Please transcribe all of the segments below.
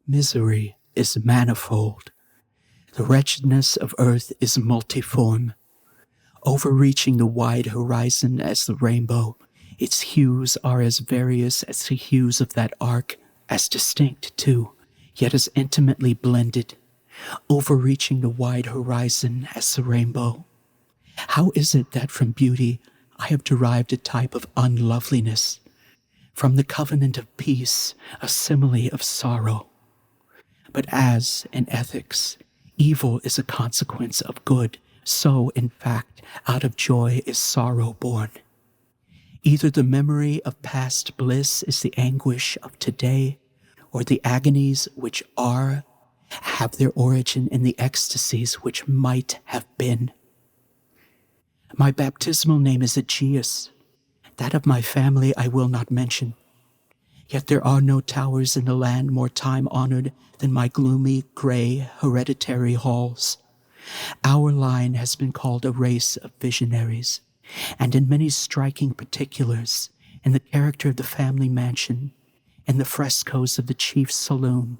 Misery is manifold. The wretchedness of earth is multiform. Overreaching the wide horizon as the rainbow, its hues are as various as the hues of that arc, as distinct, too, yet as intimately blended. Overreaching the wide horizon as the rainbow. How is it that from beauty I have derived a type of unloveliness? From the covenant of peace, a simile of sorrow. But as, in ethics, evil is a consequence of good, so, in fact, out of joy is sorrow born. Either the memory of past bliss is the anguish of today, or the agonies which are have their origin in the ecstasies which might have been. My baptismal name is Aegeus. That of my family I will not mention. Yet there are no towers in the land more time-honored than my gloomy, gray, hereditary halls. Our line has been called a race of visionaries, and in many striking particulars, in the character of the family mansion, in the frescoes of the chief's saloon,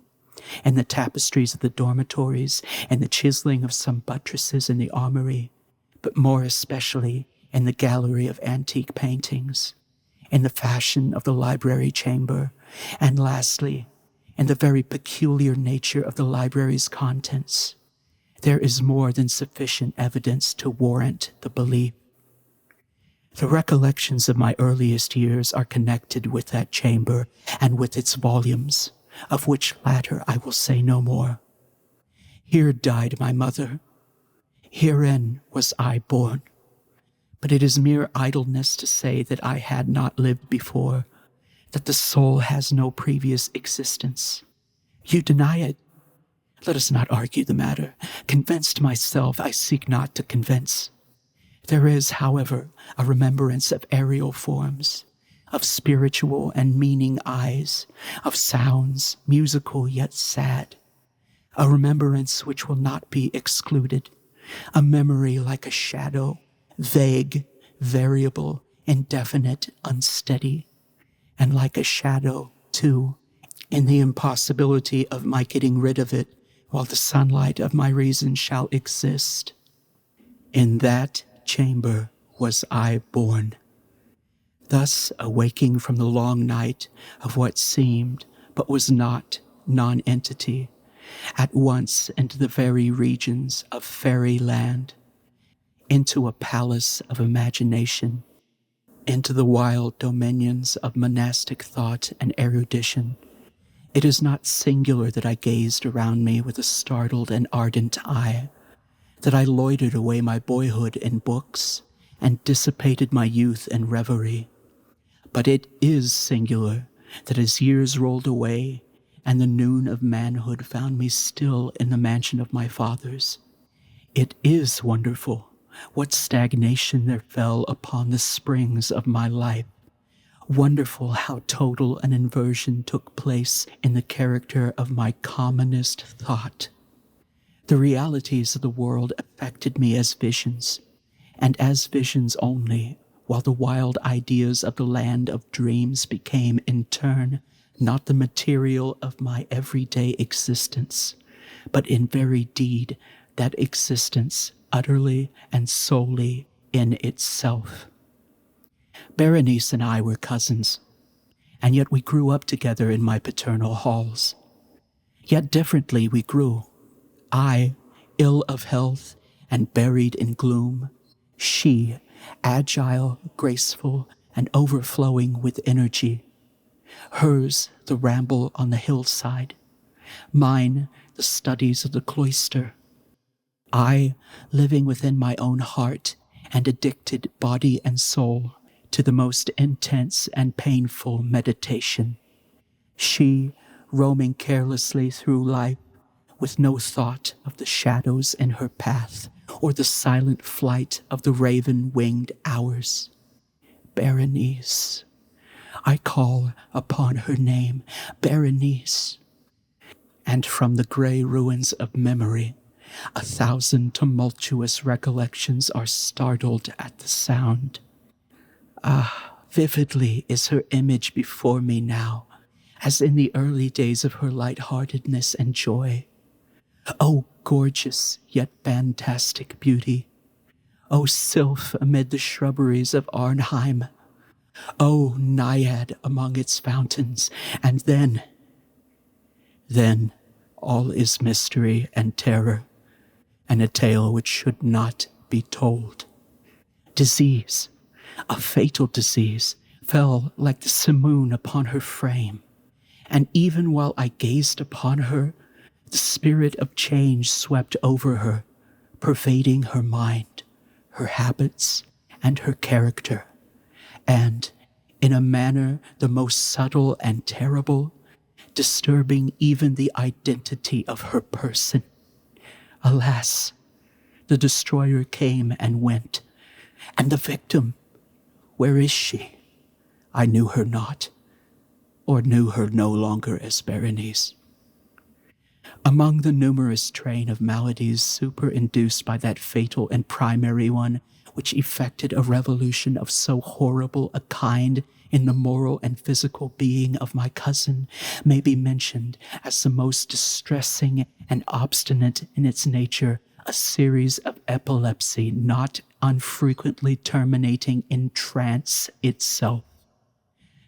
in the tapestries of the dormitories, and the chiseling of some buttresses in the armory, but more especially in the gallery of antique paintings, in the fashion of the library chamber, and lastly, in the very peculiar nature of the library's contents, there is more than sufficient evidence to warrant the belief. The recollections of my earliest years are connected with that chamber and with its volumes, of which latter I will say no more. Here died my mother. Herein was I born. But it is mere idleness to say that I had not lived before, that the soul has no previous existence. You deny it. Let us not argue the matter. Convinced myself, I seek not to convince. There is, however, a remembrance of aerial forms, of spiritual and meaning eyes, of sounds, musical yet sad. A remembrance which will not be excluded, a memory like a shadow, vague, variable, indefinite, unsteady, and like a shadow, too, in the impossibility of my getting rid of it while the sunlight of my reason shall exist. In that chamber was I born. Thus, awaking from the long night of what seemed, but was not, non-entity, at once into the very regions of fairyland, into a palace of imagination, into the wild dominions of monastic thought and erudition. It is not singular that I gazed around me with a startled and ardent eye, that I loitered away my boyhood in books and dissipated my youth in reverie. But it is singular that as years rolled away and the noon of manhood found me still in the mansion of my fathers, it is wonderful what stagnation there fell upon the springs of my life. Wonderful how total an inversion took place in the character of my commonest thought. The realities of the world affected me as visions, and as visions only, while the wild ideas of the land of dreams became in turn not the material of my everyday existence, but in very deed that existence utterly and solely in itself. Berenice and I were cousins, and yet we grew up together in my paternal halls. Yet differently we grew. I, ill of health and buried in gloom. She, agile, graceful, and overflowing with energy. Hers, the ramble on the hillside. Mine, the studies of the cloister. I, living within my own heart and addicted body and soul to the most intense and painful meditation. She, roaming carelessly through life, with no thought of the shadows in her path or the silent flight of the raven-winged hours. Berenice. I call upon her name, Berenice. And from the gray ruins of memory, 1,000 tumultuous recollections are startled at the sound. Ah, vividly is her image before me now, as in the early days of her lightheartedness and joy. O gorgeous yet fantastic beauty! O sylph amid the shrubberies of Arnheim! O naiad among its fountains! And then all is mystery and terror, and a tale which should not be told. Disease, a fatal disease, fell like the simoon upon her frame, and even while I gazed upon her, the spirit of change swept over her, pervading her mind, her habits, and her character, and, in a manner the most subtle and terrible, disturbing even the identity of her person. Alas, the destroyer came and went, and the victim, where is she? I knew her not, or knew her no longer as Berenice. Among the numerous train of maladies superinduced by that fatal and primary one, which effected a revolution of so horrible a kind in the moral and physical being of my cousin, may be mentioned as the most distressing and obstinate in its nature, a series of epilepsy not unfrequently terminating in trance itself.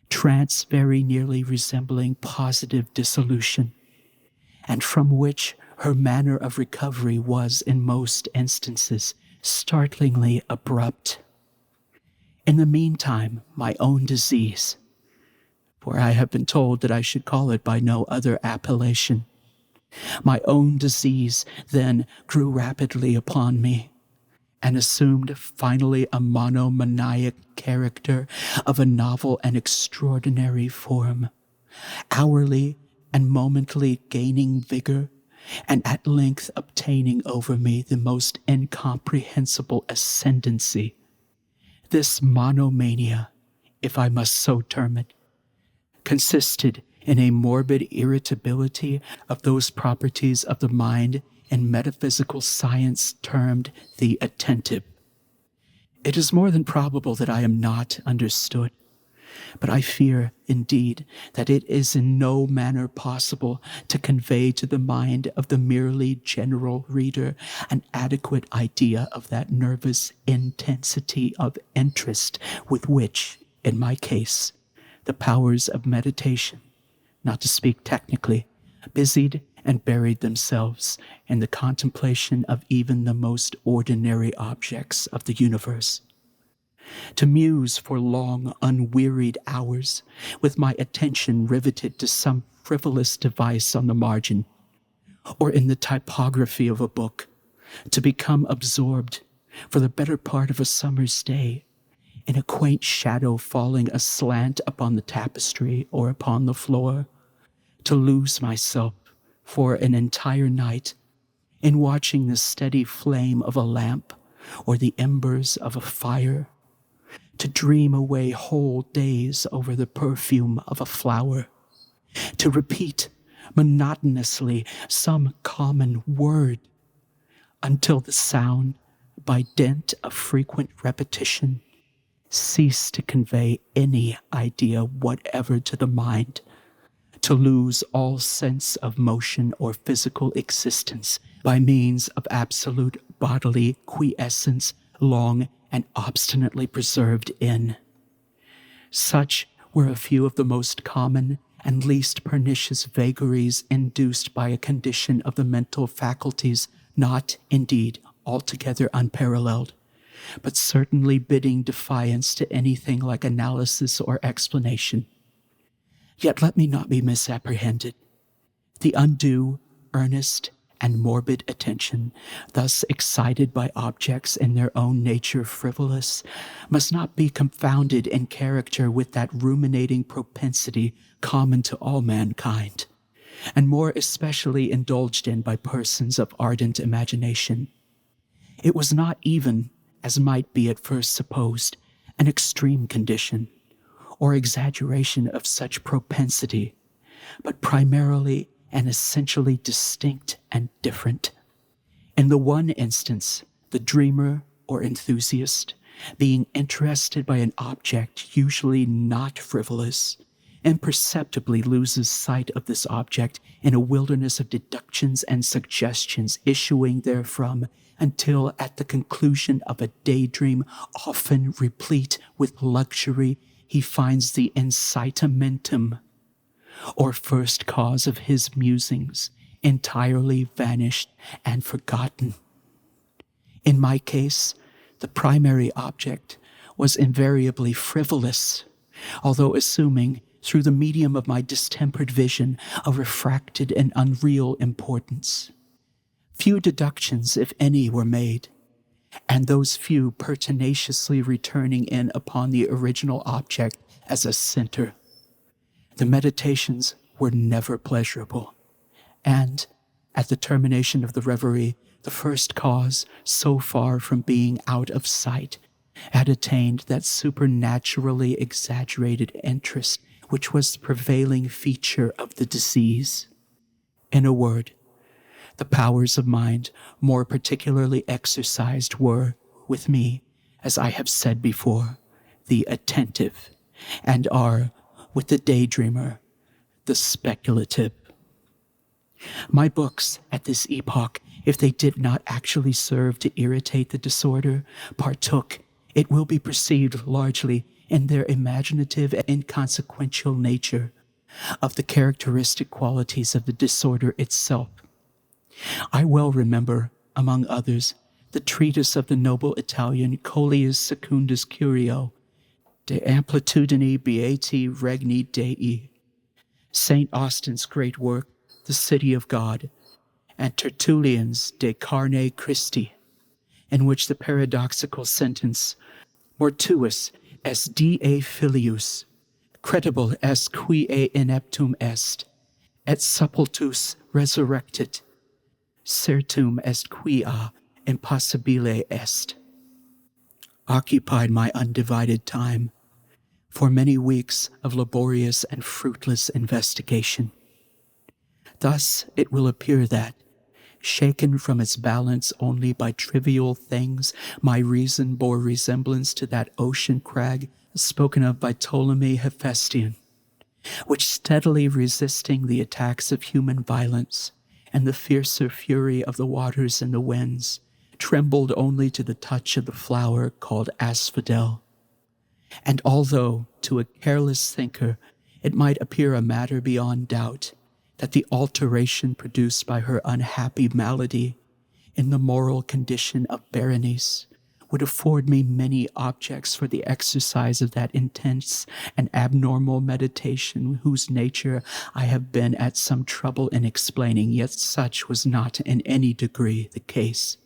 Trance very nearly resembling positive dissolution, and from which her manner of recovery was, in most instances, startlingly abrupt. In the meantime, my own disease, for I have been told that I should call it by no other appellation, my own disease then grew rapidly upon me, and assumed finally a monomaniac character of a novel and extraordinary form, hourly and momently gaining vigor, and at length obtaining over me the most incomprehensible ascendancy. This monomania, if I must so term it, consisted in a morbid irritability of those properties of the mind in metaphysical science termed the attentive. It is more than probable that I am not understood, but I fear, indeed, that it is in no manner possible to convey to the mind of the merely general reader an adequate idea of that nervous intensity of interest with which, in my case, the powers of meditation, not to speak technically, busied and buried themselves in the contemplation of even the most ordinary objects of the universe. To muse for long, unwearied hours, with my attention riveted to some frivolous device on the margin, or in the typography of a book, to become absorbed, for the better part of a summer's day, in a quaint shadow falling aslant upon the tapestry or upon the floor, to lose myself for an entire night in watching the steady flame of a lamp or the embers of a fire, to dream away whole days over the perfume of a flower, to repeat monotonously some common word until the sound, by dint of frequent repetition, ceased to convey any idea whatever to the mind, to lose all sense of motion or physical existence by means of absolute bodily quiescence long and obstinately preserved in. Such were a few of the most common and least pernicious vagaries induced by a condition of the mental faculties not, indeed, altogether unparalleled, but certainly bidding defiance to anything like analysis or explanation. Yet let me not be misapprehended. The undue, earnest, and morbid attention thus excited by objects in their own nature frivolous must not be confounded in character with that ruminating propensity common to all mankind, and more especially indulged in by persons of ardent imagination. It was not even, as might be at first supposed, an extreme condition, or exaggeration of such propensity, but primarily and essentially distinct and different. In the one instance, the dreamer or enthusiast, being interested by an object usually not frivolous, imperceptibly loses sight of this object in a wilderness of deductions and suggestions issuing therefrom, until at the conclusion of a daydream, often replete with luxury, he finds the incitamentum, or first cause of his musings, entirely vanished and forgotten. In my case, the primary object was invariably frivolous, although assuming, through the medium of my distempered vision, a refracted and unreal importance. Few deductions, if any, were made, and those few pertinaciously returning in upon the original object as a center. The meditations were never pleasurable, and, at the termination of the reverie, the first cause, so far from being out of sight, had attained that supernaturally exaggerated interest which was the prevailing feature of the disease. In a word, the powers of mind more particularly exercised were, with me, as I have said before, the attentive, and are, with the daydreamer, the speculative. My books, at this epoch, if they did not actually serve to irritate the disorder, partook, it will be perceived largely in their imaginative and inconsequential nature, of the characteristic qualities of the disorder itself. I well remember, among others, the treatise of the noble Italian Coelius Secundus Curio, De Amplitudine Beati Regni Dei, St. Austin's great work, The City of God, and Tertullian's De Carne Christi, in which the paradoxical sentence, mortuus est die filius, credible est qui ineptum est, et sepultus resurrectit, certum est quia impossibile est, occupied my undivided time for many weeks of laborious and fruitless investigation. Thus it will appear that, shaken from its balance only by trivial things, my reason bore resemblance to that ocean crag spoken of by Ptolemy Hephaestion, which, steadily resisting the attacks of human violence and the fiercer fury of the waters and the winds, trembled only to the touch of the flower called asphodel. And although, to a careless thinker, it might appear a matter beyond doubt that the alteration produced by her unhappy malady in the moral condition of Berenice would afford me many objects for the exercise of that intense and abnormal meditation whose nature I have been at some trouble in explaining, yet such was not in any degree the case.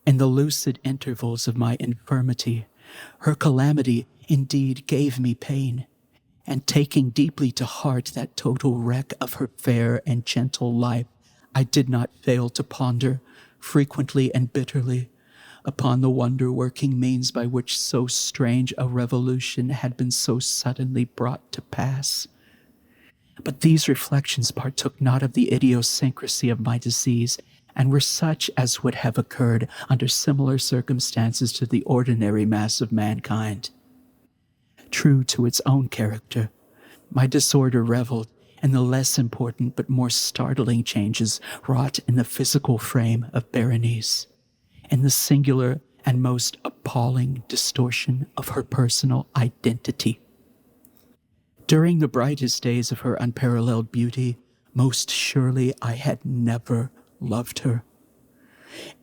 In the lucid intervals of my infirmity, her calamity indeed gave me pain, and taking deeply to heart that total wreck of her fair and gentle life, I did not fail to ponder, frequently and bitterly, upon the wonder-working means by which so strange a revolution had been so suddenly brought to pass. But these reflections partook not of the idiosyncrasy of my disease, and were such as would have occurred under similar circumstances to the ordinary mass of mankind. True to its own character, my disorder reveled in the less important but more startling changes wrought in the physical frame of Berenice, in the singular and most appalling distortion of her personal identity. During the brightest days of her unparalleled beauty, most surely I had never loved her.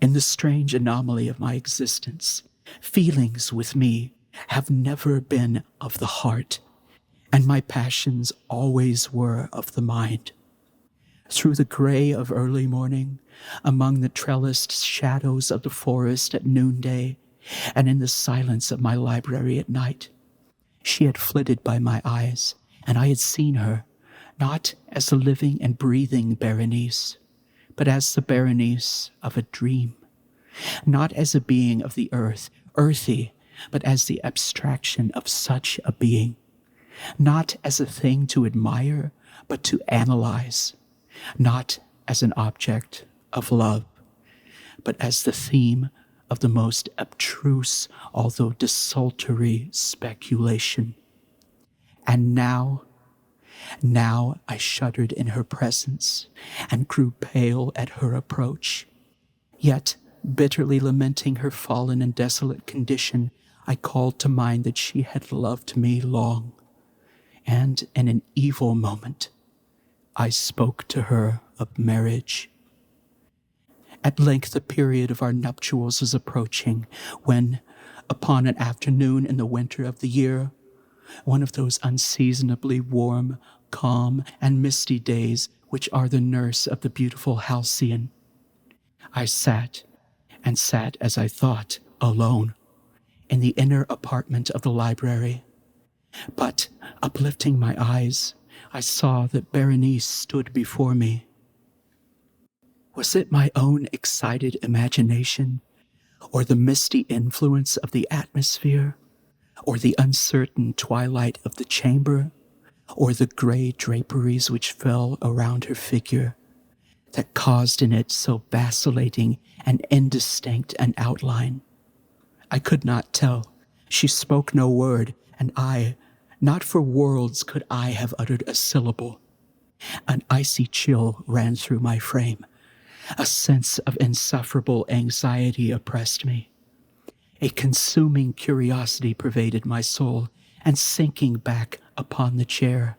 In the strange anomaly of my existence, feelings with me have never been of the heart, and my passions always were of the mind. Through the gray of early morning, among the trellised shadows of the forest at noonday, and in the silence of my library at night, she had flitted by my eyes, and I had seen her, not as the living and breathing Berenice, but as the Berenice of a dream, not as a being of the earth, earthy, but as the abstraction of such a being, not as a thing to admire, but to analyze, not as an object of love, but as the theme of the most abstruse, although desultory speculation. And now, Now I shuddered in her presence and grew pale at her approach. Yet, bitterly lamenting her fallen and desolate condition, I called to mind that she had loved me long, and in an evil moment, I spoke to her of marriage. At length the period of our nuptials was approaching, when, upon an afternoon in the winter of the year, one of those unseasonably warm, calm, and misty days which are the nurse of the beautiful halcyon, I sat, and sat as I thought, alone, in the inner apartment of the library. But, uplifting my eyes, I saw that Berenice stood before me. Was it my own excited imagination, or the misty influence of the atmosphere, or the uncertain twilight of the chamber, or the gray draperies which fell around her figure, that caused in it so vacillating and indistinct an outline? I could not tell. She spoke no word, and I, not for worlds could I have uttered a syllable. An icy chill ran through my frame. A sense of insufferable anxiety oppressed me. A consuming curiosity pervaded my soul, and sinking back upon the chair,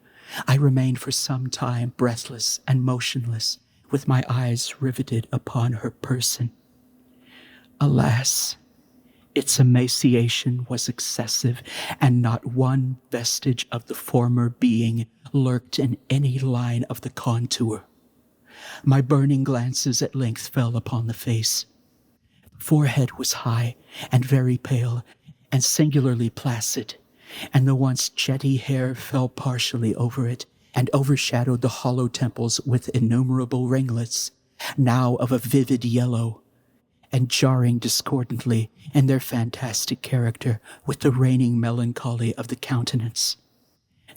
I remained for some time breathless and motionless, with my eyes riveted upon her person. Alas, its emaciation was excessive, and not one vestige of the former being lurked in any line of the contour. My burning glances at length fell upon the face. The forehead was high and very pale, and singularly placid, and the once jetty hair fell partially over it, and overshadowed the hollow temples with innumerable ringlets, now of a vivid yellow, and jarring discordantly in their fantastic character with the reigning melancholy of the countenance.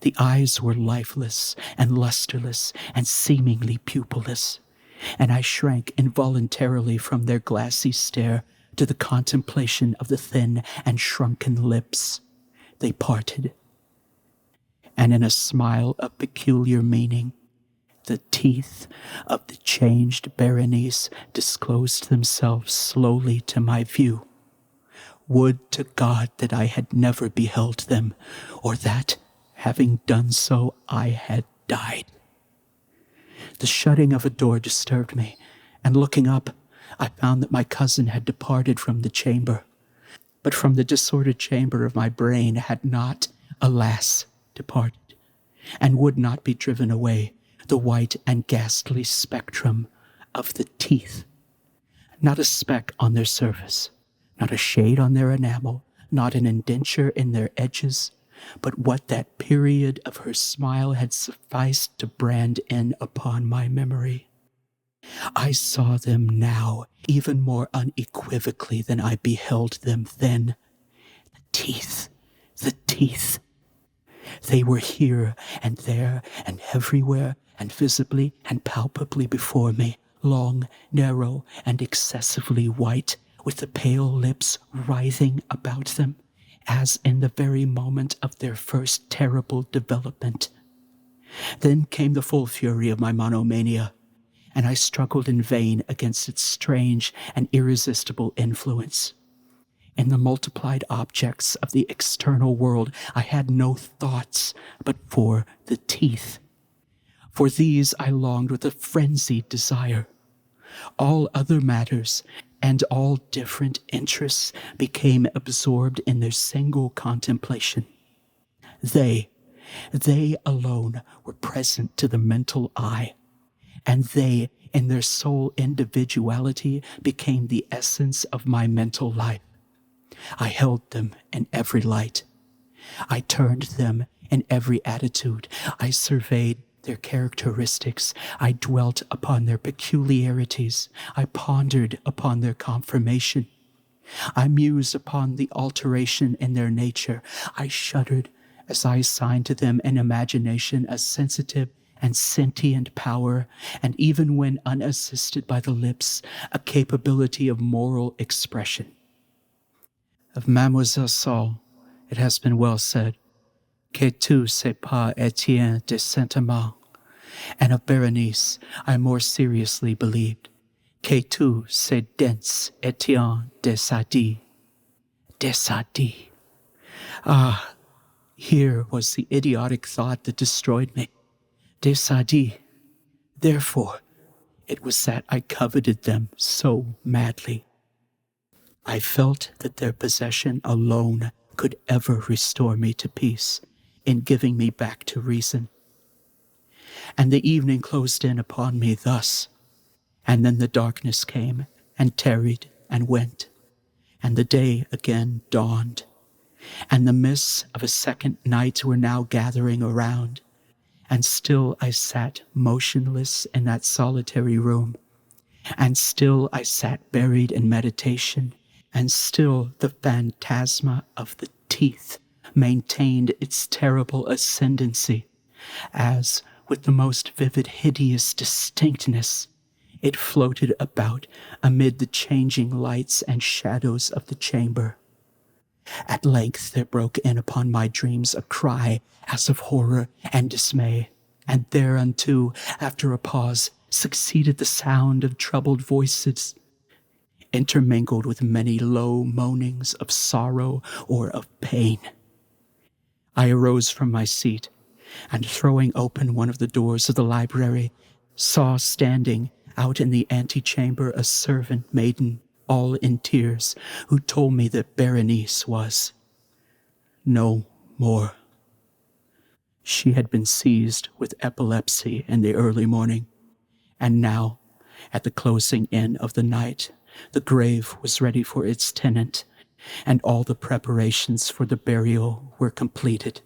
The eyes were lifeless and lustreless and seemingly pupilless, and I shrank involuntarily from their glassy stare to the contemplation of the thin and shrunken lips. They parted, and in a smile of peculiar meaning, the teeth of the changed Berenice disclosed themselves slowly to my view. Would to God that I had never beheld them, or that, having done so, I had died. The shutting of a door disturbed me, and looking up, I found that my cousin had departed from the chamber, but from the disordered chamber of my brain had not, alas, departed, and would not be driven away, the white and ghastly spectrum of the teeth. Not a speck on their surface, not a shade on their enamel, not an indenture in their edges, but what that period of her smile had sufficed to brand in upon my memory. I saw them now even more unequivocally than I beheld them then. The teeth, the teeth. They were here and there and everywhere and visibly and palpably before me, long, narrow, and excessively white, with the pale lips writhing about them, as in the very moment of their first terrible development. Then came the full fury of my monomania, and I struggled in vain against its strange and irresistible influence. In the multiplied objects of the external world, I had no thoughts but for the teeth. For these I longed with a frenzied desire. All other matters and all different interests became absorbed in their single contemplation. They alone were present to the mental eye, and they, in their sole individuality, became the essence of my mental life. I held them in every light. I turned them in every attitude. I surveyed their characteristics. I dwelt upon their peculiarities. I pondered upon their conformation. I mused upon the alteration in their nature. I shuddered as I assigned to them in imagination a sensitive and sentient power, and even when unassisted by the lips, a capability of moral expression. Of Mademoiselle Saul, it has been well said, Que tu sais pas Etienne de Saint-Amand, and of Berenice I more seriously believed. Que tu sais dense Etienne de Sadi. De Sadi. Ah, here was the idiotic thought that destroyed me. De Sadi. Therefore, it was that I coveted them so madly. I felt that their possession alone could ever restore me to peace in giving me back to reason. And the evening closed in upon me thus, and then the darkness came and tarried and went, and the day again dawned, and the mists of a second night were now gathering around, and still I sat motionless in that solitary room, and still I sat buried in meditation, and still the phantasma of the teeth maintained its terrible ascendancy, as, with the most vivid hideous distinctness, it floated about amid the changing lights and shadows of the chamber. At length there broke in upon my dreams a cry as of horror and dismay, and thereunto, after a pause, succeeded the sound of troubled voices, intermingled with many low moanings of sorrow or of pain. I arose from my seat, and throwing open one of the doors of the library, saw standing out in the antechamber a servant maiden, all in tears, who told me that Berenice was no more. She had been seized with epilepsy in the early morning, and now, at the closing in of the night, the grave was ready for its tenant, and all the preparations for the burial were completed.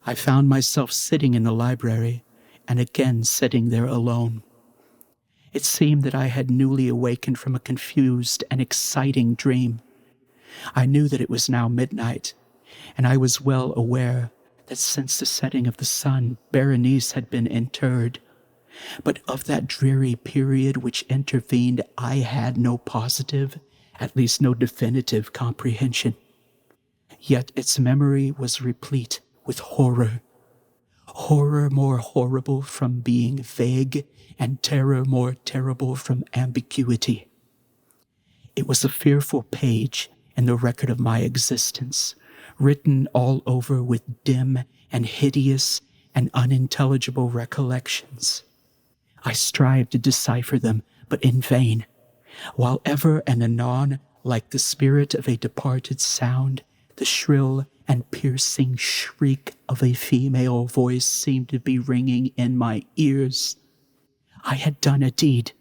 I found myself sitting in the library, and again sitting there alone. It seemed that I had newly awakened from a confused and exciting dream. I knew that it was now midnight, and I was well aware that since the setting of the sun, Berenice had been interred. But of that dreary period which intervened, I had no positive, at least no definitive comprehension. Yet its memory was replete with horror. Horror more horrible from being vague, and terror more terrible from ambiguity. It was a fearful page in the record of my existence, written all over with dim and hideous and unintelligible recollections. I strived to decipher them, but in vain, while ever and anon, like the spirit of a departed sound, the shrill and piercing shriek of a female voice seemed to be ringing in my ears. I had done a deed.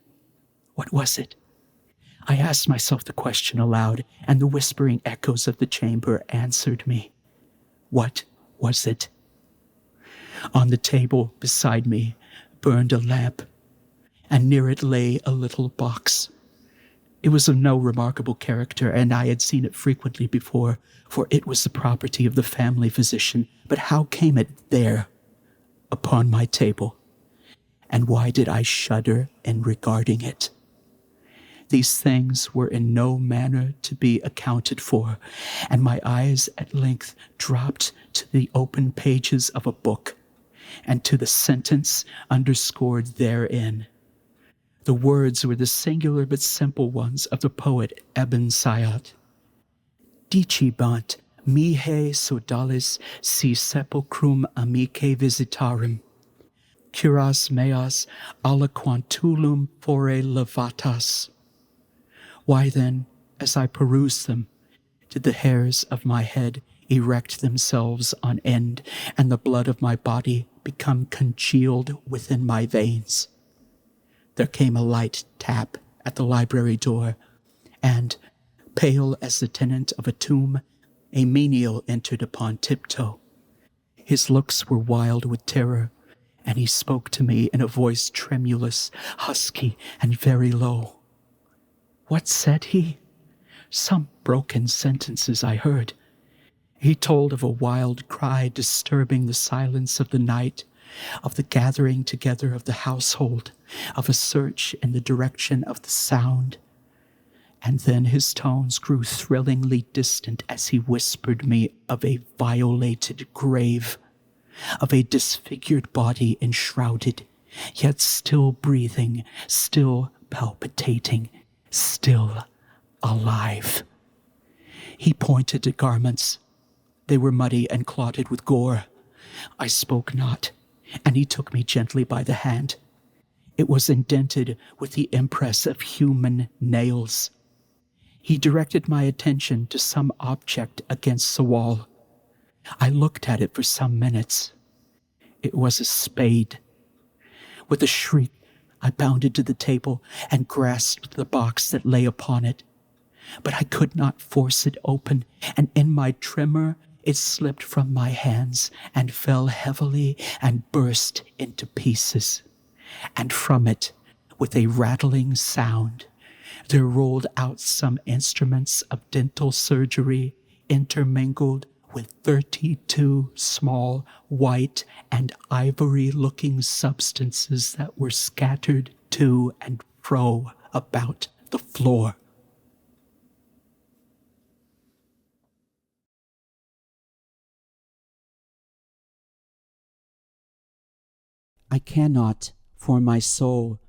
What was it? I asked myself the question aloud, and the whispering echoes of the chamber answered me. What was it? On the table beside me burned a lamp, and near it lay a little box. It was of no remarkable character, and I had seen it frequently before, for it was the property of the family physician. But how came it there, upon my table? And why did I shudder in regarding it? These things were in no manner to be accounted for, and my eyes at length dropped to the open pages of a book, and to the sentence underscored therein. The words were the singular but simple ones of the poet Ibn Sayyad. Dicebant mihi sodalis si sepulchrum amicae visitarum, curas meas aliquantulum fore levatas. Why then, as I perused them, did the hairs of my head erect themselves on end, and the blood of my body become congealed within my veins? There came a light tap at the library door, and, pale as the tenant of a tomb, a menial entered upon tiptoe. His looks were wild with terror, and he spoke to me in a voice tremulous, husky, and very low. What said he? Some broken sentences I heard. He told of a wild cry disturbing the silence of the night, of the gathering together of the household, of a search in the direction of the sound. And then his tones grew thrillingly distant as he whispered me of a violated grave, of a disfigured body enshrouded, yet still breathing, still palpitating, still alive. He pointed to garments. They were muddy and clotted with gore. I spoke not, and he took me gently by the hand. It was indented with the impress of human nails. He directed my attention to some object against the wall. I looked at it for some minutes. It was a spade. With a shriek, I bounded to the table and grasped the box that lay upon it. But I could not force it open, and in my tremor it slipped from my hands and fell heavily and burst into pieces. And from it, with a rattling sound, there rolled out some instruments of dental surgery intermingled with 32 small white and ivory-looking substances that were scattered to and fro about the floor. I cannot, for my soul,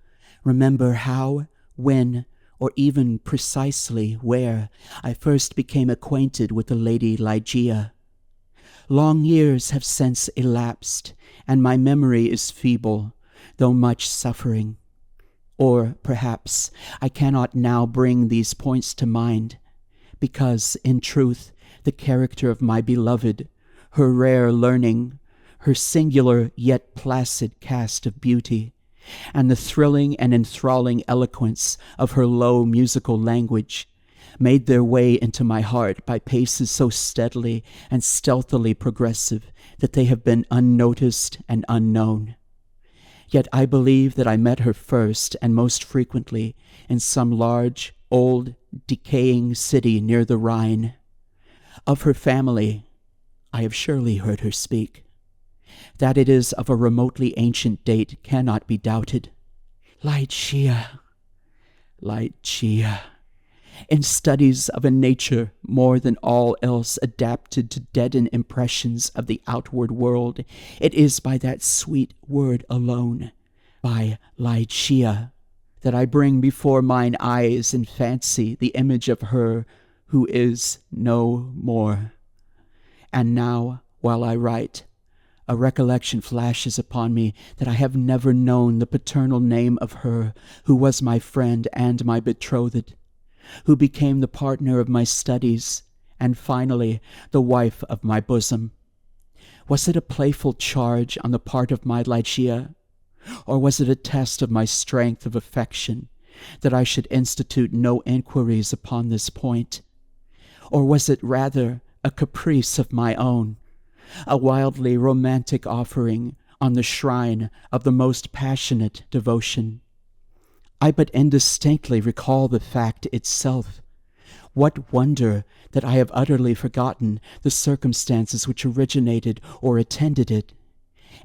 remember how, when, or even precisely where I first became acquainted with the Lady Ligeia. Long years have since elapsed, and my memory is feeble, though much suffering. Or, perhaps, I cannot now bring these points to mind, because, in truth, the character of my beloved, her rare learning, her singular yet placid cast of beauty, and the thrilling and enthralling eloquence of her low musical language made their way into my heart by paces so steadily and stealthily progressive that they have been unnoticed and unknown. Yet I believe that I met her first and most frequently in some large, old, decaying city near the Rhine. Of her family, I have surely heard her speak. That it is of a remotely ancient date cannot be doubted. Ligeia, in studies of a nature more than all else adapted to deaden impressions of the outward world, it is by that sweet word alone, by Ligeia, that I bring before mine eyes in fancy the image of her who is no more. And now, while I write, a recollection flashes upon me that I have never known the paternal name of her who was my friend and my betrothed, who became the partner of my studies, and finally the wife of my bosom. Was it a playful charge on the part of my Ligeia, or was it a test of my strength of affection that I should institute no inquiries upon this point? Or was it rather a caprice of my own, a wildly romantic offering on the shrine of the most passionate devotion? I but indistinctly recall the fact itself. What wonder that I have utterly forgotten the circumstances which originated or attended it.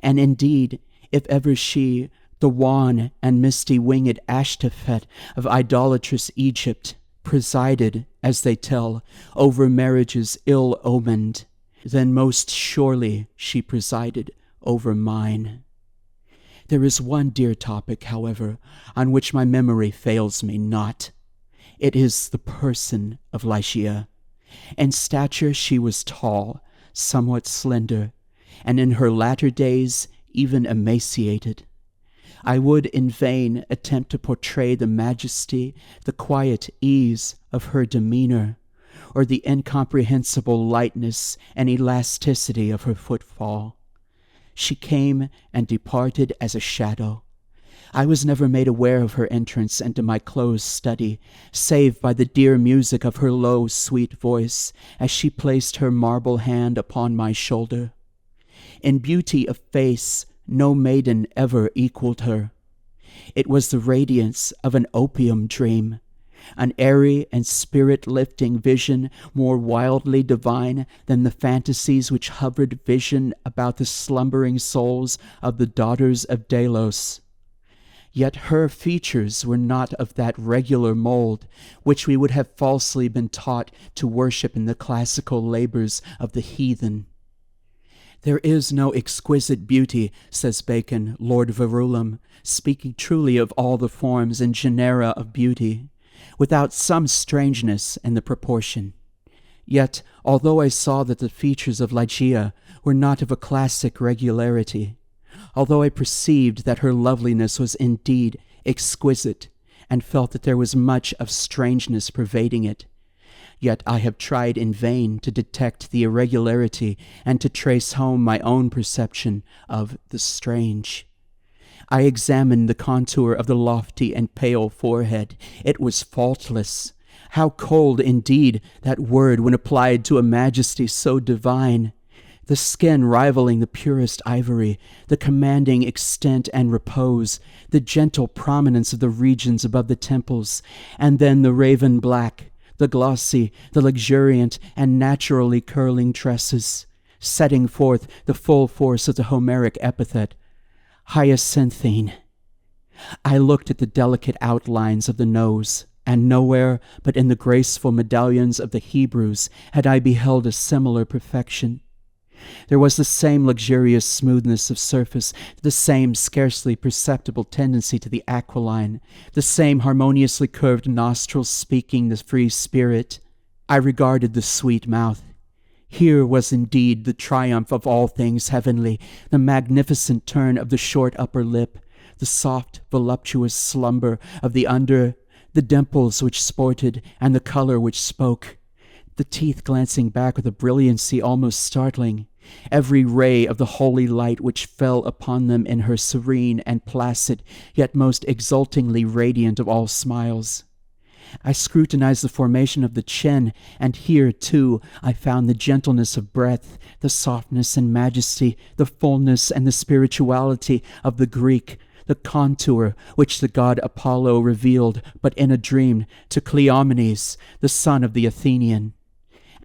And indeed, if ever she, the wan and misty-winged Ashtafet of idolatrous Egypt, presided, as they tell, over marriages ill-omened, then most surely she presided over mine. There is one dear topic, however, on which my memory fails me not. It is the person of Ligeia. In stature she was tall, somewhat slender, and in her latter days even emaciated. I would in vain attempt to portray the majesty, the quiet ease of her demeanor, or the incomprehensible lightness and elasticity of her footfall. She came and departed as a shadow. I was never made aware of her entrance into my closed study, save by the dear music of her low, sweet voice as she placed her marble hand upon my shoulder. In beauty of face, no maiden ever equaled her. It was the radiance of an opium dream, an airy and spirit-lifting vision more wildly divine than the fantasies which hovered vision about the slumbering souls of the daughters of Delos. Yet her features were not of that regular mold which we would have falsely been taught to worship in the classical labors of the heathen. There is no exquisite beauty, says Bacon, Lord Verulam, speaking truly of all the forms and genera of beauty, without some strangeness in the proportion. Yet, although I saw that the features of Ligeia were not of a classic regularity, although I perceived that her loveliness was indeed exquisite, and felt that there was much of strangeness pervading it, yet I have tried in vain to detect the irregularity and to trace home my own perception of the strange. I examined the contour of the lofty and pale forehead. It was faultless. How cold, indeed, that word when applied to a majesty so divine! The skin rivaling the purest ivory, the commanding extent and repose, the gentle prominence of the regions above the temples, and then the raven black, the glossy, the luxuriant, and naturally curling tresses, setting forth the full force of the Homeric epithet, hyacinthine. I looked at the delicate outlines of the nose, and nowhere but in the graceful medallions of the Hebrews had I beheld a similar perfection. There was the same luxurious smoothness of surface, the same scarcely perceptible tendency to the aquiline, the same harmoniously curved nostrils speaking the free spirit. I regarded the sweet mouth. Here was indeed the triumph of all things heavenly, the magnificent turn of the short upper lip, the soft, voluptuous slumber of the under, the dimples which sported, and the color which spoke, the teeth glancing back with a brilliancy almost startling, every ray of the holy light which fell upon them in her serene and placid, yet most exultingly radiant of all smiles. I scrutinized the formation of the chin, and here, too, I found the gentleness of breath, the softness and majesty, the fullness and the spirituality of the Greek, the contour which the god Apollo revealed, but in a dream, to Cleomenes, the son of the Athenian.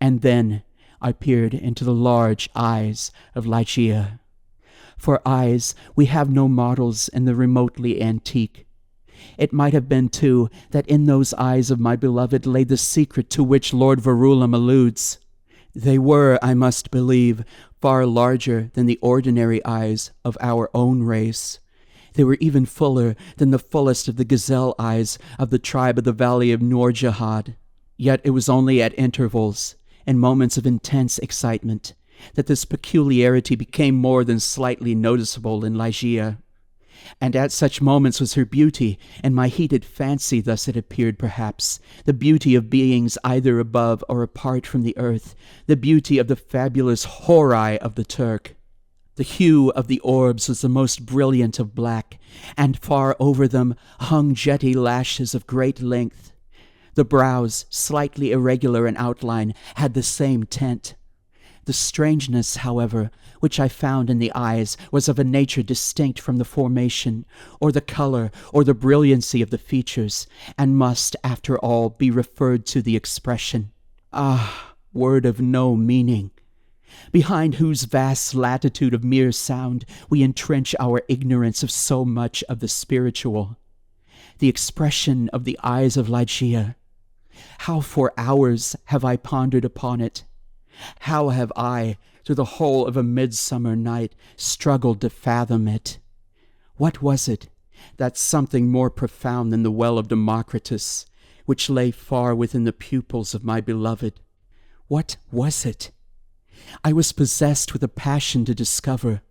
And then I peered into the large eyes of Ligeia. For eyes, we have no models in the remotely antique. It might have been, too, that in those eyes of my beloved lay the secret to which Lord Verulam alludes. They were, I must believe, far larger than the ordinary eyes of our own race. They were even fuller than the fullest of the gazelle eyes of the tribe of the valley of Nourjahad. Yet it was only at intervals, in moments of intense excitement, that this peculiarity became more than slightly noticeable in Ligeia. And at such moments was her beauty, and my heated fancy thus it appeared perhaps, the beauty of beings either above or apart from the earth, the beauty of the fabulous Horai of the Turk. The hue of the orbs was the most brilliant of black, and far over them hung jetty lashes of great length. The brows, slightly irregular in outline, had the same tint. The strangeness, however, which I found in the eyes was of a nature distinct from the formation, or the color, or the brilliancy of the features, and must, after all, be referred to the expression. Ah, word of no meaning! Behind whose vast latitude of mere sound we entrench our ignorance of so much of the spiritual. The expression of the eyes of Ligeia. How for hours have I pondered upon it? How have I, through the whole of a midsummer night, struggled to fathom it? What was it, that something more profound than the well of Democritus, which lay far within the pupils of my beloved? What was it? I was possessed with a passion to discover.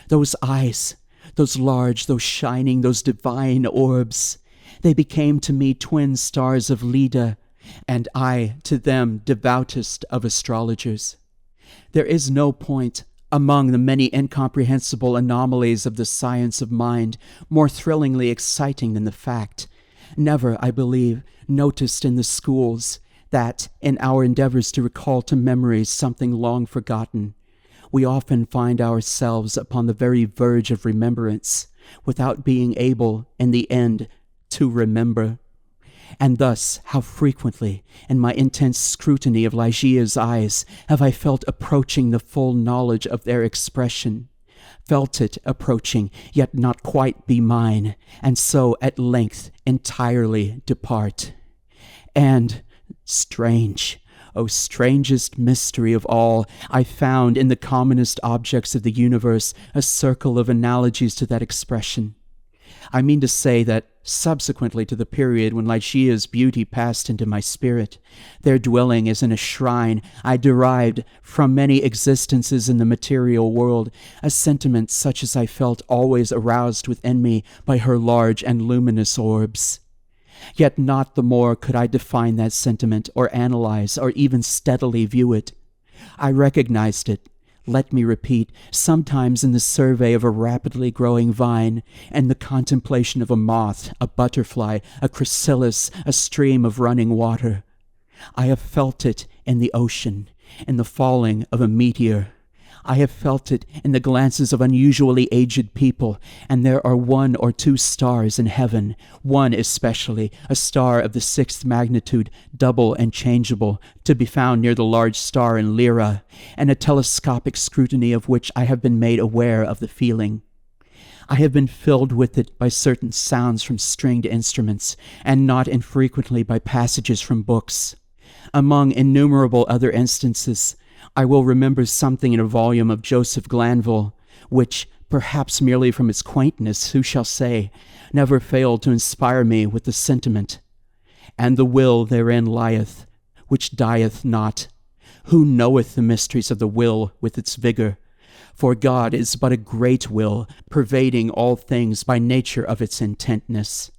Those eyes, those large, those shining, those divine orbs, they became to me twin stars of Leda, and I to them devoutest of astrologers. There is no point, among the many incomprehensible anomalies of the science of mind, more thrillingly exciting than the fact, never, I believe, noticed in the schools, that, in our endeavors to recall to memory something long forgotten, we often find ourselves upon the very verge of remembrance, without being able, in the end, to remember. And thus, how frequently, in my intense scrutiny of Ligeia's eyes, have I felt approaching the full knowledge of their expression, felt it approaching, yet not quite be mine, and so at length entirely depart. And, strange, O strangest mystery of all, I found in the commonest objects of the universe a circle of analogies to that expression. I mean to say that, subsequently to the period when Ligeia's beauty passed into my spirit, their dwelling as in a shrine, I derived, from many existences in the material world, a sentiment such as I felt always aroused within me by her large and luminous orbs. Yet not the more could I define that sentiment, or analyze, or even steadily view it. I recognized it, let me repeat, sometimes in the survey of a rapidly growing vine, and the contemplation of a moth, a butterfly, a chrysalis, a stream of running water. I have felt it in the ocean, in the falling of a meteor. I have felt it in the glances of unusually aged people, and there are 1 or 2 stars in heaven, one especially, a star of the 6th magnitude, double and changeable, to be found near the large star in Lyra, and a telescopic scrutiny of which I have been made aware of the feeling. I have been filled with it by certain sounds from stringed instruments, and not infrequently by passages from books. Among innumerable other instances, I will remember something in a volume of Joseph Glanville, which, perhaps merely from its quaintness, who shall say, never failed to inspire me with the sentiment, "And the will therein lieth, which dieth not. Who knoweth the mysteries of the will with its vigor? For God is but a great will, pervading all things by nature of its intentness.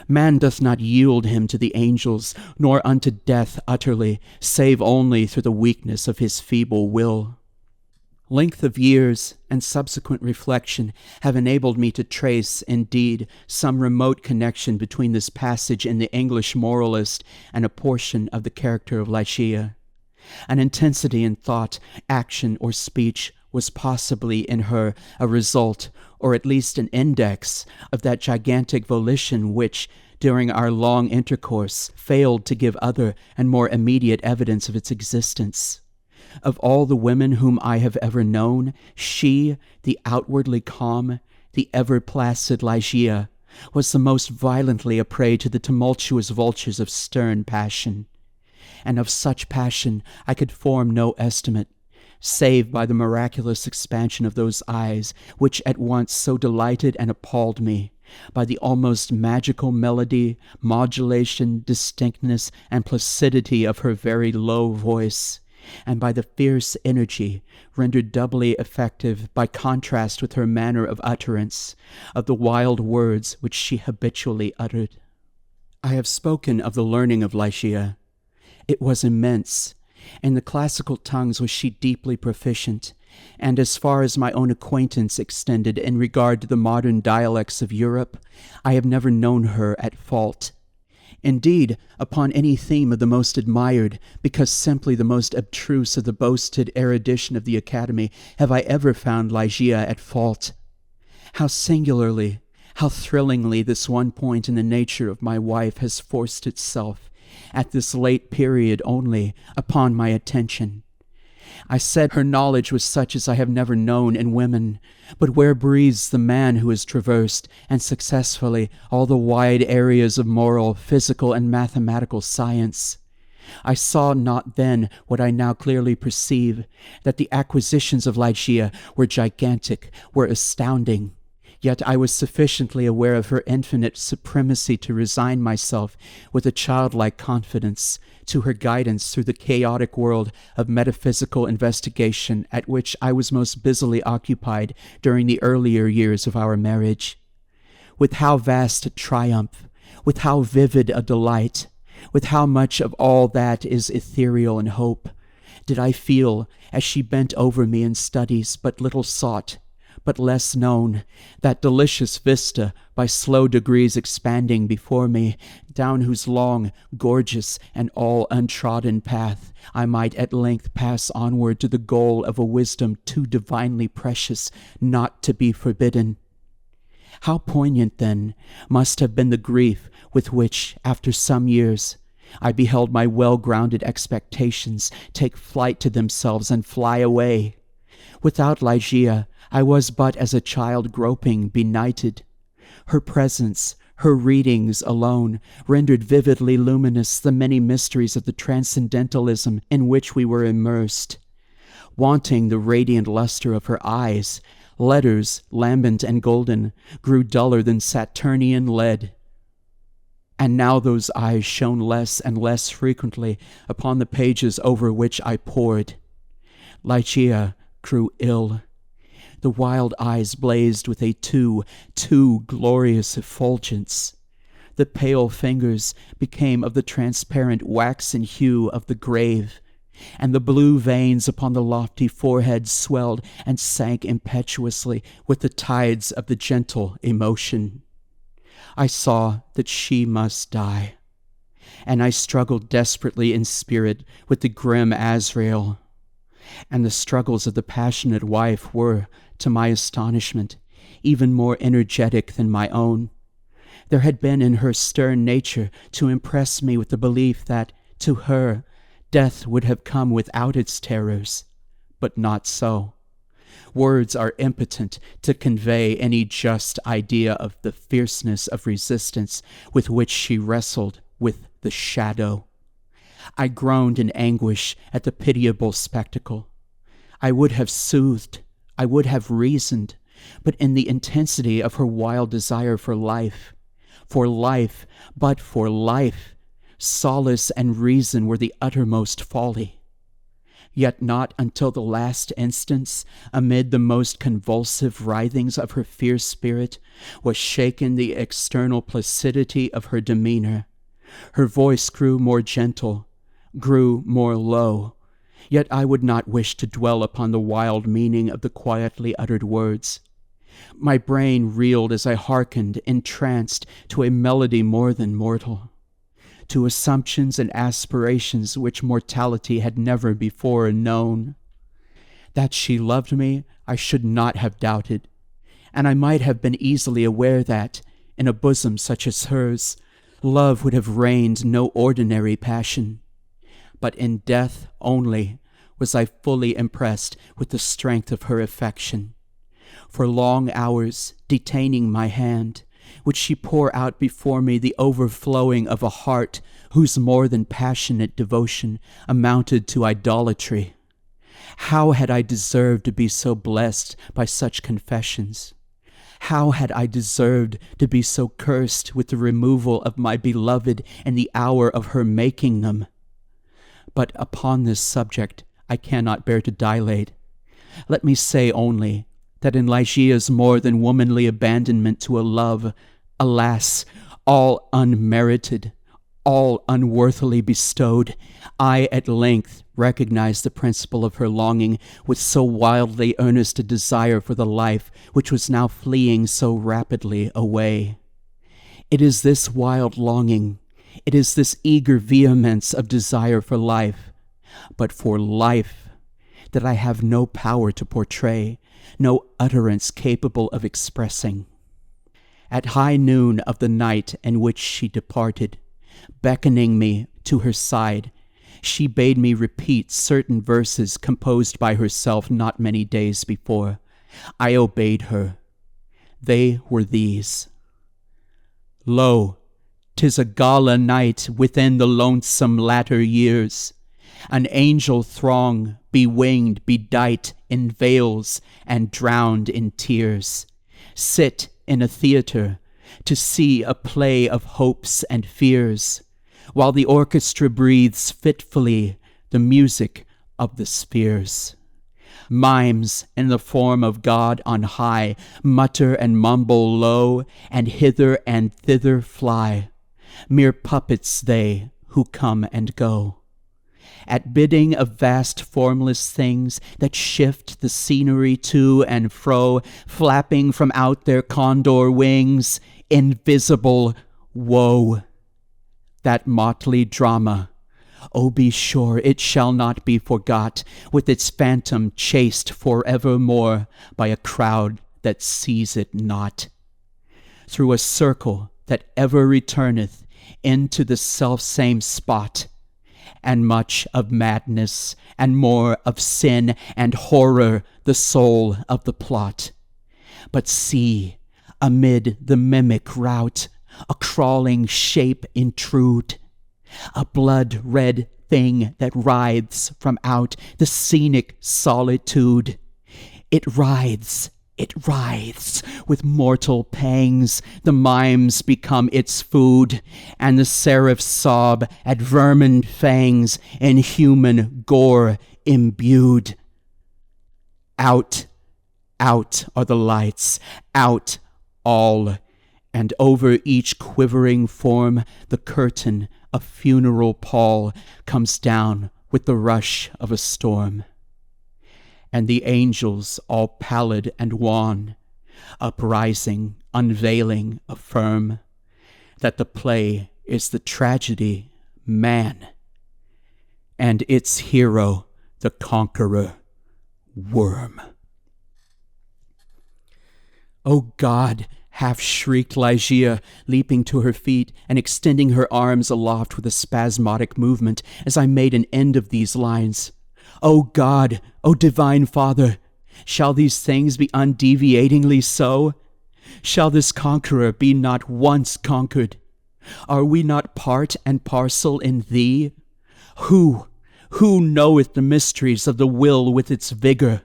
Man doth not yield him to the angels, nor unto death utterly, save only through the weakness of his feeble will." Length of years and subsequent reflection have enabled me to trace, indeed, some remote connection between this passage in the English moralist and a portion of the character of Ligeia. An intensity in thought, action, or speech was possibly in her a result, or at least an index, of that gigantic volition which, during our long intercourse, failed to give other and more immediate evidence of its existence. Of all the women whom I have ever known, she, the outwardly calm, the ever-placid Ligeia, was the most violently a prey to the tumultuous vultures of stern passion. And of such passion I could form no estimate, save by the miraculous expansion of those eyes, which at once so delighted and appalled me, by the almost magical melody, modulation, distinctness, and placidity of her very low voice, and by the fierce energy, rendered doubly effective by contrast with her manner of utterance, of the wild words which she habitually uttered. I have spoken of the learning of Ligeia. It was immense. In the classical tongues was she deeply proficient, and as far as my own acquaintance extended in regard to the modern dialects of Europe, I have never known her at fault. Indeed, upon any theme of the most admired, because simply the most abstruse of the boasted erudition of the Academy, have I ever found Ligeia at fault. How singularly, how thrillingly this one point in the nature of my wife has forced itself, at this late period only, upon my attention. I said her knowledge was such as I have never known in women, but where breathes the man who has traversed, and successfully, all the wide areas of moral, physical, and mathematical science? I saw not then what I now clearly perceive, that the acquisitions of Ligeia were gigantic, were astounding. Yet I was sufficiently aware of her infinite supremacy to resign myself, with a childlike confidence, to her guidance through the chaotic world of metaphysical investigation at which I was most busily occupied during the earlier years of our marriage. With how vast a triumph, with how vivid a delight, with how much of all that is ethereal and hope, did I feel, as she bent over me in studies but little sought, but less known, that delicious vista by slow degrees expanding before me, down whose long, gorgeous, and all untrodden path I might at length pass onward to the goal of a wisdom too divinely precious not to be forbidden. How poignant, then, must have been the grief with which, after some years, I beheld my well-grounded expectations take flight to themselves and fly away. Without Ligeia, I was but as a child groping, benighted. Her presence, her readings alone, rendered vividly luminous the many mysteries of the transcendentalism in which we were immersed. Wanting the radiant luster of her eyes, letters, lambent and golden, grew duller than Saturnian lead. And now those eyes shone less and less frequently upon the pages over which I pored. Ligeia grew ill. The wild eyes blazed with a too glorious effulgence. The pale fingers became of the transparent waxen hue of the grave, and the blue veins upon the lofty forehead swelled and sank impetuously with the tides of the gentle emotion. I saw that she must die, and I struggled desperately in spirit with the grim Azrael. And the struggles of the passionate wife were, to my astonishment, even more energetic than my own. There had been in her stern nature to impress me with the belief that, to her, death would have come without its terrors, but not so. Words are impotent to convey any just idea of the fierceness of resistance with which she wrestled with the shadow. I groaned in anguish at the pitiable spectacle. I would have soothed, I would have reasoned, but in the intensity of her wild desire for life, but for life, solace and reason were the uttermost folly. Yet not until the last instance, amid the most convulsive writhings of her fierce spirit, was shaken the external placidity of her demeanor. Her voice grew more gentle, grew more low, yet I would not wish to dwell upon the wild meaning of the quietly uttered words. My brain reeled as I hearkened, entranced, to a melody more than mortal, to assumptions and aspirations which mortality had never before known. That she loved me I should not have doubted, and I might have been easily aware that, in a bosom such as hers, love would have reigned no ordinary passion. But in death only was I fully impressed with the strength of her affection. For long hours, detaining my hand, would she pour out before me the overflowing of a heart whose more than passionate devotion amounted to idolatry. How had I deserved to be so blessed by such confessions? How had I deserved to be so cursed with the removal of my beloved in the hour of her making them? But upon this subject I cannot bear to dilate. Let me say only that in Ligeia's more than womanly abandonment to a love, alas, all unmerited, all unworthily bestowed, I at length recognized the principle of her longing with so wildly earnest a desire for the life which was now fleeing so rapidly away. It is this wild longing, it is this eager vehemence of desire for life, but for life, that I have no power to portray, no utterance capable of expressing. At high noon of the night in which she departed, beckoning me to her side, she bade me repeat certain verses composed by herself not many days before. I obeyed her. They were these: Lo, 'tis a gala night within the lonesome latter years. An angel throng, bewinged, bedight in veils and drowned in tears, sit in a theatre to see a play of hopes and fears, while the orchestra breathes fitfully the music of the spheres. Mimes in the form of God on high mutter and mumble low, and hither and thither fly, mere puppets they who come and go. At bidding of vast formless things that shift the scenery to and fro, flapping from out their condor wings, invisible woe. That motley drama, oh, be sure it shall not be forgot, with its phantom chased forevermore by a crowd that sees it not. Through a circle that ever returneth into the selfsame spot, and much of madness, and more of sin and horror the soul of the plot. But see, amid the mimic rout, a crawling shape intrude, a blood-red thing that writhes from out the scenic solitude. It writhes with mortal pangs. The mimes become its food, and the seraphs sob at vermin fangs in human gore imbued. Out are the lights, out all, and over each quivering form the curtain of funeral pall comes down with the rush of a storm. And the angels, all pallid and wan, uprising, unveiling, affirm that the play is the tragedy, man, and its hero, the conqueror, worm. "O God!" half-shrieked Ligeia, leaping to her feet and extending her arms aloft with a spasmodic movement as I made an end of these lines. "O God, O Divine Father, shall these things be undeviatingly so? Shall this conqueror be not once conquered? Are we not part and parcel in Thee? Who knoweth the mysteries of the will with its vigor?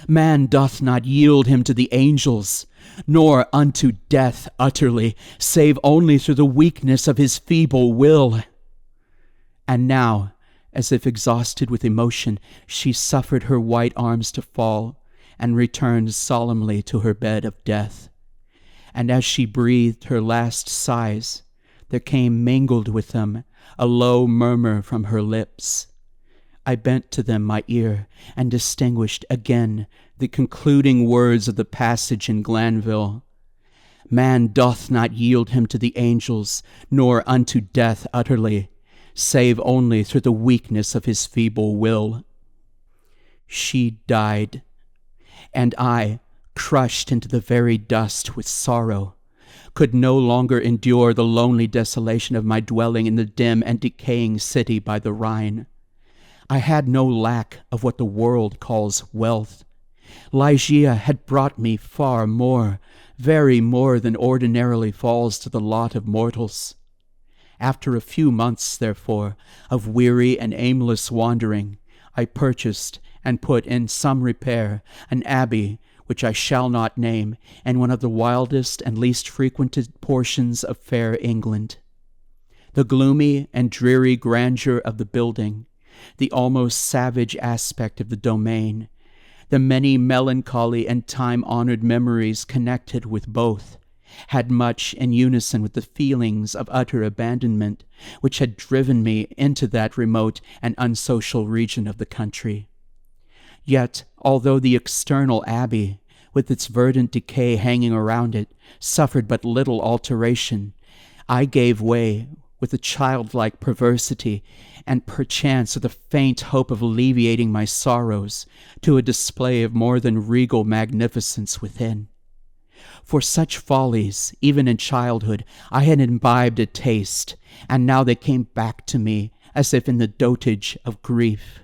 Man doth not yield him to the angels, nor unto death utterly, save only through the weakness of his feeble will." And now, as if exhausted with emotion, she suffered her white arms to fall and returned solemnly to her bed of death. And as she breathed her last sighs, there came mingled with them a low murmur from her lips. I bent to them my ear and distinguished again the concluding words of the passage in Glanville. "Man doth not yield him to the angels, nor unto death utterly, save only through the weakness of his feeble will." She died, and I, crushed into the very dust with sorrow, could no longer endure the lonely desolation of my dwelling in the dim and decaying city by the Rhine. I had no lack of what the world calls wealth. Ligeia had brought me far more, very more than ordinarily falls to the lot of mortals. After a few months, therefore, of weary and aimless wandering, I purchased and put in some repair an abbey which I shall not name, in one of the wildest and least frequented portions of fair England. The gloomy and dreary grandeur of the building, the almost savage aspect of the domain, the many melancholy and time-honored memories connected with both, had much in unison with the feelings of utter abandonment which had driven me into that remote and unsocial region of the country. Yet, although the external abbey, with its verdant decay hanging around it, suffered but little alteration, I gave way, with a childlike perversity, and perchance with a faint hope of alleviating my sorrows, to a display of more than regal magnificence within. For such follies, even in childhood, I had imbibed a taste, and now they came back to me as if in the dotage of grief.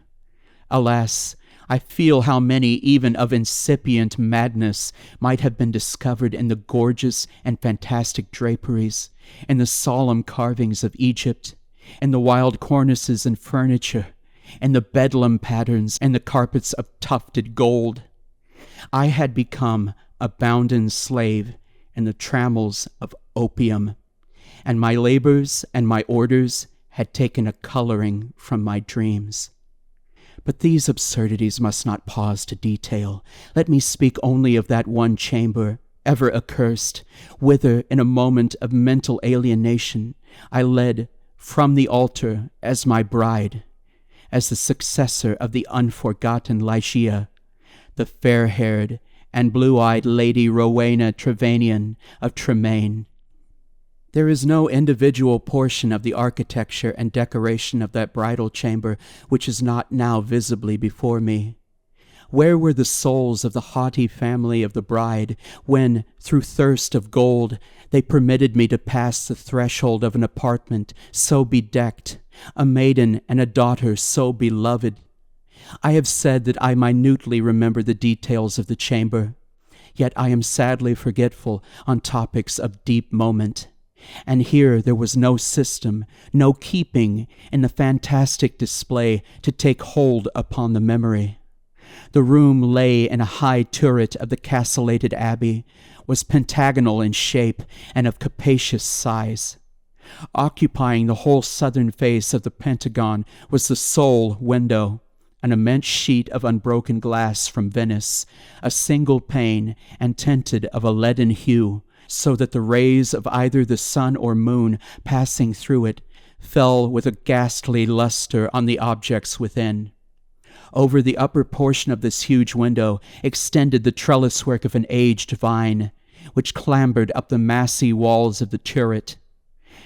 Alas, I feel how many even of incipient madness might have been discovered in the gorgeous and fantastic draperies, in the solemn carvings of Egypt, in the wild cornices and furniture, in the bedlam patterns and the carpets of tufted gold. I had become a bounden slave in the trammels of opium, and my labors and my orders had taken a coloring from my dreams. But these absurdities must not pause to detail. Let me speak only of that one chamber, ever accursed, whither, in a moment of mental alienation, I led from the altar as my bride, as the successor of the unforgotten Ligeia, the fair-haired and blue-eyed Lady Rowena Trevanion of Tremaine. There is no individual portion of the architecture and decoration of that bridal chamber which is not now visibly before me. Where were the souls of the haughty family of the bride when, through thirst of gold, they permitted me to pass the threshold of an apartment so bedecked a maiden and a daughter so beloved. I have said that I minutely remember the details of the chamber, yet I am sadly forgetful on topics of deep moment. And here there was no system, no keeping in the fantastic display to take hold upon the memory. The room lay in a high turret of the castellated abbey, was pentagonal in shape and of capacious size. Occupying the whole southern face of the pentagon was the sole window, an immense sheet of unbroken glass from Venice, a single pane and tinted of a leaden hue, so that the rays of either the sun or moon passing through it fell with a ghastly luster on the objects within. Over the upper portion of this huge window extended the trellis work of an aged vine, which clambered up the massy walls of the turret.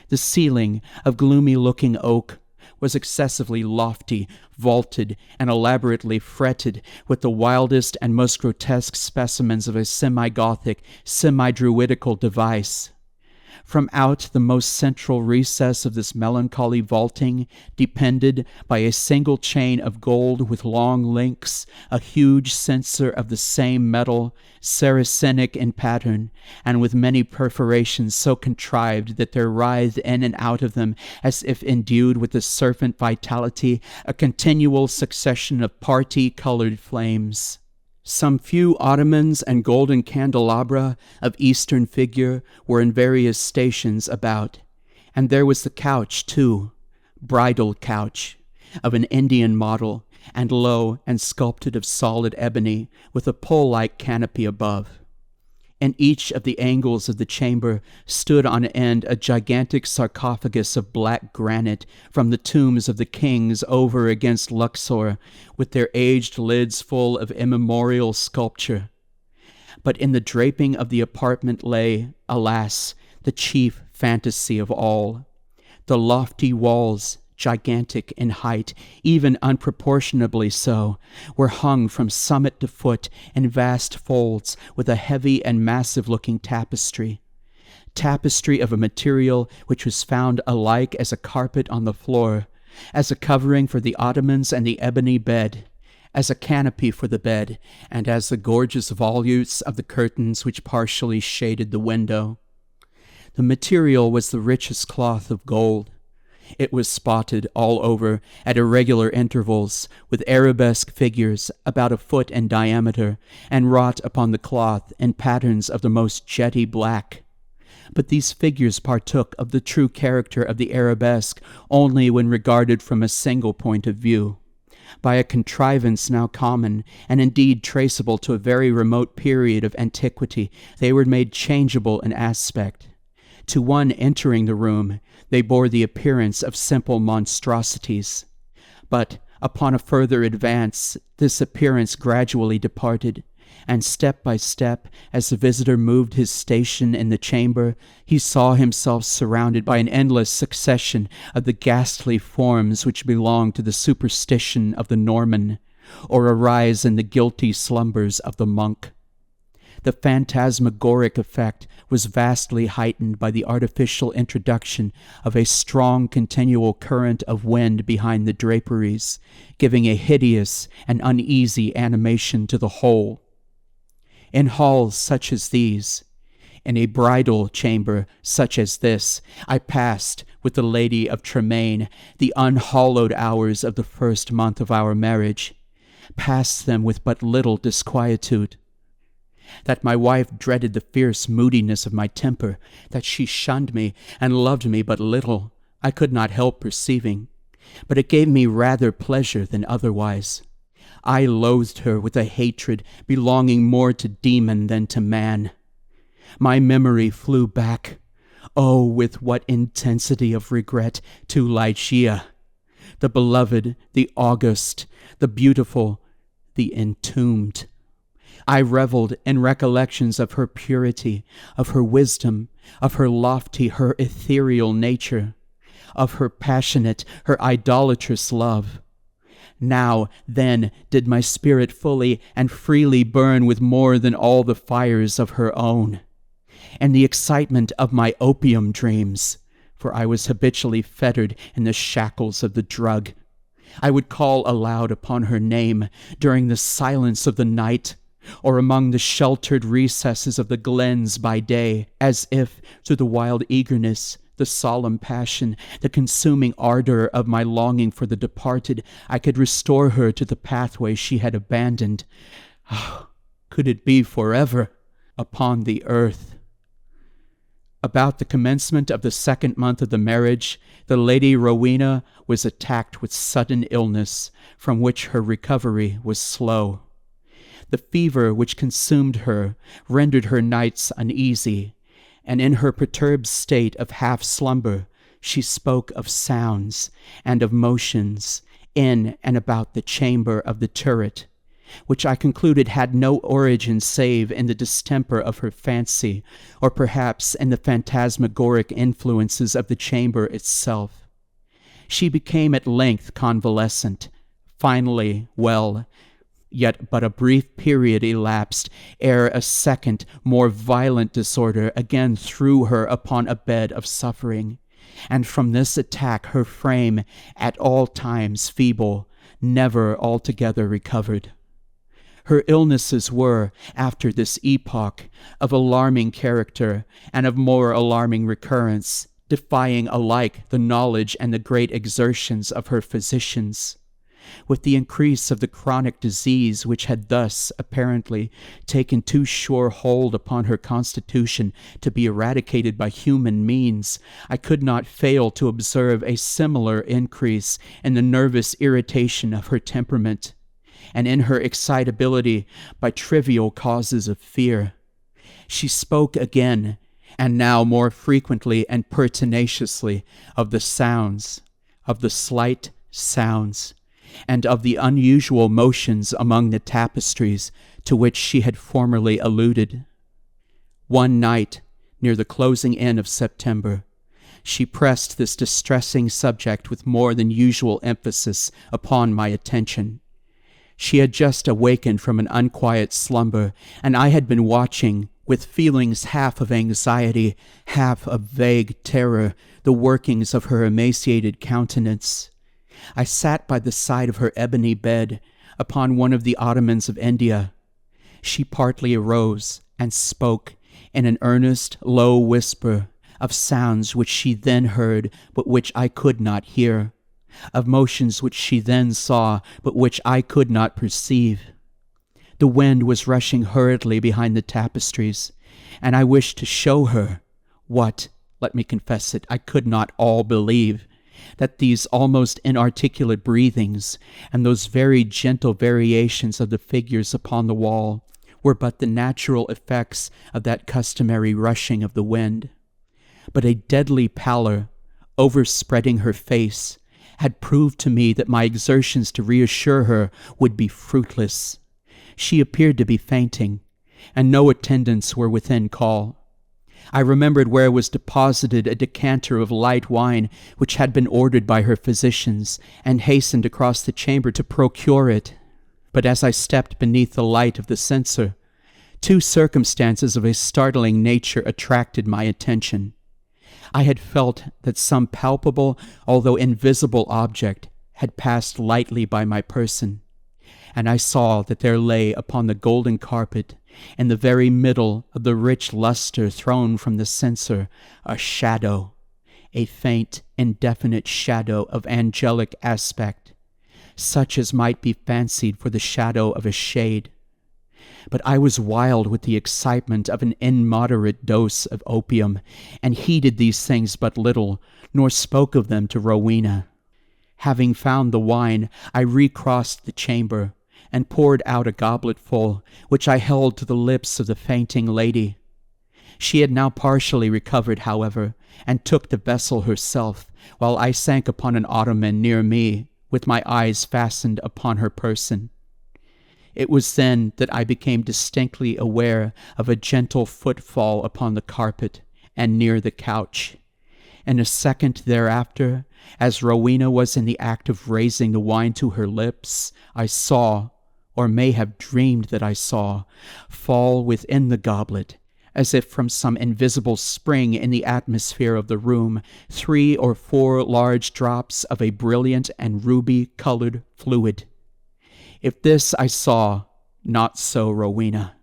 The ceiling, of gloomy-looking oak, was excessively lofty, vaulted, and elaborately fretted with the wildest and most grotesque specimens of a semi-Gothic, semi-Druidical device. From out the most central recess of this melancholy vaulting depended, by a single chain of gold with long links, a huge censer of the same metal, Saracenic in pattern, and with many perforations so contrived that there writhed in and out of them, as if endued with the serpent vitality, a continual succession of party-colored flames. Some few ottomans and golden candelabra of Eastern figure were in various stations about, and there was the couch, too, bridal couch, of an Indian model, and low and sculpted of solid ebony, with a pole-like canopy above. In each of the angles of the chamber stood on end a gigantic sarcophagus of black granite from the tombs of the kings over against Luxor, with their aged lids full of immemorial sculpture. But in the draping of the apartment lay, alas, the chief fantasy of all. The lofty walls, gigantic in height, even unproportionably so, were hung from summit to foot in vast folds with a heavy and massive-looking tapestry of a material which was found alike as a carpet on the floor, as a covering for the ottomans and the ebony bed, as a canopy for the bed, and as the gorgeous volutes of the curtains which partially shaded the window. The material was the richest cloth of gold. It was spotted all over at irregular intervals with arabesque figures about a foot in diameter and wrought upon the cloth in patterns of the most jetty black. But these figures partook of the true character of the arabesque only when regarded from a single point of view. By a contrivance now common, and indeed traceable to a very remote period of antiquity, they were made changeable in aspect. To one entering the room, they bore the appearance of simple monstrosities. But upon a further advance, this appearance gradually departed, and step by step, as the visitor moved his station in the chamber, he saw himself surrounded by an endless succession of the ghastly forms which belong to the superstition of the Norman, or arise in the guilty slumbers of the monk. The phantasmagoric effect was vastly heightened by the artificial introduction of a strong continual current of wind behind the draperies, giving a hideous and uneasy animation to the whole. In halls such as these, in a bridal chamber such as this, I passed with the Lady of Tremaine the unhallowed hours of the first month of our marriage, passed them with but little disquietude. That my wife dreaded the fierce moodiness of my temper, that she shunned me and loved me but little, I could not help perceiving, but it gave me rather pleasure than otherwise. I loathed her with a hatred belonging more to demon than to man. My memory flew back, oh, with what intensity of regret, to Ligeia, the beloved, the august, the beautiful, the entombed. I reveled in recollections of her purity, of her wisdom, of her lofty, her ethereal nature, of her passionate, her idolatrous love. Now, then, did my spirit fully and freely burn with more than all the fires of her own. And the excitement of my opium dreams, for I was habitually fettered in the shackles of the drug. I would call aloud upon her name during the silence of the night, or among the sheltered recesses of the glens by day, as if, through the wild eagerness, the solemn passion, the consuming ardor of my longing for the departed, I could restore her to the pathway she had abandoned. Oh, could it be forever upon the earth? About the commencement of the 2nd month of the marriage, the Lady Rowena was attacked with sudden illness, from which her recovery was slow. The fever which consumed her rendered her nights uneasy, and in her perturbed state of half-slumber she spoke of sounds and of motions in and about the chamber of the turret, which I concluded had no origin save in the distemper of her fancy, or perhaps in the phantasmagoric influences of the chamber itself. She became at length convalescent, finally well, yet but a brief period elapsed ere a second, more violent disorder again threw her upon a bed of suffering, and from this attack her frame, at all times feeble, never altogether recovered. Her illnesses were, after this epoch, of alarming character and of more alarming recurrence, defying alike the knowledge and the great exertions of her physicians. With the increase of the chronic disease which had thus, apparently, taken too sure hold upon her constitution to be eradicated by human means, I could not fail to observe a similar increase in the nervous irritation of her temperament, and in her excitability by trivial causes of fear. She spoke again, and now more frequently and pertinaciously, of the sounds, of the slight sounds, and of the unusual motions among the tapestries to which she had formerly alluded. One night, near the closing in of September, she pressed this distressing subject with more than usual emphasis upon my attention. She had just awakened from an unquiet slumber, and I had been watching, with feelings half of anxiety, half of vague terror, the workings of her emaciated countenance. I sat by the side of her ebony bed, upon one of the ottomans of India. She partly arose, and spoke, in an earnest, low whisper, of sounds which she then heard, but which I could not hear, of motions which she then saw, but which I could not perceive. The wind was rushing hurriedly behind the tapestries, and I wished to show her what, let me confess it, I could not all believe, that these almost inarticulate breathings and those very gentle variations of the figures upon the wall were but the natural effects of that customary rushing of the wind. But a deadly pallor, overspreading her face, had proved to me that my exertions to reassure her would be fruitless. She appeared to be fainting, and no attendants were within call. I remembered where was deposited a decanter of light wine which had been ordered by her physicians, and hastened across the chamber to procure it. But as I stepped beneath the light of the censer, two circumstances of a startling nature attracted my attention. I had felt that some palpable, although invisible object had passed lightly by my person, and I saw that there lay upon the golden carpet, in the very middle of the rich luster thrown from the censer, a shadow, a faint, indefinite shadow of angelic aspect, such as might be fancied for the shadow of a shade. But I was wild with the excitement of an immoderate dose of opium, and heeded these things but little, nor spoke of them to Rowena. Having found the wine, I recrossed the chamber, and poured out a goblet full, which I held to the lips of the fainting lady. She had now partially recovered, however, and took the vessel herself, while I sank upon an ottoman near me, with my eyes fastened upon her person. It was then that I became distinctly aware of a gentle footfall upon the carpet, and near the couch. In a second thereafter, as Rowena was in the act of raising the wine to her lips, I saw, or may have dreamed that I saw, fall within the goblet as if from some invisible spring in the atmosphere of the room, 3 or 4 large drops of a brilliant and ruby-colored fluid. If this I saw, not so Rowena.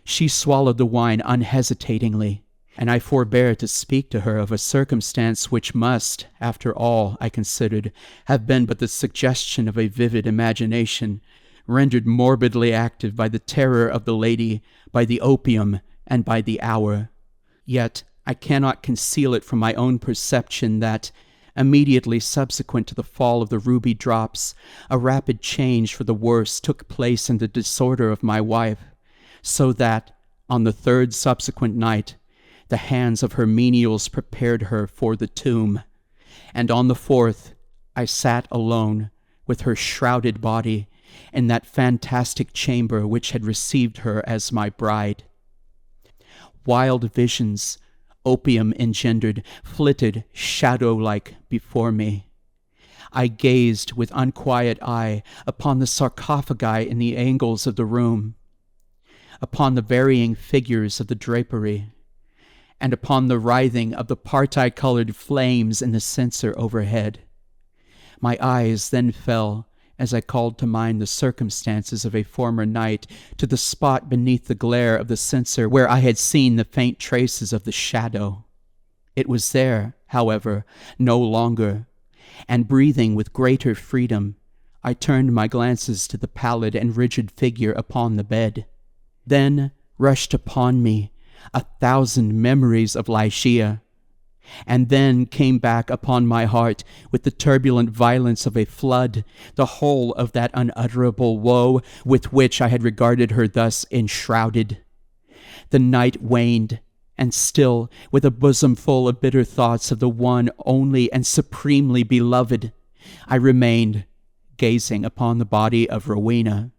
She swallowed the wine unhesitatingly, and I forbear to speak to her of a circumstance which must, after all, I considered, have been but the suggestion of a vivid imagination, rendered morbidly active by the terror of the lady, by the opium, and by the hour. Yet I cannot conceal it from my own perception that, immediately subsequent to the fall of the ruby drops, a rapid change for the worse took place in the disorder of my wife, so that, on the 3rd subsequent night, the hands of her menials prepared her for the tomb, and on the 4th I sat alone with her shrouded body in that fantastic chamber which had received her as my bride. Wild visions, opium engendered, flitted shadow-like before me. I gazed with unquiet eye upon the sarcophagi in the angles of the room, upon the varying figures of the drapery, and upon the writhing of the parti-colored flames in the censer overhead. My eyes then fell, as I called to mind the circumstances of a former night, to the spot beneath the glare of the censer where I had seen the faint traces of the shadow. It was there, however, no longer, and breathing with greater freedom, I turned my glances to the pallid and rigid figure upon the bed. Then rushed upon me 1,000 memories of Ligeia, and then came back upon my heart with the turbulent violence of a flood, the whole of that unutterable woe with which I had regarded her thus enshrouded. The night waned, and still, with a bosom full of bitter thoughts of the one only and supremely beloved, I remained, gazing upon the body of Rowena.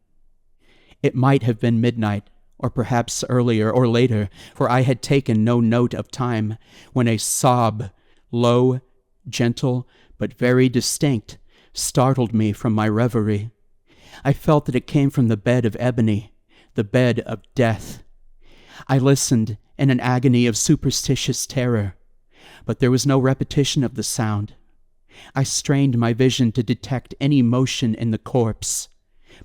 It might have been midnight, or perhaps earlier or later, for I had taken no note of time, when a sob, low, gentle, but very distinct, startled me from my reverie. I felt that it came from the bed of ebony, the bed of death. I listened in an agony of superstitious terror, but there was no repetition of the sound. I strained my vision to detect any motion in the corpse,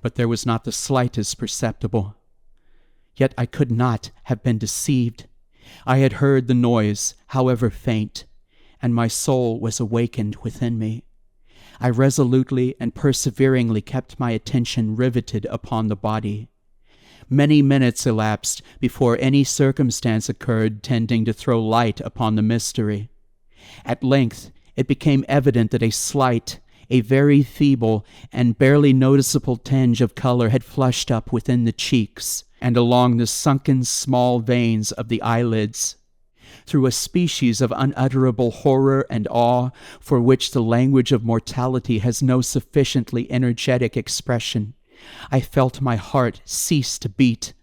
but there was not the slightest perceptible. Yet I could not have been deceived. I had heard the noise, however faint, and my soul was awakened within me. I resolutely and perseveringly kept my attention riveted upon the body. Many minutes elapsed before any circumstance occurred tending to throw light upon the mystery. At length it became evident that a slight, a very feeble and barely noticeable tinge of color had flushed up within the cheeks and along the sunken small veins of the eyelids. Through a species of unutterable horror and awe for which the language of mortality has no sufficiently energetic expression, I felt my heart cease to beat,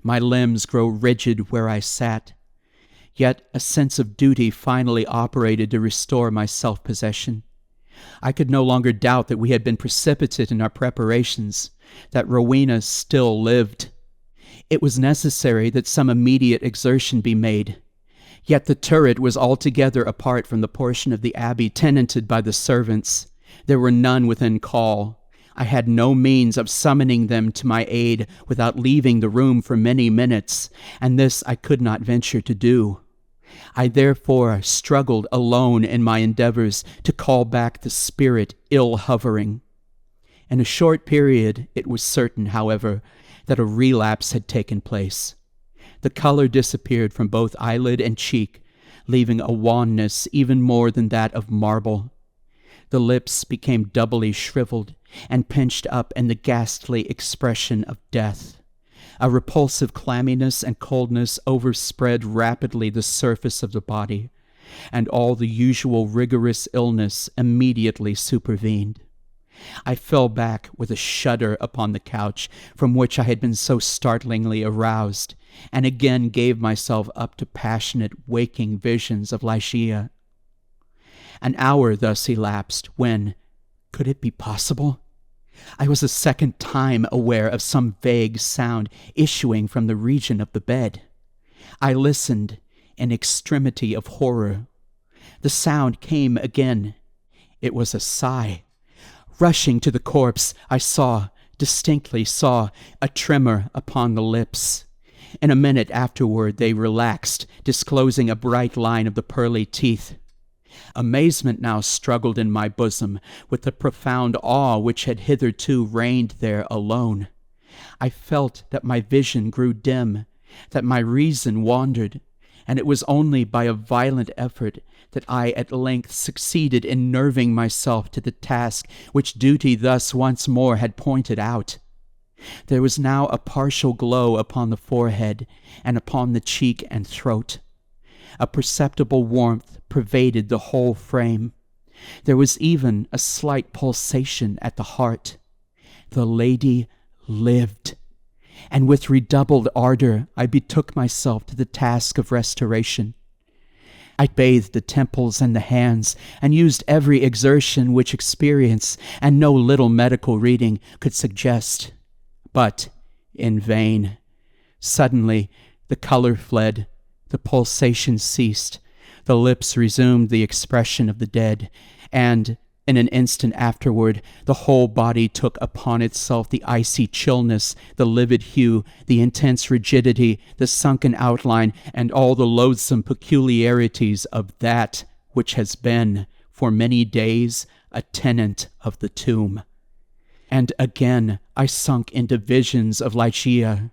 my limbs grow rigid where I sat. Yet a sense of duty finally operated to restore my self-possession. I could no longer doubt that we had been precipitate in our preparations, that Rowena still lived. It was necessary that some immediate exertion be made. Yet the turret was altogether apart from the portion of the abbey tenanted by the servants. There were none within call. I had no means of summoning them to my aid without leaving the room for many minutes, and this I could not venture to do. I therefore struggled alone in my endeavors to call back the spirit ill hovering. In a short period, it was certain, however, that a relapse had taken place. The color disappeared from both eyelid and cheek, leaving a wanness even more than that of marble. The lips became doubly shriveled and pinched up in the ghastly expression of death. A repulsive clamminess and coldness overspread rapidly the surface of the body, and all the usual rigorous illness immediately supervened. I fell back with a shudder upon the couch from which I had been so startlingly aroused, and again gave myself up to passionate waking visions of Ligeia. An hour thus elapsed when, could it be possible? I was a second time aware of some vague sound issuing from the region of the bed. I listened in extremity of horror. The sound came again. It was a sigh. Rushing to the corpse, I distinctly saw, a tremor upon the lips. In a minute afterward they relaxed, disclosing a bright line of the pearly teeth. Amazement now struggled in my bosom with the profound awe which had hitherto reigned there alone. I felt that my vision grew dim, that my reason wandered, and it was only by a violent effort that I at length succeeded in nerving myself to the task which duty thus once more had pointed out. There was now a partial glow upon the forehead and upon the cheek and throat. A perceptible warmth pervaded the whole frame. There was even a slight pulsation at the heart. The lady lived, and with redoubled ardor I betook myself to the task of restoration. I bathed the temples and the hands, and used every exertion which experience and no little medical reading could suggest. But in vain. Suddenly the color fled, the pulsation ceased, the lips resumed the expression of the dead, and in an instant afterward the whole body took upon itself the icy chillness, the livid hue, the intense rigidity, the sunken outline, and all the loathsome peculiarities of that which has been, for many days, a tenant of the tomb. And again I sunk into visions of Ligeia,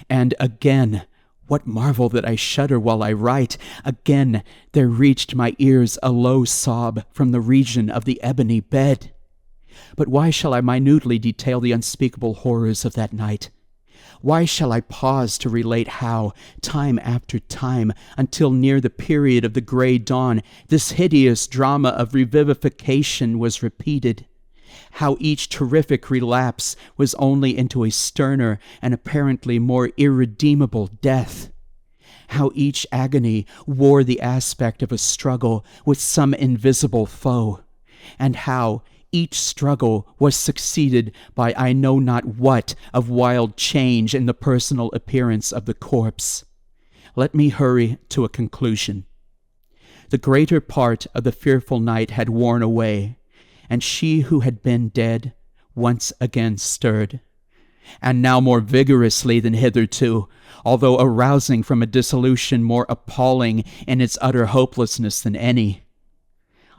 and again, what marvel that I shudder while I write, again there reached my ears a low sob from the region of the ebony bed. But why shall I minutely detail the unspeakable horrors of that night? Why shall I pause to relate how, time after time, until near the period of the grey dawn, this hideous drama of revivification was repeated? How each terrific relapse was only into a sterner and apparently more irredeemable death. How each agony wore the aspect of a struggle with some invisible foe, and how each struggle was succeeded by I know not what of wild change in the personal appearance of the corpse. Let me hurry to a conclusion. The greater part of the fearful night had worn away, and she who had been dead once again stirred, and now more vigorously than hitherto, although arousing from a dissolution more appalling in its utter hopelessness than any.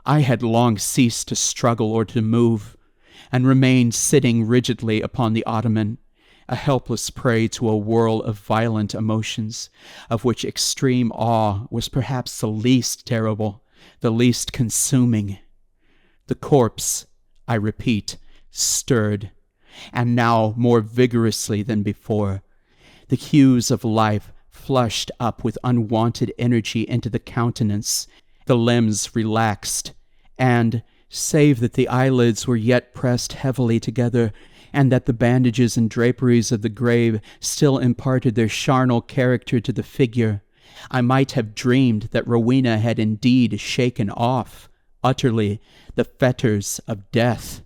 I had long ceased to struggle or to move, and remained sitting rigidly upon the ottoman, a helpless prey to a whirl of violent emotions, of which extreme awe was perhaps the least terrible, the least consuming. The corpse, I repeat, stirred, and now more vigorously than before. The hues of life flushed up with unwonted energy into the countenance. The limbs relaxed, and, save that the eyelids were yet pressed heavily together, and that the bandages and draperies of the grave still imparted their charnel character to the figure, I might have dreamed that Rowena had indeed shaken off, utterly, the fetters of death.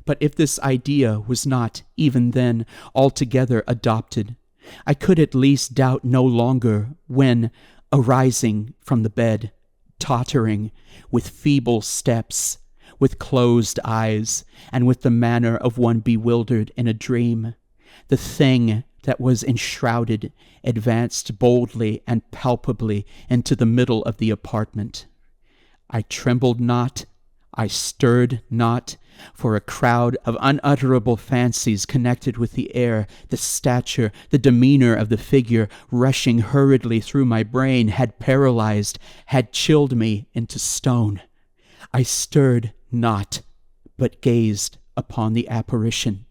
But if this idea was not, even then, altogether adopted, I could at least doubt no longer when, arising from the bed, tottering, with feeble steps, with closed eyes, and with the manner of one bewildered in a dream, the thing that was enshrouded advanced boldly and palpably into the middle of the apartment. I trembled not, I stirred not, for a crowd of unutterable fancies connected with the air, the stature, the demeanor of the figure, rushing hurriedly through my brain, had paralyzed, had chilled me into stone. I stirred not, but gazed upon the apparition.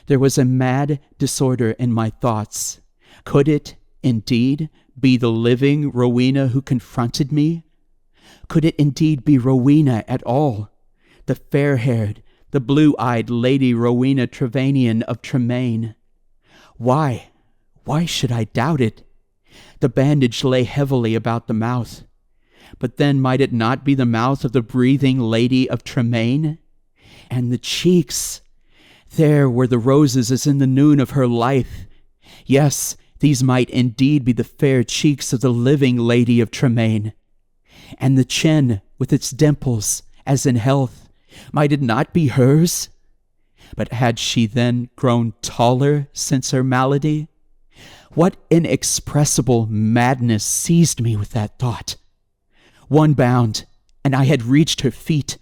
There was a mad disorder in my thoughts. Could it, indeed, be the living Rowena who confronted me? Could it indeed be Rowena at all? The fair-haired, the blue-eyed Lady Rowena Trevanion of Tremaine? Why should I doubt it? The bandage lay heavily about the mouth. But then might it not be the mouth of the breathing Lady of Tremaine? And the cheeks! There were the roses as in the noon of her life. Yes, These might indeed be the fair cheeks of the living Lady of Tremaine. And the chin, with its dimples, as in health, might it not be hers? But had she then grown taller since her malady? What inexpressible madness seized me with that thought? One bound, and I had reached her feet.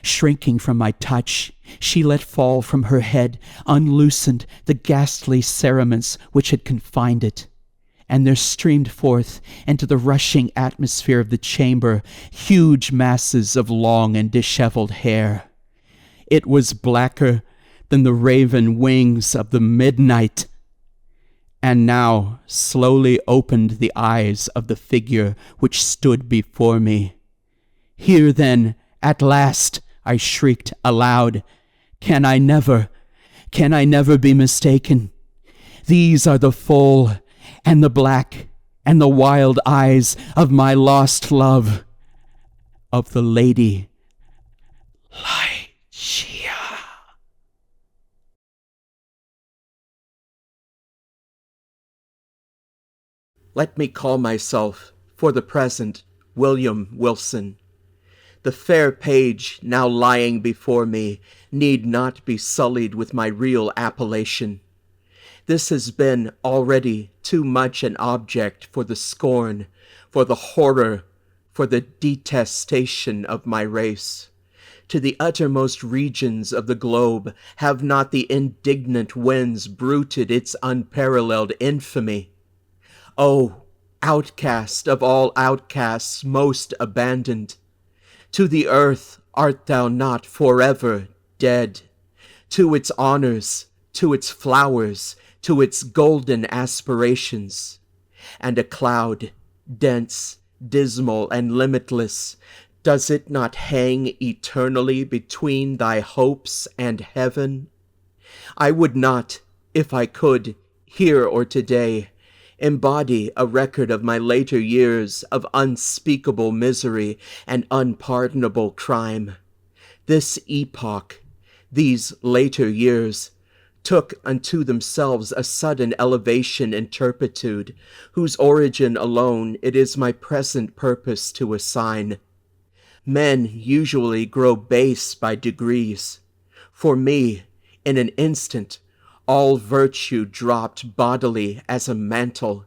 Shrinking from my touch, she let fall from her head, unloosened, the ghastly cerements which had confined it. And there streamed forth into the rushing atmosphere of the chamber huge masses of long and disheveled hair. It was blacker than the raven wings of the midnight. And now slowly opened the eyes of the figure which stood before me. Here then, at last, I shrieked aloud, Can I never be mistaken? These are the full and the black and the wild eyes of my lost love, of the Lady Ligeia. Let me call myself, for the present, William Wilson. The fair page now lying before me need not be sullied with my real appellation. This has been already too much an object for the scorn, for the horror, for the detestation of my race. To the uttermost regions of the globe have not the indignant winds bruited its unparalleled infamy? O outcast of all outcasts, most abandoned! To the earth art thou not forever dead? To its honors, to its flowers, to its golden aspirations? And a cloud, dense, dismal, and limitless, does it not hang eternally between thy hopes and heaven? I would not, if I could, here or today, embody a record of my later years of unspeakable misery and unpardonable crime. This epoch, these later years, took unto themselves a sudden elevation in turpitude, whose origin alone it is my present purpose to assign. Men usually grow base by degrees. For me, in an instant, all virtue dropped bodily as a mantle.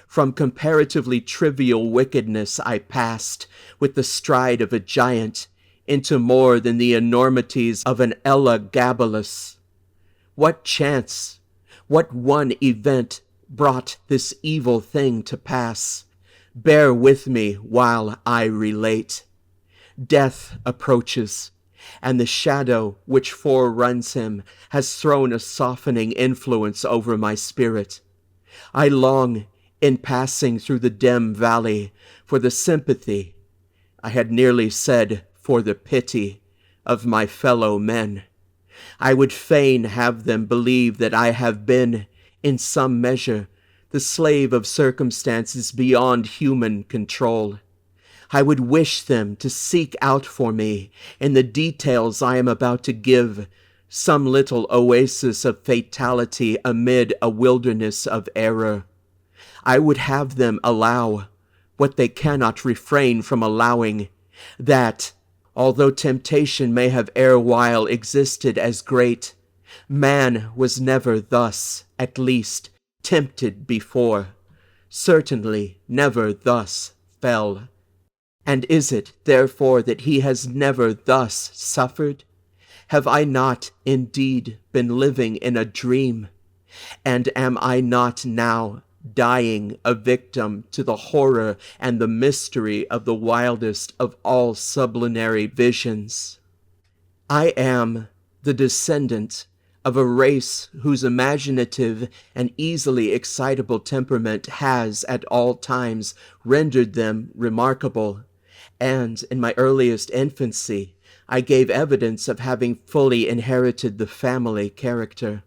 From comparatively trivial wickedness I passed, with the stride of a giant, into more than the enormities of an Elagabalus. What chance, what one event brought this evil thing to pass? Bear with me while I relate. Death approaches, and the shadow which foreruns him has thrown a softening influence over my spirit. I long, in passing through the dim valley, for the sympathy, I had nearly said for the pity, of my fellow men. I would fain have them believe that I have been, in some measure, the slave of circumstances beyond human control. I would wish them to seek out for me, in the details I am about to give, some little oasis of fatality amid a wilderness of error. I would have them allow, what they cannot refrain from allowing, that, although temptation may have erewhile existed as great, man was never thus, at least, tempted before, certainly never thus fell. And is it, therefore, that he has never thus suffered? Have I not, indeed, been living in a dream? And am I not now dying a victim to the horror and the mystery of the wildest of all sublunary visions? I am the descendant of a race whose imaginative and easily excitable temperament has at all times rendered them remarkable, and in my earliest infancy I gave evidence of having fully inherited the family character.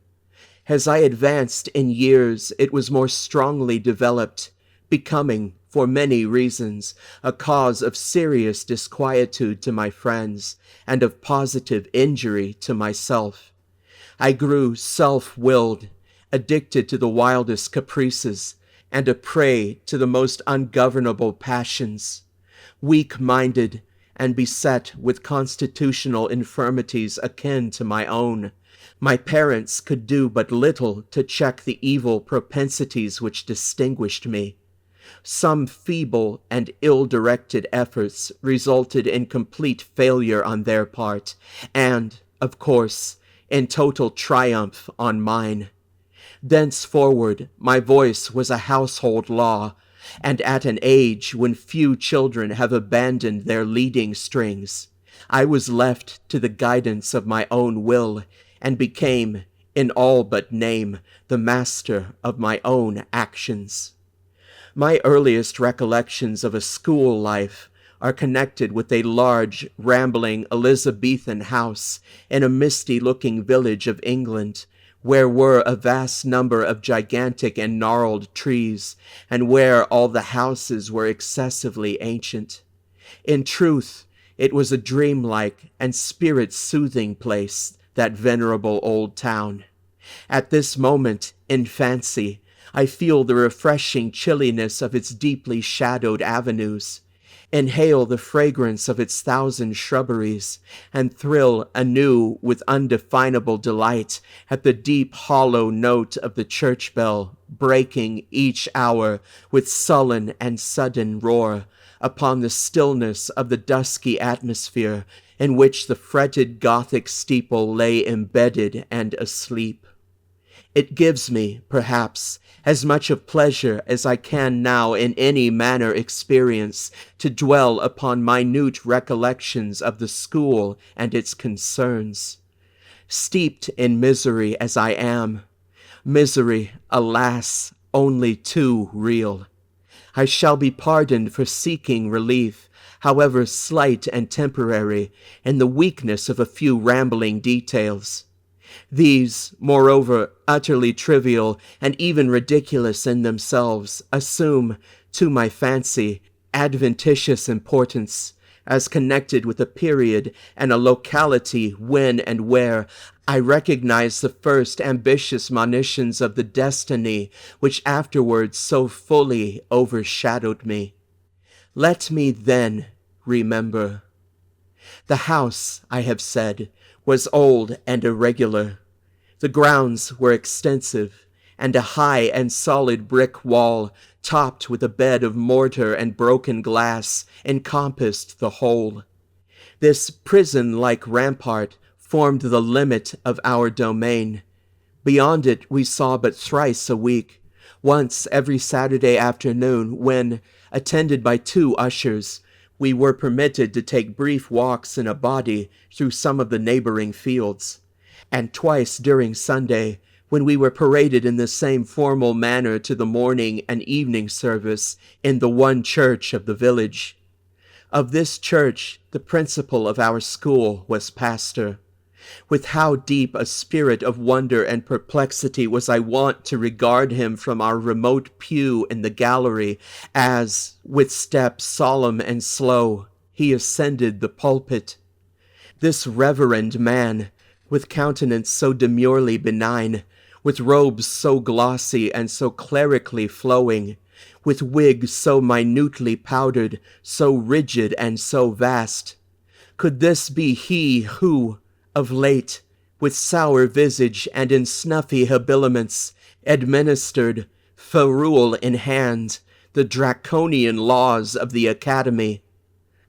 As I advanced in years, it was more strongly developed, becoming, for many reasons, a cause of serious disquietude to my friends, and of positive injury to myself. I grew self-willed, addicted to the wildest caprices, and a prey to the most ungovernable passions. Weak-minded and beset with constitutional infirmities akin to my own, my parents could do but little to check the evil propensities which distinguished me. Some feeble and ill-directed efforts resulted in complete failure on their part, and, of course, in total triumph on mine. Thenceforward, my voice was a household law, and at an age when few children have abandoned their leading strings, I was left to the guidance of my own will, and became, in all but name, the master of my own actions. My earliest recollections of a school life are connected with a large, rambling Elizabethan house in a misty-looking village of England, where were a vast number of gigantic and gnarled trees, and where all the houses were excessively ancient. In truth, it was a dreamlike and spirit-soothing place, that venerable old town. At this moment, in fancy, I feel the refreshing chilliness of its deeply shadowed avenues, inhale the fragrance of its thousand shrubberies, and thrill anew with undefinable delight at the deep hollow note of the church bell, breaking each hour with sullen and sudden roar upon the stillness of the dusky atmosphere in which the fretted Gothic steeple lay embedded and asleep. It gives me, perhaps, as much of pleasure as I can now in any manner experience to dwell upon minute recollections of the school and its concerns. Steeped in misery as I am, misery, alas, only too real, I shall be pardoned for seeking relief, however slight and temporary, in the weakness of a few rambling details. These, moreover, utterly trivial and even ridiculous in themselves, assume, to my fancy, adventitious importance, as connected with a period and a locality when and where I recognize the first ambitious monitions of the destiny which afterwards so fully overshadowed me. Let me then remember. The house, I have said, was old and irregular. The grounds were extensive, and a high and solid brick wall, topped with a bed of mortar and broken glass, encompassed the whole. This prison-like rampart formed the limit of our domain. Beyond it we saw but thrice a week, once every Saturday afternoon when, attended by 2 ushers, we were permitted to take brief walks in a body through some of the neighboring fields, and twice during Sunday, when we were paraded in the same formal manner to the morning and evening service in the one church of the village. Of this church, the principal of our school was pastor. With how deep a spirit of wonder and perplexity was I wont to regard him from our remote pew in the gallery as, with step solemn and slow, he ascended the pulpit. This reverend man, with countenance so demurely benign, with robes so glossy and so clerically flowing, with wig so minutely powdered, so rigid and so vast, could this be he who, of late, with sour visage and in snuffy habiliments, administered, ferule in hand, the draconian laws of the academy?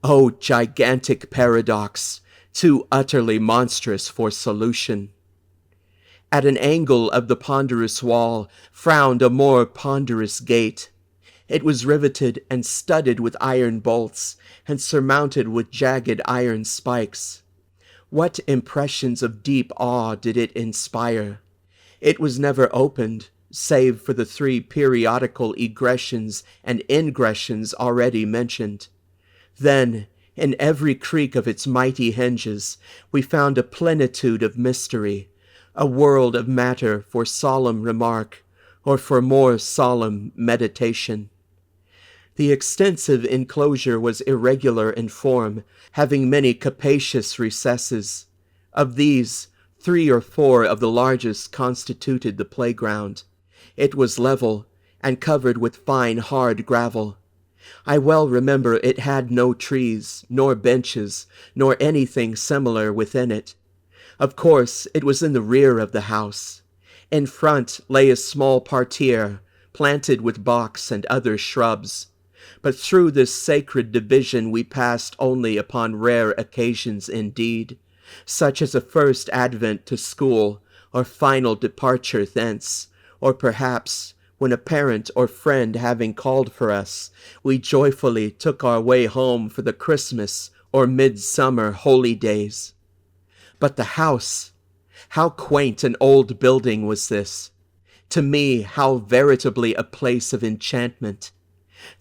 O gigantic paradox, too utterly monstrous for solution! At an angle of the ponderous wall frowned a more ponderous gate. It was riveted and studded with iron bolts, and surmounted with jagged iron spikes. What impressions of deep awe did it inspire! It was never opened, save for the 3 periodical egressions and ingressions already mentioned. Then, in every creak of its mighty hinges, we found a plenitude of mystery, a world of matter for solemn remark, or for more solemn meditation. The extensive enclosure was irregular in form, having many capacious recesses. Of these, 3 or 4 of the largest constituted the playground. It was level and covered with fine hard gravel. I well remember it had no trees, nor benches, nor anything similar within it. Of course, it was in the rear of the house. In front lay a small parterre, planted with box and other shrubs. But through this sacred division we passed only upon rare occasions indeed, such as a first advent to school, or final departure thence, or perhaps, when a parent or friend having called for us, we joyfully took our way home for the Christmas or midsummer holy days. But the house! How quaint an old building was this! To me, how veritably a place of enchantment!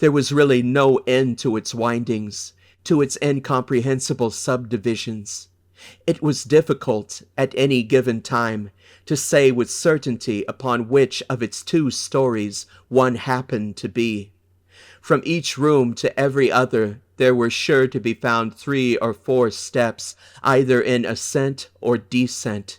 There was really no end to its windings, to its incomprehensible subdivisions. It was difficult, at any given time, to say with certainty upon which of its 2 stories one happened to be. From each room to every other there were sure to be found 3 or 4 steps, either in ascent or descent.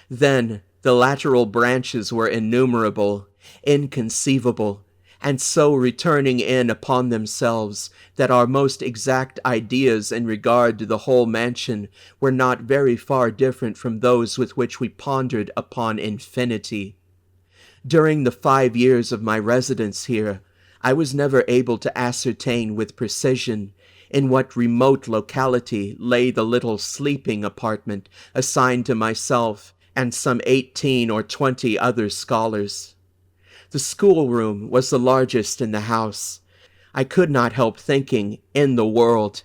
Then the lateral branches were innumerable, inconceivable, and so returning in upon themselves that our most exact ideas in regard to the whole mansion were not very far different from those with which we pondered upon infinity. During the 5 years of my residence here, I was never able to ascertain with precision in what remote locality lay the little sleeping apartment assigned to myself and some 18 or 20 other scholars. The schoolroom was the largest in the house. I could not help thinking, in the world.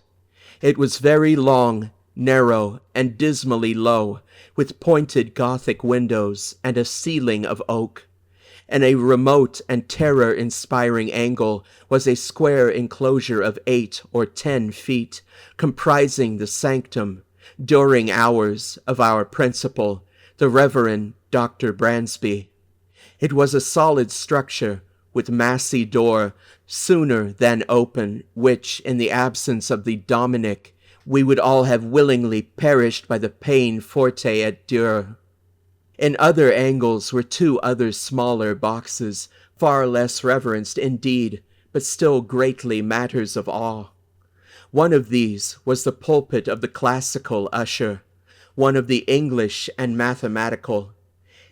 It was very long, narrow, and dismally low, with pointed Gothic windows and a ceiling of oak. In a remote and terror-inspiring angle was a square enclosure of 8 or 10 feet, comprising the sanctum, during hours, of our principal, the Reverend Dr. Bransby. It was a solid structure, with massy door, sooner than open, which, in the absence of the Dominic, we would all have willingly perished by the peine forte et dure. In other angles were 2 other smaller boxes, far less reverenced indeed, but still greatly matters of awe. One of these was the pulpit of the classical Usher, one of the English and mathematical.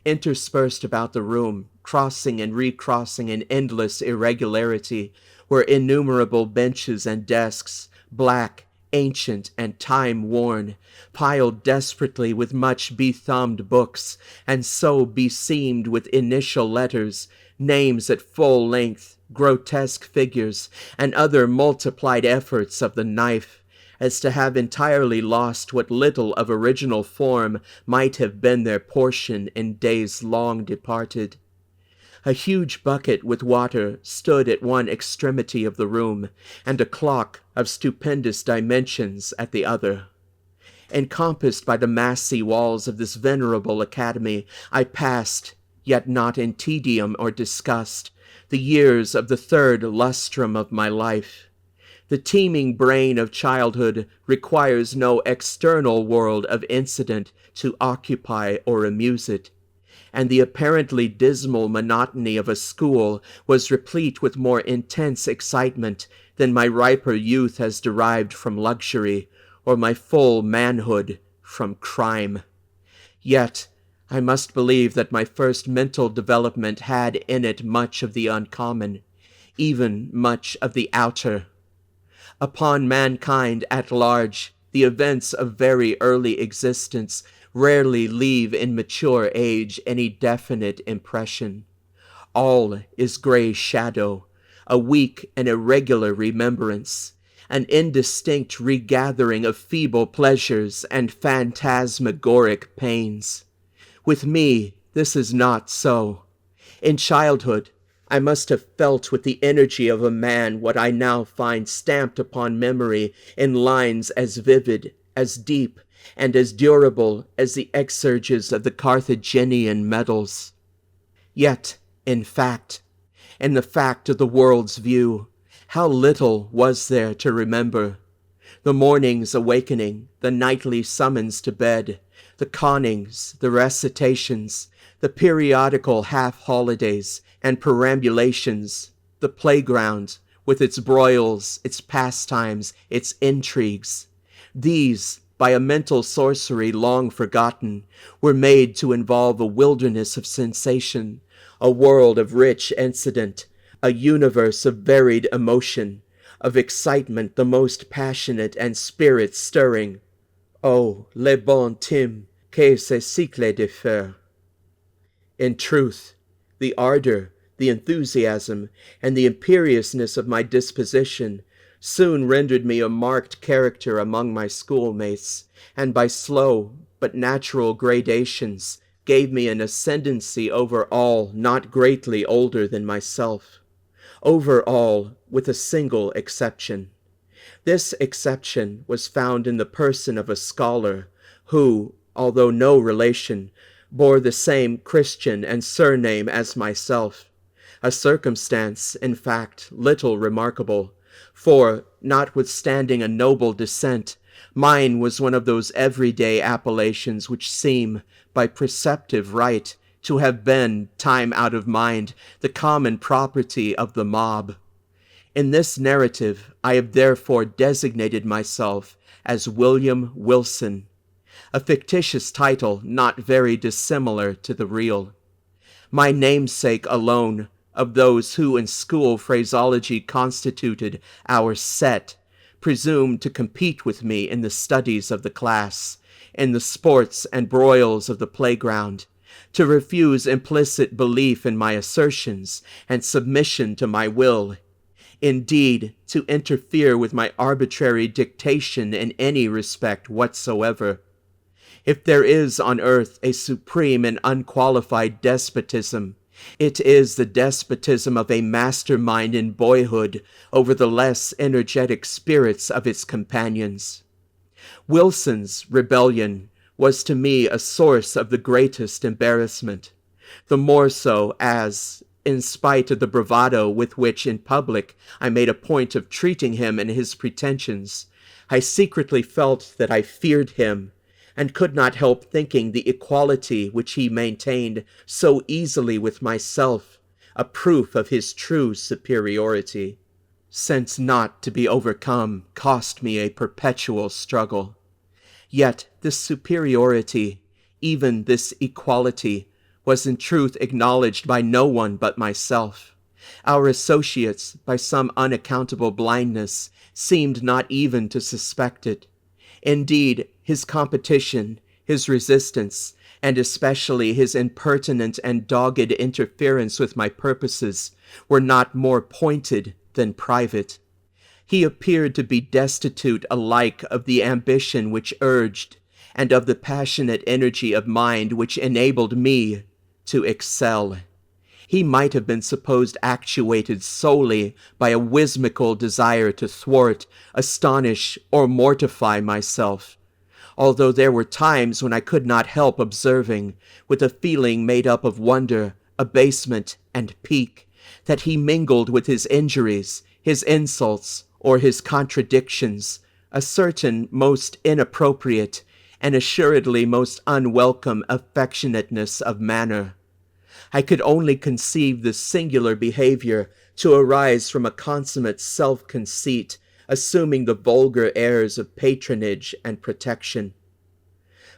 Interspersed about the room, crossing and recrossing in endless irregularity, were innumerable benches and desks, black, ancient, and time-worn, piled desperately with much bethumbed books, and so beseamed with initial letters, names at full length, grotesque figures, and other multiplied efforts of the knife, as to have entirely lost what little of original form might have been their portion in days long departed. A huge bucket with water stood at one extremity of the room, and a clock of stupendous dimensions at the other. Encompassed by the massy walls of this venerable academy, I passed, yet not in tedium or disgust, the years of the 3rd lustrum of my life. The teeming brain of childhood requires no external world of incident to occupy or amuse it, and the apparently dismal monotony of a school was replete with more intense excitement than my riper youth has derived from luxury, or my full manhood from crime. Yet I must believe that my first mental development had in it much of the uncommon, even much of the outer. Upon mankind at large, the events of very early existence rarely leave in mature age any definite impression. All is gray shadow, a weak and irregular remembrance, an indistinct regathering of feeble pleasures and phantasmagoric pains. With me, this is not so. In childhood, I must have felt with the energy of a man what I now find stamped upon memory in lines as vivid, as deep, and as durable as the exsurges of the Carthaginian medals. Yet, in the fact of the world's view, how little was there to remember! The morning's awakening, the nightly summons to bed, The connings, the recitations, the periodical half-holidays and perambulations, the playground, with its broils, its pastimes, its intrigues. These, by a mental sorcery long forgotten, were made to involve a wilderness of sensation, a world of rich incident, a universe of varied emotion, of excitement the most passionate and spirit-stirring. Oh, les bons temps que ce cycle de feu! In truth, the ardor, the enthusiasm, and the imperiousness of my disposition soon rendered me a marked character among my schoolmates, and by slow but natural gradations gave me an ascendancy over all not greatly older than myself, over all with a single exception. This exception was found in the person of a scholar who, although no relation, bore the same Christian and surname as myself, a circumstance, in fact, little remarkable, for, notwithstanding a noble descent, mine was one of those everyday appellations which seem, by preceptive right, to have been, time out of mind, the common property of the mob. In this narrative I have therefore designated myself as William Wilson, a fictitious title not very dissimilar to the real. My namesake alone, of those who in school phraseology constituted our set, presumed to compete with me in the studies of the class, in the sports and broils of the playground, to refuse implicit belief in my assertions and submission to my will, indeed, to interfere with my arbitrary dictation in any respect whatsoever. If there is on earth a supreme and unqualified despotism, it is the despotism of a mastermind in boyhood over the less energetic spirits of its companions. Wilson's rebellion was to me a source of the greatest embarrassment, the more so as, in spite of the bravado with which in public I made a point of treating him and his pretensions, I secretly felt that I feared him, and could not help thinking the equality which he maintained so easily with myself a proof of his true superiority, since not to be overcome cost me a perpetual struggle. Yet this superiority, even this equality, was in truth acknowledged by no one but myself. Our associates, by some unaccountable blindness, seemed not even to suspect it. Indeed, his competition, his resistance, and especially his impertinent and dogged interference with my purposes, were not more pointed than private. He appeared to be destitute alike of the ambition which urged, and of the passionate energy of mind which enabled me to excel. He might have been supposed actuated solely by a whimsical desire to thwart, astonish, or mortify myself, although there were times when I could not help observing, with a feeling made up of wonder, abasement, and pique, that he mingled with his injuries, his insults, or his contradictions, a certain most inappropriate, and assuredly most unwelcome affectionateness of manner. I could only conceive this singular behavior to arise from a consummate self-conceit, assuming the vulgar airs of patronage and protection.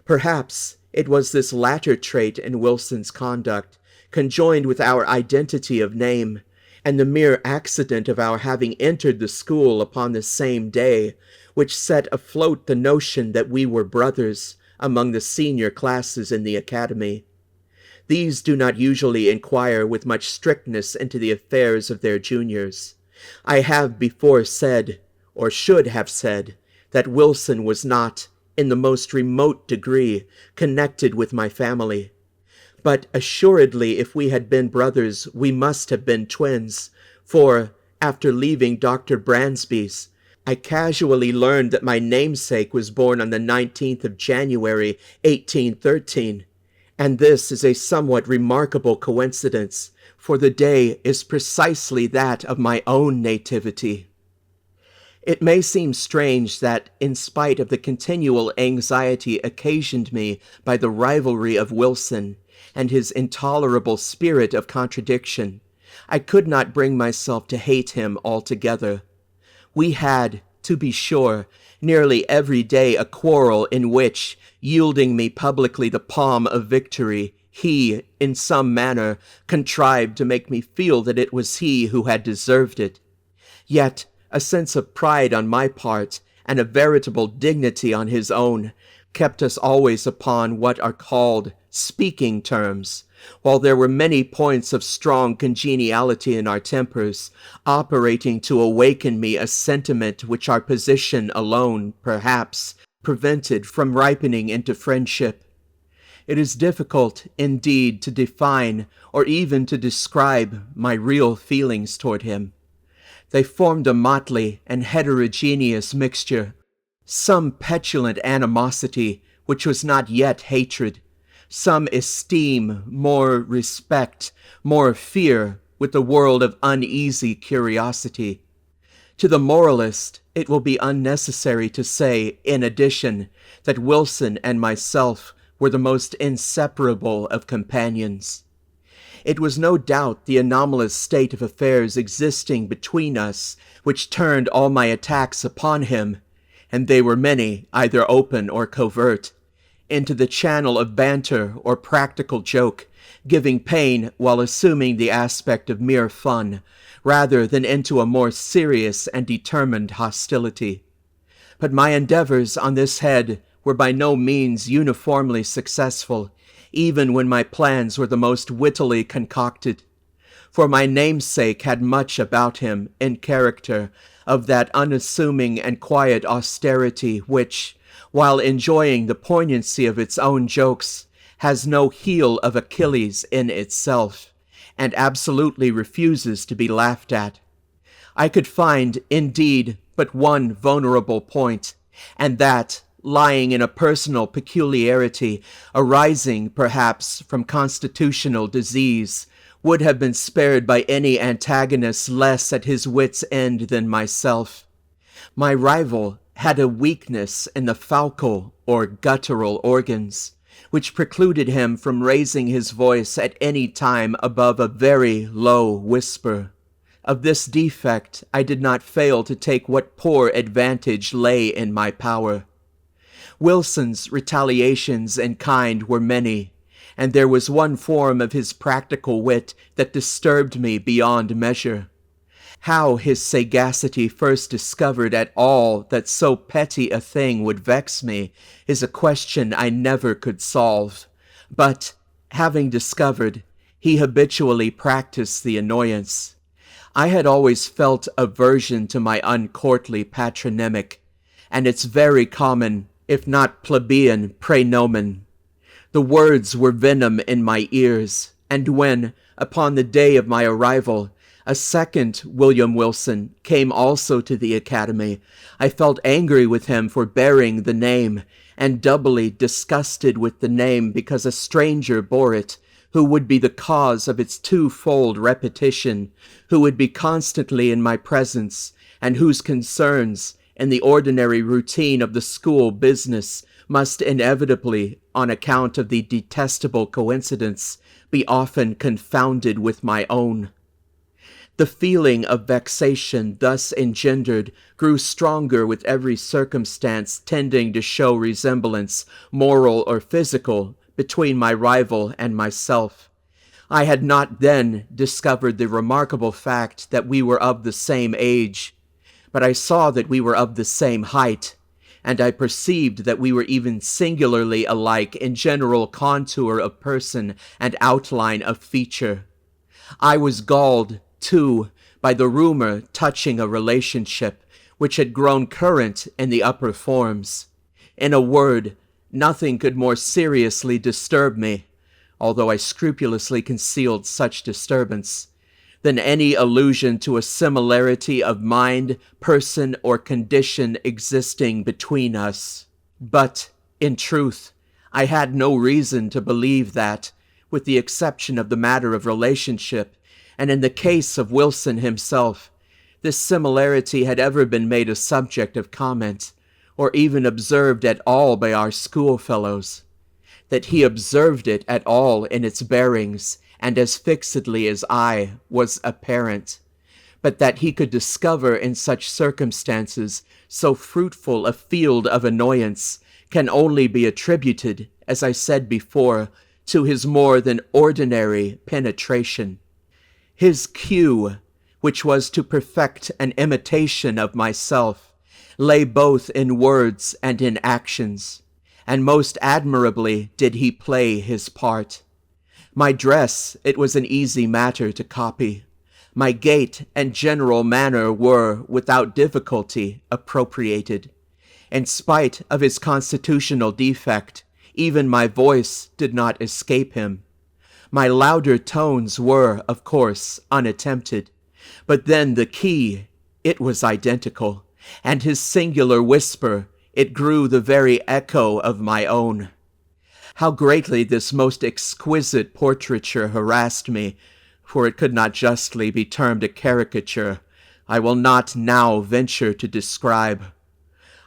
Perhaps it was this latter trait in Wilson's conduct, conjoined with our identity of name, and the mere accident of our having entered the school upon the same day, which set afloat the notion that we were brothers among the senior classes in the academy. These do not usually inquire with much strictness into the affairs of their juniors. I have before said, or should have said, that Wilson was not, in the most remote degree, connected with my family. But assuredly if we had been brothers we must have been twins, for, after leaving Dr. Bransby's, I casually learned that my namesake was born on the 19th of January, 1813, and this is a somewhat remarkable coincidence, for the day is precisely that of my own nativity. It may seem strange that, in spite of the continual anxiety occasioned me by the rivalry of Wilson and his intolerable spirit of contradiction, I could not bring myself to hate him altogether. We had, to be sure, nearly every day a quarrel in which, yielding me publicly the palm of victory, he, in some manner, contrived to make me feel that it was he who had deserved it. Yet a sense of pride on my part, and a veritable dignity on his own, kept us always upon what are called speaking terms, while there were many points of strong congeniality in our tempers, operating to awaken me a sentiment which our position alone, perhaps, prevented from ripening into friendship. It is difficult, indeed, to define or even to describe my real feelings toward him. They formed a motley and heterogeneous mixture, some petulant animosity which was not yet hatred, some esteem, more respect, more fear, with a world of uneasy curiosity. To the moralist, it will be unnecessary to say, in addition, that Wilson and myself were the most inseparable of companions. It was no doubt the anomalous state of affairs existing between us which turned all my attacks upon him, and they were many, either open or covert, into the channel of banter or practical joke, giving pain while assuming the aspect of mere fun, rather than into a more serious and determined hostility. But my endeavors on this head were by no means uniformly successful, even when my plans were the most wittily concocted. For my namesake had much about him, in character, of that unassuming and quiet austerity which, while enjoying the poignancy of its own jokes, has no heel of Achilles in itself, and absolutely refuses to be laughed at. I could find, indeed, but one vulnerable point, and that, lying in a personal peculiarity, arising, perhaps, from constitutional disease, would have been spared by any antagonist less at his wit's end than myself. My rival had a weakness in the falcal or guttural organs, which precluded him from raising his voice at any time above a very low whisper. Of this defect I did not fail to take what poor advantage lay in my power. Wilson's retaliations in kind were many, and there was one form of his practical wit that disturbed me beyond measure. How his sagacity first discovered at all that so petty a thing would vex me is a question I never could solve. But, having discovered, he habitually practiced the annoyance. I had always felt aversion to my uncourtly patronymic, and its very common, if not plebeian, praenomen. The words were venom in my ears, and when, upon the day of my arrival, a second William Wilson came also to the academy, I felt angry with him for bearing the name, and doubly disgusted with the name because a stranger bore it, who would be the cause of its twofold repetition, who would be constantly in my presence, and whose concerns, in the ordinary routine of the school business, must inevitably, on account of the detestable coincidence, be often confounded with my own. The feeling of vexation thus engendered grew stronger with every circumstance tending to show resemblance, moral or physical, between my rival and myself. I had not then discovered the remarkable fact that we were of the same age, but I saw that we were of the same height, and I perceived that we were even singularly alike in general contour of person and outline of feature. I was galled, too, by the rumor touching a relationship which had grown current in the upper forms. In a word, nothing could more seriously disturb me, although I scrupulously concealed such disturbance, than any allusion to a similarity of mind, person, or condition existing between us. But, in truth, I had no reason to believe that, with the exception of the matter of relationship, and in the case of Wilson himself, this similarity had ever been made a subject of comment, or even observed at all by our schoolfellows. That he observed it at all in its bearings, and as fixedly as I, was apparent. But that he could discover in such circumstances so fruitful a field of annoyance can only be attributed, as I said before, to his more than ordinary penetration. His cue, which was to perfect an imitation of myself, lay both in words and in actions, and most admirably did he play his part. My dress it was an easy matter to copy. My gait and general manner were, without difficulty, appropriated. In spite of his constitutional defect, even my voice did not escape him. My louder tones were, of course, unattempted, but then the key, it was identical, and his singular whisper, it grew the very echo of my own. How greatly this most exquisite portraiture harassed me, for it could not justly be termed a caricature, I will not now venture to describe.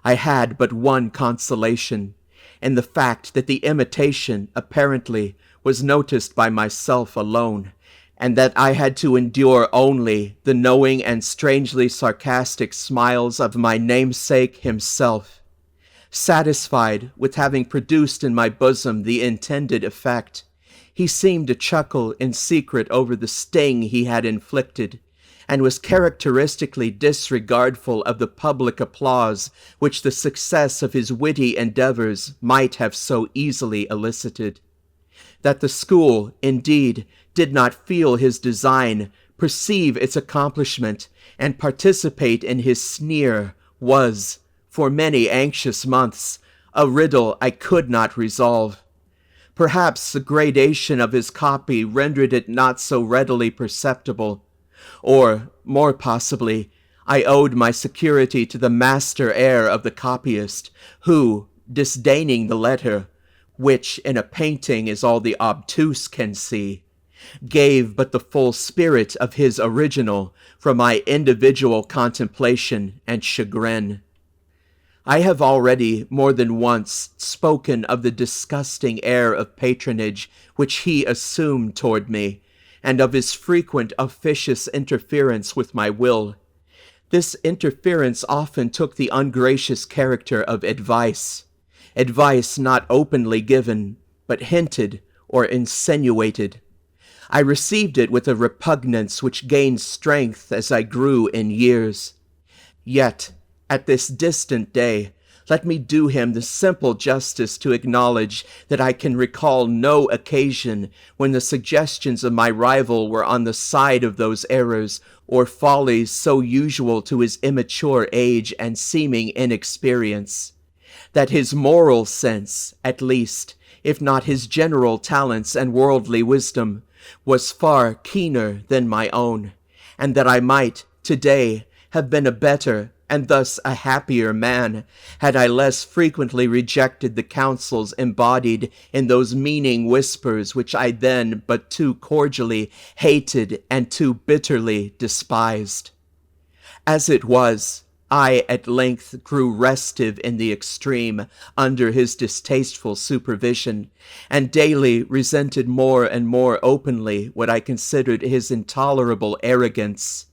I had but one consolation, in the fact that the imitation, apparently, was noticed by myself alone, and that I had to endure only the knowing and strangely sarcastic smiles of my namesake himself. Satisfied with having produced in my bosom the intended effect, he seemed to chuckle in secret over the sting he had inflicted, and was characteristically disregardful of the public applause which the success of his witty endeavors might have so easily elicited. That the school, indeed, did not feel his design, perceive its accomplishment, and participate in his sneer was, for many anxious months, a riddle I could not resolve. Perhaps the gradation of his copy rendered it not so readily perceptible, or, more possibly, I owed my security to the master air of the copyist, who, disdaining the letter, which in a painting is all the obtuse can see, gave but the full spirit of his original for my individual contemplation and chagrin. I have already more than once spoken of the disgusting air of patronage which he assumed toward me, and of his frequent officious interference with my will. This interference often took the ungracious character of advice not openly given, but hinted or insinuated. I received it with a repugnance which gained strength as I grew in years. Yet, at this distant day, let me do him the simple justice to acknowledge that I can recall no occasion when the suggestions of my rival were on the side of those errors or follies so usual to his immature age and seeming inexperience. That his moral sense, at least, if not his general talents and worldly wisdom, was far keener than my own, and that I might, today, have been a better and thus a happier man, had I less frequently rejected the counsels embodied in those meaning whispers which I then but too cordially hated and too bitterly despised. As it was, I at length grew restive in the extreme under his distasteful supervision, and daily resented more and more openly what I considered his intolerable arrogance.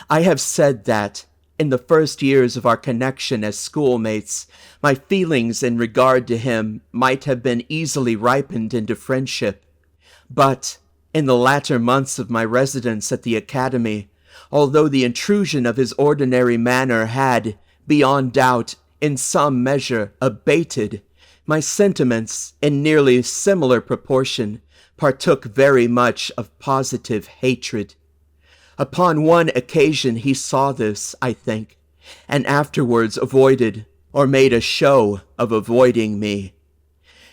I have said that, in the first years of our connection as schoolmates, my feelings in regard to him might have been easily ripened into friendship. But, in the latter months of my residence at the academy, although the intrusion of his ordinary manner had, beyond doubt, in some measure abated, my sentiments, in nearly similar proportion, partook very much of positive hatred. Upon one occasion he saw this, I think, and afterwards avoided, or made a show of avoiding me.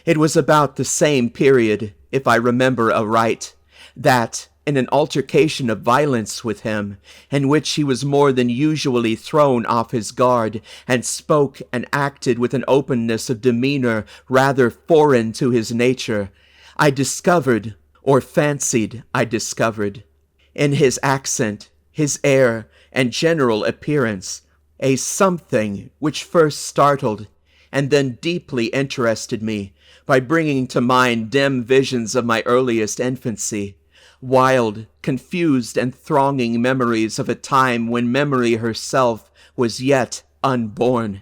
It was about the same period, if I remember aright, that, in an altercation of violence with him, in which he was more than usually thrown off his guard, and spoke and acted with an openness of demeanor rather foreign to his nature, I discovered, or fancied I discovered, in his accent, his air, and general appearance, a something which first startled and then deeply interested me by bringing to mind dim visions of my earliest infancy, wild, confused, and thronging memories of a time when memory herself was yet unborn.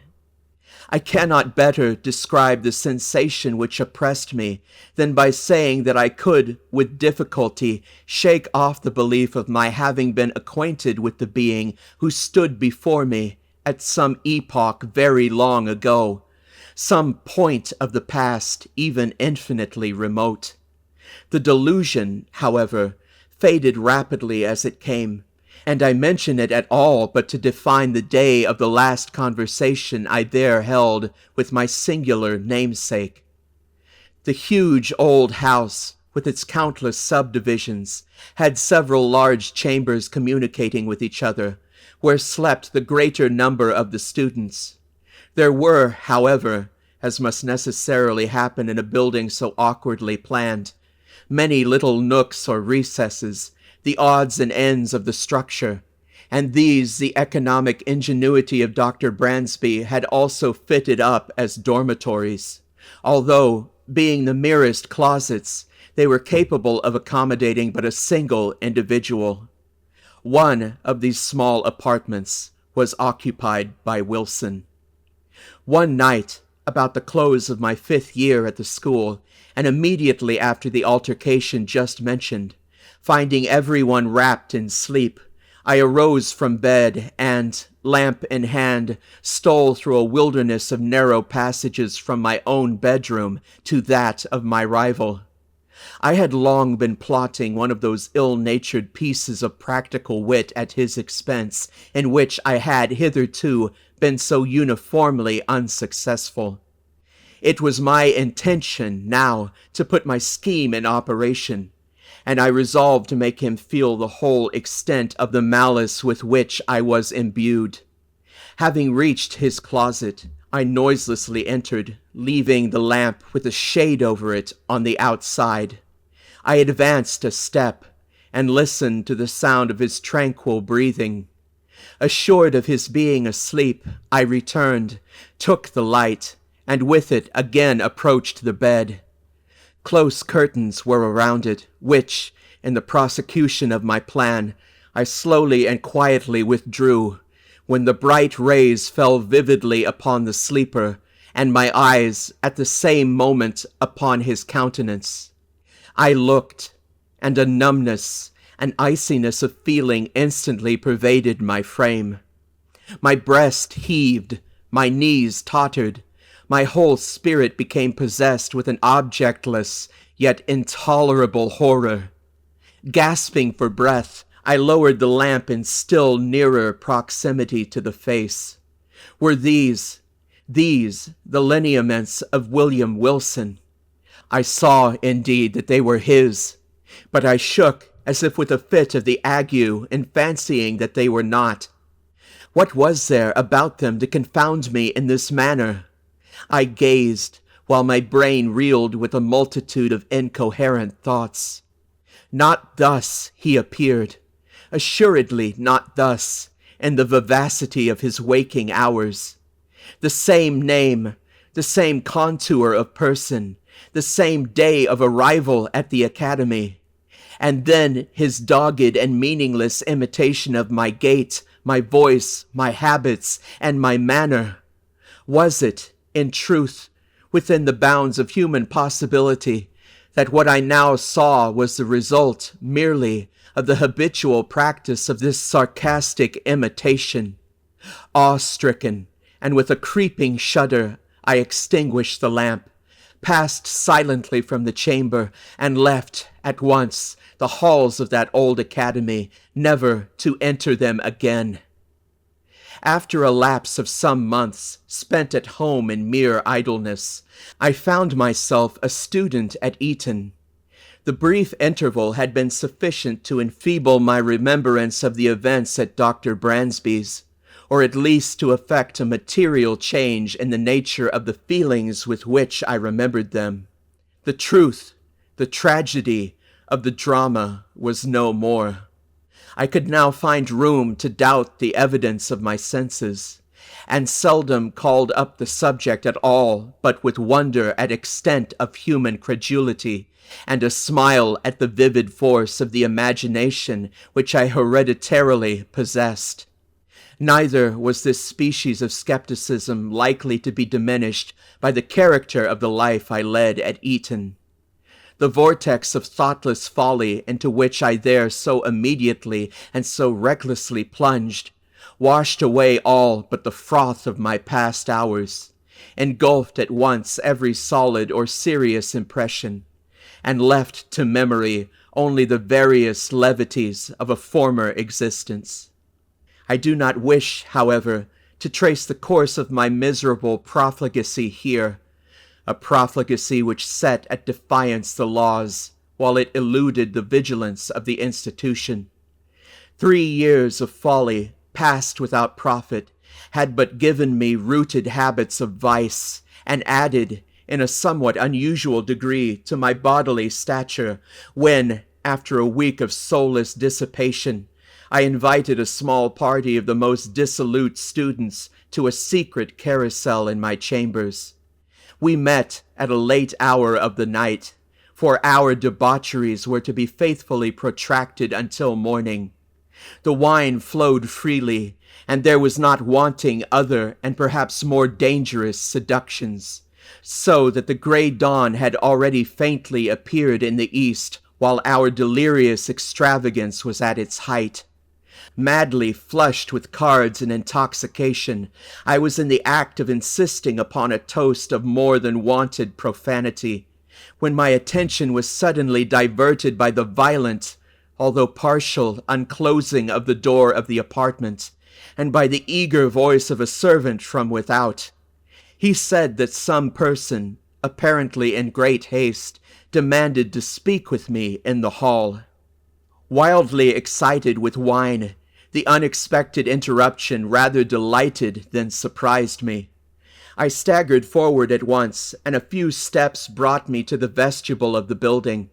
I cannot better describe the sensation which oppressed me than by saying that I could, with difficulty, shake off the belief of my having been acquainted with the being who stood before me at some epoch very long ago, some point of the past even infinitely remote. The delusion, however, faded rapidly as it came, and I mention it at all but to define the day of the last conversation I there held with my singular namesake. The huge old house, with its countless subdivisions, had several large chambers communicating with each other, where slept the greater number of the students. There were, however, as must necessarily happen in a building so awkwardly planned, many little nooks or recesses, the odds and ends of the structure, and these the economic ingenuity of Dr. Bransby had also fitted up as dormitories, although, being the merest closets, they were capable of accommodating but a single individual. One of these small apartments was occupied by Wilson. One night, about the close of my 5th year at the school, and immediately after the altercation just mentioned, finding everyone wrapped in sleep, I arose from bed and, lamp in hand, stole through a wilderness of narrow passages from my own bedroom to that of my rival. I had long been plotting one of those ill-natured pieces of practical wit at his expense, in which I had hitherto been so uniformly unsuccessful. It was my intention now to put my scheme in operation, and I resolved to make him feel the whole extent of the malice with which I was imbued. Having reached his closet, I noiselessly entered, leaving the lamp with a shade over it on the outside. I advanced a step, and listened to the sound of his tranquil breathing. Assured of his being asleep, I returned, took the light, and with it again approached the bed. Close curtains were around it, which, in the prosecution of my plan, I slowly and quietly withdrew, when the bright rays fell vividly upon the sleeper, and my eyes at the same moment upon his countenance. I looked, and a numbness, an iciness of feeling instantly pervaded my frame. My breast heaved, my knees tottered, my whole spirit became possessed with an objectless, yet intolerable horror. Gasping for breath, I lowered the lamp in still nearer proximity to the face. Were these the lineaments of William Wilson? I saw, indeed, that they were his, but I shook as if with a fit of the ague in fancying that they were not. What was there about them to confound me in this manner? I gazed, while my brain reeled with a multitude of incoherent thoughts. Not thus he appeared, assuredly not thus, in the vivacity of his waking hours. The same name, the same contour of person, the same day of arrival at the academy, and then his dogged and meaningless imitation of my gait, my voice, my habits, and my manner. Was it, in truth, within the bounds of human possibility, that what I now saw was the result merely of the habitual practice of this sarcastic imitation? Awe-stricken, and with a creeping shudder, I extinguished the lamp, passed silently from the chamber, and left at once the halls of that old academy, never to enter them again. After a lapse of some months, spent at home in mere idleness, I found myself a student at Eton. The brief interval had been sufficient to enfeeble my remembrance of the events at Dr. Bransby's, or at least to effect a material change in the nature of the feelings with which I remembered them. The truth, the tragedy of the drama was no more. I could now find room to doubt the evidence of my senses, and seldom called up the subject at all, but with wonder at extent of human credulity, and a smile at the vivid force of the imagination which I hereditarily possessed. Neither was this species of skepticism likely to be diminished by the character of the life I led at Eton. The vortex of thoughtless folly into which I there so immediately and so recklessly plunged washed away all but the froth of my past hours, engulfed at once every solid or serious impression, and left to memory only the various levities of a former existence. I do not wish, however, to trace the course of my miserable profligacy here, a profligacy which set at defiance the laws, while it eluded the vigilance of the institution. 3 years of folly, passed without profit, had but given me rooted habits of vice, and added, in a somewhat unusual degree, to my bodily stature, when, after a week of soulless dissipation, I invited a small party of the most dissolute students to a secret carousel in my chambers. We met at a late hour of the night, for our debaucheries were to be faithfully protracted until morning. The wine flowed freely, and there was not wanting other and perhaps more dangerous seductions, so that the grey dawn had already faintly appeared in the east, while our delirious extravagance was at its height. Madly flushed with cards and intoxication, I was in the act of insisting upon a toast of more than wonted profanity, when my attention was suddenly diverted by the violent, although partial, unclosing of the door of the apartment, and by the eager voice of a servant from without. He said that some person, apparently in great haste, demanded to speak with me in the hall. Wildly excited with wine, the unexpected interruption rather delighted than surprised me. I staggered forward at once, and a few steps brought me to the vestibule of the building.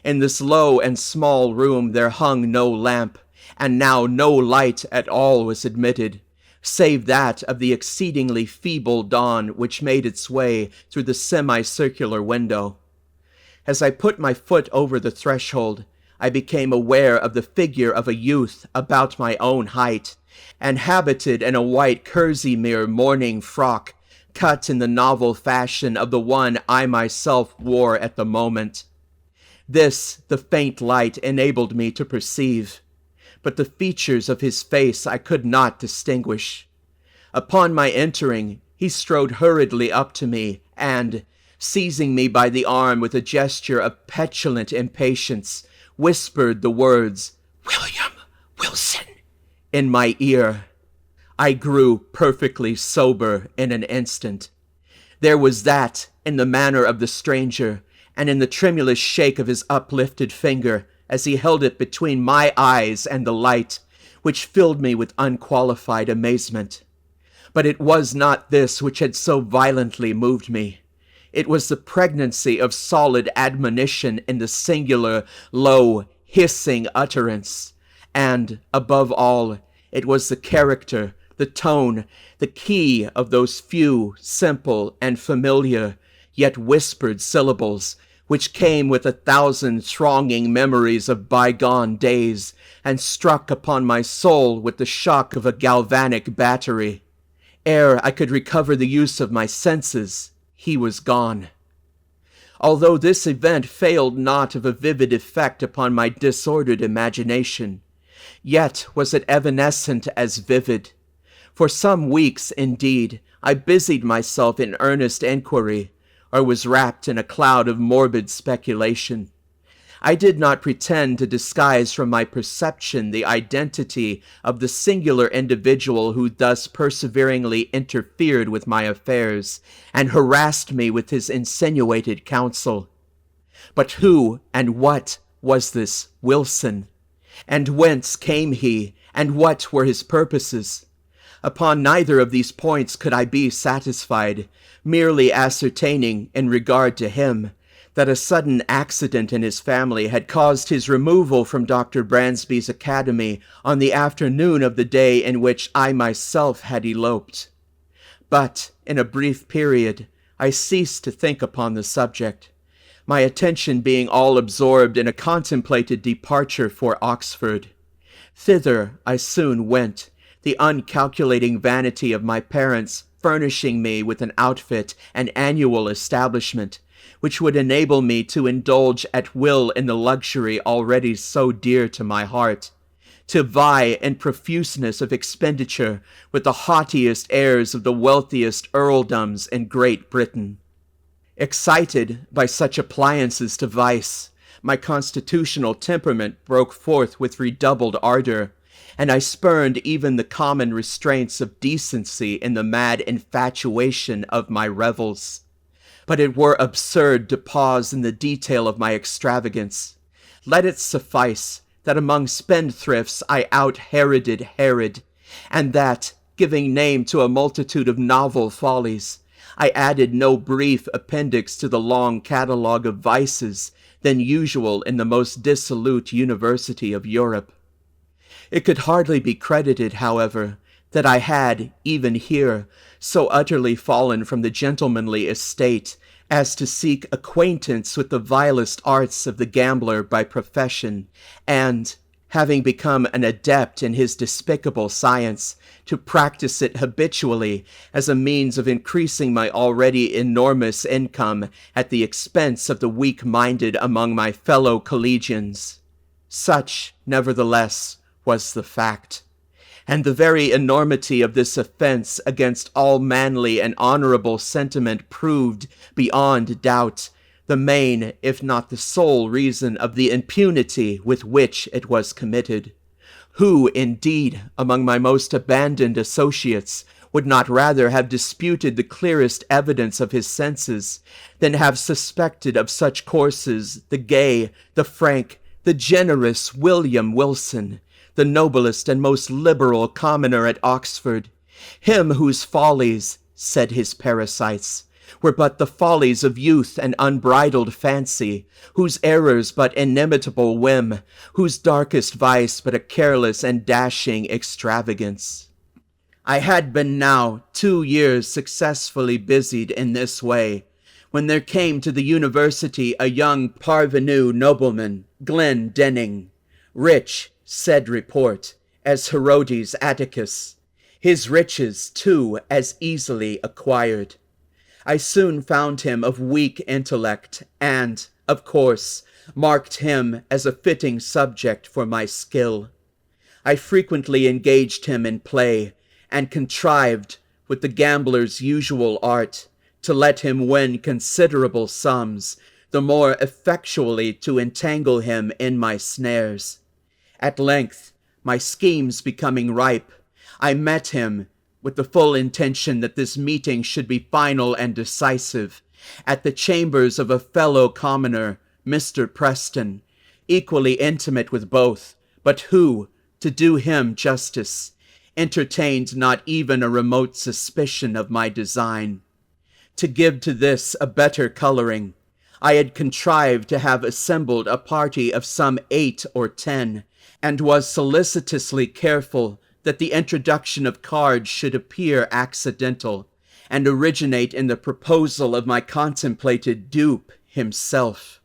In this low and small room there hung no lamp, and now no light at all was admitted, save that of the exceedingly feeble dawn which made its way through the semicircular window. As I put my foot over the threshold, I became aware of the figure of a youth about my own height, and habited in a white kerseymere morning frock, cut in the novel fashion of the one I myself wore at the moment. This the faint light enabled me to perceive, but the features of his face I could not distinguish. Upon my entering, he strode hurriedly up to me, and, seizing me by the arm with a gesture of petulant impatience, whispered the words, "William Wilson," in my ear. I grew perfectly sober in an instant. There was that in the manner of the stranger, and in the tremulous shake of his uplifted finger, as he held it between my eyes and the light, which filled me with unqualified amazement. But it was not this which had so violently moved me. It was the pregnancy of solid admonition in the singular, low, hissing utterance, and, above all, it was the character, the tone, the key of those few, simple, and familiar, yet whispered syllables, which came with 1,000 thronging memories of bygone days, and struck upon my soul with the shock of a galvanic battery. Ere I could recover the use of my senses, he was gone. Although this event failed not of a vivid effect upon my disordered imagination, yet was it evanescent as vivid. For some weeks, indeed, I busied myself in earnest enquiry, or was wrapped in a cloud of morbid speculation. I did not pretend to disguise from my perception the identity of the singular individual who thus perseveringly interfered with my affairs, and harassed me with his insinuated counsel. But who and what was this Wilson? And whence came he, and what were his purposes? Upon neither of these points could I be satisfied, merely ascertaining, in regard to him, that a sudden accident in his family had caused his removal from Dr. Bransby's academy on the afternoon of the day in which I myself had eloped. But, in a brief period, I ceased to think upon the subject, my attention being all absorbed in a contemplated departure for Oxford. Thither I soon went, the uncalculating vanity of my parents furnishing me with an outfit and annual establishment, which would enable me to indulge at will in the luxury already so dear to my heart, to vie in profuseness of expenditure with the haughtiest heirs of the wealthiest earldoms in Great Britain. Excited by such appliances to vice, my constitutional temperament broke forth with redoubled ardor, and I spurned even the common restraints of decency in the mad infatuation of my revels. But it were absurd to pause in the detail of my extravagance. Let it suffice that among spendthrifts I out-Heroded Herod, and that, giving name to a multitude of novel follies, I added no brief appendix to the long catalogue of vices than usual in the most dissolute university of Europe. It could hardly be credited, however, that I had, even here, so utterly fallen from the gentlemanly estate as to seek acquaintance with the vilest arts of the gambler by profession, and, having become an adept in his despicable science, to practice it habitually as a means of increasing my already enormous income at the expense of the weak-minded among my fellow collegians. Such, nevertheless, was the fact, and the very enormity of this offense against all manly and honorable sentiment proved, beyond doubt, the main, if not the sole reason of the impunity with which it was committed. Who, indeed, among my most abandoned associates, would not rather have disputed the clearest evidence of his senses, than have suspected of such courses the gay, the frank, the generous William Wilson, the noblest and most liberal commoner at Oxford, him whose follies, said his parasites, were but the follies of youth and unbridled fancy, whose errors but inimitable whim, whose darkest vice but a careless and dashing extravagance. I had been now 2 years successfully busied in this way, when there came to the university a young parvenu nobleman, Glendinning, rich, said report, as Herodes Atticus, his riches, too, as easily acquired. I soon found him of weak intellect, and, of course, marked him as a fitting subject for my skill. I frequently engaged him in play, and contrived, with the gambler's usual art, to let him win considerable sums, the more effectually to entangle him in my snares. At length, my schemes becoming ripe, I met him, with the full intention that this meeting should be final and decisive, at the chambers of a fellow commoner, Mr. Preston, equally intimate with both, but who, to do him justice, entertained not even a remote suspicion of my design. To give to this a better coloring, I had contrived to have assembled a party of some 8 or 10, and was solicitously careful that the introduction of cards should appear accidental, and originate in the proposal of my contemplated dupe himself.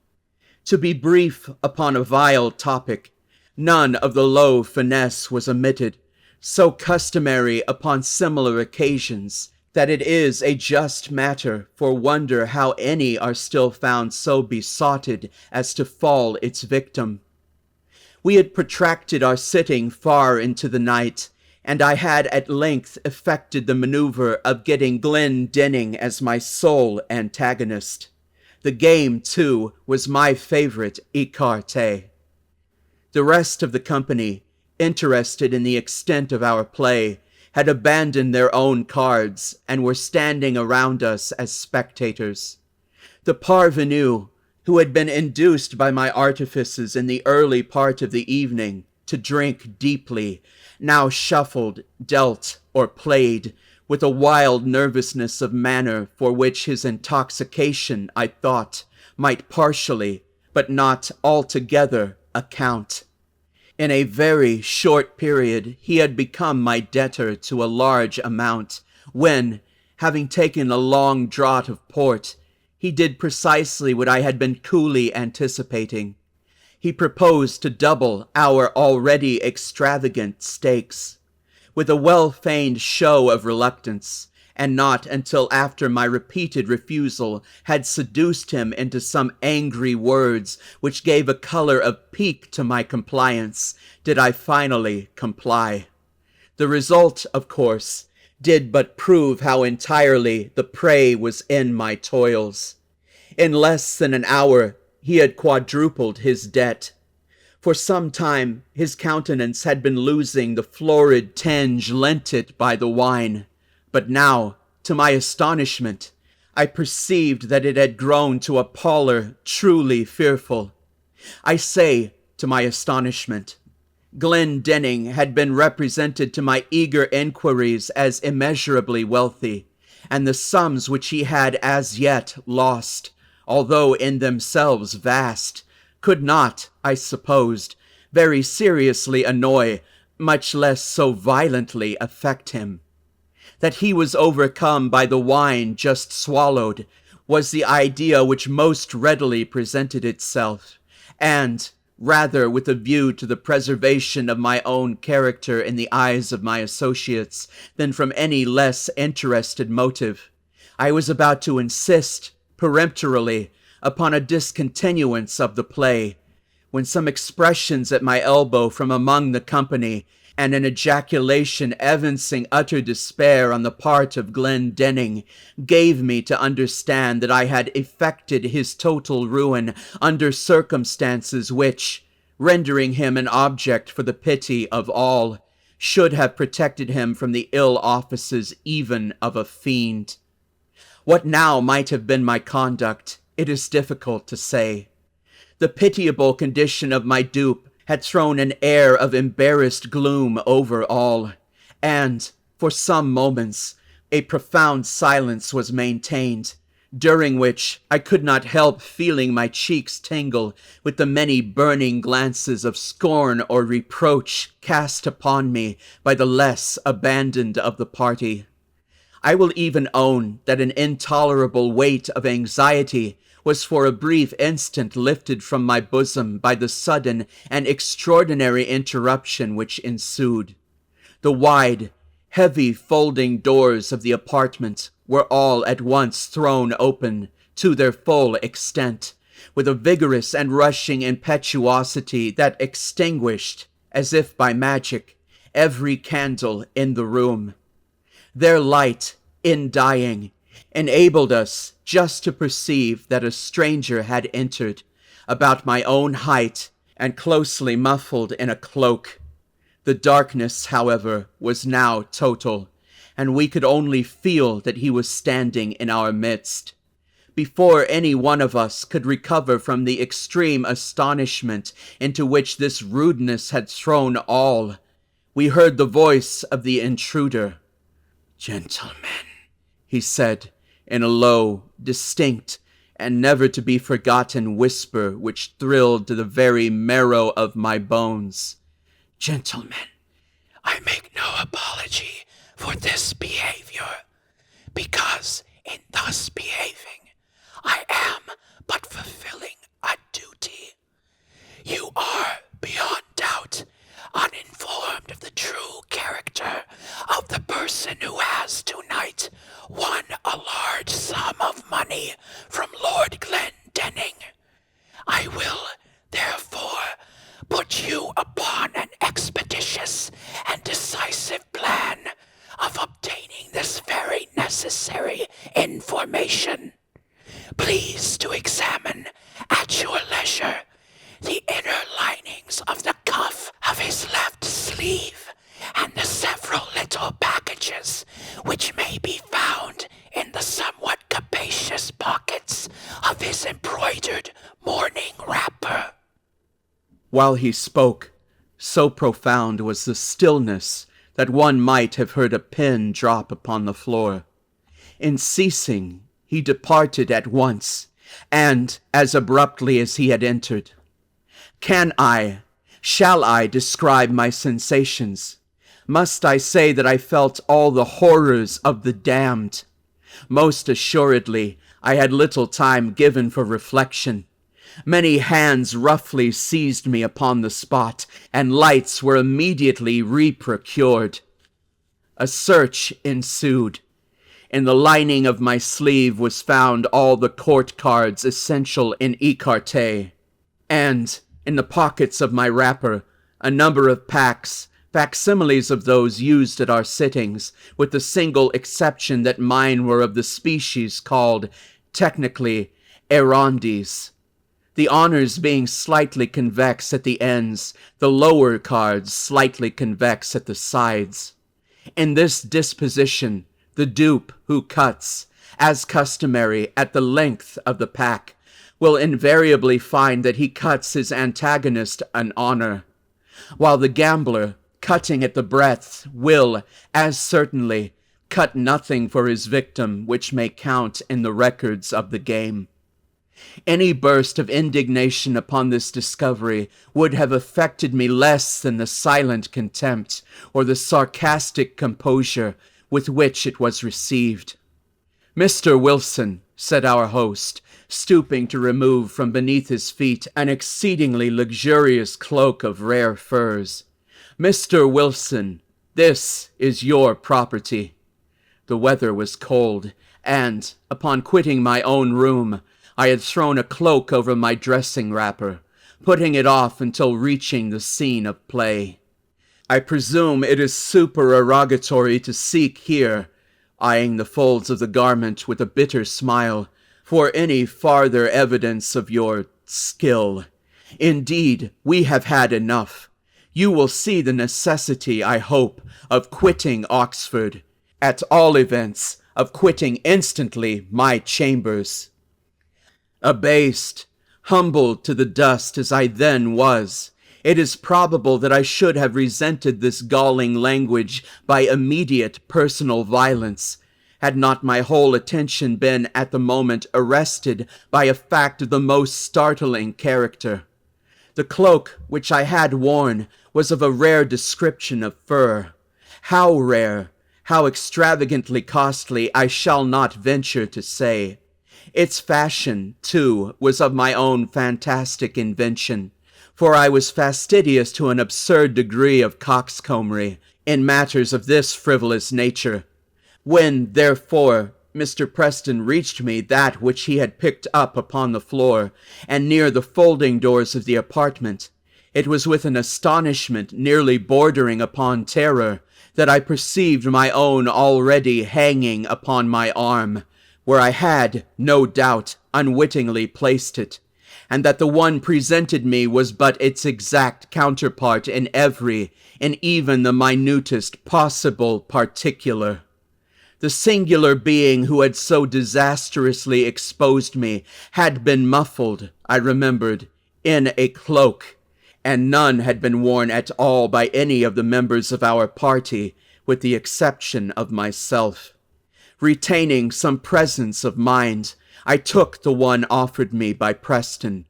To be brief upon a vile topic, none of the low finesse was omitted, so customary upon similar occasions, that it is a just matter for wonder how any are still found so besotted as to fall its victim. We had protracted our sitting far into the night, and I had at length effected the maneuver of getting Glendinning as my sole antagonist. The game, too, was my favorite écarté. The rest of the company, interested in the extent of our play, had abandoned their own cards, and were standing around us as spectators. The parvenu, who had been induced by my artifices in the early part of the evening to drink deeply, now shuffled, dealt, or played, with a wild nervousness of manner for which his intoxication, I thought, might partially, but not altogether, account. In a very short period he had become my debtor to a large amount, when, having taken a long draught of port, he did precisely what I had been coolly anticipating. He proposed to double our already extravagant stakes. With a well-feigned show of reluctance, and not until after my repeated refusal had seduced him into some angry words which gave a color of pique to my compliance, did I finally comply. The result, of course, did but prove how entirely the prey was in my toils. In less than an hour he had quadrupled his debt. For some time his countenance had been losing the florid tinge lent it by the wine, but now, to my astonishment, I perceived that it had grown to a pallor truly fearful. I say, to my astonishment. Glendinning had been represented to my eager inquiries as immeasurably wealthy, and the sums which he had as yet lost, although in themselves vast, could not, I supposed, very seriously annoy, much less so violently affect him. That he was overcome by the wine just swallowed was the idea which most readily presented itself, and, rather with a view to the preservation of my own character in the eyes of my associates than from any less interested motive, I was about to insist peremptorily upon a discontinuance of the play, when some expressions at my elbow from among the company, and an ejaculation evincing utter despair on the part of Glendinning, gave me to understand that I had effected his total ruin under circumstances which, rendering him an object for the pity of all, should have protected him from the ill offices even of a fiend. What now might have been my conduct, it is difficult to say. The pitiable condition of my dupe had thrown an air of embarrassed gloom over all, and, for some moments, a profound silence was maintained, during which I could not help feeling my cheeks tingle with the many burning glances of scorn or reproach cast upon me by the less abandoned of the party. I will even own that an intolerable weight of anxiety was for a brief instant lifted from my bosom by the sudden and extraordinary interruption which ensued. The wide, heavy folding doors of the apartment were all at once thrown open to their full extent, with a vigorous and rushing impetuosity that extinguished, as if by magic, every candle in the room. Their light, in dying, enabled us just to perceive that a stranger had entered, about my own height and closely muffled in a cloak. The darkness, however, was now total, and we could only feel that he was standing in our midst. Before any one of us could recover from the extreme astonishment into which this rudeness had thrown all, we heard the voice of the intruder. "Gentlemen," he said, in a low, distinct, and never-to-be-forgotten whisper which thrilled to the very marrow of my bones. "Gentlemen, I make no apology for this behavior, because in thus behaving, I am but fulfilling a duty. You are, beyond doubt, uninformed of the true character of the person who has tonight won a large sum of money from Lord Glendinning. I will, therefore, put you upon an expeditious and decisive plan of obtaining this very necessary information. Please to examine, at your leisure, the inner linings of the cuff of his left sleeve, and the several little packages which may be found in the somewhat capacious pockets of his embroidered morning wrapper." While he spoke, so profound was the stillness that one might have heard a pin drop upon the floor. In ceasing, he departed at once, and as abruptly as he had entered. Shall I describe my sensations? Must I say that I felt all the horrors of the damned? Most assuredly, I had little time given for reflection. Many hands roughly seized me upon the spot, and lights were immediately re-procured. A search ensued. In the lining of my sleeve was found all the court cards essential in écarté, and in the pockets of my wrapper a number of packs, facsimiles of those used at our sittings, with the single exception that mine were of the species called, technically, arrondis. The honors being slightly convex at the ends, the lower cards slightly convex at the sides. In this disposition, the dupe who cuts, as customary, at the length of the pack, will invariably find that he cuts his antagonist an honor, while the gambler, cutting at the breadth, will, as certainly, cut nothing for his victim which may count in the records of the game. Any burst of indignation upon this discovery would have affected me less than the silent contempt or the sarcastic composure with which it was received. "Mr. Wilson," said our host, stooping to remove from beneath his feet an exceedingly luxurious cloak of rare furs. "Mr. Wilson, this is your property." The weather was cold, and, upon quitting my own room, I had thrown a cloak over my dressing wrapper, putting it off until reaching the scene of play. I presume it is supererogatory to seek here, eyeing the folds of the garment with a bitter smile, for any farther evidence of your skill. Indeed, we have had enough. You will see the necessity, I hope, of quitting Oxford, at all events, of quitting instantly my chambers. Abased, humbled to the dust as I then was, it is probable that I should have resented this galling language by immediate personal violence, had not my whole attention been at the moment arrested by a fact of the most startling character. The cloak which I had worn was of a rare description of fur. How rare, how extravagantly costly, I shall not venture to say. Its fashion, too, was of my own fantastic invention, for I was fastidious to an absurd degree of coxcombry in matters of this frivolous nature. When, therefore, Mr. Preston reached me that which he had picked up upon the floor, and near the folding doors of the apartment, it was with an astonishment nearly bordering upon terror that I perceived my own already hanging upon my arm, where I had, no doubt, unwittingly placed it, and that the one presented me was but its exact counterpart in even the minutest possible particular. The singular being who had so disastrously exposed me had been muffled, I remembered, in a cloak, and none had been worn at all by any of the members of our party, with the exception of myself. Retaining some presence of mind, I took the one offered me by Preston,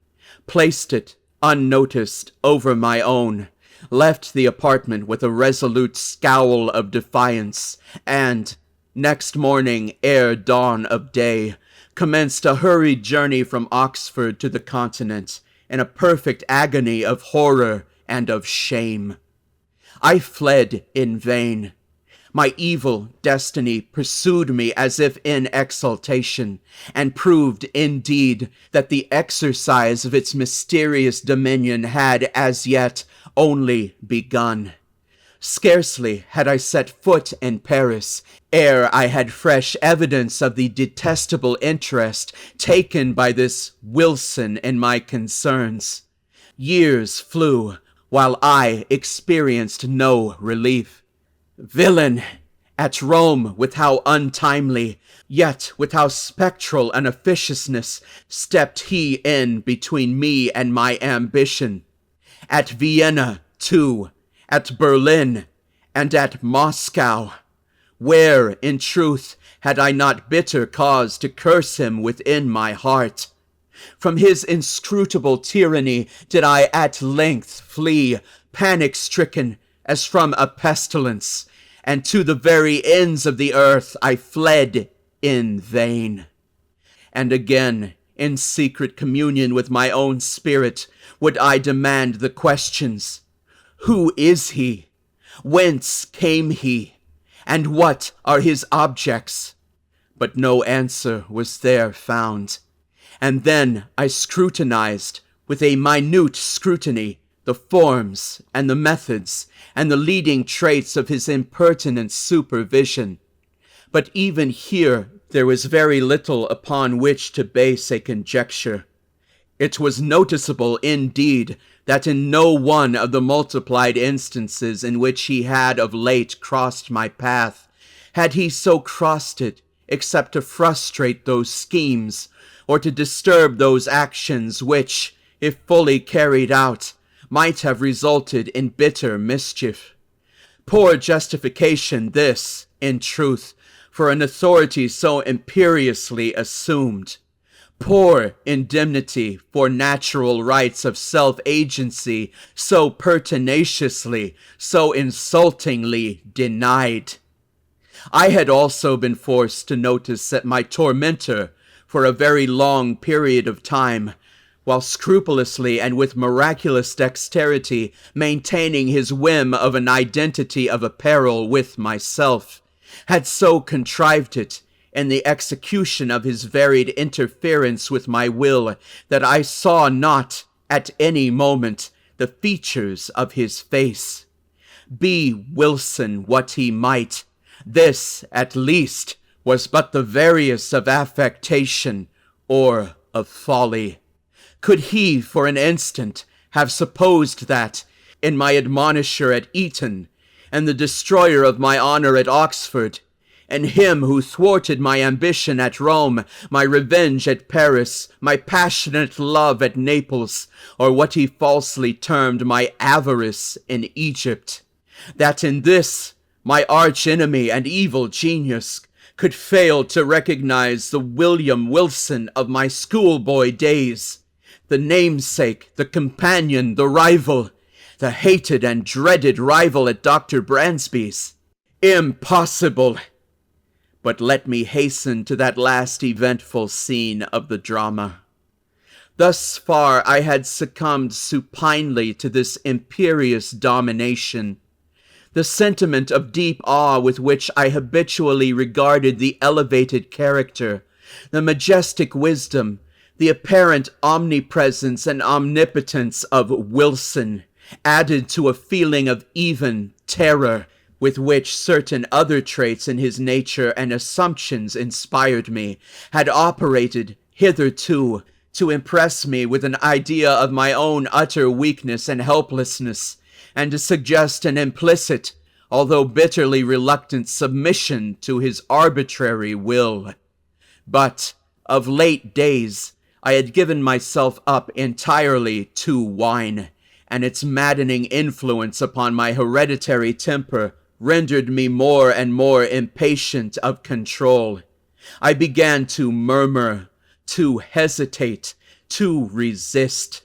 placed it, unnoticed, over my own, left the apartment with a resolute scowl of defiance, and, next morning, ere dawn of day, commenced a hurried journey from Oxford to the Continent, in a perfect agony of horror and of shame. I fled in vain. My evil destiny pursued me as if in exultation, and proved, indeed, that the exercise of its mysterious dominion had as yet only begun. Scarcely had I set foot in Paris, ere I had fresh evidence of the detestable interest taken by this Wilson in my concerns. Years flew, while I experienced no relief. Villain! At Rome, with how untimely, yet with how spectral an officiousness, stepped he in between me and my ambition. At Vienna, too, at Berlin, and at Moscow, where, in truth, had I not bitter cause to curse him within my heart? From his inscrutable tyranny did I at length flee, panic-stricken as from a pestilence, and to the very ends of the earth I fled in vain. And again, in secret communion with my own spirit, would I demand the questions: who is he? Whence came he? And what are his objects? But no answer was there found. And then I scrutinized, with a minute scrutiny, the forms and the methods and the leading traits of his impertinent supervision. But even here there was very little upon which to base a conjecture. It was noticeable, indeed, that in no one of the multiplied instances in which he had of late crossed my path, had he so crossed it except to frustrate those schemes, or to disturb those actions which, if fully carried out, might have resulted in bitter mischief. Poor justification this, in truth, for an authority so imperiously assumed. Poor indemnity for natural rights of self-agency so pertinaciously, so insultingly denied. I had also been forced to notice that my tormentor, for a very long period of time, while scrupulously and with miraculous dexterity maintaining his whim of an identity of apparel with myself, had so contrived it in the execution of his varied interference with my will that I saw not at any moment the features of his face. Be Wilson what he might, this at least was but the veriest of affectation or of folly. Could he for an instant have supposed that, in my admonisher at Eton, and the destroyer of my honor at Oxford, and him who thwarted my ambition at Rome, my revenge at Paris, my passionate love at Naples, or what he falsely termed my avarice in Egypt, that in this, my arch-enemy and evil genius, could fail to recognize the William Wilson of my schoolboy days, the namesake, the companion, the rival, the hated and dreaded rival at Dr. Bransby's. Impossible! But let me hasten to that last eventful scene of the drama. Thus far I had succumbed supinely to this imperious domination. The sentiment of deep awe with which I habitually regarded the elevated character, the majestic wisdom, the apparent omnipresence and omnipotence of Wilson, added to a feeling of even terror with which certain other traits in his nature and assumptions inspired me, had operated hitherto to impress me with an idea of my own utter weakness and helplessness, and to suggest an implicit, although bitterly reluctant submission to his arbitrary will. But, of late days, I had given myself up entirely to wine, and its maddening influence upon my hereditary temper rendered me more and more impatient of control. I began to murmur, to hesitate, to resist.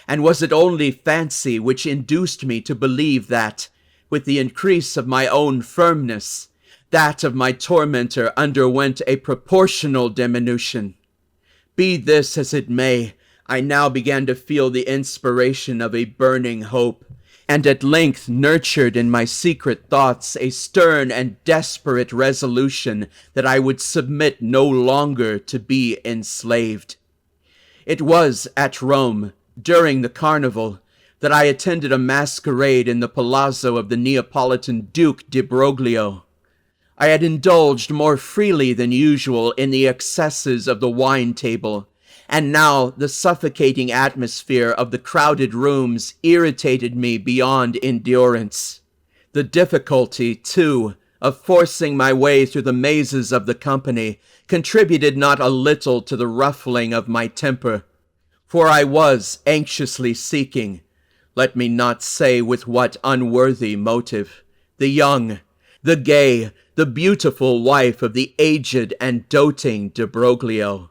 And was it only fancy which induced me to believe that, with the increase of my own firmness, that of my tormentor underwent a proportional diminution? Be this as it may, I now began to feel the inspiration of a burning hope, and at length nurtured in my secret thoughts a stern and desperate resolution that I would submit no longer to be enslaved. It was at Rome, during the carnival, that I attended a masquerade in the palazzo of the Neapolitan Duke di Broglio. I had indulged more freely than usual in the excesses of the wine table, and now the suffocating atmosphere of the crowded rooms irritated me beyond endurance. The difficulty, too, of forcing my way through the mazes of the company contributed not a little to the ruffling of my temper, for I was anxiously seeking, let me not say with what unworthy motive, the young, the gay, the beautiful wife of the aged and doting de Broglio.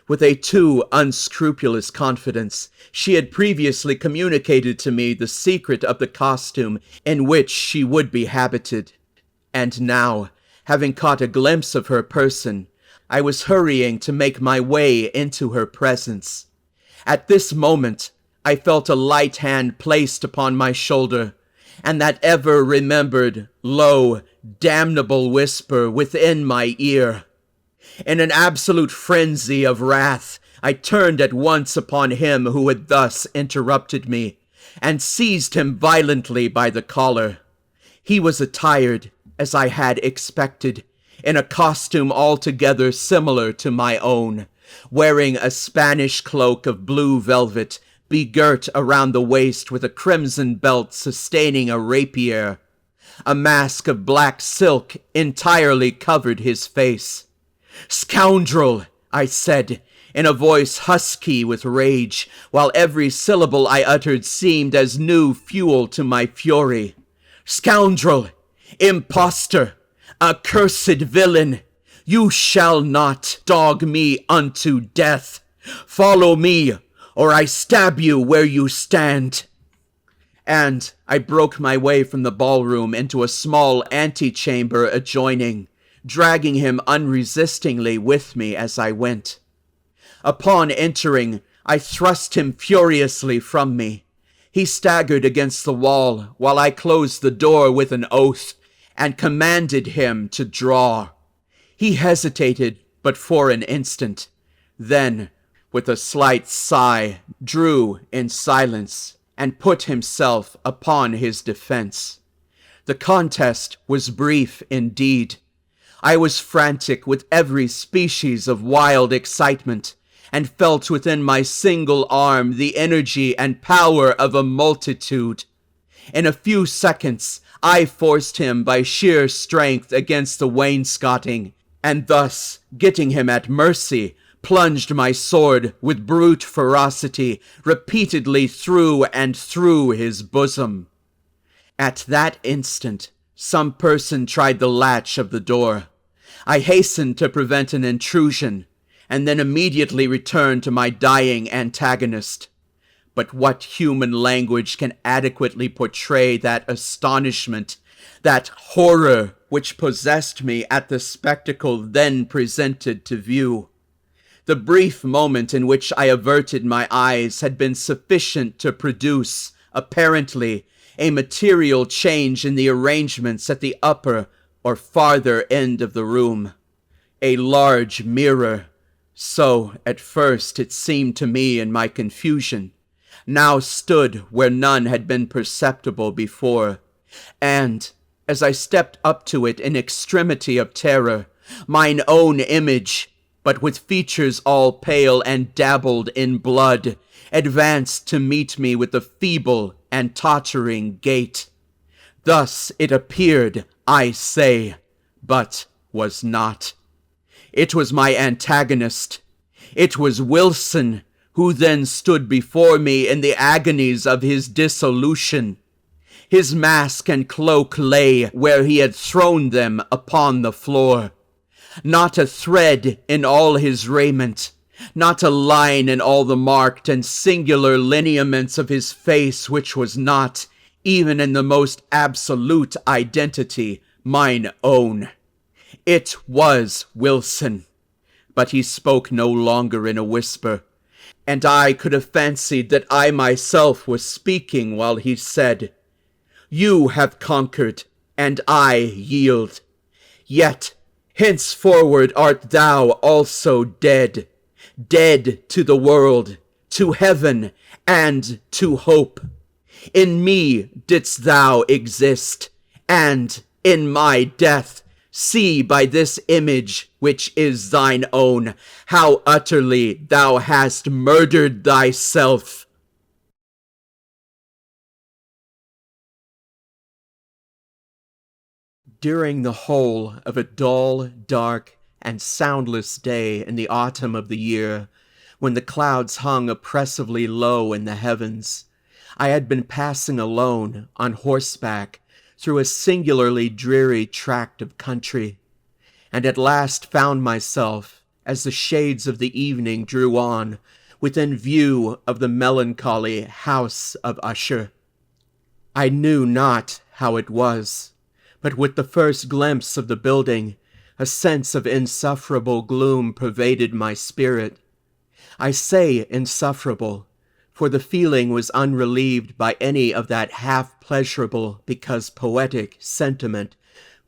With a too unscrupulous confidence, she had previously communicated to me the secret of the costume in which she would be habited. And now, having caught a glimpse of her person, I was hurrying to make my way into her presence. At this moment, I felt a light hand placed upon my shoulder, and that ever-remembered, low, damnable whisper within my ear. In an absolute frenzy of wrath, I turned at once upon him who had thus interrupted me, and seized him violently by the collar. He was attired, as I had expected, in a costume altogether similar to my own, wearing a Spanish cloak of blue velvet, begirt around the waist with a crimson belt sustaining a rapier. A mask of black silk entirely covered his face. "Scoundrel!" I said, in a voice husky with rage, while every syllable I uttered seemed as new fuel to my fury. "Scoundrel! Impostor! Accursed villain! You shall not dog me unto death! Follow me, or I stab you where you stand!" And I broke my way from the ballroom into a small antechamber adjoining, dragging him unresistingly with me as I went. Upon entering, I thrust him furiously from me. He staggered against the wall, while I closed the door with an oath, and commanded him to draw. He hesitated but for an instant, then, with a slight sigh, drew in silence, and put himself upon his defense. The contest was brief indeed. I was frantic with every species of wild excitement, and felt within my single arm the energy and power of a multitude. In a few seconds, I forced him by sheer strength against the wainscoting, and thus, getting him at mercy, plunged my sword with brute ferocity repeatedly through and through his bosom. At that instant, some person tried the latch of the door. I hastened to prevent an intrusion, and then immediately returned to my dying antagonist. But what human language can adequately portray that astonishment, that horror which possessed me at the spectacle then presented to view? The brief moment in which I averted my eyes had been sufficient to produce, apparently, a material change in the arrangements at the upper or farther end of the room. A large mirror, so at first it seemed to me in my confusion, now stood where none had been perceptible before, and, as I stepped up to it in extremity of terror, mine own image, but with features all pale and dabbled in blood, advanced to meet me with a feeble and tottering gait. Thus it appeared, I say, but was not. It was my antagonist. It was Wilson, who then stood before me in the agonies of his dissolution. His mask and cloak lay where he had thrown them upon the floor. Not a thread in all his raiment, not a line in all the marked and singular lineaments of his face which was not, even in the most absolute identity, mine own. It was Wilson, but he spoke no longer in a whisper, and I could have fancied that I myself was speaking while he said, "You have conquered, and I yield. Yet henceforward art thou also dead, dead to the world, to heaven, and to hope. In me didst thou exist, and in my death see by this image which is thine own, how utterly thou hast murdered thyself." During the whole of a dull, dark, and soundless day in the autumn of the year, when the clouds hung oppressively low in the heavens, I had been passing alone, on horseback, through a singularly dreary tract of country, and at last found myself, as the shades of the evening drew on, within view of the melancholy house of Usher. I knew not how it was, but with the first glimpse of the building, a sense of insufferable gloom pervaded my spirit. I say insufferable, for the feeling was unrelieved by any of that half-pleasurable because poetic sentiment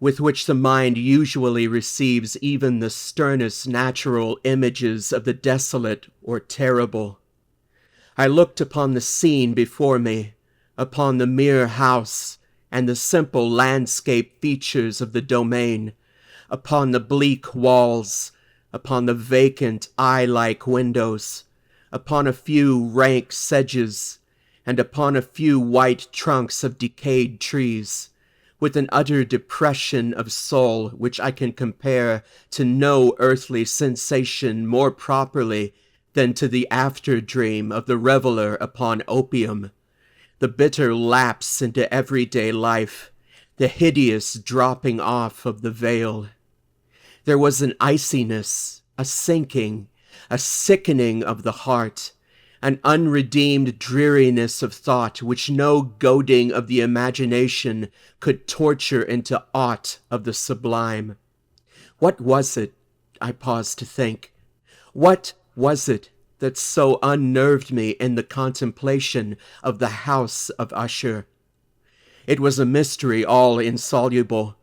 with which the mind usually receives even the sternest natural images of the desolate or terrible. I looked upon the scene before me, upon the mere house and the simple landscape features of the domain, upon the bleak walls, upon the vacant eye-like windows, upon a few rank sedges, and upon a few white trunks of decayed trees, with an utter depression of soul which I can compare to no earthly sensation more properly than to the after-dream of the reveler upon opium, the bitter lapse into everyday life, the hideous dropping off of the veil. There was an iciness, a sinking, a sickening of the heart, an unredeemed dreariness of thought which no goading of the imagination could torture into aught of the sublime. What was it, I paused to think, what was it that so unnerved me in the contemplation of the house of Usher? It was a mystery all insoluble,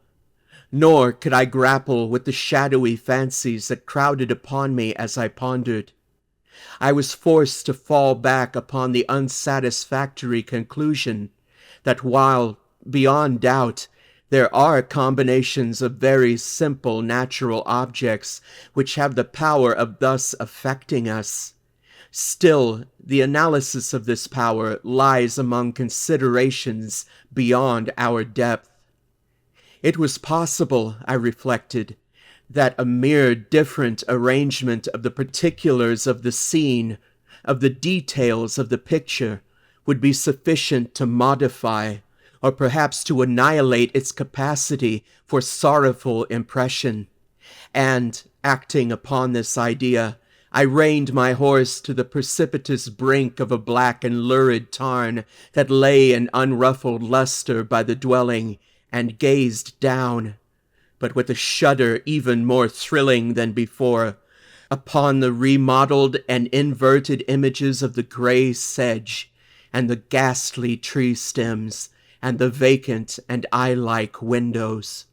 nor could I grapple with the shadowy fancies that crowded upon me as I pondered. I was forced to fall back upon the unsatisfactory conclusion that while, beyond doubt, there are combinations of very simple natural objects which have the power of thus affecting us, still the analysis of this power lies among considerations beyond our depth. It was possible, I reflected, that a mere different arrangement of the particulars of the scene, of the details of the picture, would be sufficient to modify, or perhaps to annihilate its capacity for sorrowful impression. And, acting upon this idea, I reined my horse to the precipitous brink of a black and lurid tarn that lay in unruffled luster by the dwelling, and gazed down, but with a shudder even more thrilling than before, upon the remodeled and inverted images of the gray sedge, and the ghastly tree stems, and the vacant and eye-like windows.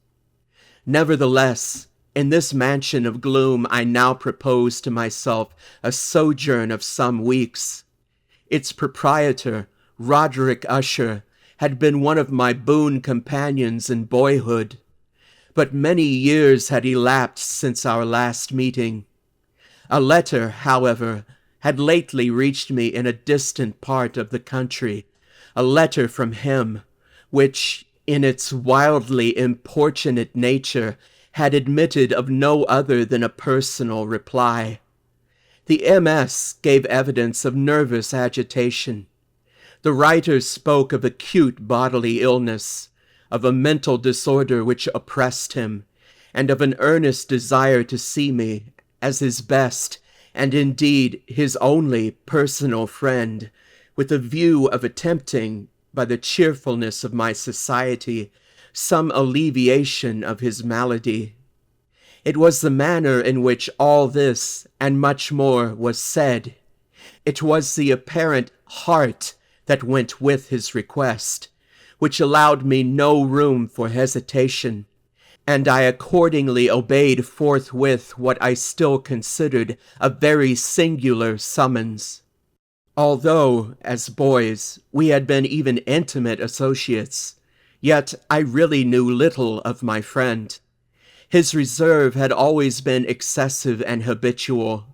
Nevertheless, in this mansion of gloom I now propose to myself a sojourn of some weeks. Its proprietor, Roderick Usher, had been one of my boon companions in boyhood, but many years had elapsed since our last meeting. A letter, however, had lately reached me in a distant part of the country, a letter from him, which, in its wildly importunate nature, had admitted of no other than a personal reply. The MS gave evidence of nervous agitation. The writer spoke of acute bodily illness, of a mental disorder which oppressed him, and of an earnest desire to see me as his best, and indeed his only personal friend, with a view of attempting, by the cheerfulness of my society, some alleviation of his malady. It was the manner in which all this, and much more, was said. It was the apparent heart that went with his request, which allowed me no room for hesitation, and I accordingly obeyed forthwith what I still considered a very singular summons. Although, as boys, we had been even intimate associates, yet I really knew little of my friend. His reserve had always been excessive and habitual.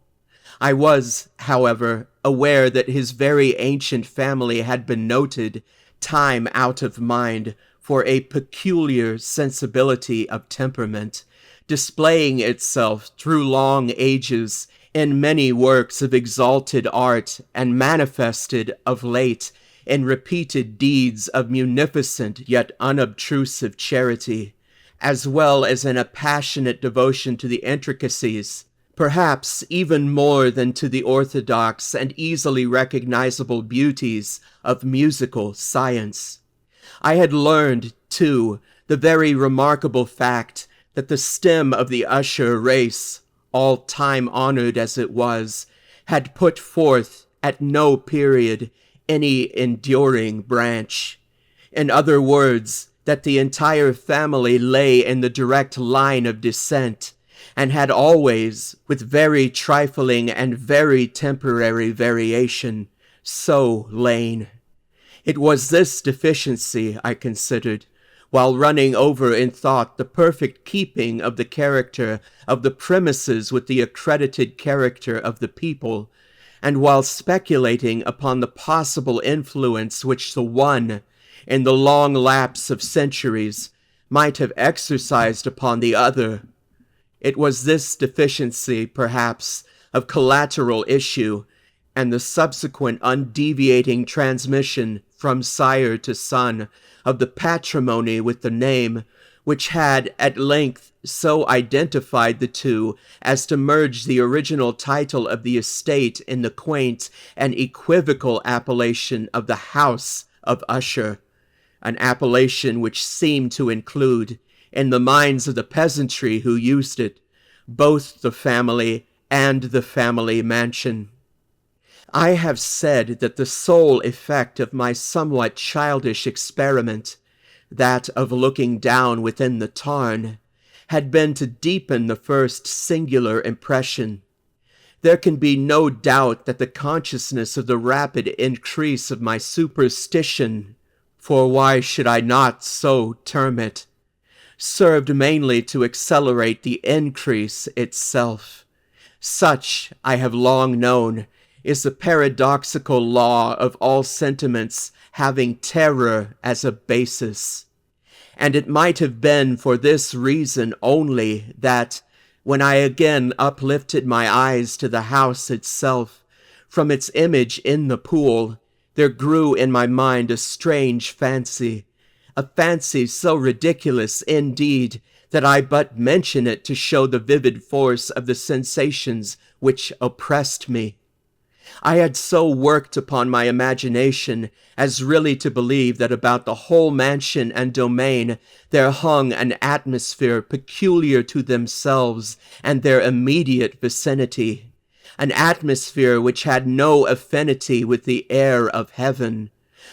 I was, however, aware that his very ancient family had been noted, time out of mind, for a peculiar sensibility of temperament, displaying itself through long ages in many works of exalted art, and manifested, of late, in repeated deeds of munificent yet unobtrusive charity, as well as in a passionate devotion to the intricacies, perhaps even more than to the orthodox and easily recognizable beauties of musical science. I had learned, too, the very remarkable fact that the stem of the Usher race, all time-honored as it was, had put forth at no period any enduring branch. In other words, that the entire family lay in the direct line of descent, and had always, with very trifling and very temporary variation, so lain. It was this deficiency, I considered, while running over in thought the perfect keeping of the character of the premises with the accredited character of the people, and while speculating upon the possible influence which the one, in the long lapse of centuries, might have exercised upon the other. It was this deficiency, perhaps, of collateral issue, and the subsequent undeviating transmission from sire to son of the patrimony with the name, which had at length so identified the two as to merge the original title of the estate in the quaint and equivocal appellation of the House of Usher, an appellation which seemed to include, in the minds of the peasantry who used it, both the family and the family mansion. I have said that the sole effect of my somewhat childish experiment, that of looking down within the tarn, had been to deepen the first singular impression. There can be no doubt that the consciousness of the rapid increase of my superstition, for why should I not so term it, served mainly to accelerate the increase itself. Such, I have long known, is the paradoxical law of all sentiments having terror as a basis. And it might have been for this reason only that, when I again uplifted my eyes to the house itself, from its image in the pool, there grew in my mind a strange fancy, a fancy so ridiculous indeed that I but mention it to show the vivid force of the sensations which oppressed me. I had so worked upon my imagination as really to believe that about the whole mansion and domain there hung an atmosphere peculiar to themselves and their immediate vicinity, an atmosphere which had no affinity with the air of heaven,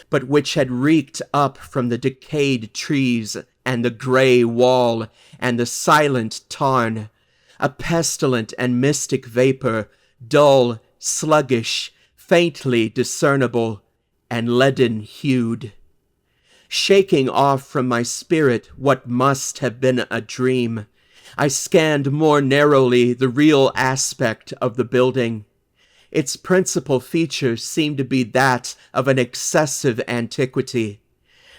but which had reeked up from the decayed trees and the grey wall and the silent tarn, a pestilent and mystic vapor, dull, sluggish, faintly discernible, and leaden-hued. Shaking off from my spirit what must have been a dream, I scanned more narrowly the real aspect of the building. Its principal feature seemed to be that of an excessive antiquity.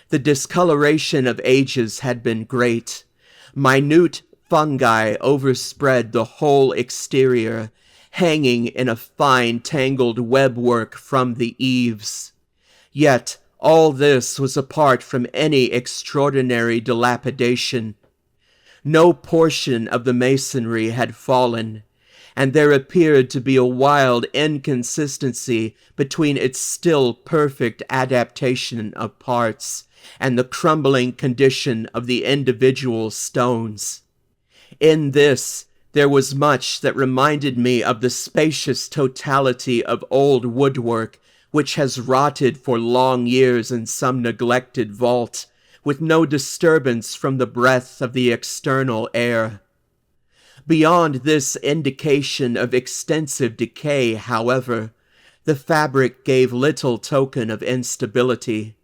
The discoloration of ages had been great. Minute fungi overspread the whole exterior, hanging in a fine tangled webwork from the eaves. Yet all this was apart from any extraordinary dilapidation. No portion of the masonry had fallen, and there appeared to be a wild inconsistency between its still perfect adaptation of parts and the crumbling condition of the individual stones. In this, there was much that reminded me of the spacious totality of old woodwork which has rotted for long years in some neglected vault, with no disturbance from the breath of the external air. Beyond this indication of extensive decay, however, the fabric gave little token of instability.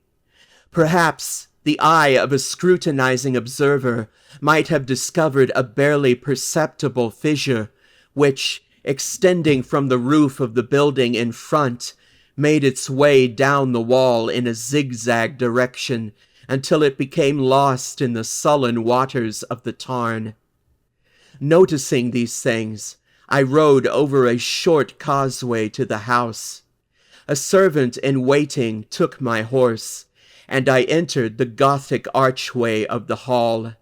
Perhaps the eye of a scrutinizing observer might have discovered a barely perceptible fissure, which, extending from the roof of the building in front, made its way down the wall in a zigzag direction until it became lost in the sullen waters of the tarn. Noticing these things, I rode over a short causeway to the house. A servant in waiting took my horse, and I entered the Gothic archway of the hall.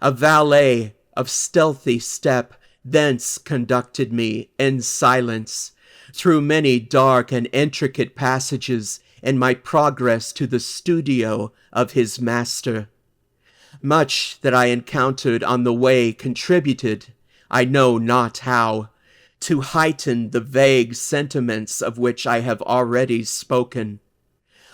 A valet of stealthy step thence conducted me in silence through many dark and intricate passages in my progress to the studio of his master. Much that I encountered on the way contributed, I know not how, to heighten the vague sentiments of which I have already spoken,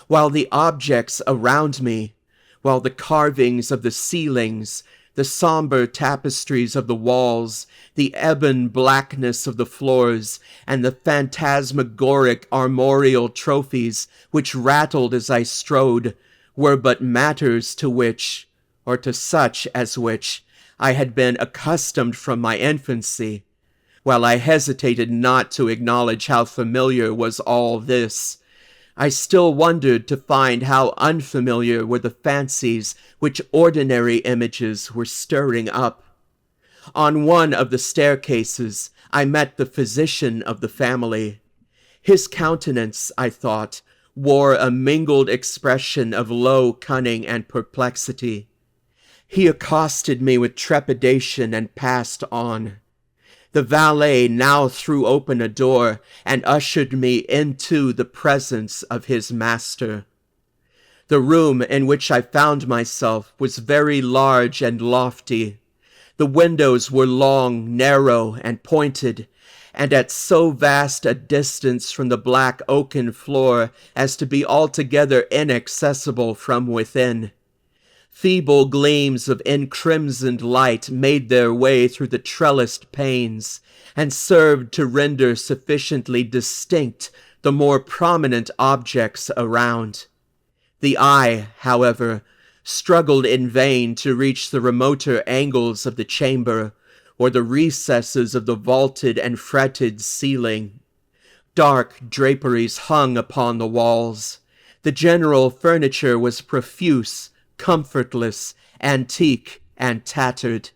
while the objects around me, while the carvings of the ceilings, the somber tapestries of the walls, the ebon blackness of the floors, and the phantasmagoric armorial trophies which rattled as I strode, were but matters to which, or to such as which, I had been accustomed from my infancy, while I hesitated not to acknowledge how familiar was all this. I still wondered to find how unfamiliar were the fancies which ordinary images were stirring up. On one of the staircases, I met the physician of the family. His countenance, I thought, wore a mingled expression of low cunning and perplexity. He accosted me with trepidation and passed on. The valet now threw open a door and ushered me into the presence of his master. The room in which I found myself was very large and lofty. The windows were long, narrow, and pointed, and at so vast a distance from the black oaken floor as to be altogether inaccessible from within. Feeble gleams of encrimsoned light made their way through the trellised panes, and served to render sufficiently distinct the more prominent objects around. The eye, however, struggled in vain to reach the remoter angles of the chamber, or the recesses of the vaulted and fretted ceiling. Dark draperies hung upon the walls. The general furniture was profuse, comfortless, antique, and tattered.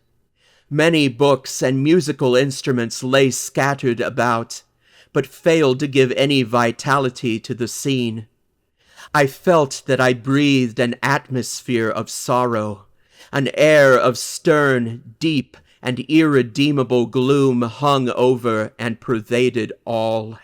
Many books and musical instruments lay scattered about, but failed to give any vitality to the scene. I felt that I breathed an atmosphere of sorrow. An air of stern, deep, and irredeemable gloom hung over and pervaded all.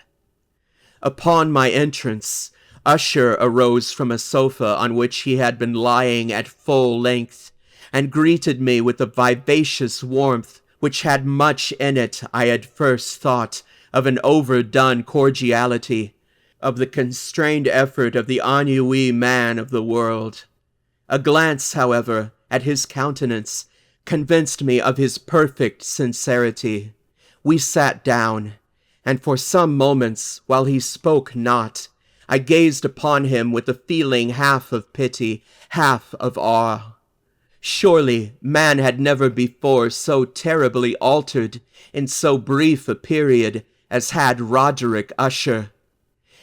Upon my entrance, Usher arose from a sofa on which he had been lying at full length, and greeted me with a vivacious warmth which had much in it, I at first thought, of an overdone cordiality, of the constrained effort of the ennuyé man of the world. A glance, however, at his countenance convinced me of his perfect sincerity. We sat down, and for some moments, while he spoke not, I gazed upon him with a feeling half of pity, half of awe. Surely man had never before so terribly altered in so brief a period as had Roderick Usher.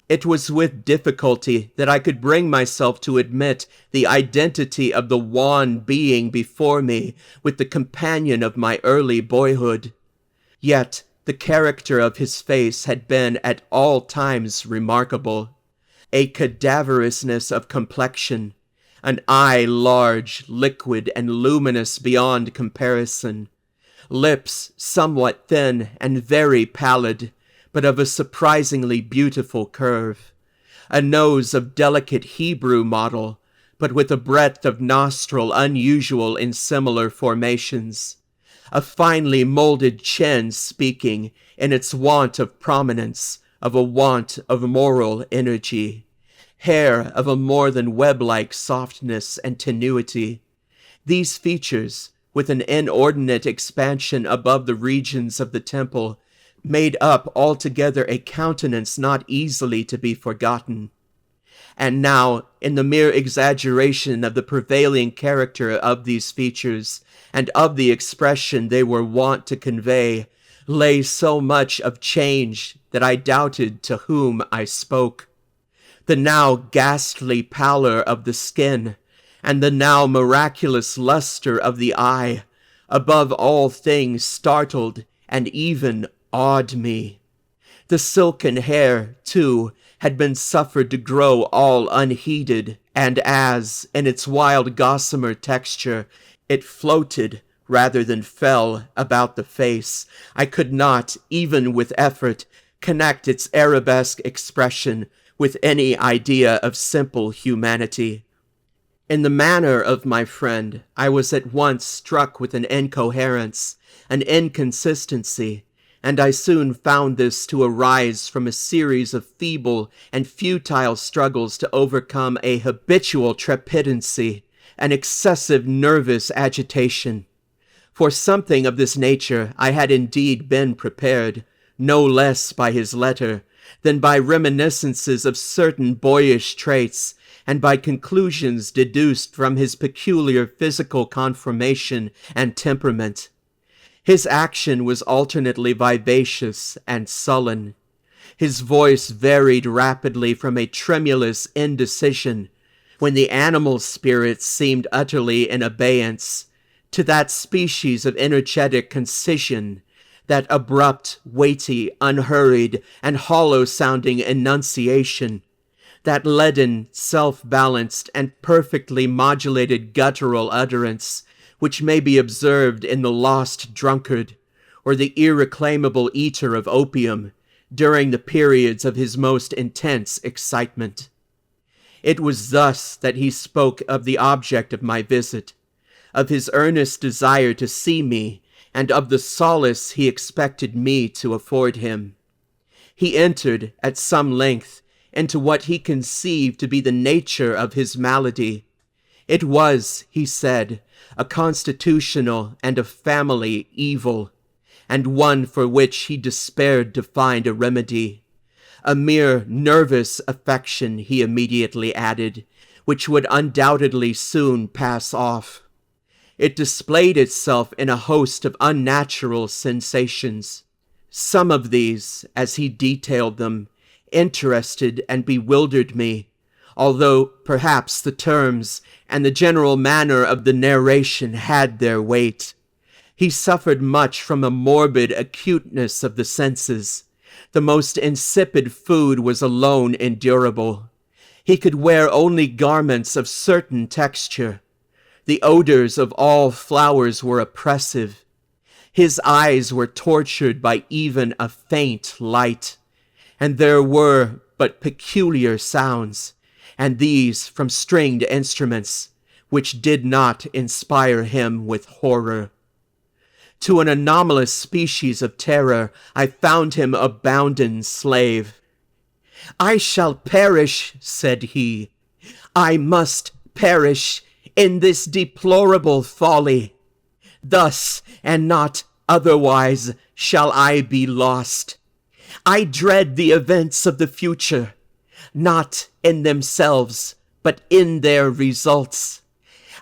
It was with difficulty that I could bring myself to admit the identity of the wan being before me with the companion of my early boyhood. Yet the character of his face had been at all times remarkable. A cadaverousness of complexion, an eye large, liquid, and luminous beyond comparison, lips somewhat thin and very pallid, but of a surprisingly beautiful curve, a nose of delicate Hebrew model, but with a breadth of nostril unusual in similar formations, a finely molded chin speaking, in its want of prominence, of a want of moral energy, hair of a more than web-like softness and tenuity. These features, with an inordinate expansion above the regions of the temple, made up altogether a countenance not easily to be forgotten. And now, in the mere exaggeration of the prevailing character of these features, and of the expression they were wont to convey, lay so much of change that I doubted to whom I spoke. The now ghastly pallor of the skin, and the now miraculous luster of the eye, above all things startled and even awed me. The silken hair, too, had been suffered to grow all unheeded, and as, in its wild gossamer texture, it floated, rather than fell about the face. I could not, even with effort, connect its arabesque expression with any idea of simple humanity. In the manner of my friend, I was at once struck with an incoherence, an inconsistency, and I soon found this to arise from a series of feeble and futile struggles to overcome a habitual trepidancy, an excessive nervous agitation. For something of this nature I had indeed been prepared, no less by his letter than by reminiscences of certain boyish traits, and by conclusions deduced from his peculiar physical conformation and temperament. His action was alternately vivacious and sullen. His voice varied rapidly from a tremulous indecision, when the animal spirits seemed utterly in abeyance, to that species of energetic concision, that abrupt, weighty, unhurried, and hollow-sounding enunciation, that leaden, self-balanced, and perfectly modulated guttural utterance, which may be observed in the lost drunkard, or the irreclaimable eater of opium, during the periods of his most intense excitement. It was thus that he spoke of the object of my visit, of his earnest desire to see me, and of the solace he expected me to afford him. He entered, at some length, into what he conceived to be the nature of his malady. It was, he said, a constitutional and a family evil, and one for which he despaired to find a remedy. A mere nervous affection, he immediately added, which would undoubtedly soon pass off. It displayed itself in a host of unnatural sensations. Some of these, as he detailed them, interested and bewildered me, although perhaps the terms and the general manner of the narration had their weight. He suffered much from a morbid acuteness of the senses. The most insipid food was alone endurable. He could wear only garments of certain texture. The odors of all flowers were oppressive. His eyes were tortured by even a faint light, and there were but peculiar sounds, and these from stringed instruments, which did not inspire him with horror. To an anomalous species of terror I found him a bounden slave. "I shall perish," said he. "I must perish in this deplorable folly. Thus, and not otherwise, shall I be lost. I dread the events of the future, not in themselves, but in their results.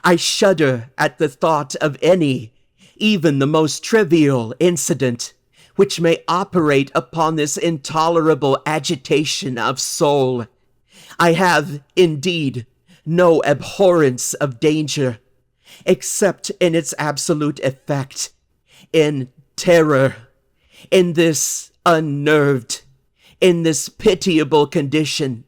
I shudder at the thought of any, even the most trivial incident, which may operate upon this intolerable agitation of soul. I have, indeed, no abhorrence of danger, except in its absolute effect, in terror, in this unnerved, in this pitiable condition.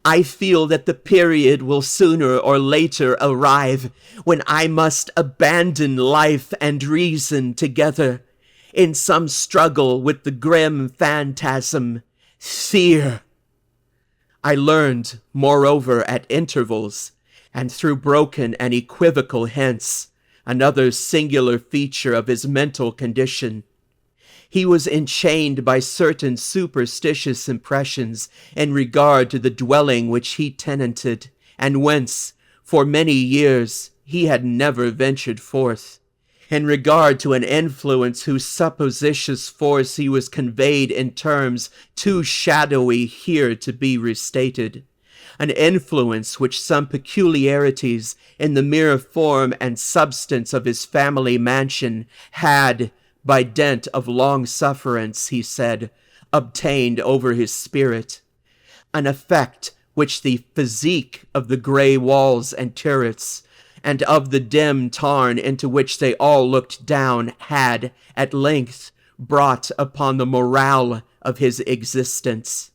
I feel that the period will sooner or later arrive when I must abandon life and reason together in some struggle with the grim phantasm, fear. I learned, moreover, at intervals, and through broken and equivocal hints, another singular feature of his mental condition. He was enchained by certain superstitious impressions in regard to the dwelling which he tenanted, and whence, for many years, he had never ventured forth, in regard to an influence whose supposititious force he was conveyed in terms too shadowy here to be restated, an influence which some peculiarities in the mere form and substance of his family mansion had, by dint of long sufferance, he said, obtained over his spirit, an effect which the physique of the grey walls and turrets, and of the dim tarn into which they all looked down, had, at length, brought upon the morale of his existence.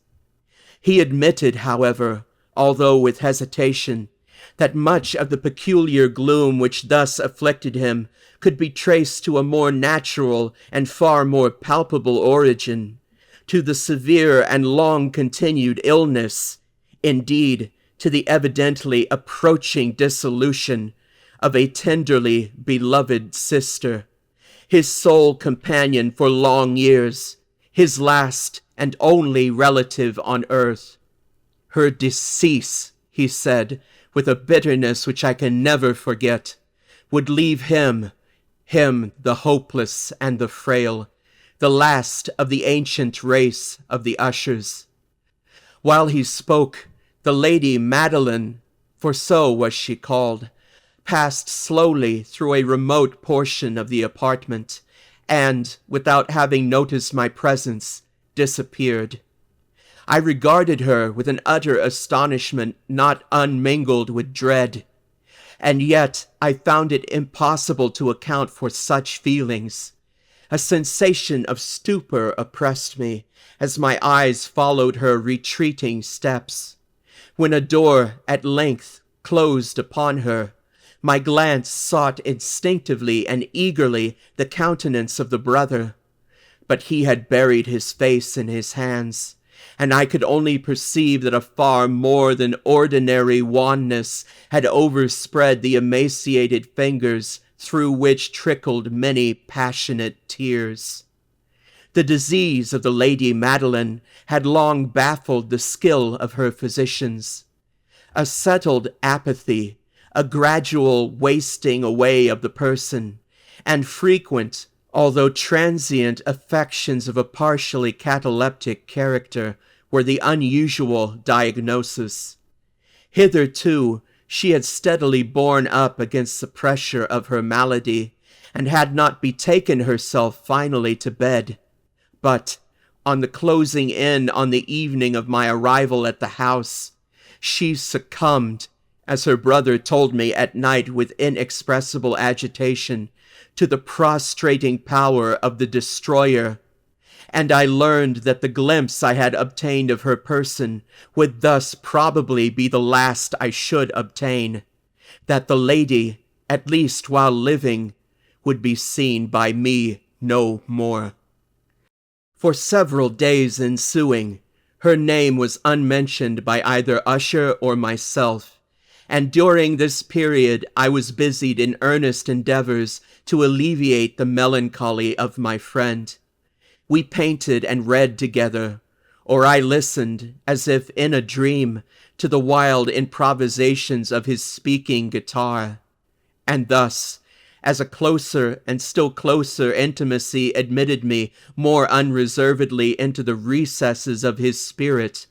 He admitted, however, although with hesitation, that much of the peculiar gloom which thus afflicted him could be traced to a more natural and far more palpable origin, to the severe and long-continued illness, indeed, to the evidently approaching dissolution of a tenderly beloved sister, his sole companion for long years, his last and only relative on earth. Her decease, he said, with a bitterness which I can never forget, would leave him the hopeless and the frail, the last of the ancient race of the Ushers. While he spoke, the Lady Madeline, for so was she called, passed slowly through a remote portion of the apartment, and, without having noticed my presence, disappeared. I regarded her with an utter astonishment not unmingled with dread, and yet I found it impossible to account for such feelings. A sensation of stupor oppressed me as my eyes followed her retreating steps. When a door at length closed upon her, my glance sought instinctively and eagerly the countenance of the brother, but he had buried his face in his hands, and I could only perceive that a far more than ordinary wanness had overspread the emaciated fingers through which trickled many passionate tears. The disease of the Lady Madeline had long baffled the skill of her physicians. A settled apathy, a gradual wasting away of the person, and frequent, although transient, affections of a partially cataleptic character were the unusual diagnosis. Hitherto, she had steadily borne up against the pressure of her malady, and had not betaken herself finally to bed. But, on the closing in on the evening of my arrival at the house, she succumbed, as her brother told me at night with inexpressible agitation, to the prostrating power of the destroyer, and I learned that the glimpse I had obtained of her person would thus probably be the last I should obtain, that the lady, at least while living, would be seen by me no more. For several days ensuing, her name was unmentioned by either Usher or myself, and during this period I was busied in earnest endeavors to alleviate the melancholy of my friend. We painted and read together, or I listened, as if in a dream, to the wild improvisations of his speaking guitar. And thus, as a closer and still closer intimacy admitted me more unreservedly into the recesses of his spirit,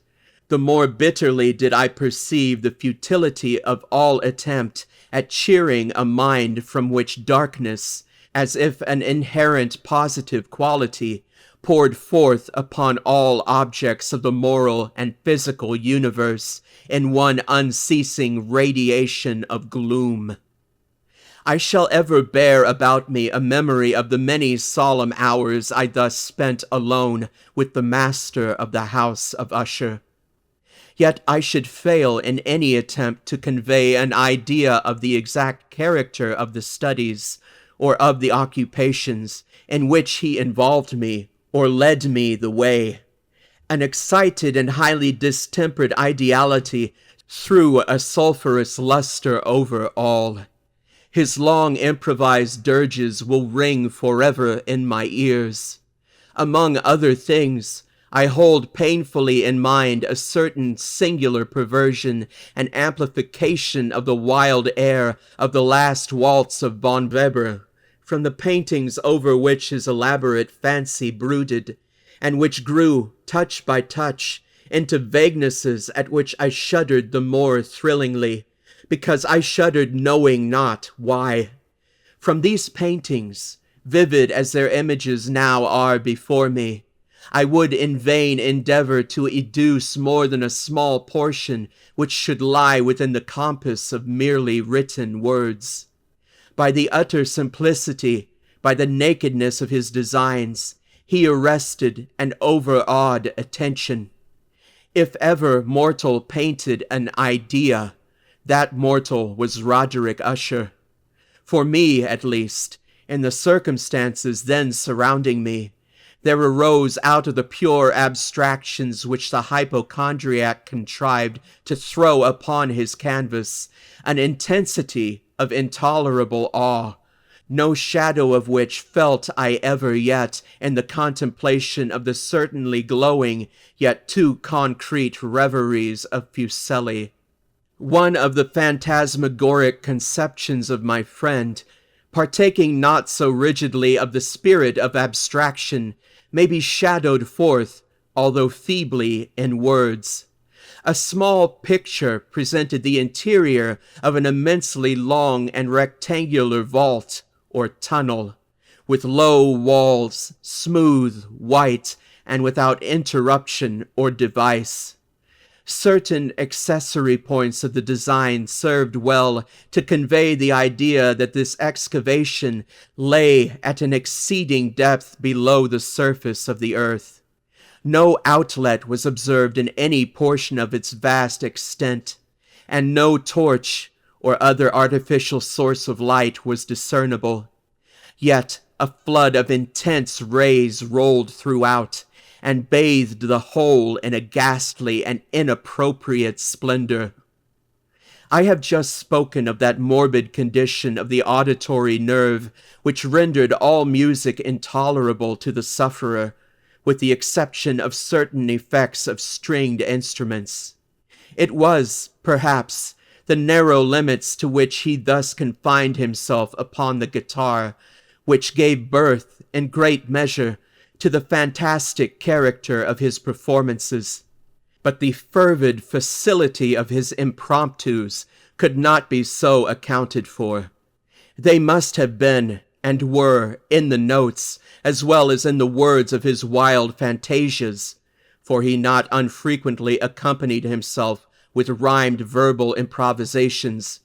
the more bitterly did I perceive the futility of all attempt at cheering a mind from which darkness, as if an inherent positive quality, poured forth upon all objects of the moral and physical universe in one unceasing radiation of gloom. I shall ever bear about me a memory of the many solemn hours I thus spent alone with the master of the house of Usher. Yet I should fail in any attempt to convey an idea of the exact character of the studies, or of the occupations, in which he involved me, or led me the way. An excited and highly distempered ideality threw a sulphurous luster over all. His long improvised dirges will ring forever in my ears. Among other things, I hold painfully in mind a certain singular perversion and amplification of the wild air of the last waltz of Von Weber, from the paintings over which his elaborate fancy brooded, and which grew, touch by touch, into vaguenesses at which I shuddered the more thrillingly, because I shuddered knowing not why. From these paintings, vivid as their images now are before me, I would in vain endeavor to educe more than a small portion which should lie within the compass of merely written words. By the utter simplicity, by the nakedness of his designs, he arrested and overawed attention. If ever mortal painted an idea, That mortal was Roderick Usher. For me, at least, in the circumstances then surrounding me, there arose out of the pure abstractions which the hypochondriac contrived to throw upon his canvas an intensity of intolerable awe, no shadow of which felt I ever yet in the contemplation of the certainly glowing yet too concrete reveries of Fuseli. One of the phantasmagoric conceptions of my friend, partaking not so rigidly of the spirit of abstraction, may be shadowed forth, although feebly, in words. A small picture presented the interior of an immensely long and rectangular vault, or tunnel, with low walls, smooth, white, and without interruption or device. Certain accessory points of the design served well to convey the idea that this excavation lay at an exceeding depth below the surface of the earth. No outlet was observed in any portion of its vast extent, and no torch or other artificial source of light was discernible. Yet a flood of intense rays rolled throughout, and bathed the whole in a ghastly and inappropriate splendor. I have just spoken of that morbid condition of the auditory nerve which rendered all music intolerable to the sufferer, with the exception of certain effects of stringed instruments. It was, perhaps, the narrow limits to which he thus confined himself upon the guitar, which gave birth, in great measure, to the fantastic character of his performances. But the fervid facility of his impromptus could not be so accounted for. They must have been, and were, in the notes, as well as in the words of his wild fantasias, for he not unfrequently accompanied himself with rhymed verbal improvisations,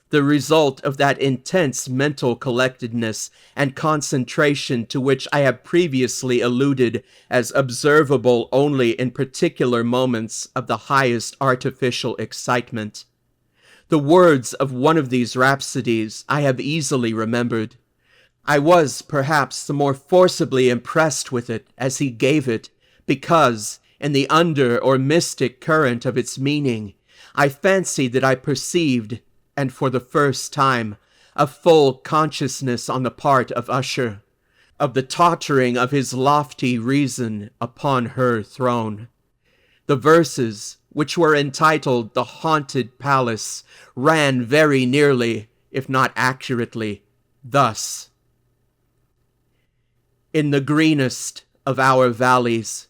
the result of that intense mental collectedness and concentration to which I have previously alluded as observable only in particular moments of the highest artificial excitement. The words of one of these rhapsodies I have easily remembered. I was, perhaps, the more forcibly impressed with it as he gave it, because, in the under or mystic current of its meaning, I fancied that I perceived, and for the first time, a full consciousness on the part of Usher, of the tottering of his lofty reason upon her throne. The verses, which were entitled The Haunted Palace, ran very nearly, if not accurately, thus. In the greenest of our valleys,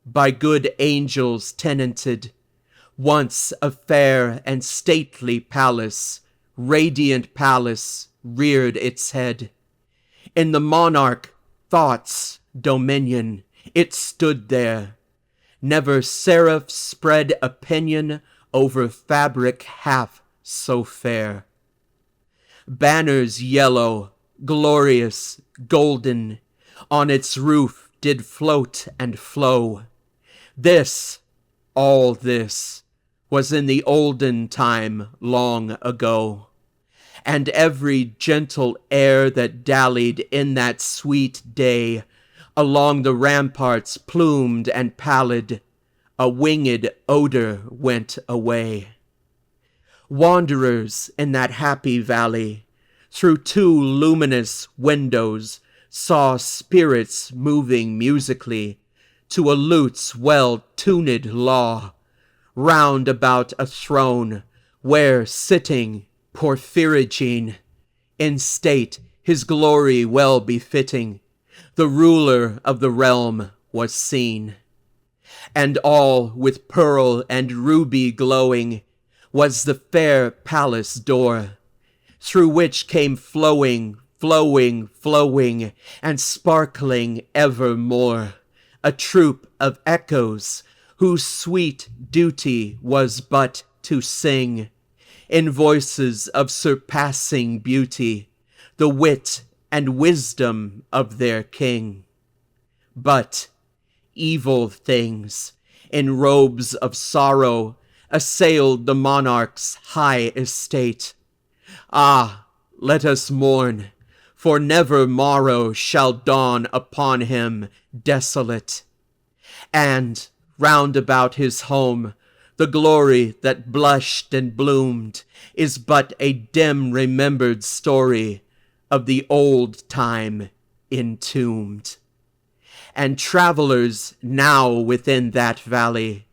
by good angels tenanted, once a fair and stately palace, radiant palace, reared its head. In the monarch Thought's dominion it stood there. Never seraph spread a pinion over fabric half so fair. Banners yellow, glorious, golden, on its roof did float and flow. This, all this, was in the olden time long ago, and every gentle air that dallied in that sweet day along the ramparts plumed and pallid, a winged odor went away. Wanderers in that happy valley, through two luminous windows, saw spirits moving musically to a lute's well-tuned law, round about a throne where, sitting, Porphyrogene, in state his glory well befitting, the ruler of the realm was seen. And all with pearl and ruby glowing was the fair palace door, through which came flowing, and sparkling evermore, a troop of echoes, whose sweet duty was but to sing, in voices of surpassing beauty, the wit and wisdom of their king. But evil things, in robes of sorrow, assailed the monarch's high estate. Ah, let us mourn, for never morrow shall dawn upon him desolate. And round about his home, the glory that blushed and bloomed is but a dim remembered story of the old time entombed. And travelers now within that valley,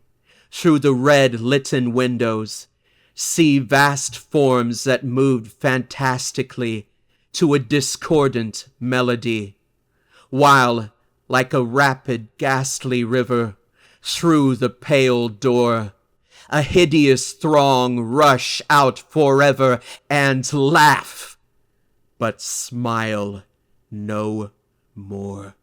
through the red litten windows, see vast forms that moved fantastically to a discordant melody, while, like a rapid ghastly river, through the pale door, a hideous throng rush out forever and laugh, but smile no more.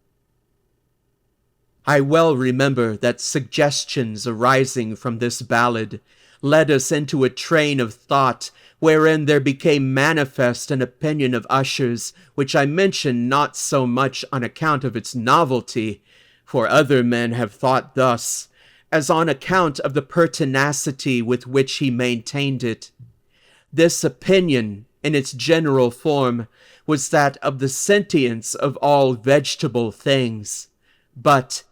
I well remember that suggestions arising from this ballad led us into a train of thought wherein there became manifest an opinion of Usher's, which I mention not so much on account of its novelty, for other men have thought thus, as on account of the pertinacity with which he maintained it. This opinion, in its general form, was that of the sentience of all vegetable things. But,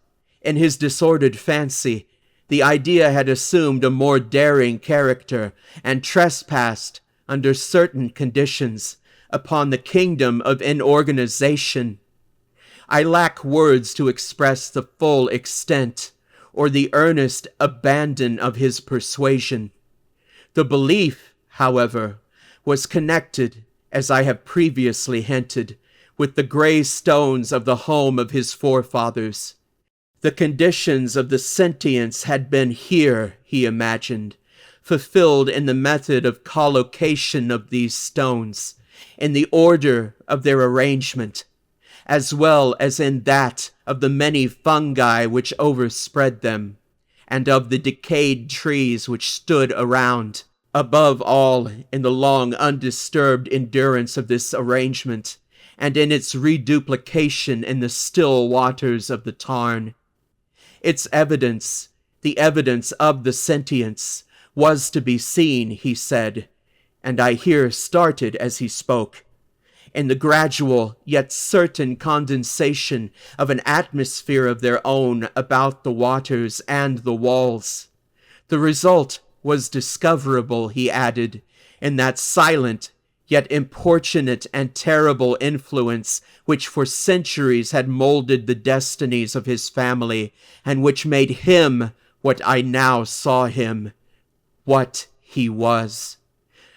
in his disordered fancy, the idea had assumed a more daring character, and trespassed, under certain conditions, upon the kingdom of inorganization. I lack words to express the full extent, or the earnest abandon of his persuasion. The belief, however, was connected, as I have previously hinted, with the grey stones of the home of his forefathers. The conditions of the sentience had been here, he imagined, fulfilled in the method of collocation of these stones, in the order of their arrangement, as well as in that of the many fungi which overspread them, and of the decayed trees which stood around. Above all, in the long undisturbed endurance of this arrangement, and in its reduplication in the still waters of the tarn. Its evidence, the evidence of the sentience, was to be seen, he said, and I here started as he spoke, in the gradual yet certain condensation of an atmosphere of their own about the waters and the walls. The result was discoverable, he added, in that silent, yet importunate and terrible influence which for centuries had molded the destinies of his family, and which made him what I now saw him, what he was.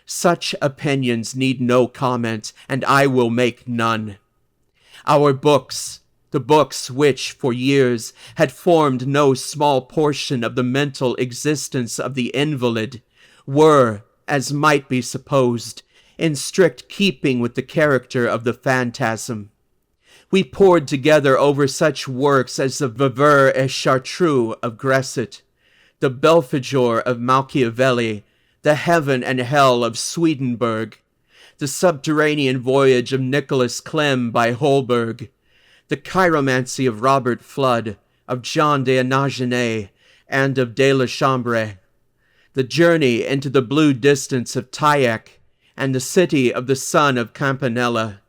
Such opinions need no comment, and I will make none. Our books, the books which, for years, had formed no small portion of the mental existence of the invalid, were, as might be supposed, in strict keeping with the character of the phantasm. We pored together over such works as the Viveur et Chartreux of Gresset, the Belphegor of Machiavelli, the Heaven and Hell of Swedenborg, the Subterranean Voyage of Nicholas Clem by Holberg, the Chiromancy of Robert Flood, of Jean de Anagenet, and of de la Chambre, the Journey into the Blue Distance of Tyack, and the City of the Sun of Campanella.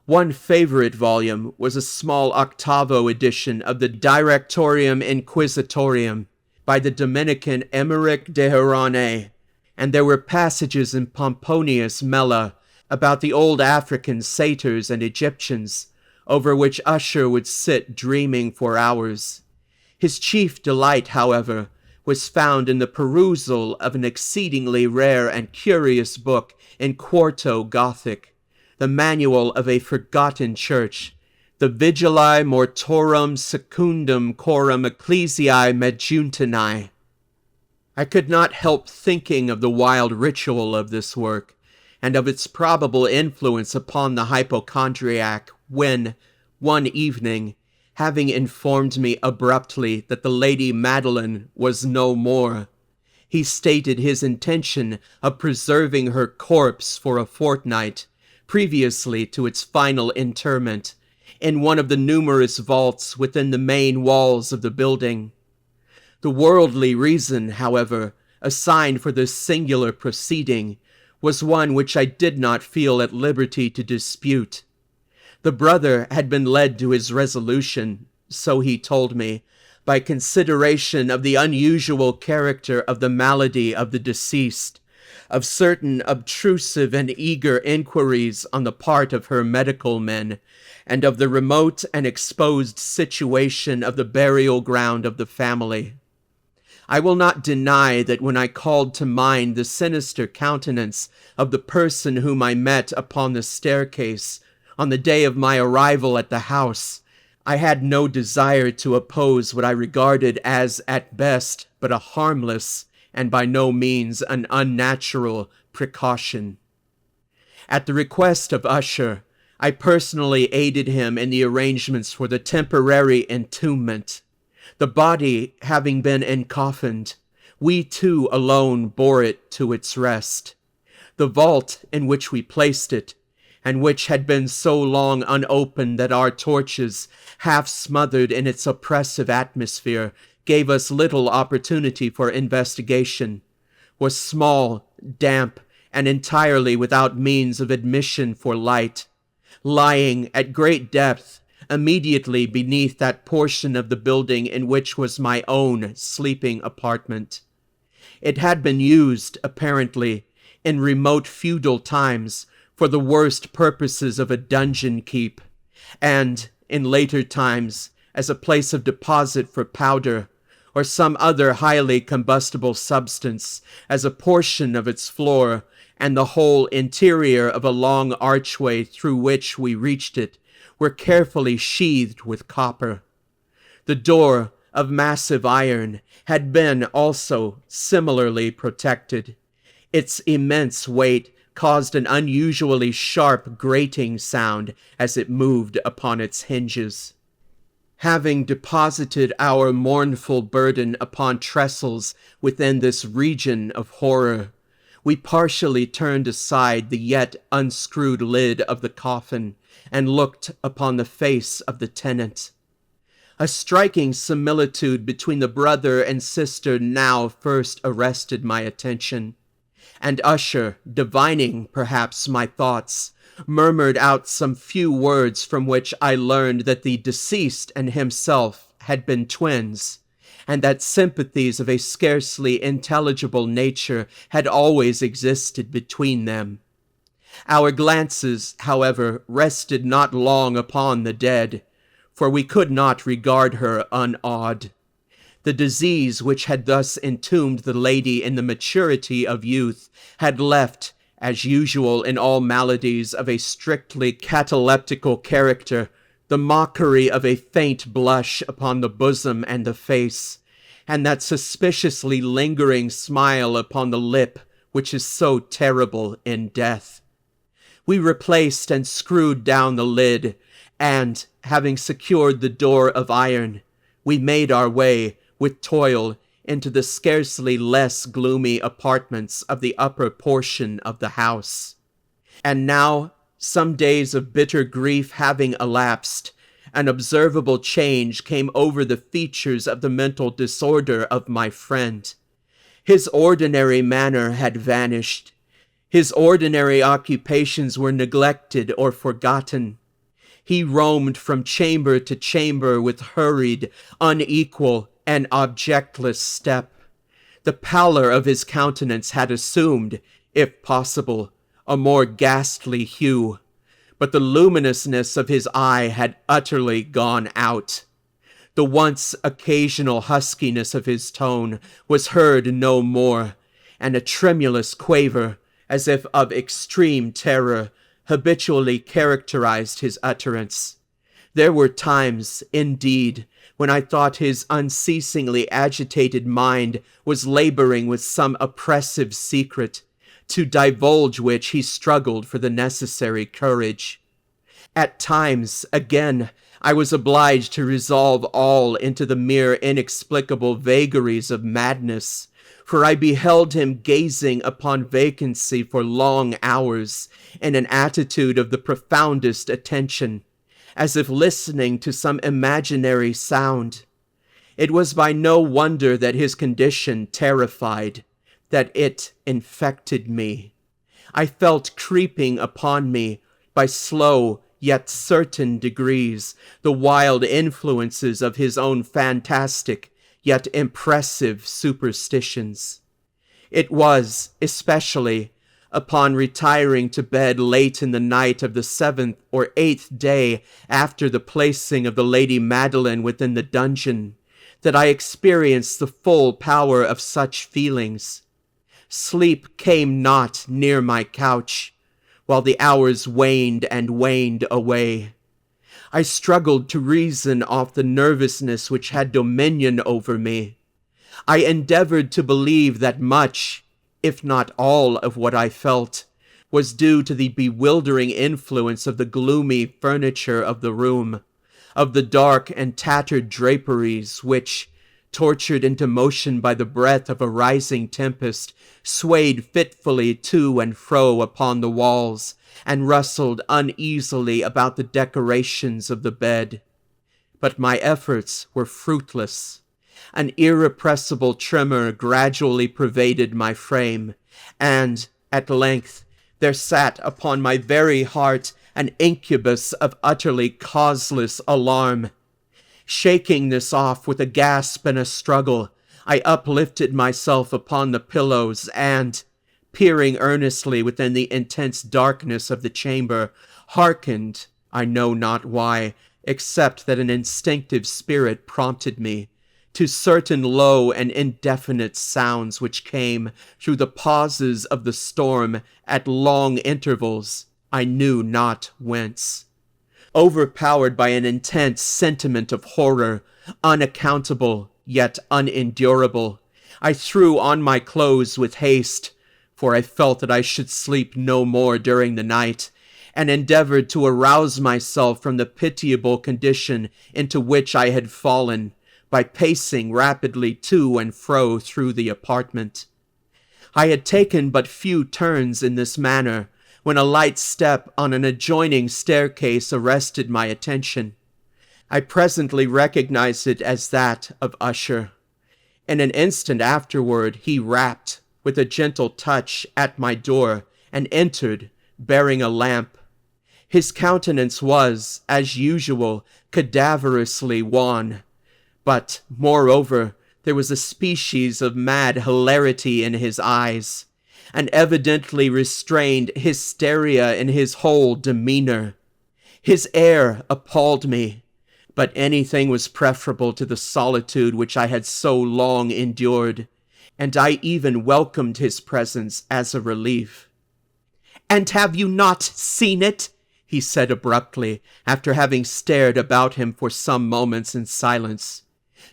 One favorite volume was a small octavo edition of the Directorium Inquisitorium by the Dominican Emeric de Herane, and there were passages in Pomponius Mela about the old African satyrs and Egyptians, over which Usher would sit dreaming for hours. His chief delight, however, was found in the perusal of an exceedingly rare and curious book in quarto Gothic, the manual of a forgotten church, the Vigili Mortorum Secundum Coram Ecclesiae Majuntinae. I could not help thinking of the wild ritual of this work, and of its probable influence upon the hypochondriac, when, one evening, having informed me abruptly that the Lady Madeline was no more, he stated his intention of preserving her corpse for a fortnight, previously to its final interment, in one of the numerous vaults within the main walls of the building. The worldly reason, however, assigned for this singular proceeding was one which I did not feel at liberty to dispute. The brother had been led to his resolution, so he told me, by consideration of the unusual character of the malady of the deceased, of certain obtrusive and eager inquiries on the part of her medical men, and of the remote and exposed situation of the burial ground of the family. I will not deny that when I called to mind the sinister countenance of the person whom I met upon the staircase on the day of my arrival at the house, I had no desire to oppose what I regarded as, at best, but a harmless, and by no means an unnatural, precaution. At the request of Usher, I personally aided him in the arrangements for the temporary entombment. The body having been encoffined, we two alone bore it to its rest. The vault in which we placed it, and which had been so long unopened that our torches, half smothered in its oppressive atmosphere, gave us little opportunity for investigation, was small, damp, and entirely without means of admission for light, lying at great depth immediately beneath that portion of the building in which was my own sleeping apartment. It had been used, apparently, in remote feudal times for the worst purposes of a dungeon keep, and, in later times, as a place of deposit for powder, or some other highly combustible substance, as a portion of its floor and the whole interior of a long archway through which we reached it were carefully sheathed with copper. The door, of massive iron, had been also similarly protected. Its immense weight caused an unusually sharp grating sound as it moved upon its hinges. Having deposited our mournful burden upon trestles within this region of horror, we partially turned aside the yet unscrewed lid of the coffin and looked upon the face of the tenant. A striking similitude between the brother and sister now first arrested my attention, and Usher, divining perhaps my thoughts, murmured out some few words from which I learned that the deceased and himself had been twins, and that sympathies of a scarcely intelligible nature had always existed between them. Our glances, however, rested not long upon the dead, for we could not regard her unawed. The disease which had thus entombed the lady in the maturity of youth had left, as usual in all maladies of a strictly cataleptical character, the mockery of a faint blush upon the bosom and the face, and that suspiciously lingering smile upon the lip which is so terrible in death. We replaced and screwed down the lid, and, having secured the door of iron, we made our way, with toil, into the scarcely less gloomy apartments of the upper portion of the house. And now, some days of bitter grief having elapsed, an observable change came over the features of the mental disorder of my friend. His ordinary manner had vanished. His ordinary occupations were neglected or forgotten. He roamed from chamber to chamber with hurried, unequal, and objectless step. The pallor of his countenance had assumed, if possible, a more ghastly hue, but the luminousness of his eye had utterly gone out. The once occasional huskiness of his tone was heard no more, and a tremulous quaver, as if of extreme terror, habitually characterized his utterance. There were times, indeed, when I thought his unceasingly agitated mind was laboring with some oppressive secret, to divulge which he struggled for the necessary courage. At times, again, I was obliged to resolve all into the mere inexplicable vagaries of madness, for I beheld him gazing upon vacancy for long hours in an attitude of the profoundest attention, as if listening to some imaginary sound. It was by no wonder that his condition terrified, that it infected me. I felt creeping upon me, by slow yet certain degrees, the wild influences of his own fantastic yet impressive superstitions. It was, especially, upon retiring to bed late in the night of the 7th or 8th day after the placing of the Lady Madeline within the dungeon, that I experienced the full power of such feelings. Sleep came not near my couch, while the hours waned and waned away. I struggled to reason off the nervousness which had dominion over me. I endeavored to believe that much, if not all, of what I felt was due to the bewildering influence of the gloomy furniture of the room, of the dark and tattered draperies which, tortured into motion by the breath of a rising tempest, swayed fitfully to and fro upon the walls, and rustled uneasily about the decorations of the bed. But my efforts were fruitless. An irrepressible tremor gradually pervaded my frame, and, at length, there sat upon my very heart an incubus of utterly causeless alarm. Shaking this off with a gasp and a struggle, I uplifted myself upon the pillows and, peering earnestly within the intense darkness of the chamber, hearkened, I know not why, except that an instinctive spirit prompted me, to certain low and indefinite sounds which came through the pauses of the storm at long intervals, I knew not whence. Overpowered by an intense sentiment of horror, unaccountable yet unendurable, I threw on my clothes with haste, for I felt that I should sleep no more during the night, and endeavored to arouse myself from the pitiable condition into which I had fallen, by pacing rapidly to and fro through the apartment. I had taken but few turns in this manner, when a light step on an adjoining staircase arrested my attention. I presently recognized it as that of Usher. In an instant afterward he rapped, with a gentle touch, at my door, and entered, bearing a lamp. His countenance was, as usual, cadaverously wan, but, moreover, there was a species of mad hilarity in his eyes, an evidently restrained hysteria in his whole demeanor. His air appalled me, but anything was preferable to the solitude which I had so long endured, and I even welcomed his presence as a relief. "And have you not seen it?" he said abruptly, after having stared about him for some moments in silence.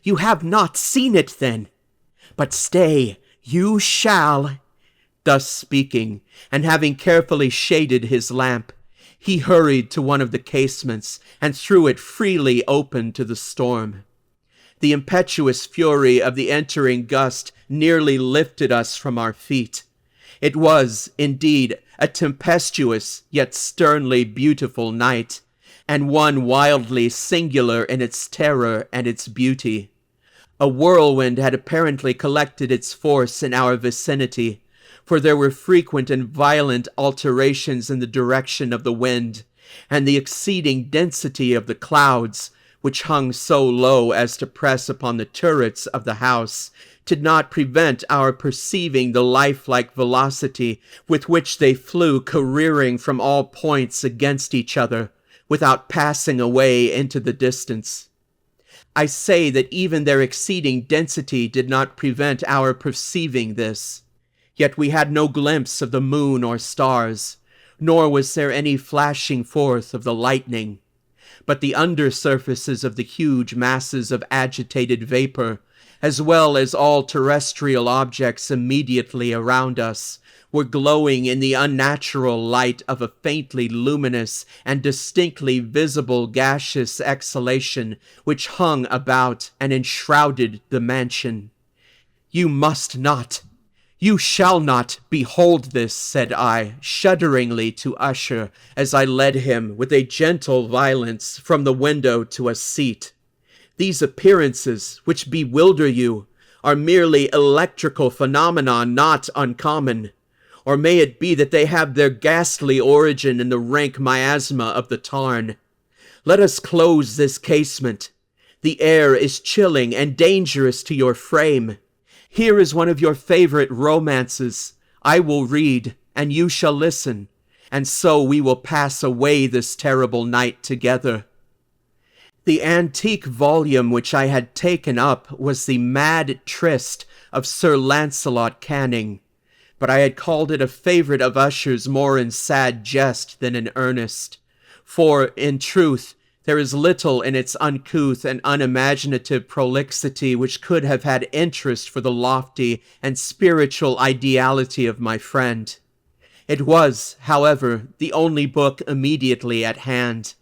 "You have not seen it, then? But stay, you shall." Thus speaking, and having carefully shaded his lamp, he hurried to one of the casements and threw it freely open to the storm. The impetuous fury of the entering gust nearly lifted us from our feet. It was, indeed, a tempestuous yet sternly beautiful night, and one wildly singular in its terror and its beauty. A whirlwind had apparently collected its force in our vicinity, for there were frequent and violent alterations in the direction of the wind, and the exceeding density of the clouds, which hung so low as to press upon the turrets of the house, did not prevent our perceiving the lifelike velocity with which they flew careering from all points against each other, without passing away into the distance. I say that even their exceeding density did not prevent our perceiving this. Yet we had no glimpse of the moon or stars, nor was there any flashing forth of the lightning. But the undersurfaces of the huge masses of agitated vapor, as well as all terrestrial objects immediately around us, were glowing in the unnatural light of a faintly luminous and distinctly visible gaseous exhalation which hung about and enshrouded the mansion. "You must not, you shall not behold this," said I, shudderingly to Usher, as I led him with a gentle violence from the window to a seat. These appearances, which bewilder you, are merely electrical phenomena not uncommon. Or may it be that they have their ghastly origin in the rank miasma of the tarn? Let us close this casement. The air is chilling and dangerous to your frame. Here is one of your favorite romances. I will read, and you shall listen, and so we will pass away this terrible night together. The antique volume which I had taken up was the Mad Tryst of Sir Lancelot Canning, but I had called it a favorite of Usher's more in sad jest than in earnest. For, in truth, there is little in its uncouth and unimaginative prolixity which could have had interest for the lofty and spiritual ideality of my friend. It was, however, the only book immediately at hand,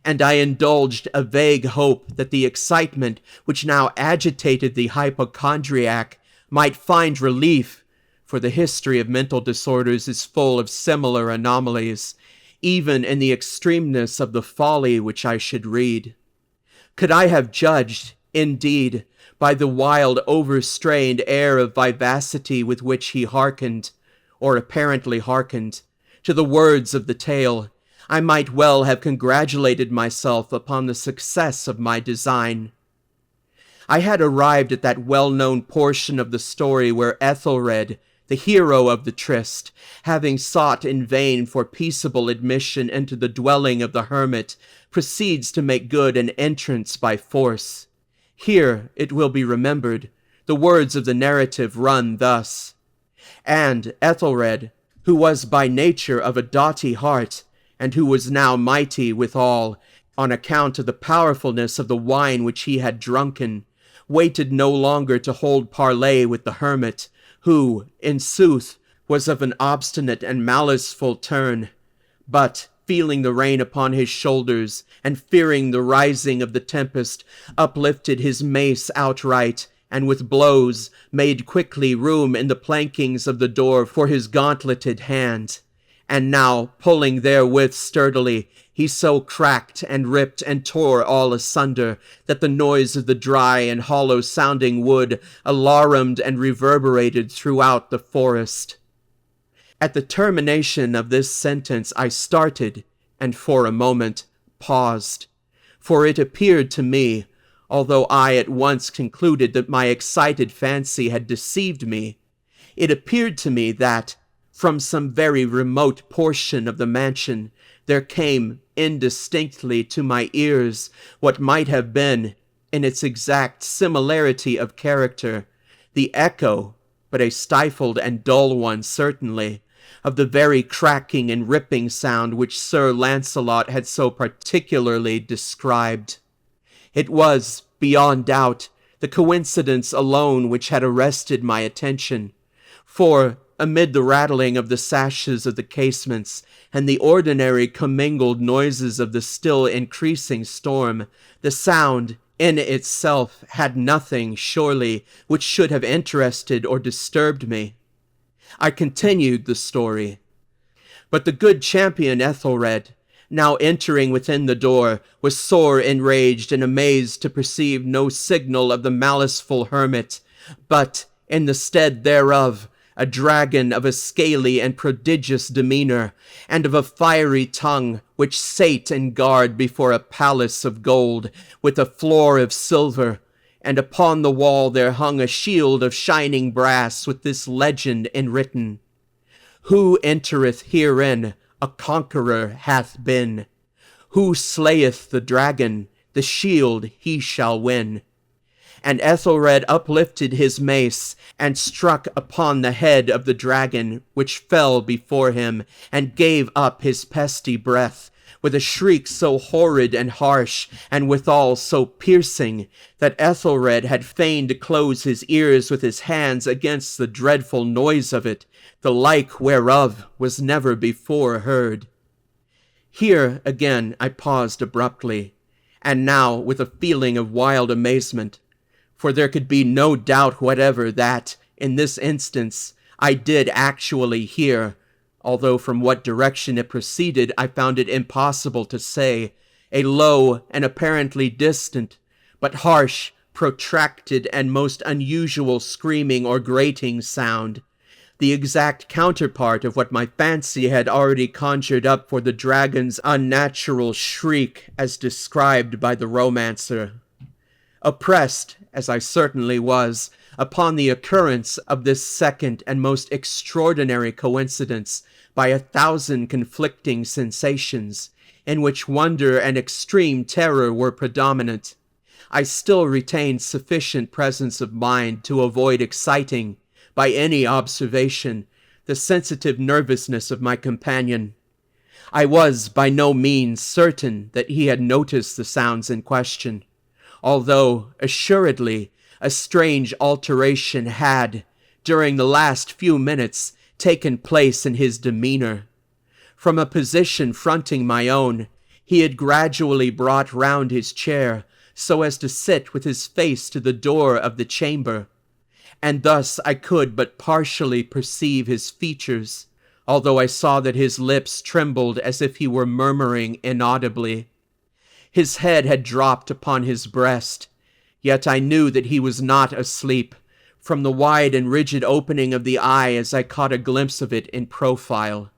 and I indulged a vague hope that the excitement which now agitated the hypochondriac might find relief, for the history of mental disorders is full of similar anomalies, even in the extremeness of the folly which I should read. Could I have judged, indeed, by the wild, overstrained air of vivacity with which he hearkened, or apparently hearkened, to the words of the tale, I might well have congratulated myself upon the success of my design. I had arrived at that well-known portion of the story where Ethelred, the hero of the tryst, having sought in vain for peaceable admission into the dwelling of the hermit, proceeds to make good an entrance by force. Here, it will be remembered, the words of the narrative run thus: "And Ethelred, who was by nature of a doughty heart, and who was now mighty withal, on account of the powerfulness of the wine which he had drunken, waited no longer to hold parley with the hermit, who, in sooth, was of an obstinate and maliceful turn, but, feeling the rain upon his shoulders, and fearing the rising of the tempest, uplifted his mace outright, and with blows made quickly room in the plankings of the door for his gauntleted hand. And now, pulling therewith sturdily, he so cracked and ripped and tore all asunder, that the noise of the dry and hollow-sounding wood alarumed and reverberated throughout the forest." At the termination of this sentence I started, and for a moment paused, for it appeared to me, although I at once concluded that my excited fancy had deceived me, it appeared to me that, from some very remote portion of the mansion, there came indistinctly to my ears what might have been, in its exact similarity of character, the echo, but a stifled and dull one certainly, of the very cracking and ripping sound which Sir Lancelot had so particularly described. It was, beyond doubt, the coincidence alone which had arrested my attention, for, amid the rattling of the sashes of the casements, and the ordinary commingled noises of the still increasing storm, the sound, in itself, had nothing, surely, which should have interested or disturbed me. I continued the story. But the good champion Ethelred, now entering within the door, was sore enraged and amazed to perceive no signal of the maliceful hermit, but, in the stead thereof, a dragon of a scaly and prodigious demeanor, and of a fiery tongue, which sate in guard before a palace of gold, with a floor of silver, and upon the wall there hung a shield of shining brass with this legend enwritten: "Who entereth herein a conqueror hath been. Who slayeth the dragon, the shield he shall win." And Ethelred uplifted his mace, and struck upon the head of the dragon, which fell before him, and gave up his pesty breath, with a shriek so horrid and harsh, and withal so piercing, that Ethelred had fain to close his ears with his hands against the dreadful noise of it, the like whereof was never before heard. Here again I paused abruptly, and now with a feeling of wild amazement, for there could be no doubt whatever that, in this instance, I did actually hear, although from what direction it proceeded I found it impossible to say, a low and apparently distant, but harsh, protracted, and most unusual screaming or grating sound, the exact counterpart of what my fancy had already conjured up for the dragon's unnatural shriek as described by the romancer. Oppressed, as I certainly was, upon the occurrence of this second and most extraordinary coincidence by 1,000 conflicting sensations, in which wonder and extreme terror were predominant, I still retained sufficient presence of mind to avoid exciting, by any observation, the sensitive nervousness of my companion. I was by no means certain that he had noticed the sounds in question, although, assuredly, a strange alteration had, during the last few minutes, taken place in his demeanor. From a position fronting my own, he had gradually brought round his chair so as to sit with his face to the door of the chamber, and thus I could but partially perceive his features, although I saw that his lips trembled as if he were murmuring inaudibly. His head had dropped upon his breast, yet I knew that he was not asleep, from the wide and rigid opening of the eye as I caught a glimpse of it in profile.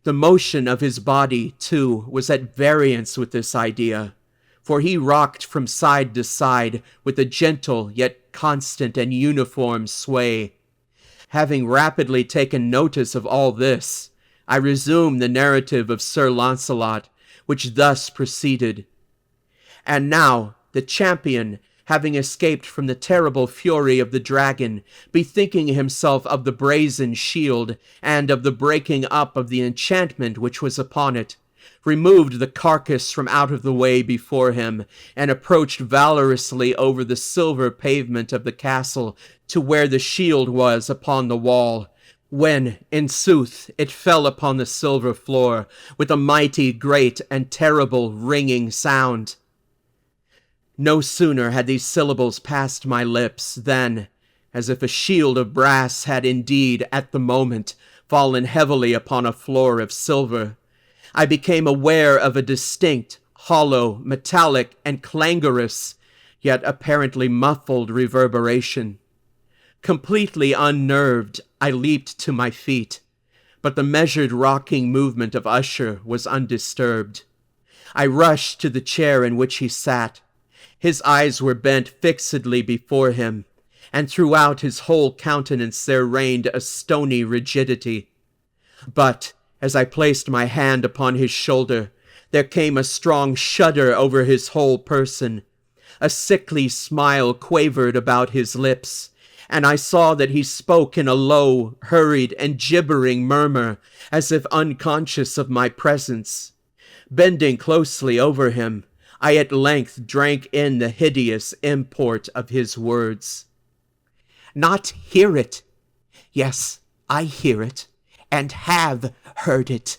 The motion of his body, too, was at variance with this idea, for he rocked from side to side with a gentle yet constant and uniform sway. Having rapidly taken notice of all this, I resumed the narrative of Sir Launcelot, which thus proceeded. And now the champion, having escaped from the terrible fury of the dragon, bethinking himself of the brazen shield, and of the breaking up of the enchantment which was upon it, removed the carcass from out of the way before him, and approached valorously over the silver pavement of the castle to where the shield was upon the wall, when, in sooth, it fell upon the silver floor with a mighty, great, and terrible ringing sound. No sooner had these syllables passed my lips than, as if a shield of brass had indeed at the moment fallen heavily upon a floor of silver, I became aware of a distinct, hollow, metallic, and clangorous, yet apparently muffled reverberation. Completely unnerved, I leaped to my feet, but the measured rocking movement of Usher was undisturbed. I rushed to the chair in which he sat. His eyes were bent fixedly before him, and throughout his whole countenance there reigned a stony rigidity. But, as I placed my hand upon his shoulder, there came a strong shudder over his whole person. A sickly smile quavered about his lips, and I saw that he spoke in a low, hurried, and gibbering murmur, as if unconscious of my presence. Bending closely over him, I at length drank in the hideous import of his words. "Not hear it? Yes, I hear it, and have heard it.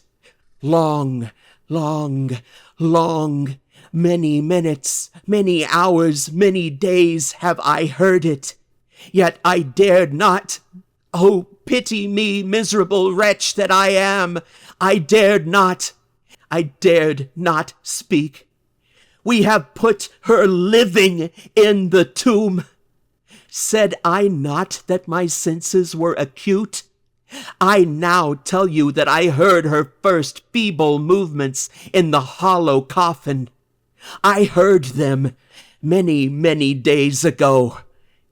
Long, long, long, many minutes, many hours, many days have I heard it. Yet I dared not. Oh, pity me, miserable wretch that I am! I dared not speak. We have put her living in the tomb. Said I not that my senses were acute? I now tell you that I heard her first feeble movements in the hollow coffin. I heard them many, many days ago,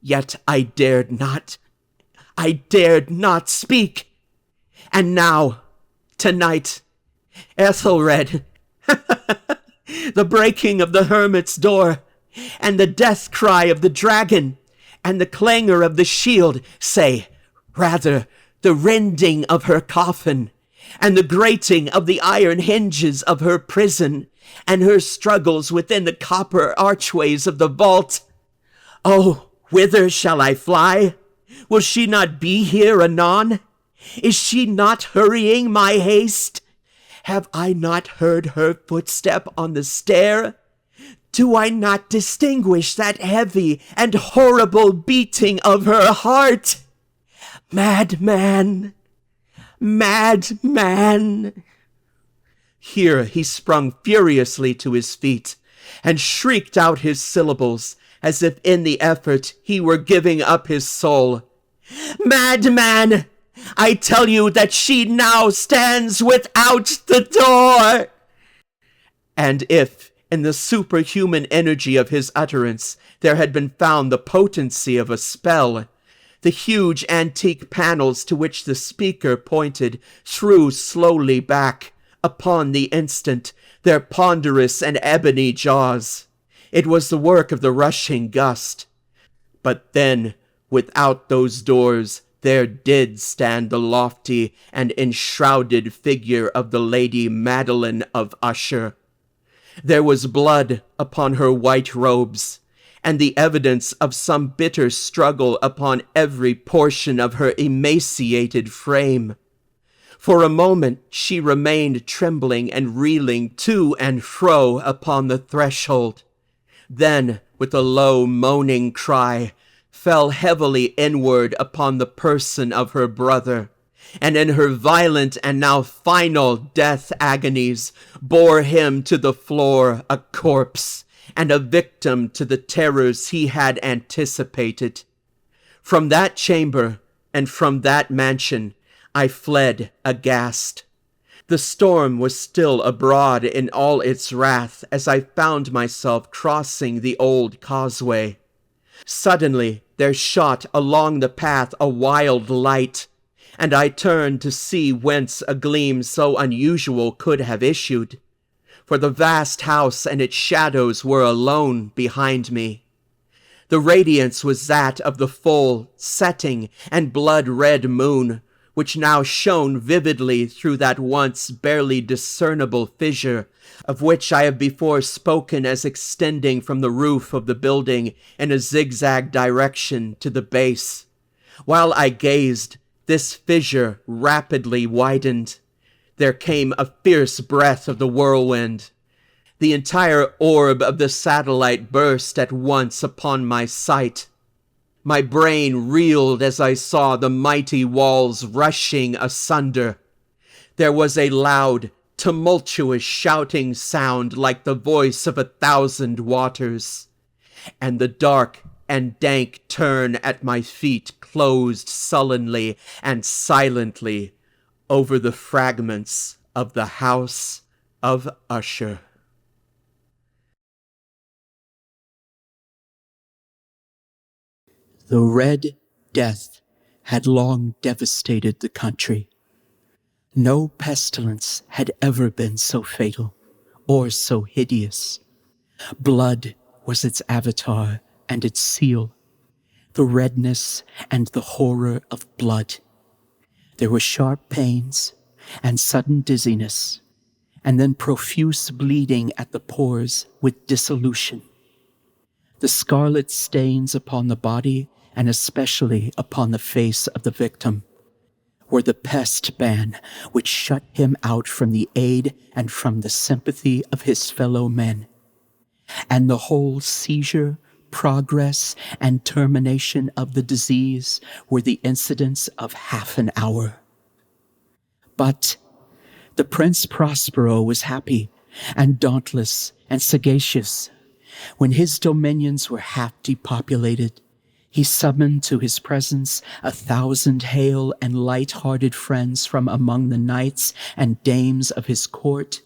yet I dared not speak. And now, tonight, Ethelred, the breaking of the hermit's door, and the death cry of the dragon, and the clangor of the shield, rather, the rending of her coffin, and the grating of the iron hinges of her prison, and her struggles within the copper archways of the vault. Oh, whither shall I fly? Will she not be here anon? Is she not hurrying my haste? Have I not heard her footstep on the stair? Do I not distinguish that heavy and horrible beating of her heart? Madman! Madman! Here he sprung furiously to his feet, and shrieked out his syllables, as if in the effort he were giving up his soul. "Madman! I tell you that she now stands without the door!" And if, in the superhuman energy of his utterance, there had been found the potency of a spell, the huge antique panels to which the speaker pointed threw slowly back, upon the instant, their ponderous and ebony jaws. It was the work of the rushing gust. But then, without those doors, there did stand the lofty and enshrouded figure of the Lady Madeline of Usher. There was blood upon her white robes, and the evidence of some bitter struggle upon every portion of her emaciated frame. For a moment she remained trembling and reeling to and fro upon the threshold. Then, with a low moaning cry, fell heavily inward upon the person of her brother, and in her violent and now final death agonies bore him to the floor a corpse, and a victim to the terrors he had anticipated. From that chamber and from that mansion I fled aghast. The storm was still abroad in all its wrath as I found myself crossing the old causeway. Suddenly there shot along the path a wild light, and I turned to see whence a gleam so unusual could have issued. For the vast house and its shadows were alone behind me. The radiance was that of the full, setting, and blood-red moon, which now shone vividly through that once barely discernible fissure, of which I have before spoken as extending from the roof of the building in a zigzag direction to the base. While I gazed, this fissure rapidly widened. There came a fierce breath of the whirlwind. The entire orb of the satellite burst at once upon my sight. My brain reeled as I saw the mighty walls rushing asunder. There was a loud, tumultuous shouting sound like the voice of 1,000 waters, and the dark and dank turn at my feet closed sullenly and silently over the fragments of the house of Usher. The Red Death had long devastated the country. No pestilence had ever been so fatal or so hideous. Blood was its avatar and its seal, the redness and the horror of blood. There were sharp pains and sudden dizziness, and then profuse bleeding at the pores with dissolution. The scarlet stains upon the body, and especially upon the face of the victim, were the pest ban which shut him out from the aid and from the sympathy of his fellow men. And the whole seizure, progress, and termination of the disease were the incidents of half an hour. But the Prince Prospero was happy and dauntless and sagacious. When his dominions were half depopulated, he summoned to his presence 1,000 hale and light-hearted friends from among the knights and dames of his court,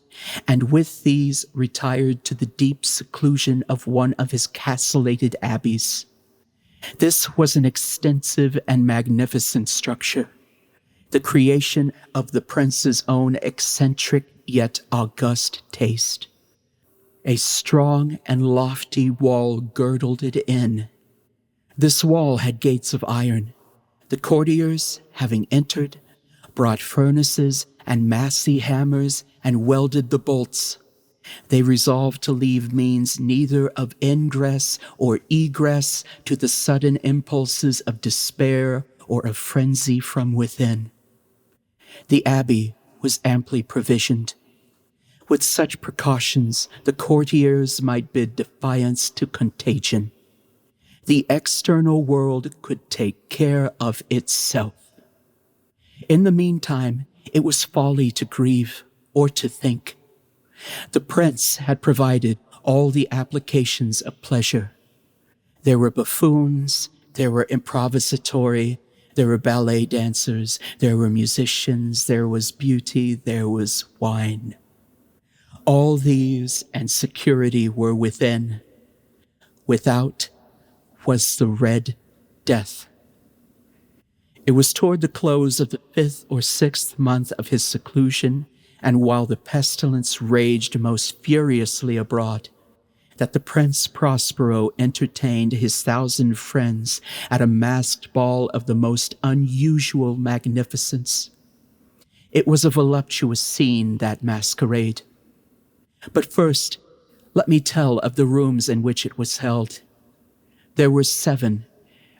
and with these retired to the deep seclusion of one of his castellated abbeys. This was an extensive and magnificent structure, the creation of the prince's own eccentric yet august taste. A strong and lofty wall girdled it in. This wall had gates of iron. The courtiers, having entered, brought furnaces and massy hammers and welded the bolts. They resolved to leave means neither of ingress or egress to the sudden impulses of despair or of frenzy from within. The abbey was amply provisioned. With such precautions, the courtiers might bid defiance to contagion. The external world could take care of itself. In the meantime, it was folly to grieve or to think. The prince had provided all the applications of pleasure. There were buffoons, there were improvisatory, there were ballet dancers, there were musicians, there was beauty, there was wine. All these and security were within. Without was the Red Death. It was toward the close of the 5th or 6th month of his seclusion, and while the pestilence raged most furiously abroad, that the Prince Prospero entertained his 1,000 friends at a masked ball of the most unusual magnificence. It was a voluptuous scene, that masquerade. But first, let me tell of the rooms in which it was held. There were 7,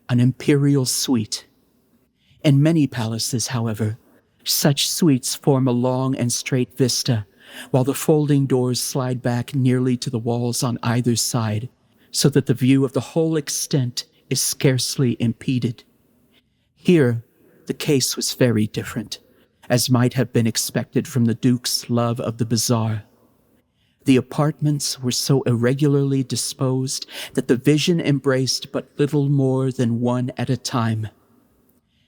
an imperial suite. In many palaces, however, such suites form a long and straight vista, while the folding doors slide back nearly to the walls on either side, so that the view of the whole extent is scarcely impeded. Here, the case was very different, as might have been expected from the Duke's love of the bizarre. The apartments were so irregularly disposed that the vision embraced but little more than one at a time.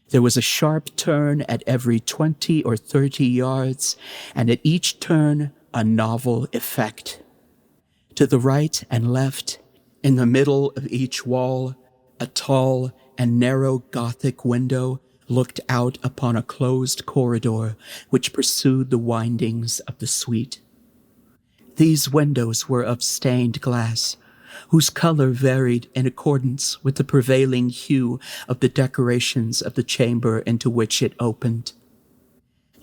There was a sharp turn at every 20 or 30 yards, and at each turn a novel effect. To the right and left, in the middle of each wall, a tall and narrow Gothic window looked out upon a closed corridor which pursued the windings of the suite. These windows were of stained glass, whose color varied in accordance with the prevailing hue of the decorations of the chamber into which it opened.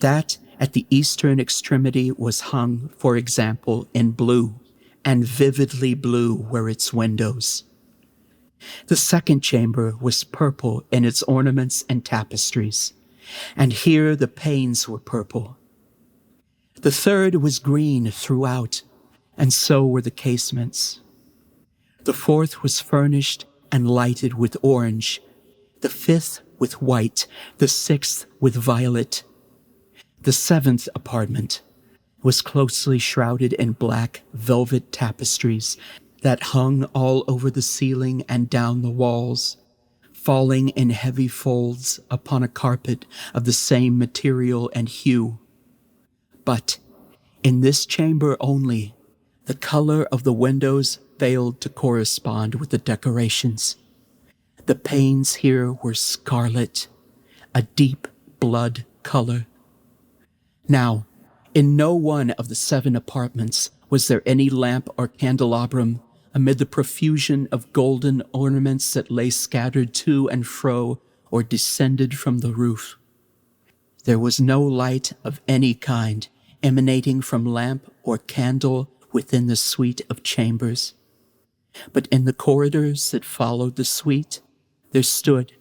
That at the eastern extremity was hung, for example, in blue, and vividly blue were its windows. The second chamber was purple in its ornaments and tapestries, and here the panes were purple. The third was green throughout, and so were the casements. The fourth was furnished and lighted with orange, the fifth with white, the sixth with violet. The seventh apartment was closely shrouded in black velvet tapestries that hung all over the ceiling and down the walls, falling in heavy folds upon a carpet of the same material and hue. But in this chamber only, the color of the windows failed to correspond with the decorations. The panes here were scarlet, a deep blood color. Now, in no one of the 7 apartments was there any lamp or candelabrum amid the profusion of golden ornaments that lay scattered to and fro or descended from the roof. There was no light of any kind emanating from lamp or candle within the suite of chambers. But in the corridors that followed the suite, there stood,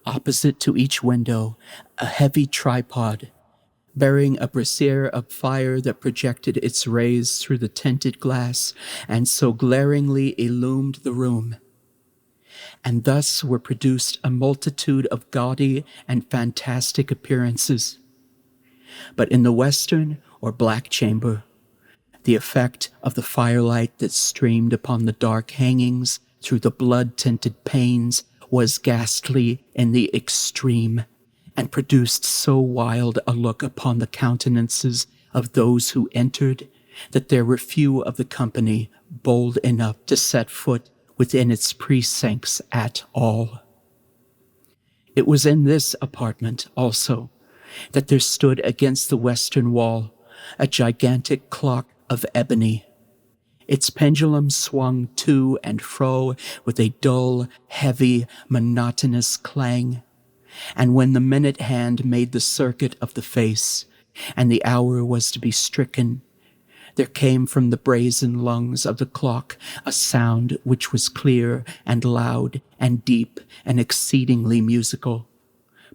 opposite to each window, a heavy tripod, bearing a brazier of fire that projected its rays through the tinted glass and so glaringly illumined the room. And thus were produced a multitude of gaudy and fantastic appearances. But in the western or black chamber, the effect of the firelight that streamed upon the dark hangings through the blood-tinted panes was ghastly in the extreme, and produced so wild a look upon the countenances of those who entered that there were few of the company bold enough to set foot within its precincts at all. It was in this apartment also that there stood against the western wall a gigantic clock of ebony. Its pendulum swung to and fro with a dull, heavy, monotonous clang, and when the minute hand made the circuit of the face, and the hour was to be stricken, there came from the brazen lungs of the clock a sound which was clear and loud and deep and exceedingly musical,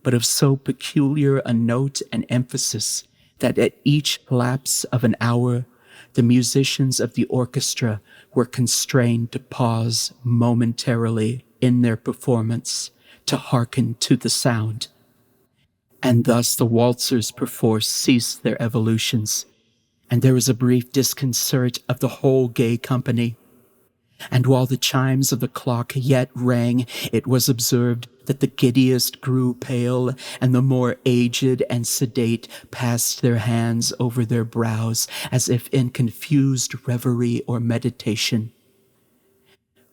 but of so peculiar a note and emphasis that at each lapse of an hour the musicians of the orchestra were constrained to pause momentarily in their performance to hearken to the sound. And thus the waltzers perforce ceased their evolutions, and there was a brief disconcert of the whole gay company, And while the chimes of the clock yet rang, it was observed that the giddiest grew pale, and the more aged and sedate passed their hands over their brows, as if in confused reverie or meditation.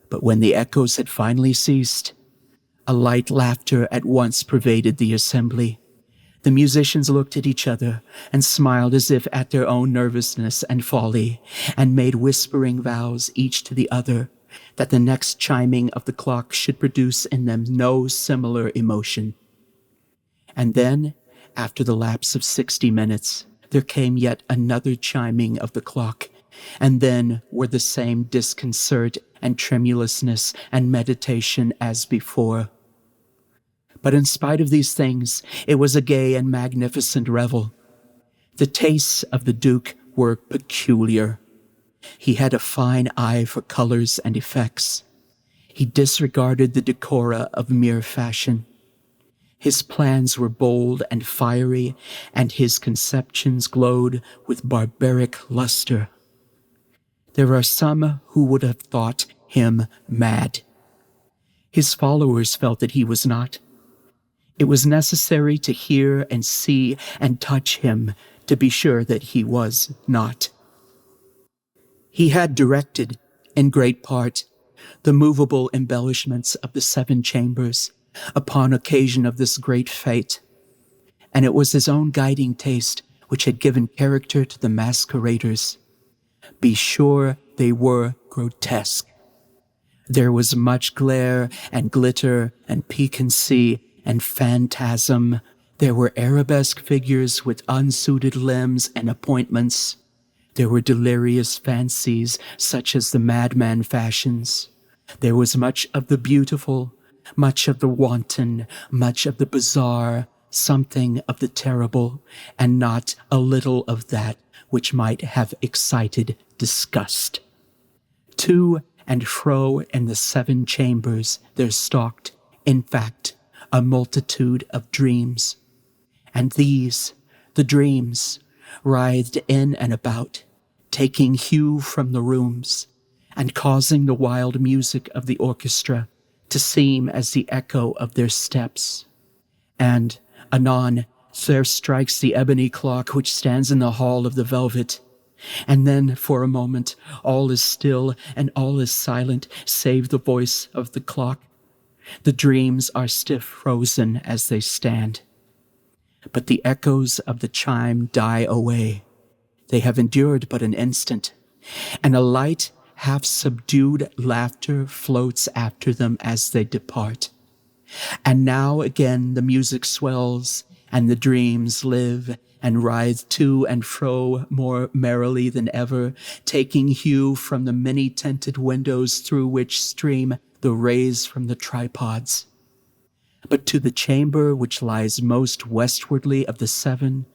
But when the echoes had finally ceased, a light laughter at once pervaded the assembly. The musicians looked at each other and smiled as if at their own nervousness and folly, and made whispering vows each to the other that the next chiming of the clock should produce in them no similar emotion. And then, after the lapse of 60 minutes, there came yet another chiming of the clock, and then were the same disconcert and tremulousness and meditation as before. But in spite of these things, it was a gay and magnificent revel. The tastes of the Duke were peculiar. He had a fine eye for colors and effects. He disregarded the decora of mere fashion. His plans were bold and fiery, and his conceptions glowed with barbaric luster. There are some who would have thought him mad. His followers felt that he was not. It was necessary to hear and see and touch him to be sure that he was not. He had directed, in great part, the movable embellishments of the 7 chambers upon occasion of this great fete, and it was his own guiding taste which had given character to the masqueraders. Be sure they were grotesque. There was much glare and glitter and piquancy and phantasm. There were arabesque figures with unsuited limbs and appointments. There were delirious fancies such as the madman fashions. There was much of the beautiful, much of the wanton, much of the bizarre, something of the terrible, and not a little of that which might have excited disgust. To and fro in the 7 chambers there stalked, in fact, a multitude of dreams. And these, the dreams, writhed in and about, taking hue from the rooms, and causing the wild music of the orchestra to seem as the echo of their steps. And, anon, there strikes the ebony clock which stands in the hall of the velvet, and then, for a moment, all is still and all is silent, save the voice of the clock. The dreams are stiff frozen as they stand. But the echoes of the chime die away. They have endured but an instant, and a light, half-subdued laughter floats after them as they depart. And now again the music swells, and the dreams live and writhe to and fro more merrily than ever, taking hue from the many-tinted windows through which stream the rays from the tripods. But to the chamber which lies most westwardly of the 7,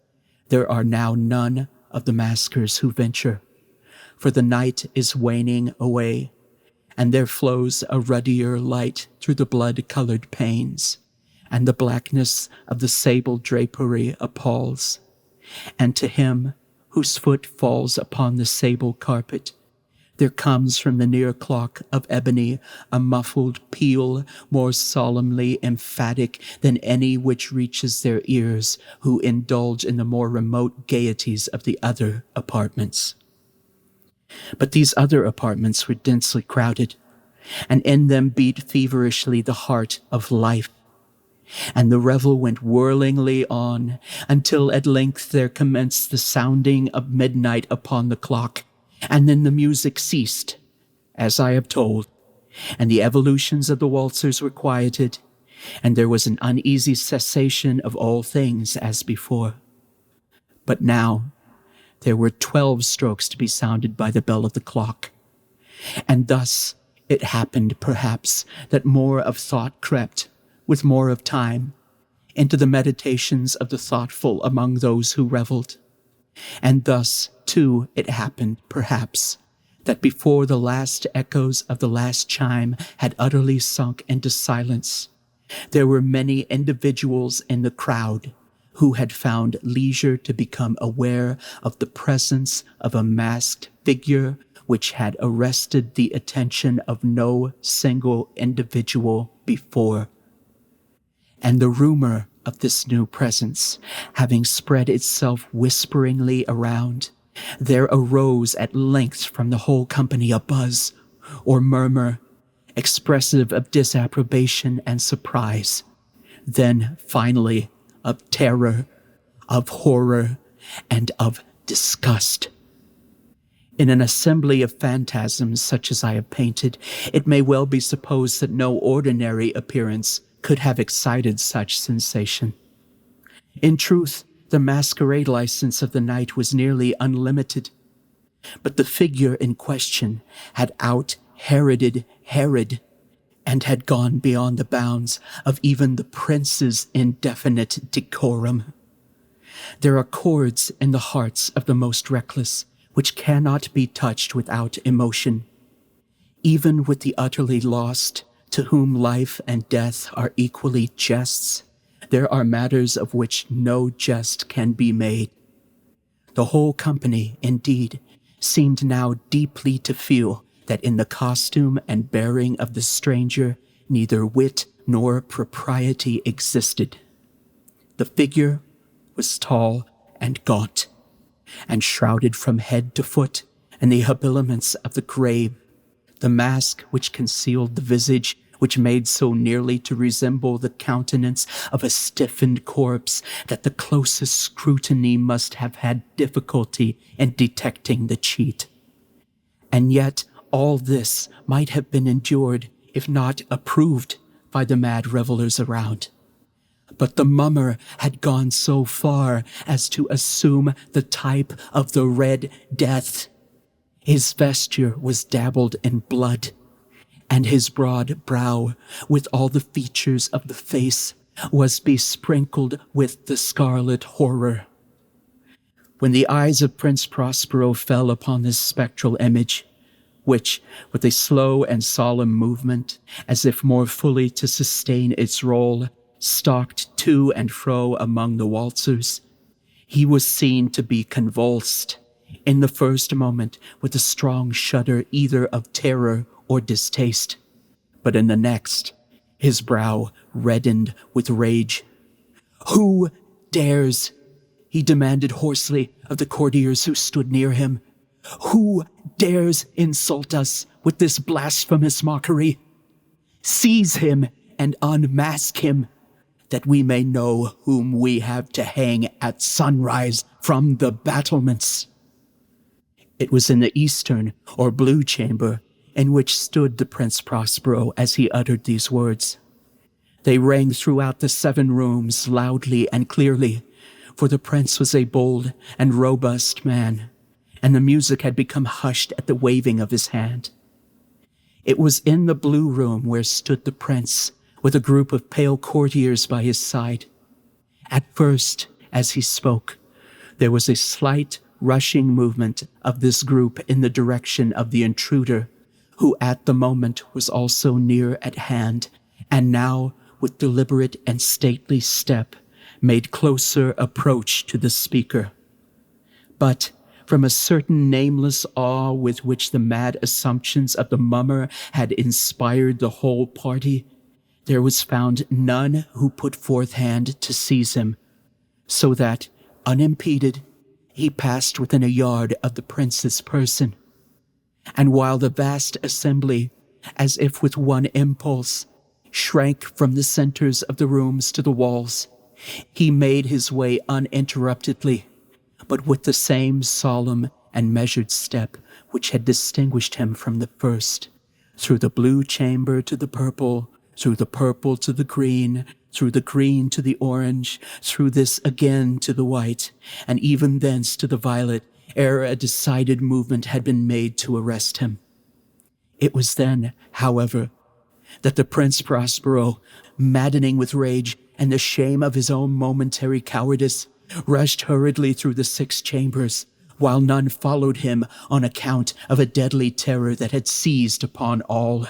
there are now none of the maskers who venture, for the night is waning away, and there flows a ruddier light through the blood-colored panes, and the blackness of the sable drapery appalls. And to him whose foot falls upon the sable carpet, there comes from the near clock of ebony a muffled peal more solemnly emphatic than any which reaches their ears who indulge in the more remote gaieties of the other apartments. But these other apartments were densely crowded, and in them beat feverishly the heart of life. And the revel went whirlingly on, until at length there commenced the sounding of midnight upon the clock, and then the music ceased, as I have told, and the evolutions of the waltzers were quieted, and there was an uneasy cessation of all things as before. But now there were 12 strokes to be sounded by the bell of the clock, and thus it happened, perhaps, that more of thought crept, with more of time, into the meditations of the thoughtful among those who revelled. And thus, too, it happened, perhaps, that before the last echoes of the last chime had utterly sunk into silence, there were many individuals in the crowd who had found leisure to become aware of the presence of a masked figure which had arrested the attention of no single individual before. And the rumor of this new presence having spread itself whisperingly around, there arose at length from the whole company a buzz or murmur, expressive of disapprobation and surprise, then finally of terror, of horror, and of disgust. In an assembly of phantasms such as I have painted, it may well be supposed that no ordinary appearance could have excited such sensation. In truth, the masquerade license of the night was nearly unlimited, but the figure in question had out-Heroded Herod, and had gone beyond the bounds of even the prince's indefinite decorum. There are chords in the hearts of the most reckless which cannot be touched without emotion. Even with the utterly lost, to whom life and death are equally jests, there are matters of which no jest can be made. The whole company, indeed, seemed now deeply to feel that in the costume and bearing of the stranger neither wit nor propriety existed. The figure was tall and gaunt, and shrouded from head to foot in the habiliments of the grave. The mask which concealed the visage, which made so nearly to resemble the countenance of a stiffened corpse that the closest scrutiny must have had difficulty in detecting the cheat. And yet all this might have been endured, if not approved, by the mad revelers around. But the mummer had gone so far as to assume the type of the Red Death. His vesture was dabbled in blood, and his broad brow, with all the features of the face, was besprinkled with the scarlet horror. When the eyes of Prince Prospero fell upon this spectral image, which, with a slow and solemn movement, as if more fully to sustain its role, stalked to and fro among the waltzers, he was seen to be convulsed, in the first moment with a strong shudder either of terror or distaste, but in the next, his brow reddened with rage. "Who dares?" he demanded hoarsely of the courtiers who stood near him. "Who dares insult us with this blasphemous mockery? Seize him and unmask him, that we may know whom we have to hang at sunrise from the battlements." It was in the eastern or blue chamber in which stood the Prince Prospero as he uttered these words. They rang throughout the 7 rooms loudly and clearly, for the prince was a bold and robust man, and the music had become hushed at the waving of his hand. It was in the blue room where stood the prince, with a group of pale courtiers by his side. At first, as he spoke, there was a slight rushing movement of this group in the direction of the intruder, who at the moment was also near at hand, and now, with deliberate and stately step, made closer approach to the speaker. But from a certain nameless awe with which the mad assumptions of the mummer had inspired the whole party, there was found none who put forth hand to seize him, so that, unimpeded, he passed within a yard of the prince's person. And while the vast assembly, as if with one impulse, shrank from the centers of the rooms to the walls, he made his way uninterruptedly, but with the same solemn and measured step which had distinguished him from the first, through the blue chamber to the purple, through the purple to the green, through the green to the orange, through this again to the white, and even thence to the violet, ere a decided movement had been made to arrest him. It was then, however, that the Prince Prospero, maddening with rage and the shame of his own momentary cowardice, rushed hurriedly through the 6 chambers, while none followed him on account of a deadly terror that had seized upon all.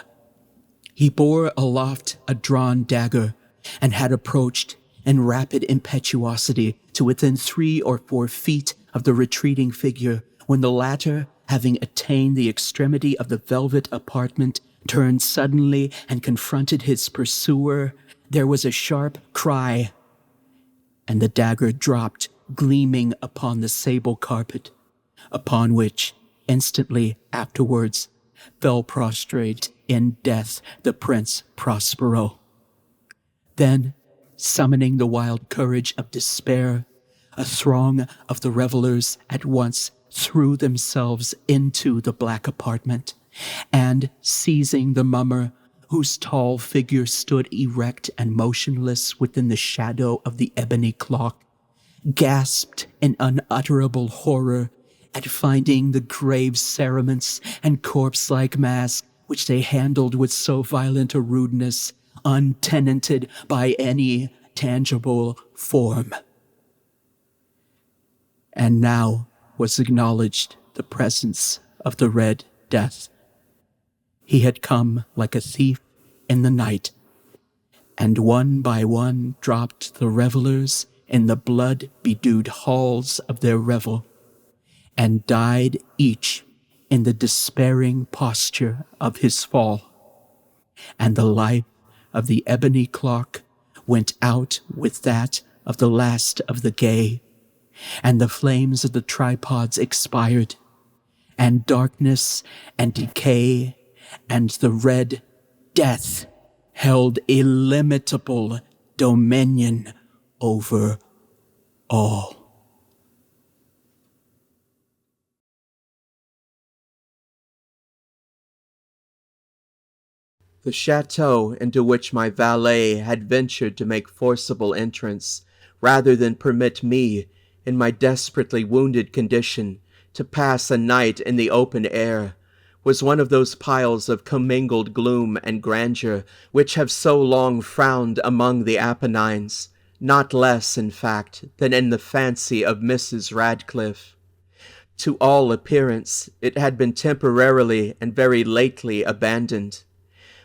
He bore aloft a drawn dagger, and had approached in rapid impetuosity to within 3 or 4 feet of the retreating figure, when the latter, having attained the extremity of the velvet apartment, turned suddenly and confronted his pursuer, there was a sharp cry, and the dagger dropped, gleaming upon the sable carpet, upon which, instantly afterwards, fell prostrate in death the Prince Prospero. Then, summoning the wild courage of despair, a throng of the revelers at once threw themselves into the black apartment, and, seizing the mummer, whose tall figure stood erect and motionless within the shadow of the ebony clock, gasped in unutterable horror at finding the grave cerements and corpse-like mask which they handled with so violent a rudeness, untenanted by any tangible form. And now was acknowledged the presence of the Red Death. He had come like a thief in the night, and one by one dropped the revelers in the blood-bedewed halls of their revel, and died each in the despairing posture of his fall. And the life of the ebony clock went out with that of the last of the gay, and the flames of the tripods expired, and darkness and decay and the Red Death held illimitable dominion over all. The chateau into which my valet had ventured to make forcible entrance, rather than permit me, in my desperately wounded condition, to pass a night in the open air, was one of those piles of commingled gloom and grandeur which have so long frowned among the Apennines, not less, in fact, than in the fancy of Mrs. Radcliffe. To all appearance, it had been temporarily and very lately abandoned.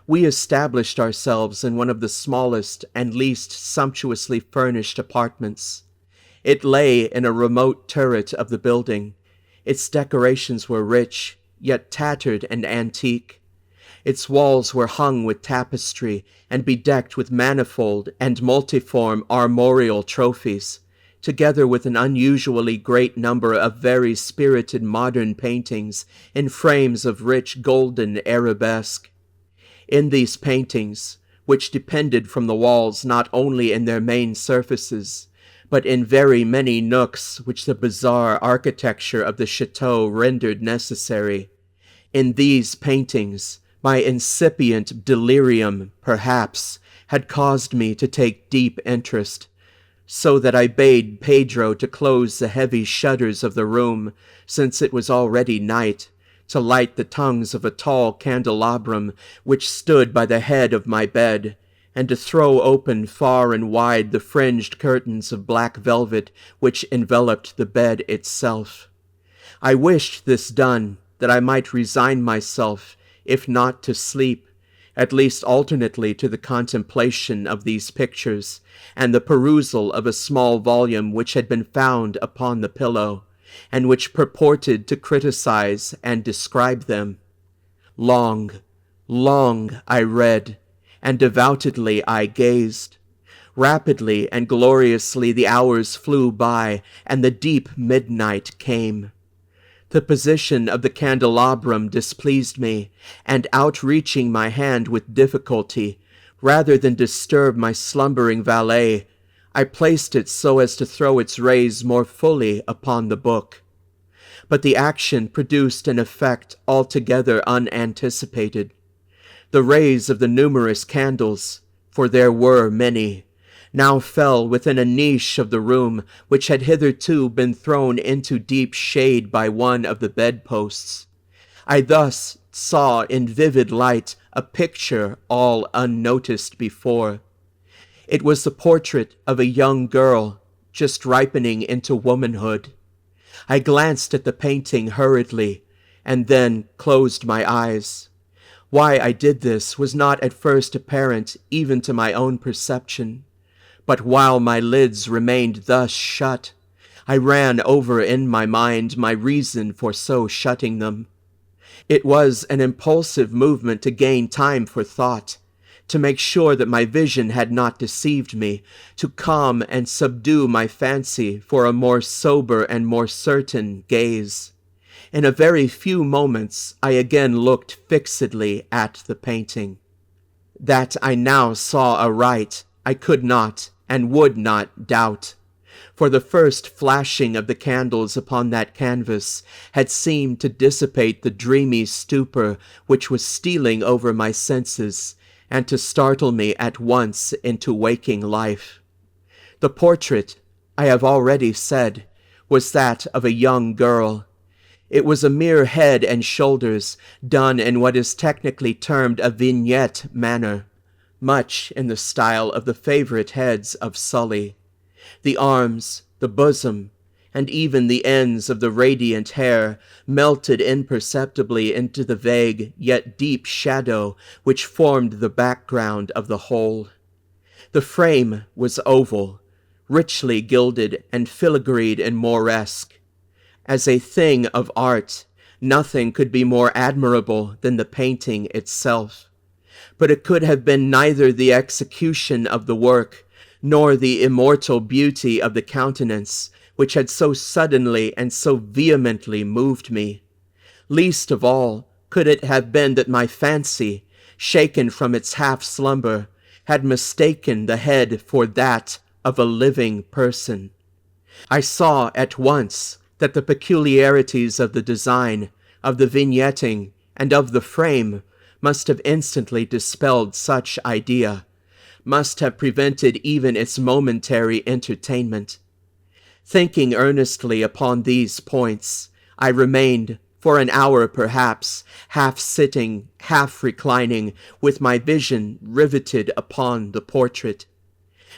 We established ourselves in one of the smallest and least sumptuously furnished apartments. It lay in a remote turret of the building. Its decorations were rich, yet tattered and antique. Its walls were hung with tapestry and bedecked with manifold and multiform armorial trophies, together with an unusually great number of very spirited modern paintings in frames of rich golden arabesque. In these paintings, which depended from the walls not only in their main surfaces, but in very many nooks which the bizarre architecture of the chateau rendered necessary, in these paintings, my incipient delirium, perhaps, had caused me to take deep interest, so that I bade Pedro to close the heavy shutters of the room, since it was already night, to light the tongues of a tall candelabrum which stood by the head of my bed, and to throw open far and wide the fringed curtains of black velvet which enveloped the bed itself. I wished this done, that I might resign myself, if not to sleep, at least alternately to the contemplation of these pictures, and the perusal of a small volume which had been found upon the pillow, and which purported to criticize and describe them. Long, long I read, and devoutly I gazed. Rapidly and gloriously the hours flew by, and the deep midnight came. The position of the candelabrum displeased me, and outreaching my hand with difficulty, rather than disturb my slumbering valet, I placed it so as to throw its rays more fully upon the book. But the action produced an effect altogether unanticipated. The rays of the numerous candles, for there were many, now fell within a niche of the room which had hitherto been thrown into deep shade by one of the bedposts. I thus saw in vivid light a picture all unnoticed before. It was the portrait of a young girl just ripening into womanhood. I glanced at the painting hurriedly, and then closed my eyes. Why I did this was not at first apparent even to my own perception. But while my lids remained thus shut, I ran over in my mind my reason for so shutting them. It was an impulsive movement to gain time for thought, to make sure that my vision had not deceived me, to calm and subdue my fancy for a more sober and more certain gaze. In a very few moments I again looked fixedly at the painting. That I now saw aright, I could not and would not doubt, for the first flashing of the candles upon that canvas had seemed to dissipate the dreamy stupor which was stealing over my senses, and to startle me at once into waking life. The portrait, I have already said, was that of a young girl. It was a mere head and shoulders, done in what is technically termed a vignette manner, much in the style of the favorite heads of Sully. The arms, the bosom, and even the ends of the radiant hair melted imperceptibly into the vague yet deep shadow which formed the background of the whole. The frame was oval, richly gilded and filigreed in Moresque. As a thing of art, nothing could be more admirable than the painting itself. But it could have been neither the execution of the work, nor the immortal beauty of the countenance, which had so suddenly and so vehemently moved me. Least of all could it have been that my fancy, shaken from its half-slumber, had mistaken the head for that of a living person. I saw at once that the peculiarities of the design, of the vignetting, and of the frame must have instantly dispelled such idea, must have prevented even its momentary entertainment. Thinking earnestly upon these points, I remained, for an hour perhaps, half sitting, half reclining, with my vision riveted upon the portrait.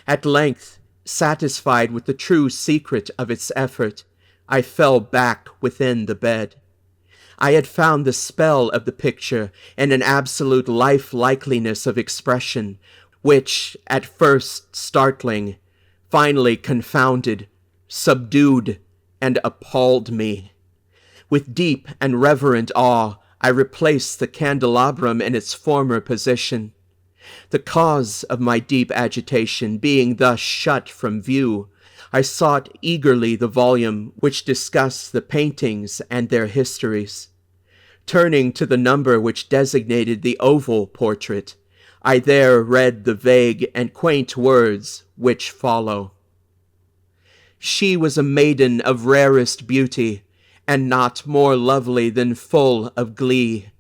At length, satisfied with the true secret of its effort, I fell back within the bed. I had found the spell of the picture in an absolute lifelikeliness of expression, which, at first startling, finally confounded, subdued, and appalled me. With deep and reverent awe, I replaced the candelabrum in its former position. The cause of my deep agitation being thus shut from view, I sought eagerly the volume which discussed the paintings and their histories. Turning to the number which designated the oval portrait, I there read the vague and quaint words which follow. She was a maiden of rarest beauty, and not more lovely than full of glee.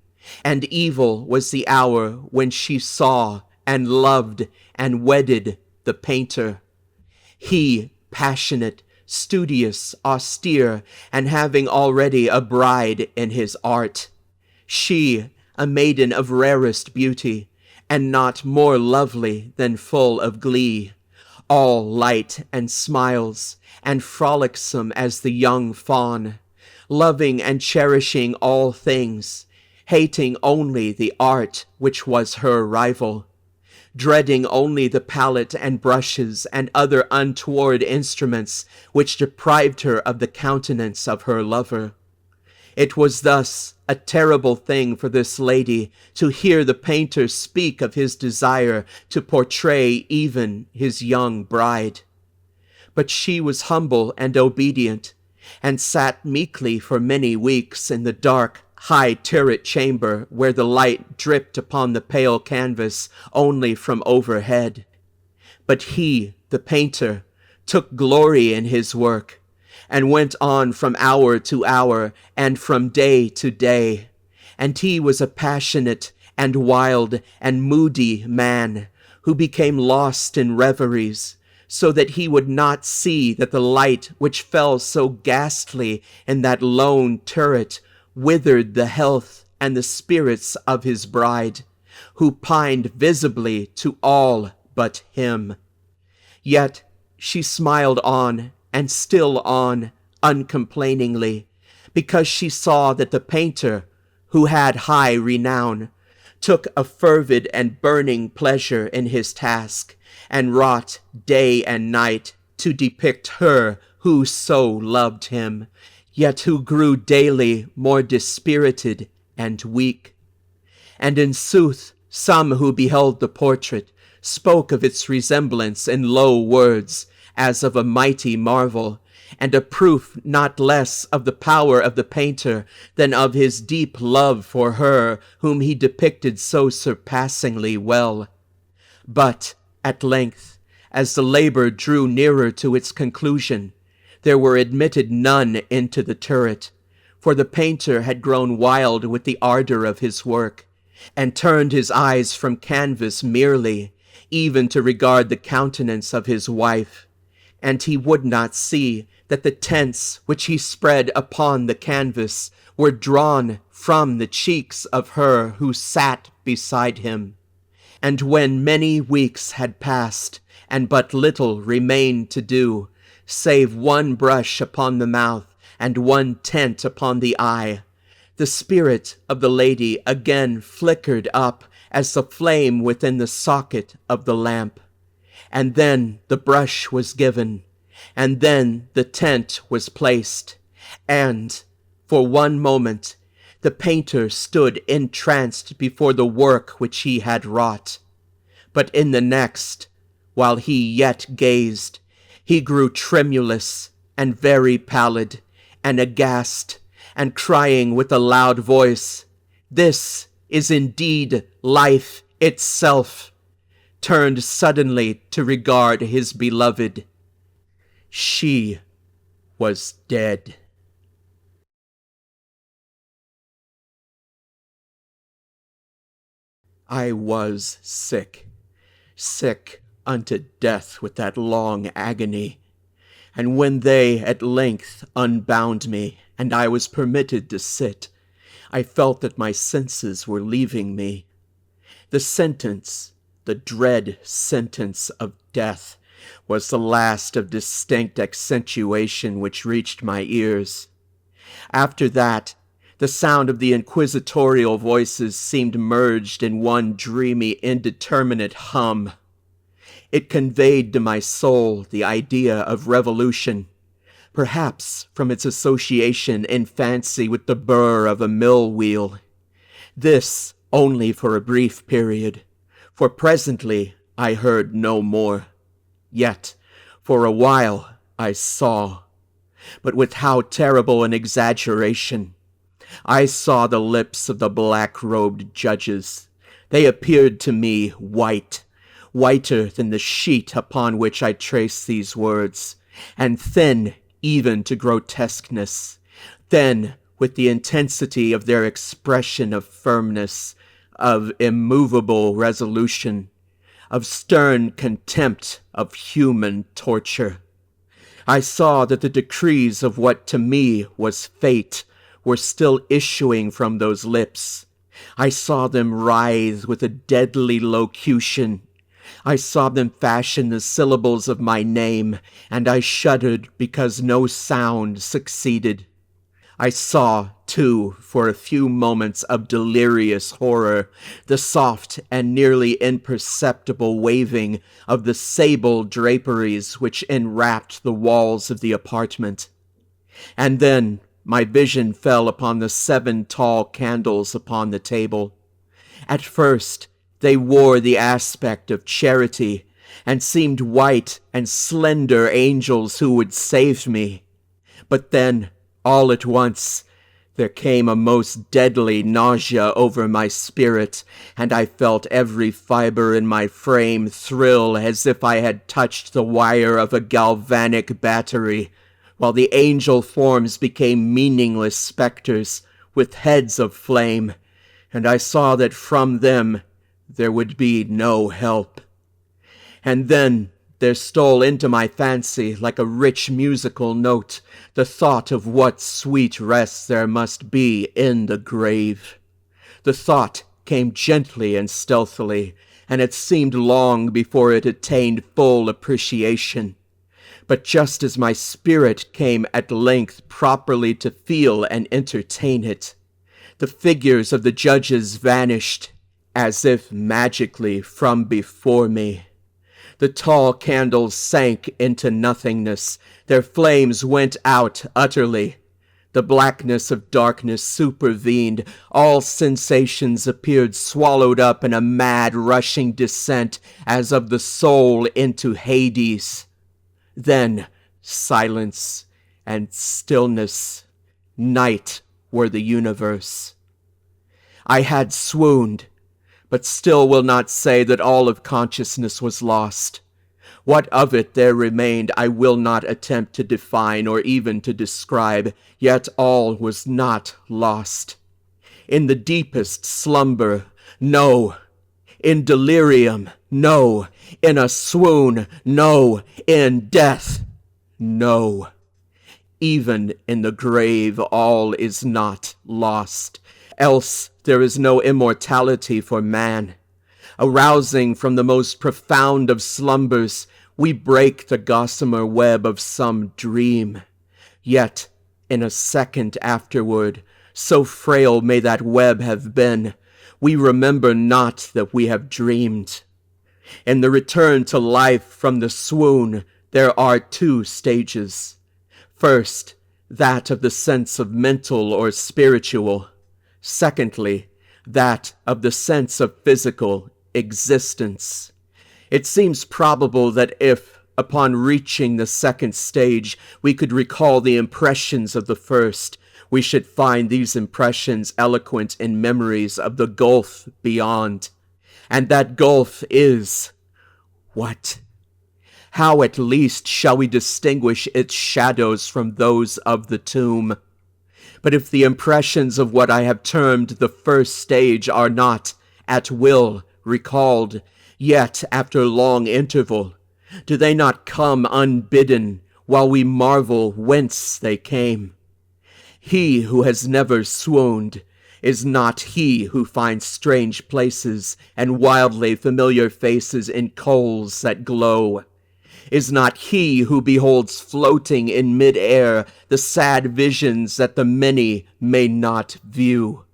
And evil was the hour when she saw and loved and wedded the painter. He, passionate, studious, austere, and having already a bride in his art. She, a maiden of rarest beauty, and not more lovely than full of glee, all light and smiles, and frolicsome as the young fawn, loving and cherishing all things, hating only the art which was her rival, dreading only the palette and brushes and other untoward instruments which deprived her of the countenance of her lover. It was thus a terrible thing for this lady to hear the painter speak of his desire to portray even his young bride. But she was humble and obedient, and sat meekly for many weeks in the dark, high turret chamber where the light dripped upon the pale canvas only from overhead. But he, the painter, took glory in his work, and went on from hour to hour and from day to day. And he was a passionate and wild and moody man, who became lost in reveries, so that he would not see that the light which fell so ghastly in that lone turret withered the health and the spirits of his bride, who pined visibly to all but him. Yet she smiled on, and still on, uncomplainingly, because she saw that the painter, who had high renown, took a fervid and burning pleasure in his task, and wrought day and night to depict her who so loved him, yet who grew daily more dispirited and weak. And in sooth, some who beheld the portrait spoke of its resemblance in low words, as of a mighty marvel, and a proof not less of the power of the painter than of his deep love for her whom he depicted so surpassingly well. But at length, as the labor drew nearer to its conclusion, there were admitted none into the turret, for the painter had grown wild with the ardor of his work, and turned his eyes from canvas merely, even to regard the countenance of his wife, and he would not see that the tints which he spread upon the canvas were drawn from the cheeks of her who sat beside him. And when many weeks had passed, and but little remained to do, save one brush upon the mouth and one tint upon the eye, the spirit of the lady again flickered up as the flame within the socket of the lamp. And then the brush was given, and then the tint was placed, and, for one moment, the painter stood entranced before the work which he had wrought. But in the next, while he yet gazed, he grew tremulous and very pallid, and aghast, and crying with a loud voice, "This is indeed life itself," turned suddenly to regard his beloved. She was dead. I was sick unto death with that long agony. And when they at length unbound me, and I was permitted to sit, I felt that my senses were leaving me. The sentence, the dread sentence of death, was the last of distinct accentuation which reached my ears. After that, the sound of the inquisitorial voices seemed merged in one dreamy, indeterminate hum. It conveyed to my soul the idea of revolution, perhaps from its association in fancy with the burr of a mill wheel. This only for a brief period, for presently I heard no more. Yet, for a while, I saw, but with how terrible an exaggeration! I saw the lips of the black-robed judges. They appeared to me white, whiter than the sheet upon which I traced these words, and thin even to grotesqueness, thin with the intensity of their expression of firmness, of immovable resolution, of stern contempt of human torture. I saw that the decrees of what to me was fate were still issuing from those lips. I saw them writhe with a deadly locution. I saw them fashion the syllables of my name, and I shuddered because no sound succeeded. I saw, too, for a few moments of delirious horror, the soft and nearly imperceptible waving of the sable draperies which enwrapped the walls of the apartment. And then my vision fell upon the 7 tall candles upon the table. At first, they wore the aspect of charity, and seemed white and slender angels who would save me. But then, all at once, there came a most deadly nausea over my spirit, and I felt every fiber in my frame thrill as if I had touched the wire of a galvanic battery, while the angel forms became meaningless specters with heads of flame, and I saw that from them there would be no help. And then there stole into my fancy, like a rich musical note, the thought of what sweet rest there must be in the grave. The thought came gently and stealthily, and it seemed long before it attained full appreciation. But just as my spirit came at length properly to feel and entertain it, the figures of the judges vanished, as if magically from before me. The tall candles sank into nothingness. Their flames went out utterly. The blackness of darkness supervened. All sensations appeared swallowed up in a mad rushing descent as of the soul into Hades. Then silence and stillness. Night were the universe. I had swooned, but still will not say that all of consciousness was lost. What of it there remained I will not attempt to define or even to describe, yet all was not lost. In the deepest slumber, no. In delirium, no. In a swoon, no. In death, no. Even in the grave all is not lost, else there is no immortality for man. Arousing from the most profound of slumbers, we break the gossamer web of some dream. Yet, in a second afterward, so frail may that web have been, we remember not that we have dreamed. In the return to life from the swoon, there are two stages. First, that of the sense of mental or spiritual. Secondly, that of the sense of physical existence. It seems probable that if, upon reaching the second stage, we could recall the impressions of the first, we should find these impressions eloquent in memories of the gulf beyond. And that gulf is what? How at least shall we distinguish its shadows from those of the tomb? But if the impressions of what I have termed the first stage are not, at will, recalled, yet after long interval, do they not come unbidden, while we marvel whence they came? He who has never swooned is not he who finds strange places and wildly familiar faces in coals that glow. Is not he who beholds floating in mid-air the sad visions that the many may not view.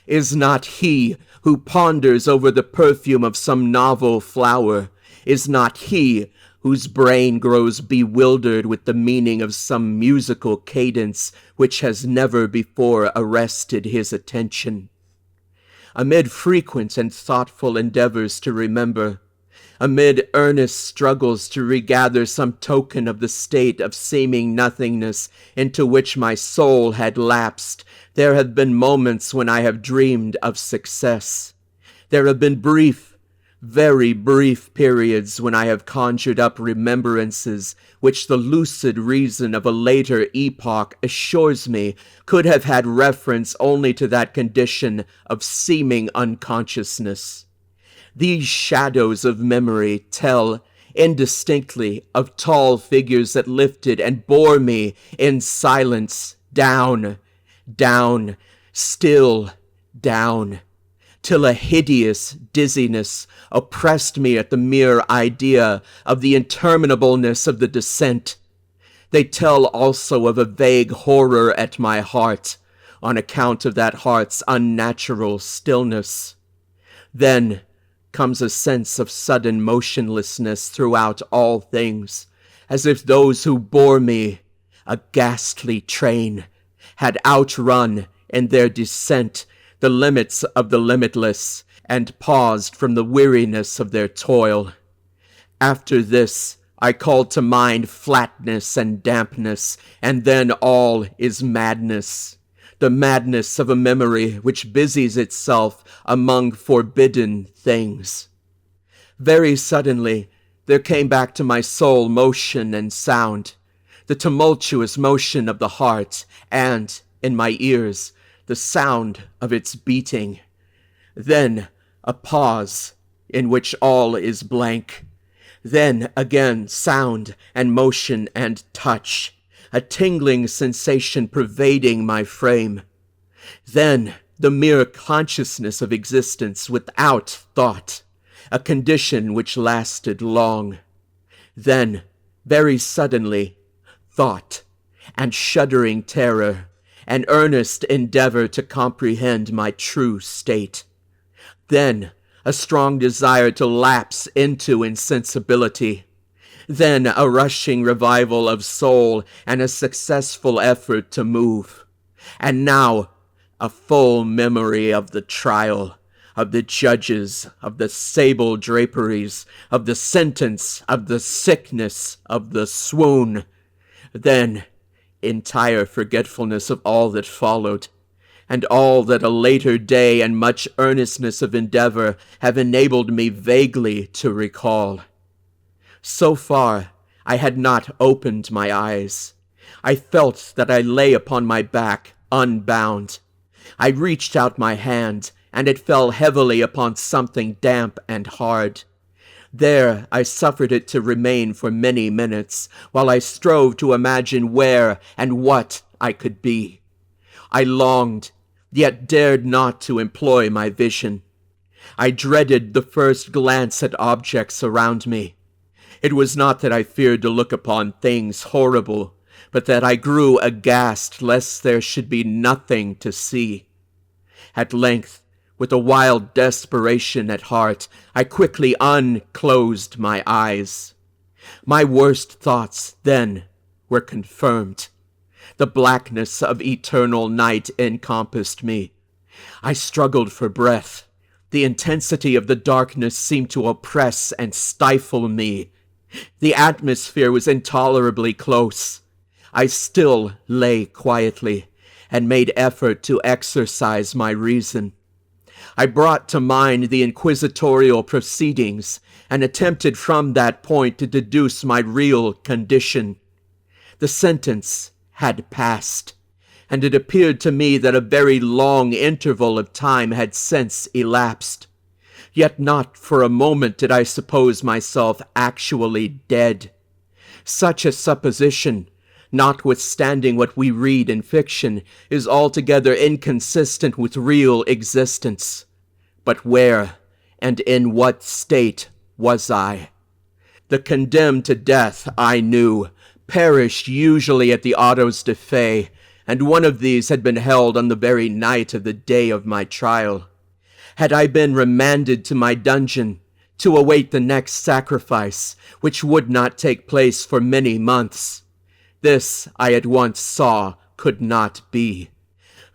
Is not he who ponders over the perfume of some novel flower. Is not he whose brain grows bewildered with the meaning of some musical cadence which has never before arrested his attention. Amid frequent and thoughtful endeavors to remember, amid earnest struggles to regather some token of the state of seeming nothingness into which my soul had lapsed, there have been moments when I have dreamed of success. There have been brief, very brief periods when I have conjured up remembrances which the lucid reason of a later epoch assures me could have had reference only to that condition of seeming unconsciousness. These shadows of memory tell indistinctly of tall figures that lifted and bore me in silence down, down, still down, till a hideous dizziness oppressed me at the mere idea of the interminableness of the descent. They tell also of a vague horror at my heart, on account of that heart's unnatural stillness. Then comes a sense of sudden motionlessness throughout all things, as if those who bore me, a ghastly train, had outrun in their descent the limits of the limitless, and paused from the weariness of their toil. After this, I called to mind flatness and dampness, and then all is madness. The madness of a memory which busies itself among forbidden things. Very suddenly, there came back to my soul motion and sound, the tumultuous motion of the heart, and, in my ears, the sound of its beating. Then a pause in which all is blank. Then again sound and motion and touch, a tingling sensation pervading my frame. Then the mere consciousness of existence without thought, a condition which lasted long. Then, very suddenly, thought and shuddering terror, an earnest endeavor to comprehend my true state. Then a strong desire to lapse into insensibility, then a rushing revival of soul and a successful effort to move, and now a full memory of the trial, of the judges, of the sable draperies, of the sentence, of the sickness, of the swoon, then entire forgetfulness of all that followed, and all that a later day and much earnestness of endeavor have enabled me vaguely to recall. So far, I had not opened my eyes. I felt that I lay upon my back, unbound. I reached out my hand, and it fell heavily upon something damp and hard. There I suffered it to remain for many minutes, while I strove to imagine where and what I could be. I longed, yet dared not to employ my vision. I dreaded the first glance at objects around me. It was not that I feared to look upon things horrible, but that I grew aghast lest there should be nothing to see. At length, with a wild desperation at heart, I quickly unclosed my eyes. My worst thoughts, then, were confirmed. The blackness of eternal night encompassed me. I struggled for breath. The intensity of the darkness seemed to oppress and stifle me. The atmosphere was intolerably close. I still lay quietly, and made effort to exercise my reason. I brought to mind the inquisitorial proceedings, and attempted from that point to deduce my real condition. The sentence had passed, and it appeared to me that a very long interval of time had since elapsed. Yet not for a moment did I suppose myself actually dead. Such a supposition, notwithstanding what we read in fiction, is altogether inconsistent with real existence. But where and in what state was I? The condemned to death, I knew, perished usually at the autos de fe, and one of these had been held on the very night of the day of my trial. Had I been remanded to my dungeon to await the next sacrifice, which would not take place for many months? This, I at once saw, could not be.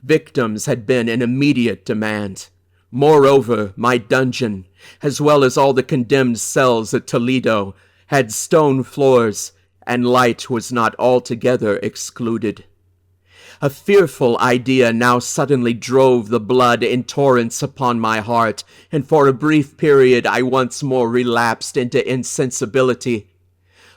Victims had been in immediate demand. Moreover, my dungeon, as well as all the condemned cells at Toledo, had stone floors, and light was not altogether excluded. A fearful idea now suddenly drove the blood in torrents upon my heart, and for a brief period I once more relapsed into insensibility.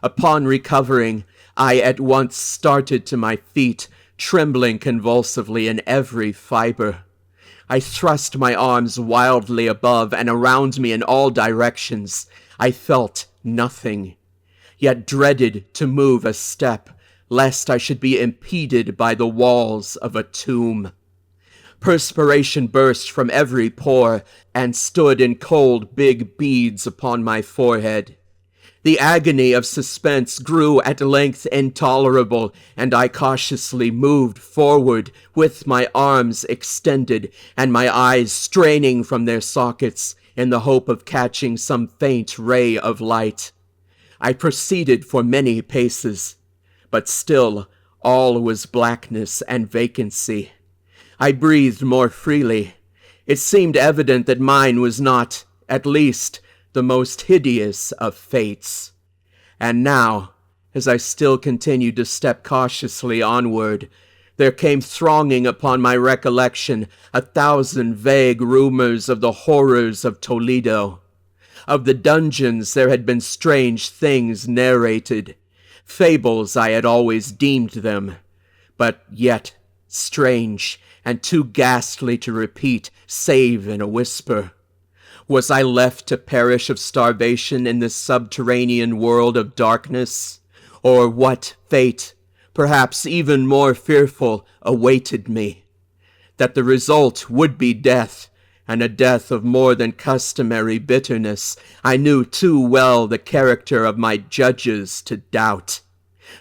Upon recovering, I at once started to my feet, trembling convulsively in every fiber. I thrust my arms wildly above and around me in all directions. I felt nothing, yet dreaded to move a step, lest I should be impeded by the walls of a tomb. Perspiration burst from every pore, and stood in cold big beads upon my forehead. The agony of suspense grew at length intolerable, and I cautiously moved forward with my arms extended and my eyes straining from their sockets in the hope of catching some faint ray of light. I proceeded for many paces, but still all was blackness and vacancy. I breathed more freely. It seemed evident that mine was not, at least, the most hideous of fates. And now, as I still continued to step cautiously onward, there came thronging upon my recollection 1,000 vague rumors of the horrors of Toledo. Of the dungeons there had been strange things narrated. Fables I had always deemed them, but yet strange and too ghastly to repeat, save in a whisper. Was I left to perish of starvation in this subterranean world of darkness? Or what fate, perhaps even more fearful, awaited me? That the result would be death, and a death of more than customary bitterness, I knew too well the character of my judges to doubt.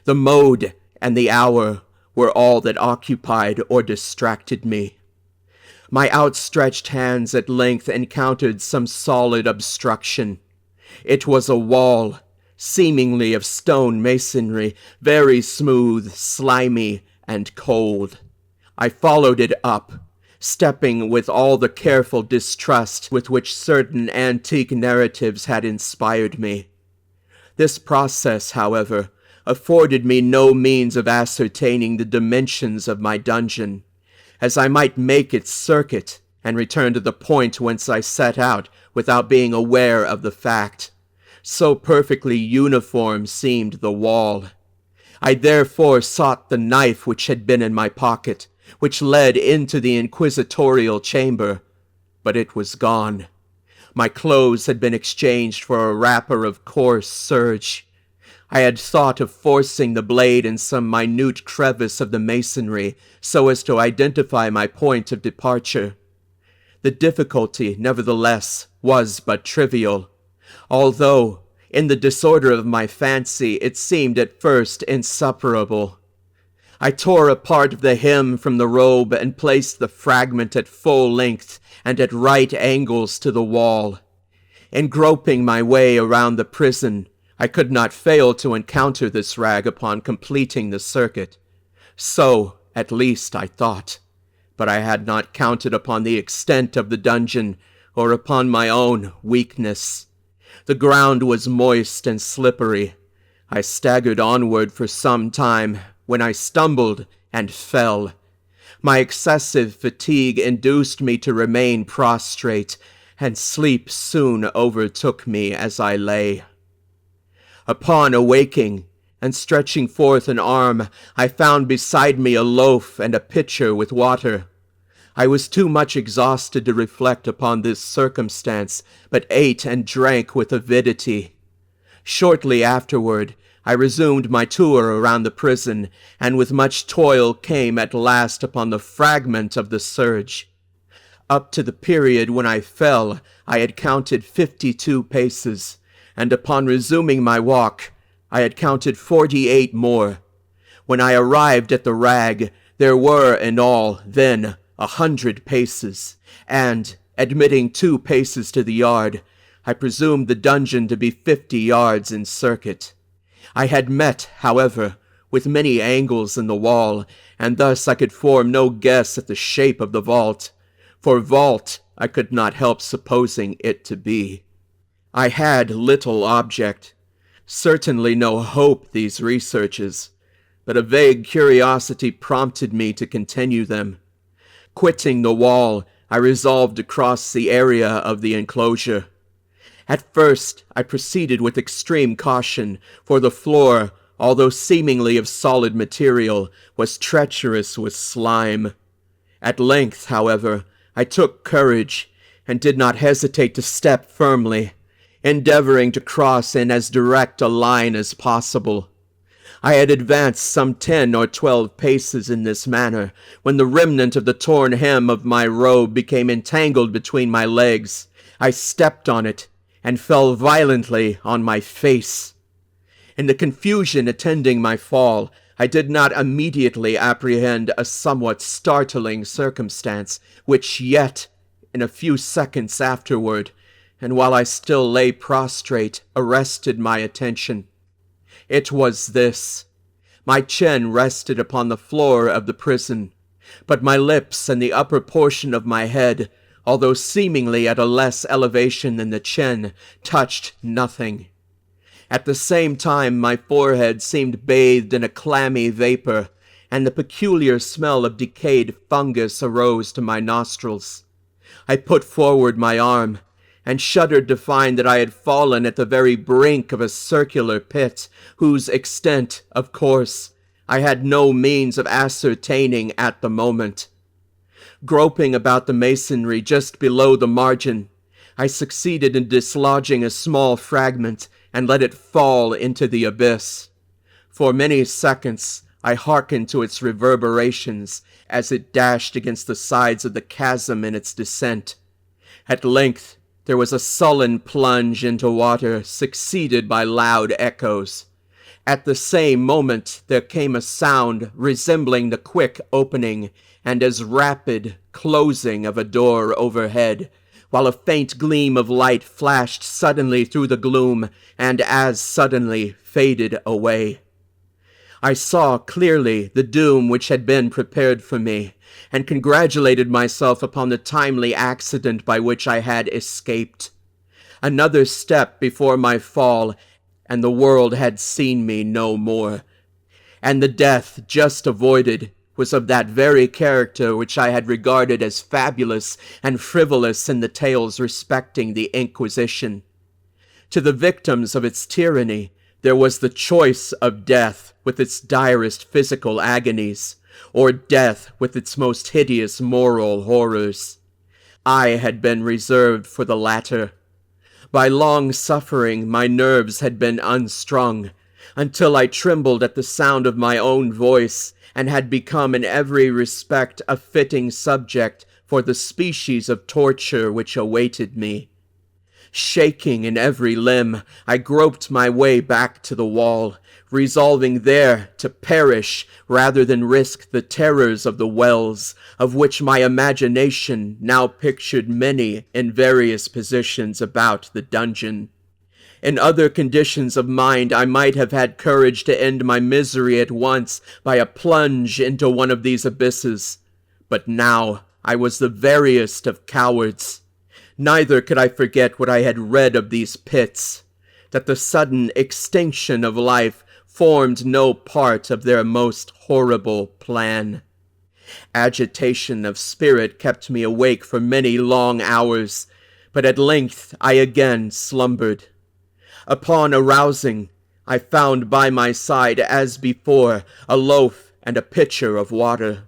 The mode and the hour were all that occupied or distracted me. My outstretched hands at length encountered some solid obstruction. It was a wall, seemingly of stone masonry, very smooth, slimy, and cold. I followed it up, stepping with all the careful distrust with which certain antique narratives had inspired me. This process, however, afforded me no means of ascertaining the dimensions of my dungeon, as I might make its circuit and return to the point whence I set out without being aware of the fact. So perfectly uniform seemed the wall. I therefore sought the knife which had been in my pocket, which led into the inquisitorial chamber, but it was gone. My clothes had been exchanged for a wrapper of coarse serge. I had thought of forcing the blade in some minute crevice of the masonry so as to identify my point of departure. The difficulty, nevertheless, was but trivial, although, in the disorder of my fancy, it seemed at first insuperable. I tore a part of the hem from the robe and placed the fragment at full length and at right angles to the wall. In groping my way around the prison, I could not fail to encounter this rag upon completing the circuit. So, at least, I thought. But I had not counted upon the extent of the dungeon, or upon my own weakness. The ground was moist and slippery. I staggered onward for some time, when I stumbled and fell. My excessive fatigue induced me to remain prostrate, and sleep soon overtook me as I lay. Upon awaking, and stretching forth an arm, I found beside me a loaf and a pitcher with water. I was too much exhausted to reflect upon this circumstance, but ate and drank with avidity. Shortly afterward, I resumed my tour around the prison, and with much toil came at last upon the fragment of the serge. Up to the period when I fell, I had counted 52 paces, and upon resuming my walk, I had counted 48 more. When I arrived at the rag, there were in all, then, 100 paces, and, admitting 2 paces to the yard, I presumed the dungeon to be 50 yards in circuit. I had met, however, with many angles in the wall, and thus I could form no guess at the shape of the vault. For vault I could not help supposing it to be. I had little object, certainly no hope these researches, but a vague curiosity prompted me to continue them. Quitting the wall, I resolved to cross the area of the enclosure. At first, I proceeded with extreme caution, for the floor, although seemingly of solid material, was treacherous with slime. At length, however, I took courage, and did not hesitate to step firmly, endeavoring to cross in as direct a line as possible. I had advanced some 10 or 12 paces in this manner, when the remnant of the torn hem of my robe became entangled between my legs. I stepped on it, and fell violently on my face. In the confusion attending my fall, I did not immediately apprehend a somewhat startling circumstance, which yet, in a few seconds afterward, and while I still lay prostrate, arrested my attention. It was this. My chin rested upon the floor of the prison, but my lips and the upper portion of my head, although seemingly at a less elevation than the chin, touched nothing. At the same time my forehead seemed bathed in a clammy vapor, and the peculiar smell of decayed fungus arose to my nostrils. I put forward my arm, and shuddered to find that I had fallen at the very brink of a circular pit, whose extent, of course, I had no means of ascertaining at the moment. Groping about the masonry just below the margin, I succeeded in dislodging a small fragment and let it fall into the abyss. For many seconds I hearkened to its reverberations as it dashed against the sides of the chasm in its descent. At length there was a sullen plunge into water, succeeded by loud echoes. At the same moment there came a sound resembling the quick opening and as rapid closing of a door overhead, while a faint gleam of light flashed suddenly through the gloom and as suddenly faded away. I saw clearly the doom which had been prepared for me, and congratulated myself upon the timely accident by which I had escaped. Another step before my fall, and the world had seen me no more, and the death just avoided was of that very character which I had regarded as fabulous and frivolous in the tales respecting the Inquisition. To the victims of its tyranny, there was the choice of death with its direst physical agonies, or death with its most hideous moral horrors. I had been reserved for the latter. By long suffering, my nerves had been unstrung, until I trembled at the sound of my own voice, and had become in every respect a fitting subject for the species of torture which awaited me. Shaking in every limb, I groped my way back to the wall, resolving there to perish rather than risk the terrors of the wells, of which my imagination now pictured many in various positions about the dungeon. In other conditions of mind, I might have had courage to end my misery at once by a plunge into one of these abysses. But now I was the veriest of cowards. Neither could I forget what I had read of these pits, that the sudden extinction of life formed no part of their most horrible plan. Agitation of spirit kept me awake for many long hours, but at length I again slumbered. Upon arousing, I found by my side, as before, a loaf and a pitcher of water.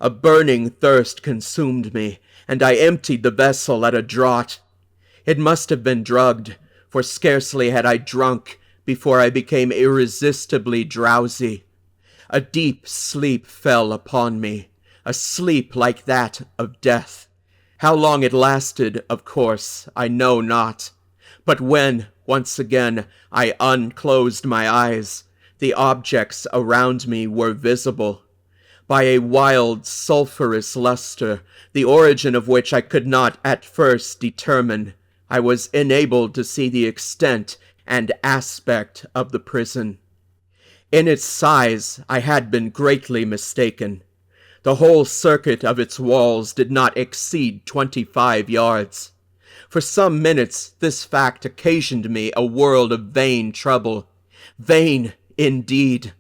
A burning thirst consumed me, and I emptied the vessel at a draught. It must have been drugged, for scarcely had I drunk before I became irresistibly drowsy. A deep sleep fell upon me, a sleep like that of death. How long it lasted, of course, I know not. But when, once again, I unclosed my eyes, the objects around me were visible. By a wild, sulphurous luster, the origin of which I could not at first determine, I was enabled to see the extent and aspect of the prison. In its size I had been greatly mistaken. The whole circuit of its walls did not exceed 25 yards. For some minutes this fact occasioned me a world of vain trouble. Vain, indeed!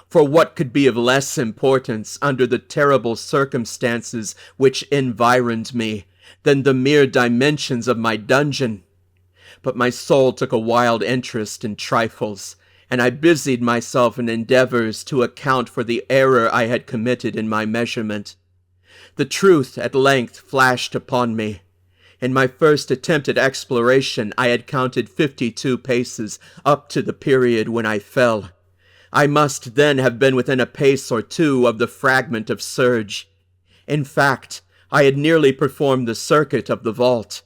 For what could be of less importance under the terrible circumstances which environed me than the mere dimensions of my dungeon? But my soul took a wild interest in trifles, and I busied myself in endeavors to account for the error I had committed in my measurement. The truth at length flashed upon me. In my first attempt at exploration, I had counted 52 paces up to the period when I fell. I must then have been within a pace or two of the fragment of serge. In fact, I had nearly performed the circuit of the vault.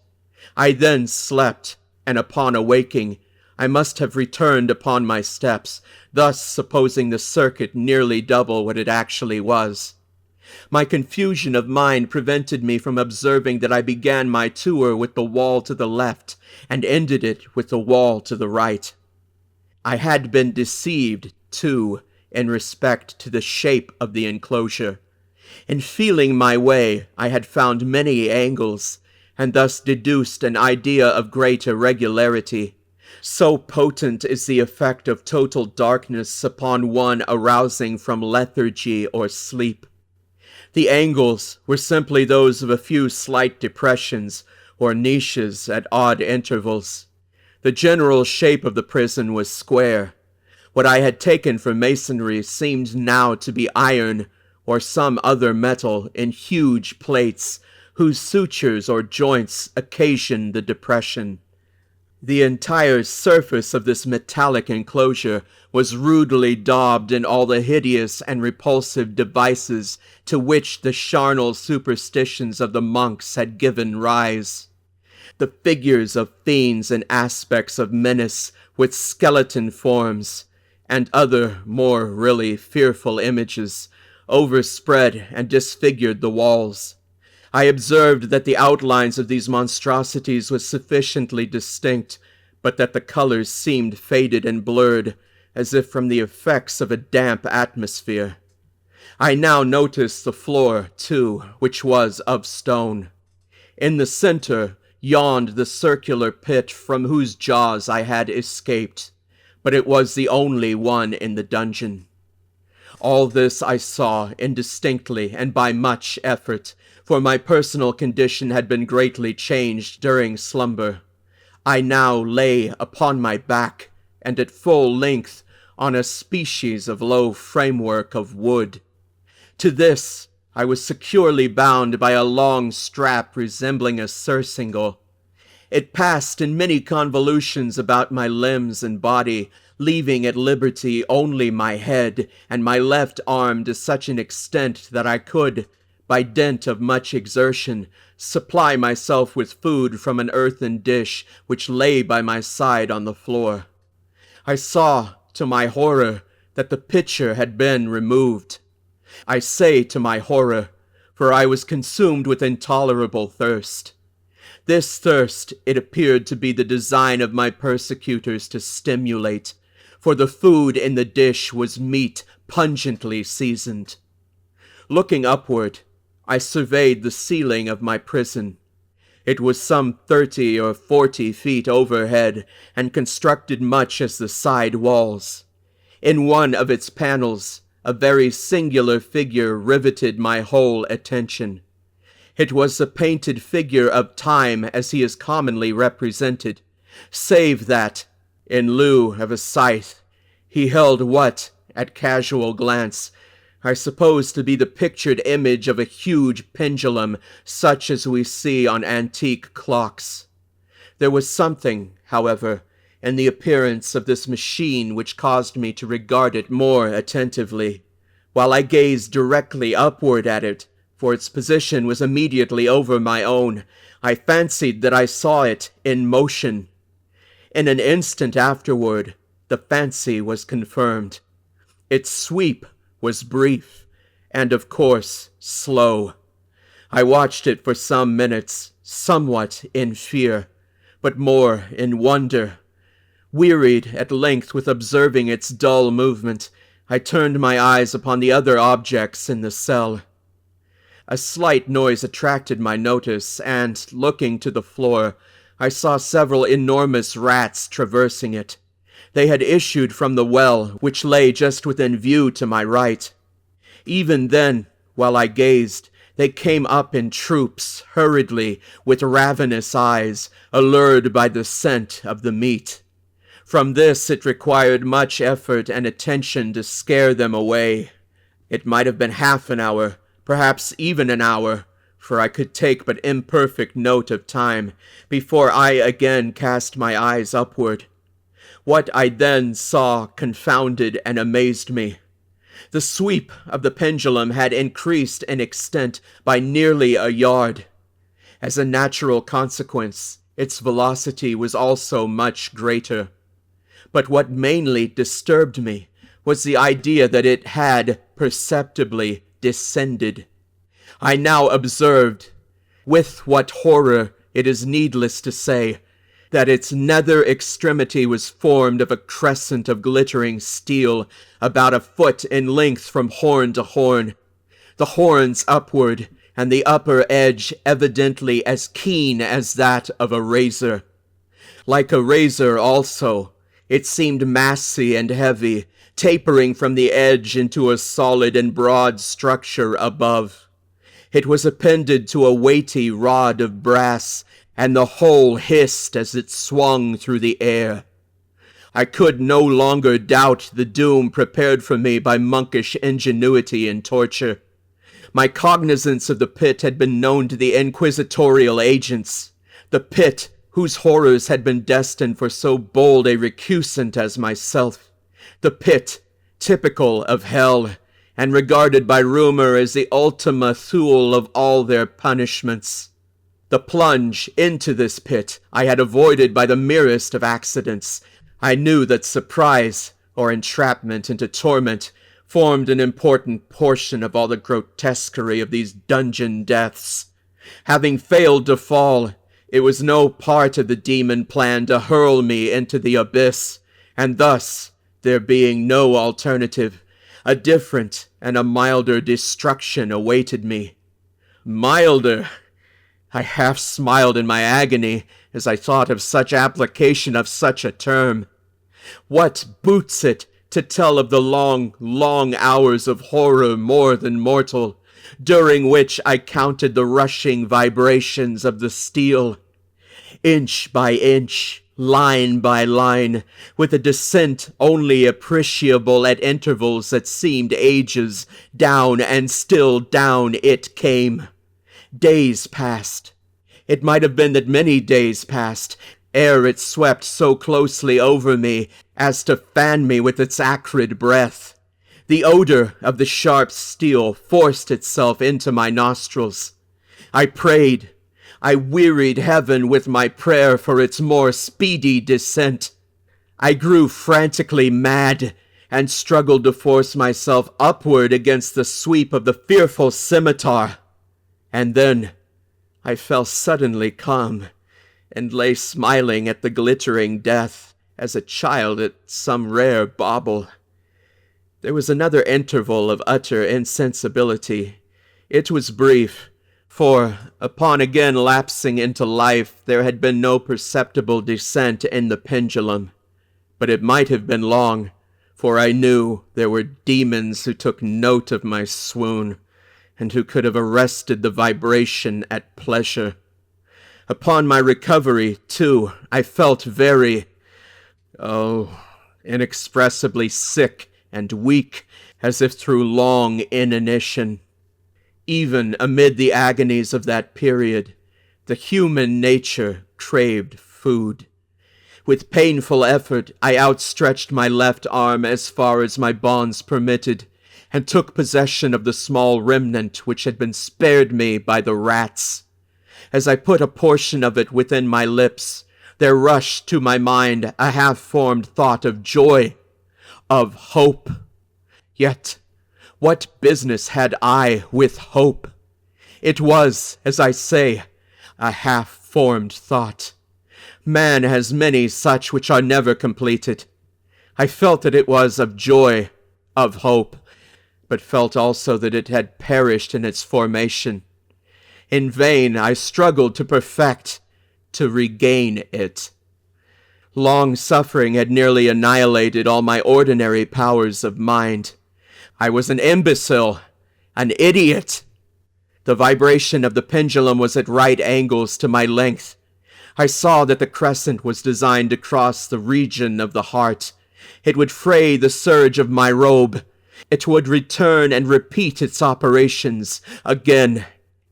I then slept, and upon awaking, I must have returned upon my steps, thus supposing the circuit nearly double what it actually was. My confusion of mind prevented me from observing that I began my tour with the wall to the left, and ended it with the wall to the right. I had been deceived, too, in respect to the shape of the enclosure. In feeling my way, I had found many angles, and thus deduced an idea of great irregularity. So potent is the effect of total darkness upon one arousing from lethargy or sleep. The angles were simply those of a few slight depressions or niches at odd intervals. The general shape of the prison was square. What I had taken for masonry seemed now to be iron or some other metal in huge plates, whose sutures or joints occasioned the depression. The entire surface of this metallic enclosure was rudely daubed in all the hideous and repulsive devices to which the charnel superstitions of the monks had given rise. The figures of fiends and aspects of menace with skeleton forms, and other more really fearful images, overspread and disfigured the walls. I observed that the outlines of these monstrosities was sufficiently distinct, but that the colors seemed faded and blurred, as if from the effects of a damp atmosphere. I now noticed the floor, too, which was of stone. In the center yawned the circular pit from whose jaws I had escaped, but it was the only one in the dungeon. All this I saw indistinctly and by much effort, for my personal condition had been greatly changed during slumber. I now lay upon my back, and at full length, on a species of low framework of wood. To this I was securely bound by a long strap resembling a surcingle. It passed in many convolutions about my limbs and body, leaving at liberty only my head and my left arm to such an extent that I could, by dint of much exertion, supply myself with food from an earthen dish which lay by my side on the floor. I saw, to my horror, that the pitcher had been removed. I say to my horror, for I was consumed with intolerable thirst. This thirst it appeared to be the design of my persecutors to stimulate, for the food in the dish was meat pungently seasoned. Looking upward, I surveyed the ceiling of my prison. It was some 30 or 40 feet overhead, and constructed much as the side walls. In one of its panels, a very singular figure riveted my whole attention. It was the painted figure of Time as he is commonly represented, save that, in lieu of a scythe, he held what, at casual glance, I suppose to be the pictured image of a huge pendulum, such as we see on antique clocks. There was something, however, in the appearance of this machine which caused me to regard it more attentively. While I gazed directly upward at it, for its position was immediately over my own, I fancied that I saw it in motion. In an instant afterward, the fancy was confirmed. Its sweep was brief, and of course slow. I watched it for some minutes, somewhat in fear, but more in wonder. Wearied at length with observing its dull movement, I turned my eyes upon the other objects in the cell. A slight noise attracted my notice, and, looking to the floor, I saw several enormous rats traversing it. They had issued from the well, which lay just within view to my right. Even then, while I gazed, they came up in troops, hurriedly, with ravenous eyes, allured by the scent of the meat. From this it required much effort and attention to scare them away. It might have been half an hour, perhaps even an hour, for I could take but imperfect note of time, before I again cast my eyes upward. What I then saw confounded and amazed me. The sweep of the pendulum had increased in extent by nearly a yard. As a natural consequence, its velocity was also much greater. But what mainly disturbed me was the idea that it had perceptibly descended. I now observed, with what horror it is needless to say, that its nether extremity was formed of a crescent of glittering steel, about a foot in length from horn to horn, the horns upward, and the upper edge evidently as keen as that of a razor. Like a razor also, it seemed massy and heavy, tapering from the edge into a solid and broad structure above. It was appended to a weighty rod of brass, and the whole hissed as it swung through the air. I could no longer doubt the doom prepared for me by monkish ingenuity in torture. My cognizance of the pit had been known to the inquisitorial agents. The pit, whose horrors had been destined for so bold a recusant as myself. The pit, typical of hell, and regarded by rumor as the ultima thule of all their punishments. The plunge into this pit I had avoided by the merest of accidents. I knew that surprise, or entrapment into torment, formed an important portion of all the grotesquerie of these dungeon deaths. Having failed to fall, it was no part of the demon plan to hurl me into the abyss, and thus, there being no alternative, a different and a milder destruction awaited me. Milder! I half smiled in my agony as I thought of such application of such a term. What boots it to tell of the long, long hours of horror more than mortal, during which I counted the rushing vibrations of the steel, inch by inch, line by line, with a descent only appreciable at intervals that seemed ages, down and still down it came. Days passed. It might have been that many days passed, ere it swept so closely over me as to fan me with its acrid breath. The odor of the sharp steel forced itself into my nostrils. I prayed. I wearied heaven with my prayer for its more speedy descent. I grew frantically mad, and struggled to force myself upward against the sweep of the fearful scimitar. And then I fell suddenly calm, and lay smiling at the glittering death, as a child at some rare bauble. There was another interval of utter insensibility. It was brief, for, upon again lapsing into life, there had been no perceptible descent in the pendulum. But it might have been long, for I knew there were demons who took note of my swoon, and who could have arrested the vibration at pleasure. Upon my recovery, too, I felt very, inexpressibly sick and weak, as if through long inanition. Even amid the agonies of that period, the human nature craved food. With painful effort, I outstretched my left arm as far as my bonds permitted, and took possession of the small remnant which had been spared me by the rats. As I put a portion of it within my lips, there rushed to my mind a half-formed thought of joy, of hope. Yet, what business had I with hope? It was, as I say, a half-formed thought. Man has many such which are never completed. I felt that it was of joy, of hope, but felt also that it had perished in its formation. In vain I struggled to perfect, to regain it. Long suffering had nearly annihilated all my ordinary powers of mind. I was an imbecile, an idiot. The vibration of the pendulum was at right angles to my length. I saw that the crescent was designed to cross the region of the heart. It would fray the serge of my robe. It would return and repeat its operations again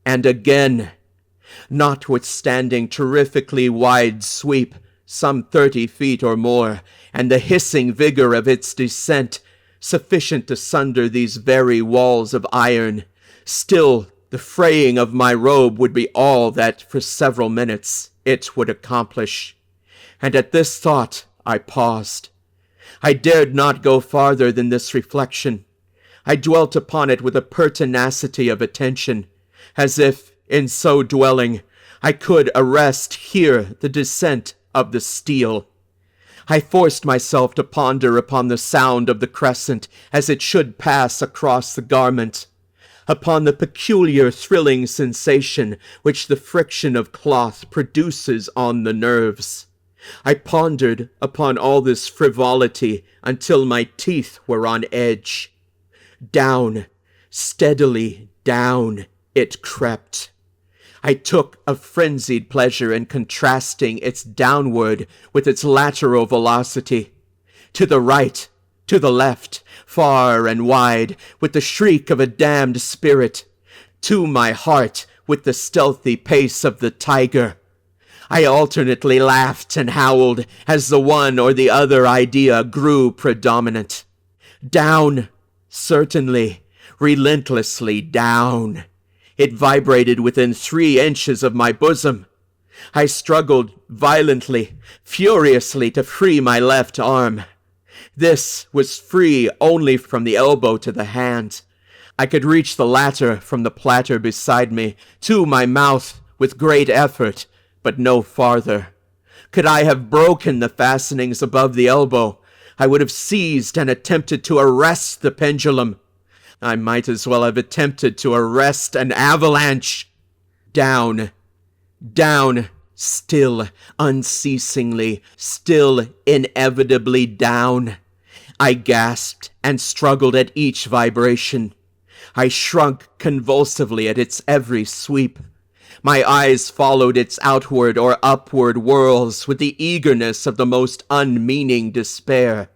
and again. Notwithstanding terrifically wide sweep, some 30 feet or more, and the hissing vigor of its descent, sufficient to sunder these very walls of iron, still the fraying of my robe would be all that, for several minutes, it would accomplish. And at this thought I paused. I dared not go farther than this reflection. I dwelt upon it with a pertinacity of attention, as if, in so dwelling, I could arrest here the descent of the steel. I forced myself to ponder upon the sound of the crescent as it should pass across the garment, upon the peculiar thrilling sensation which the friction of cloth produces on the nerves. I pondered upon all this frivolity until my teeth were on edge. Down, steadily down, it crept. I took a frenzied pleasure in contrasting its downward with its lateral velocity. To the right, to the left, far and wide, with the shriek of a damned spirit. To my heart, with the stealthy pace of the tiger. I alternately laughed and howled as the one or the other idea grew predominant. Down, certainly, relentlessly down. It vibrated within 3 inches of my bosom. I struggled violently, furiously to free my left arm. This was free only from the elbow to the hand. I could reach the latter from the platter beside me to my mouth with great effort, but no farther. Could I have broken the fastenings above the elbow, I would have seized and attempted to arrest the pendulum. I might as well have attempted to arrest an avalanche. Down, down, still, unceasingly, still inevitably down. I gasped and struggled at each vibration. I shrunk convulsively at its every sweep. My eyes followed its outward or upward whirls with the eagerness of the most unmeaning despair.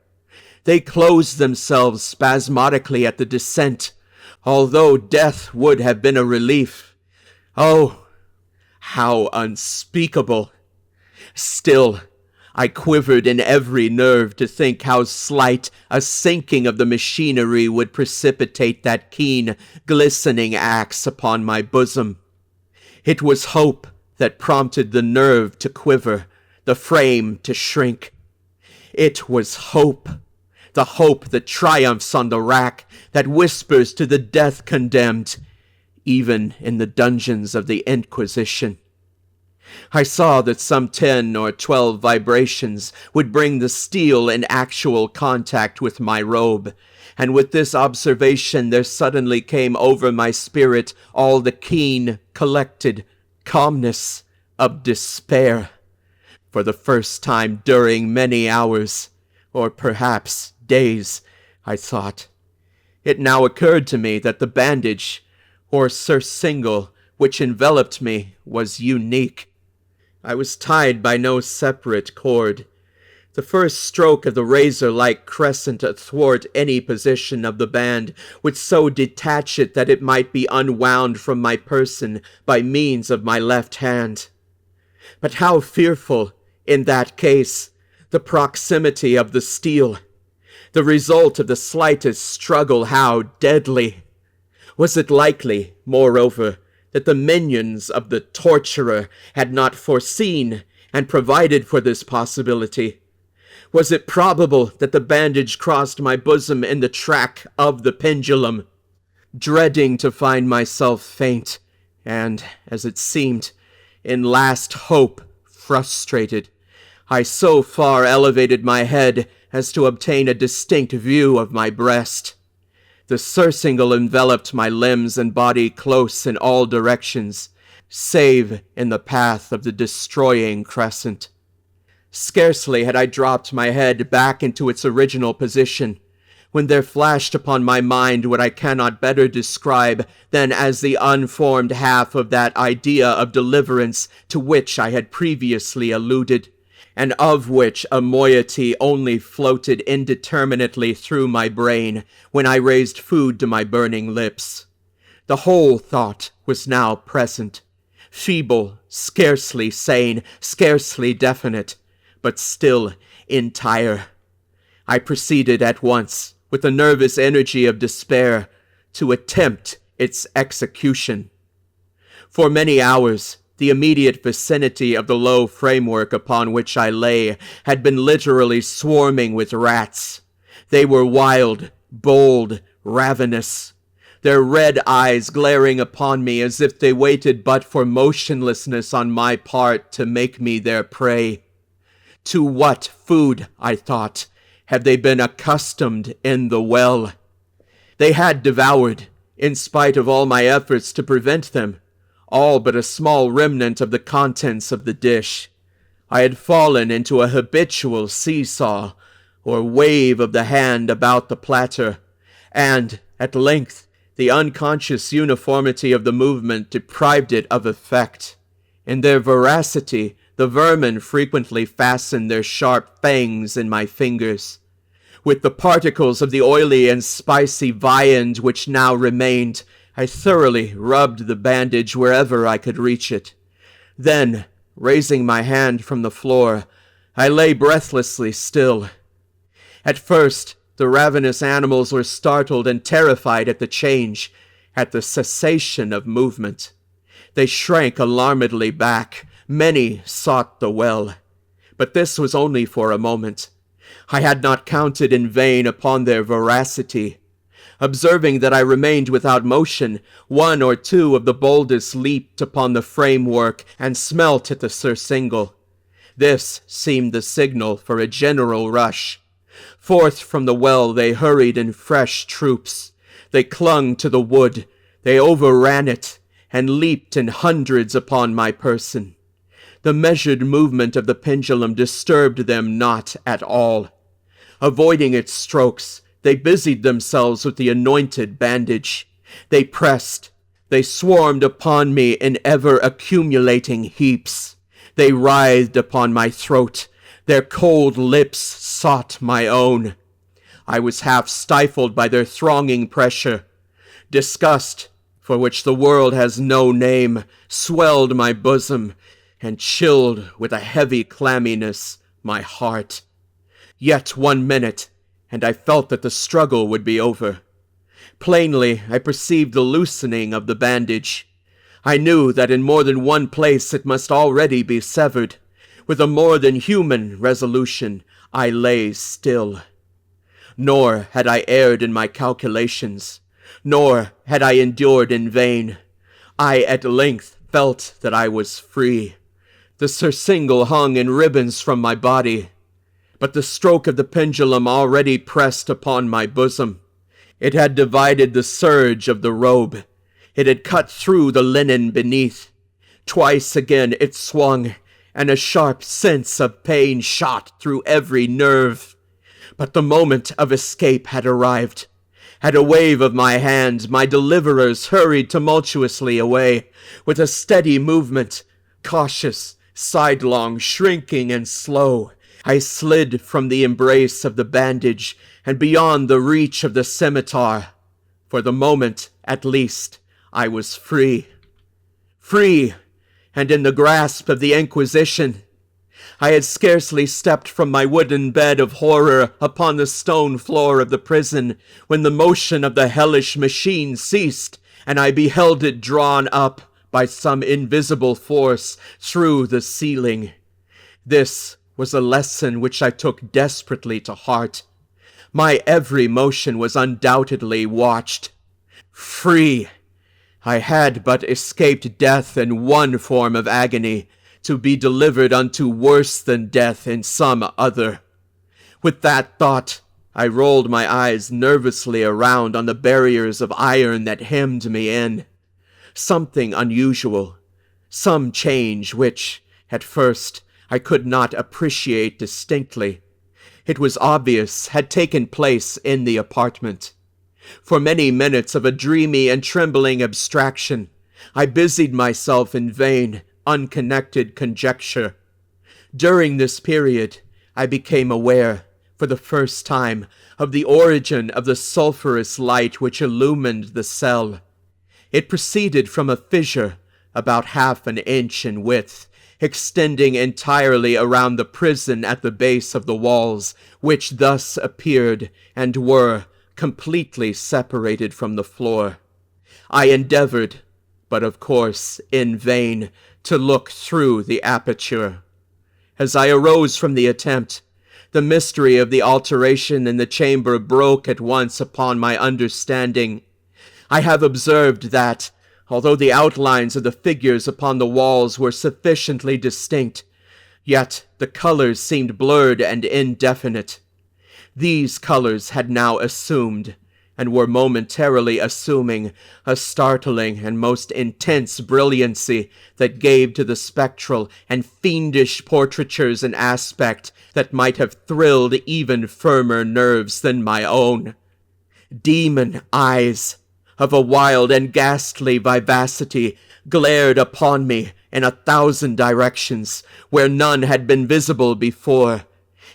They closed themselves spasmodically at the descent, although death would have been a relief. Oh, how unspeakable! Still, I quivered in every nerve to think how slight a sinking of the machinery would precipitate that keen, glistening axe upon my bosom. It was hope that prompted the nerve to quiver, the frame to shrink. It was hope, the hope that triumphs on the rack, that whispers to the death-condemned, even in the dungeons of the Inquisition. I saw that some 10 or 12 vibrations would bring the steel in actual contact with my robe, and with this observation there suddenly came over my spirit all the keen, collected calmness of despair. For the first time during many hours, or perhaps days, I thought. It now occurred to me that the bandage, or surcingle, which enveloped me was unique. I was tied by no separate cord. The first stroke of the razor-like crescent athwart any position of the band would so detach it that it might be unwound from my person by means of my left hand. But how fearful, in that case, the proximity of the steel! The result of the slightest struggle, how deadly! Was it likely, moreover, that the minions of the torturer had not foreseen and provided for this possibility? Was it probable that the bandage crossed my bosom in the track of the pendulum? Dreading to find myself faint, and, as it seemed, in last hope frustrated, I so far elevated my head as to obtain a distinct view of my breast. The surcingle enveloped my limbs and body close in all directions, save in the path of the destroying crescent. Scarcely had I dropped my head back into its original position, when there flashed upon my mind what I cannot better describe than as the unformed half of that idea of deliverance to which I had previously alluded, and of which a moiety only floated indeterminately through my brain when I raised food to my burning lips. The whole thought was now present, feeble, scarcely sane, scarcely definite, but still entire. I proceeded at once, with the nervous energy of despair, to attempt its execution. For many hours, the immediate vicinity of the low framework upon which I lay had been literally swarming with rats. They were wild, bold, ravenous, their red eyes glaring upon me as if they waited but for motionlessness on my part to make me their prey. To what food, I thought, have they been accustomed in the well? They had devoured, in spite of all my efforts to prevent them, all but a small remnant of the contents of the dish. I had fallen into a habitual seesaw, or wave of the hand about the platter, and, at length, the unconscious uniformity of the movement deprived it of effect. In their voracity, the vermin frequently fastened their sharp fangs in my fingers. With the particles of the oily and spicy viand which now remained, I thoroughly rubbed the bandage wherever I could reach it. Then, raising my hand from the floor, I lay breathlessly still. At first, the ravenous animals were startled and terrified at the change, at the cessation of movement. They shrank alarmedly back. Many sought the well. But this was only for a moment. I had not counted in vain upon their voracity. Observing that I remained without motion, one or two of the boldest leaped upon the framework and smelt at the surcingle. This seemed the signal for a general rush. Forth from the well they hurried in fresh troops. They clung to the wood, they overran it, and leaped in hundreds upon my person. The measured movement of the pendulum disturbed them not at all. Avoiding its strokes, they busied themselves with the anointed bandage. They pressed, they swarmed upon me in ever-accumulating heaps. They writhed upon my throat, their cold lips sought my own. I was half stifled by their thronging pressure. Disgust, for which the world has no name, swelled my bosom, and chilled with a heavy clamminess my heart. Yet 1 minute, and I felt that the struggle would be over. Plainly, I perceived the loosening of the bandage. I knew that in more than one place it must already be severed. With a more than human resolution, I lay still. Nor had I erred in my calculations, nor had I endured in vain. I at length felt that I was free. The surcingle hung in ribbons from my body, but the stroke of the pendulum already pressed upon my bosom. It had divided the serge of the robe. It had cut through the linen beneath. Twice again it swung, and a sharp sense of pain shot through every nerve. But the moment of escape had arrived. At a wave of my hand, my deliverers hurried tumultuously away, with a steady movement, cautious, sidelong, shrinking, and slow. I slid from the embrace of the bandage and beyond the reach of the scimitar. For the moment, at least, I was free. Free, and in the grasp of the Inquisition. I had scarcely stepped from my wooden bed of horror upon the stone floor of the prison when the motion of the hellish machine ceased, and I beheld it drawn up by some invisible force through the ceiling. This was a lesson which I took desperately to heart. My every motion was undoubtedly watched. Free! I had but escaped death in one form of agony, to be delivered unto worse than death in some other. With that thought, I rolled my eyes nervously around on the barriers of iron that hemmed me in. Something unusual, some change which, at first, I could not appreciate distinctly. It was obvious had taken place in the apartment. For many minutes of a dreamy and trembling abstraction, I busied myself in vain, unconnected conjecture. During this period, I became aware, for the first time, of the origin of the sulphurous light which illumined the cell. It proceeded from a fissure about 1/2 inch in width, extending entirely around the prison at the base of the walls, which thus appeared and were completely separated from the floor. I endeavored, but of course in vain, to look through the aperture. As I arose from the attempt, the mystery of the alteration in the chamber broke at once upon my understanding. I have observed that, although the outlines of the figures upon the walls were sufficiently distinct, yet the colors seemed blurred and indefinite. These colors had now assumed, and were momentarily assuming, a startling and most intense brilliancy that gave to the spectral and fiendish portraitures an aspect that might have thrilled even firmer nerves than my own. Demon eyes, of a wild and ghastly vivacity, glared upon me in 1,000 directions, where none had been visible before,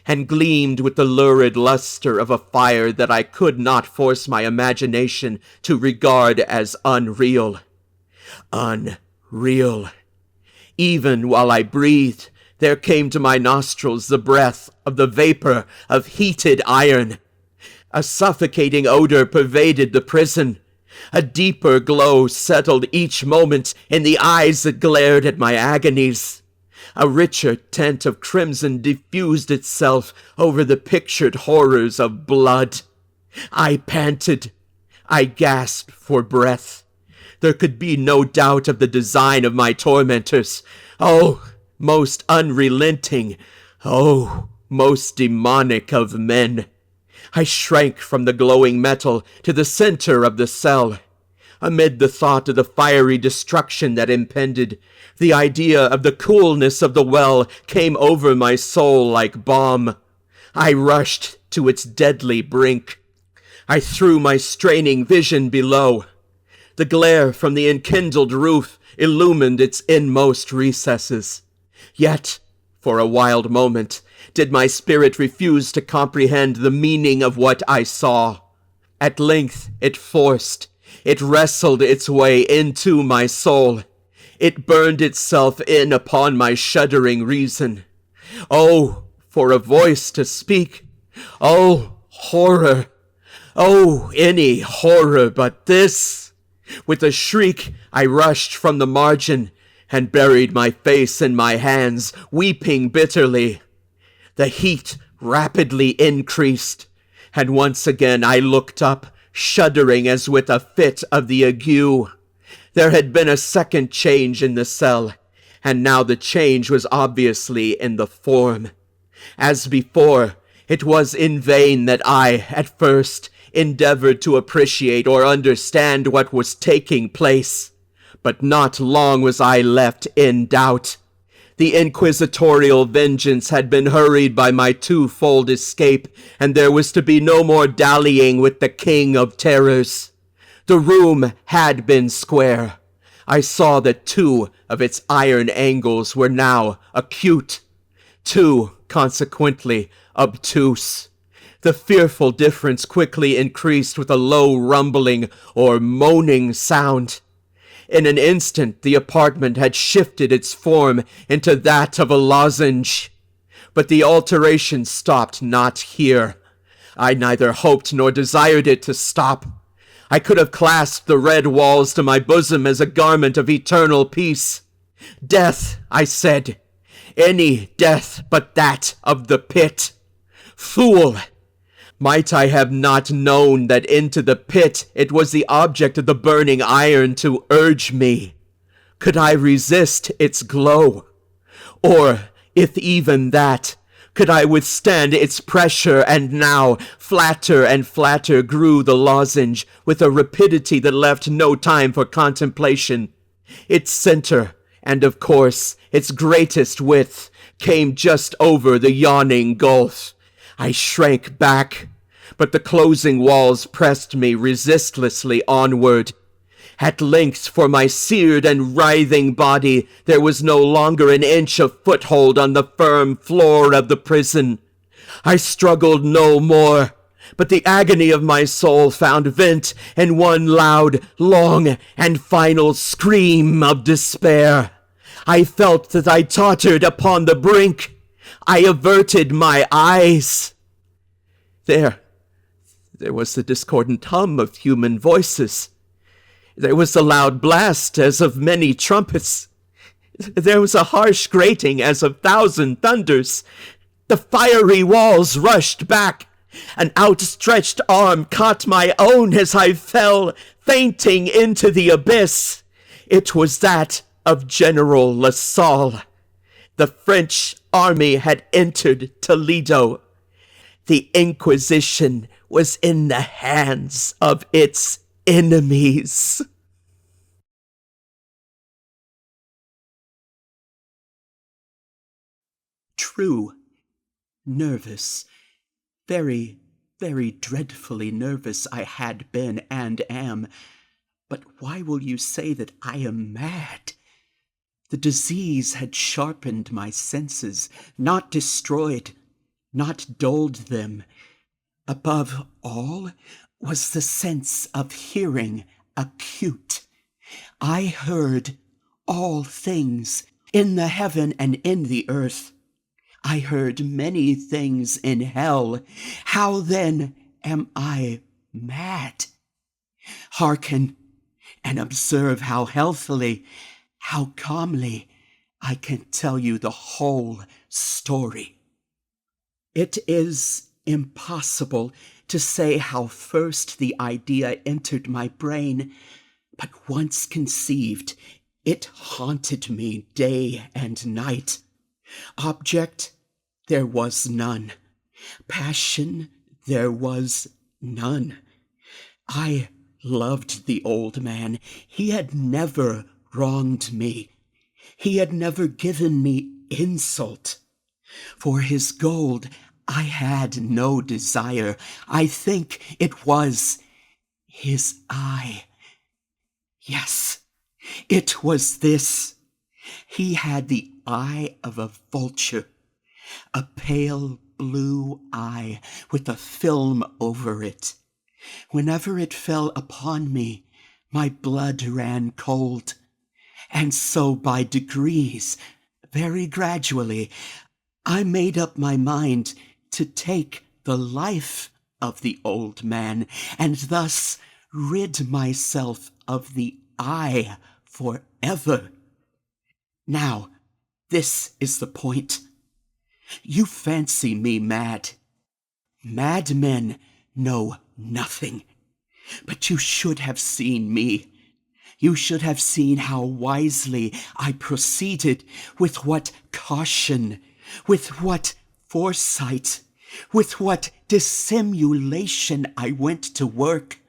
and gleamed with the lurid luster of a fire that I could not force my imagination to regard as unreal. Unreal. Even while I breathed, there came to my nostrils the breath of the vapor of heated iron. A suffocating odor pervaded the prison. A deeper glow settled each moment in the eyes that glared at my agonies. A richer tint of crimson diffused itself over the pictured horrors of blood. I panted. I gasped for breath. There could be no doubt of the design of my tormentors. Oh, most unrelenting. Oh, most demonic of men. I shrank from the glowing metal to the center of the cell. Amid the thought of the fiery destruction that impended, the idea of the coolness of the well came over my soul like balm. I rushed to its deadly brink. I threw my straining vision below. The glare from the enkindled roof illumined its inmost recesses. Yet, for a wild moment, did my spirit refuse to comprehend the meaning of what I saw. At length it wrestled its way into my soul. It burned itself in upon my shuddering reason. Oh, for a voice to speak! Oh, horror! Oh, any horror but this! With a shriek, I rushed from the margin and buried my face in my hands, weeping bitterly. The heat rapidly increased, and once again I looked up, shuddering as with a fit of the ague. There had been a second change in the cell, and now the change was obviously in the form. As before, it was in vain that I, at first, endeavored to appreciate or understand what was taking place. But not long was I left in doubt. The inquisitorial vengeance had been hurried by my twofold escape, and there was to be no more dallying with the king of terrors. The room had been square. I saw that 2 of its iron angles were now acute, 2, consequently, obtuse. The fearful difference quickly increased with a low rumbling or moaning sound. In an instant the apartment had shifted its form into that of a lozenge. But the alteration stopped not here. I neither hoped nor desired it to stop. I could have clasped the red walls to my bosom as a garment of eternal peace. Death, I said. Any death but that of the pit. Fool! Might I have not known that into the pit it was the object of the burning iron to urge me? Could I resist its glow? Or, if even that, could I withstand its pressure? And now, flatter and flatter grew the lozenge, with a rapidity that left no time for contemplation. Its center, and of course, its greatest width, came just over the yawning gulf. I shrank back, but the closing walls pressed me resistlessly onward. At length, for my seared and writhing body, there was no longer an inch of foothold on the firm floor of the prison. I struggled no more, but the agony of my soul found vent in one loud, long, and final scream of despair. I felt that I tottered upon the brink. I averted my eyes. There was the discordant hum of human voices. There was a loud blast as of many trumpets. There was a harsh grating as of 1,000 thunders. The fiery walls rushed back. An outstretched arm caught my own as I fell, fainting into the abyss. It was that of General Lasalle. The French army had entered Toledo. The Inquisition was in the hands of its enemies. True. Nervous. Very, very dreadfully nervous I had been and am. But why will you say that I am mad? The disease had sharpened my senses, not destroyed, not dulled them. Above all was the sense of hearing acute. I heard all things in the heaven and in the earth. I heard many things in hell. How then am I mad? Hearken and observe how healthily, how calmly I can tell you the whole story. It is impossible to say how first the idea entered my brain, but once conceived, it haunted me day and night. Object, there was none. Passion, there was none. I loved the old man. He had never wronged me. He had never given me insult. For his gold I had no desire. I think it was his eye. Yes, it was this. He had the eye of a vulture, a pale blue eye with a film over it. Whenever it fell upon me, my blood ran cold. And so by degrees, very gradually, I made up my mind to take the life of the old man, and thus rid myself of the eye forever. Now, this is the point. You fancy me mad. Madmen know nothing. But you should have seen me. You should have seen how wisely I proceeded, with what caution, with what foresight, with what dissimulation I went to work.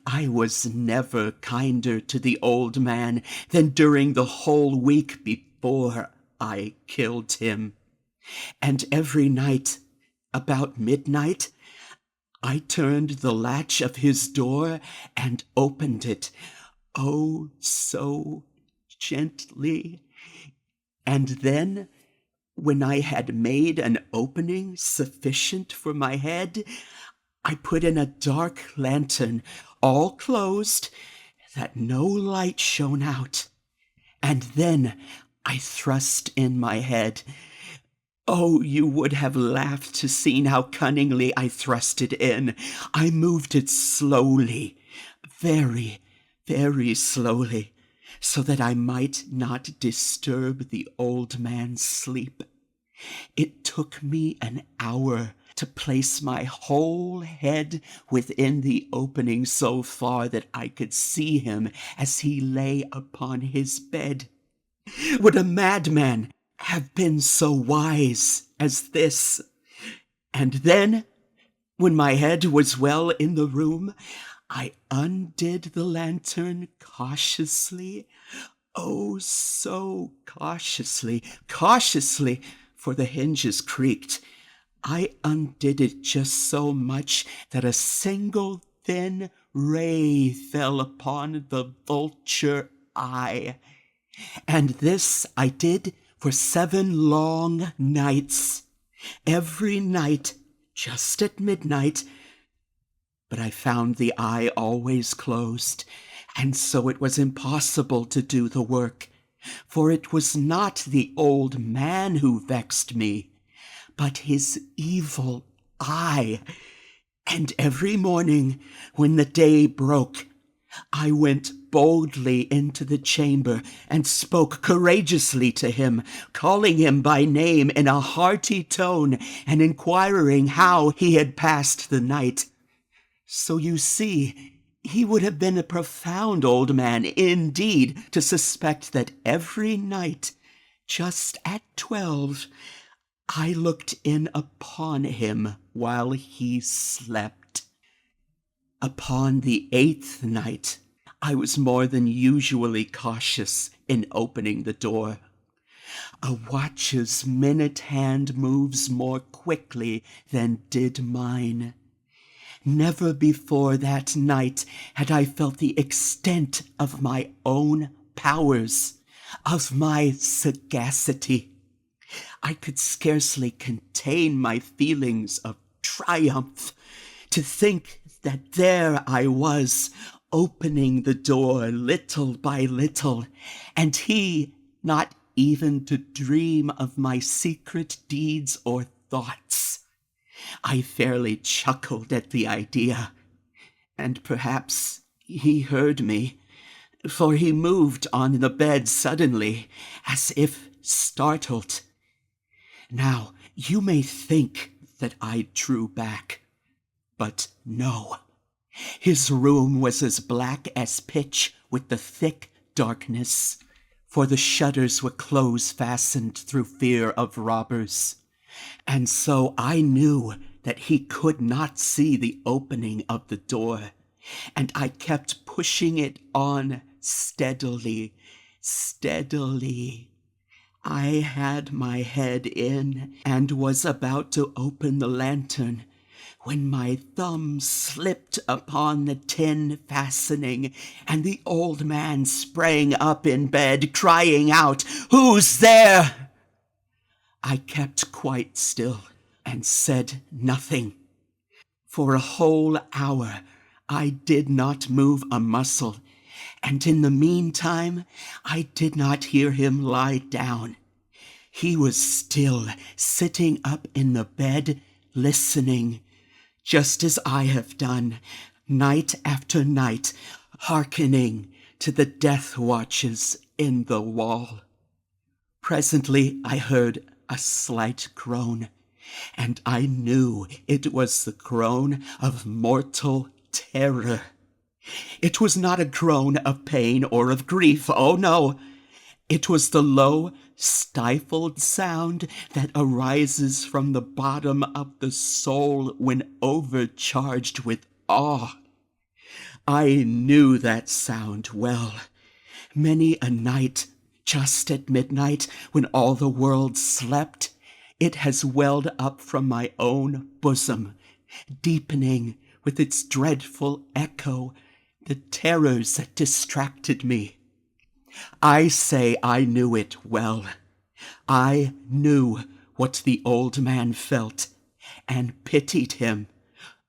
I was never kinder to the old man than during the whole week before I killed him. And every night, about midnight, I turned the latch of his door and opened it, oh, so gently. And then, when I had made an opening sufficient for my head, I put in a dark lantern, all closed, that no light shone out. And then I thrust in my head. Oh, you would have laughed to see how cunningly I thrust it in. I moved it slowly, very, very slowly, so that I might not disturb the old man's sleep. It took me an hour to place my whole head within the opening so far that I could see him as he lay upon his bed. Would a madman have been so wise as this? And then, when my head was well in the room, I undid the lantern cautiously, oh, so cautiously, for the hinges creaked. I undid it just so much that a single thin ray fell upon the vulture eye. And this I did for 7 long nights, every night, just at midnight. But I found the eye always closed, and so it was impossible to do the work. For it was not the old man who vexed me, but his evil eye. And every morning, when the day broke, I went boldly into the chamber and spoke courageously to him, calling him by name in a hearty tone and inquiring how he had passed the night. So you see, he would have been a profound old man indeed to suspect that every night, just at 12, I looked in upon him while he slept. Upon the 8th night, I was more than usually cautious in opening the door. A watch's minute hand moves more quickly than did mine. Never before that night had I felt the extent of my own powers, of my sagacity. I could scarcely contain my feelings of triumph to think that there I was, opening the door little by little, and he not even to dream of my secret deeds or thoughts. I fairly chuckled at the idea, and perhaps he heard me, for he moved on the bed suddenly, as if startled. Now, you may think that I drew back, but no. His room was as black as pitch with the thick darkness, for the shutters were close-fastened through fear of robbers. And so I knew that he could not see the opening of the door, and I kept pushing it on steadily, steadily. I had my head in and was about to open the lantern when my thumb slipped upon the tin fastening, and the old man sprang up in bed, crying out, "Who's there?" I kept quite still and said nothing. For a whole hour I did not move a muscle, and in the meantime I did not hear him lie down. He was still sitting up in the bed, listening, just as I have done, night after night, hearkening to the death watches in the wall. Presently I heard a slight groan, and I knew it was the groan of mortal terror. It was not a groan of pain or of grief, oh no! It was the low, stifled sound that arises from the bottom of the soul when overcharged with awe. I knew that sound well. Many a night, just at midnight, when all the world slept, it has welled up from my own bosom, deepening with its dreadful echo the terrors that distracted me. I say I knew it well. I knew what the old man felt, and pitied him,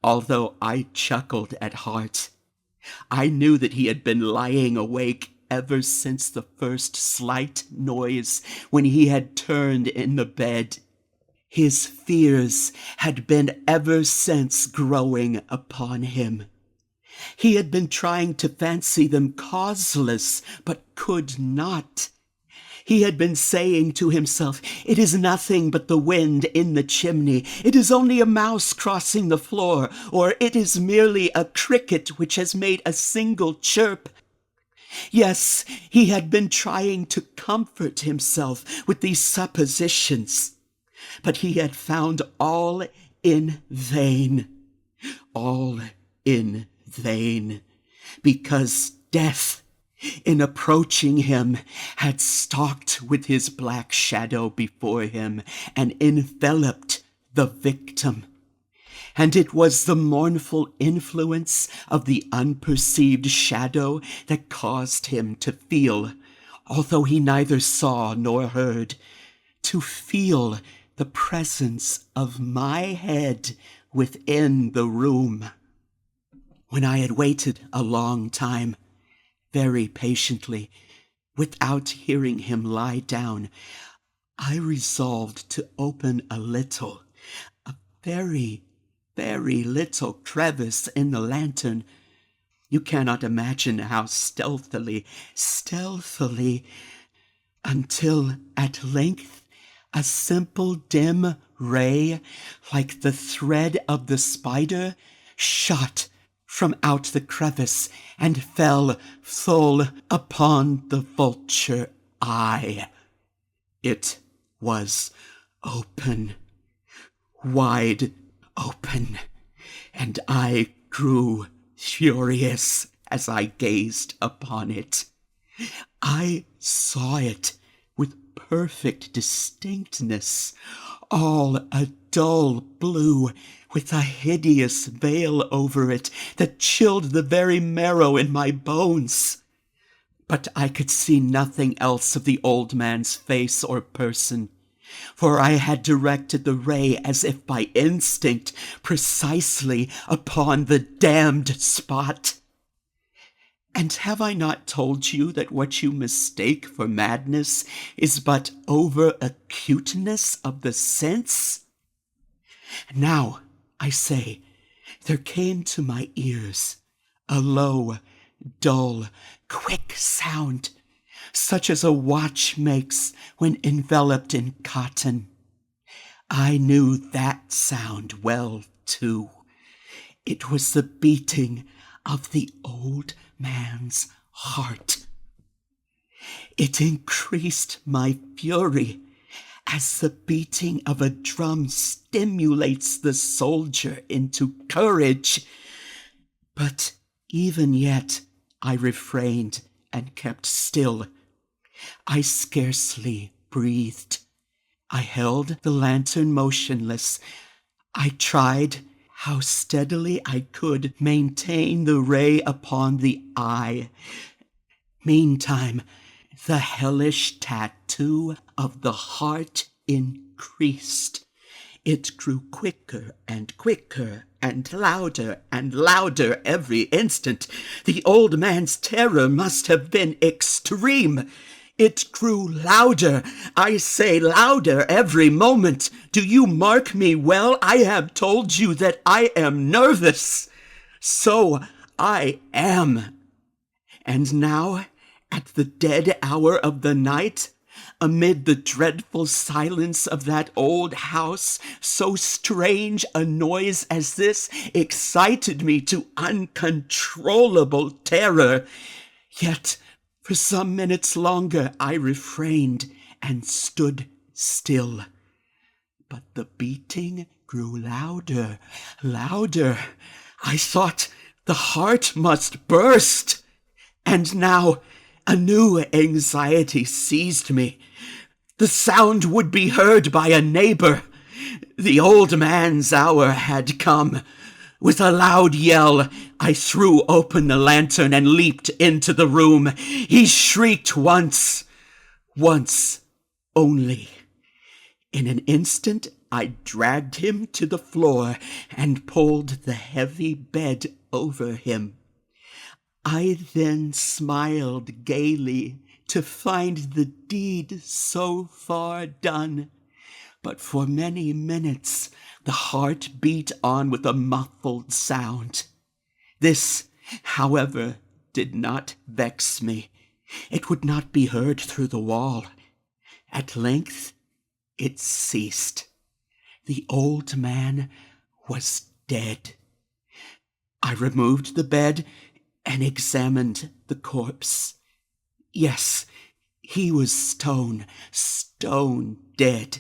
although I chuckled at heart. I knew that he had been lying awake ever since the first slight noise when he had turned in the bed. His fears had been ever since growing upon him. He had been trying to fancy them causeless, but could not. He had been saying to himself, "It is nothing but the wind in the chimney. It is only a mouse crossing the floor, or it is merely a cricket which has made a single chirp." Yes, he had been trying to comfort himself with these suppositions, but he had found all in vain. All in vain, because death, in approaching him, had stalked with his black shadow before him and enveloped the victim. And it was the mournful influence of the unperceived shadow that caused him to feel, although he neither saw nor heard, to feel the presence of my head within the room. When I had waited a long time, very patiently, without hearing him lie down, I resolved to open a very, very little crevice in the lantern. You cannot imagine how stealthily, until at length a simple dim ray, like the thread of the spider, shot from out the crevice and fell full upon the vulture eye. It was open, wide open, and I grew furious as I gazed upon it. I saw it with perfect distinctness, all a dull blue, with a hideous veil over it that chilled the very marrow in my bones. But I could see nothing else of the old man's face or person, for I had directed the ray as if by instinct precisely upon the damned spot. And have I not told you that what you mistake for madness is but over-acuteness of the sense? Now, I say, there came to my ears a low, dull, quick sound, such as a watch makes when enveloped in cotton. I knew that sound well, too. It was the beating of the old man's heart. It increased my fury, as the beating of a drum stimulates the soldier into courage. But even yet I refrained and kept still. I scarcely breathed. I held the lantern motionless. I tried how steadily I could maintain the ray upon the eye. Meantime, the hellish tattoo of the heart increased. It grew quicker and quicker and louder every instant. The old man's terror must have been extreme. It grew louder, I say louder every moment. Do you mark me well? I have told you that I am nervous. So I am. And now, at the dead hour of the night, amid the dreadful silence of that old house, so strange a noise as this excited me to uncontrollable terror. Yet, for some minutes longer I refrained and stood still. But the beating grew louder. I thought the heart must burst. And now a new anxiety seized me. The sound would be heard by a neighbor. The old man's hour had come. With a loud yell, I threw open the lantern and leaped into the room. He shrieked once only. In an instant, I dragged him to the floor and pulled the heavy bed over him. I then smiled gaily to find the deed so far done. But for many minutes the heart beat on with a muffled sound. This, however, did not vex me. It would not be heard through the wall. At length it ceased. The old man was dead. I removed the bed and examined the corpse. Yes, he was stone dead.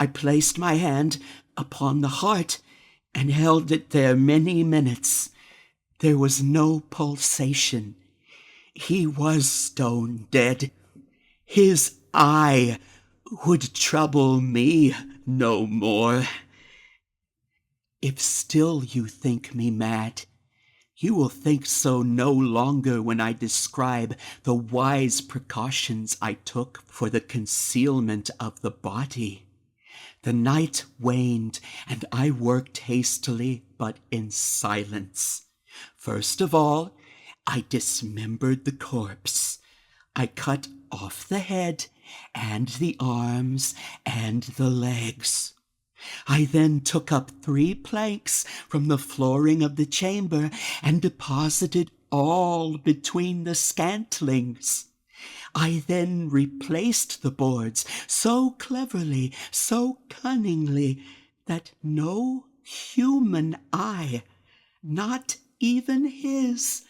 I placed my hand upon the heart and held it there many minutes. There was no pulsation. He was stone dead. His eye would trouble me no more. If still you think me mad, you will think so no longer when I describe the wise precautions I took for the concealment of the body. The night waned, and I worked hastily, but in silence. First of all, I dismembered the corpse. I cut off the head, and the arms, and the legs. I then took up 3 planks from the flooring of the chamber and deposited all between the scantlings. I then replaced the boards so cleverly, so cunningly, that no human eye, not even his,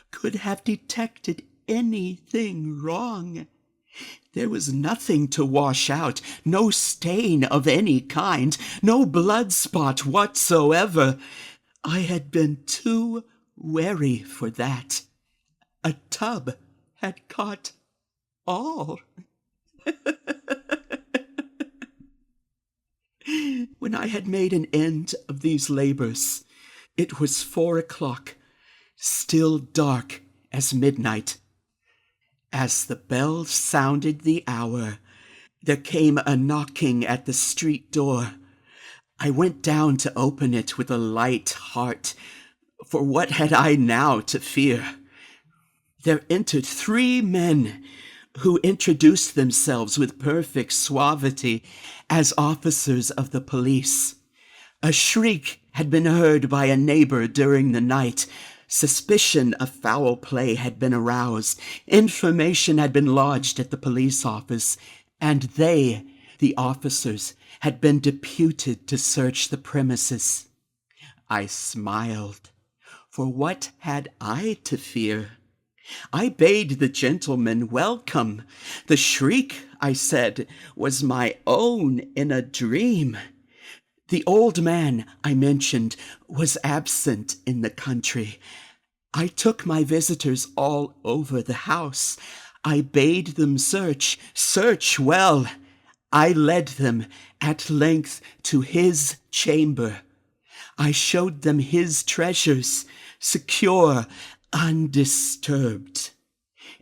could have detected anything wrong. There was nothing to wash out, no stain of any kind, no blood spot whatsoever. I had been too wary for that. A tub had caught all. When I had made an end of these labors, it was 4 o'clock, still dark as midnight. As the bell sounded the hour, there came a knocking at the street door. I went down to open it with a light heart, for what had I now to fear? There entered 3 men who introduced themselves with perfect suavity as officers of the police. A shriek had been heard by a neighbor during the night. Suspicion of foul play had been aroused. Information had been lodged at the police office, and they, the officers, had been deputed to search the premises. I smiled, for what had I to fear? I bade the gentleman welcome. The shriek, I said, was my own in a dream. The old man, I mentioned, was absent in the country. I took my visitors all over the house. I bade them search well. I led them at length to his chamber. I showed them his treasures, secure, undisturbed.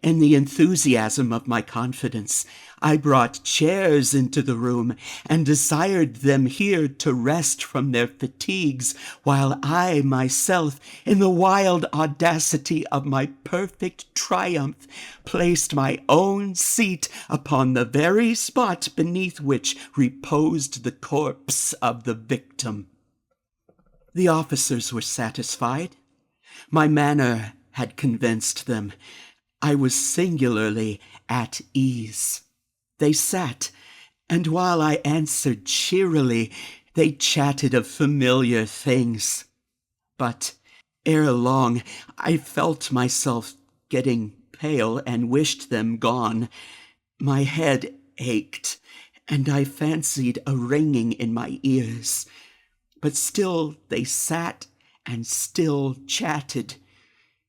In the enthusiasm of my confidence, I brought chairs into the room and desired them here to rest from their fatigues, while I myself, in the wild audacity of my perfect triumph, placed my own seat upon the very spot beneath which reposed the corpse of the victim. The officers were satisfied. My manner had convinced them. I was singularly at ease. They sat, and while I answered cheerily, they chatted of familiar things. But ere long, I felt myself getting pale and wished them gone. My head ached, and I fancied a ringing in my ears. But still they sat and still chatted.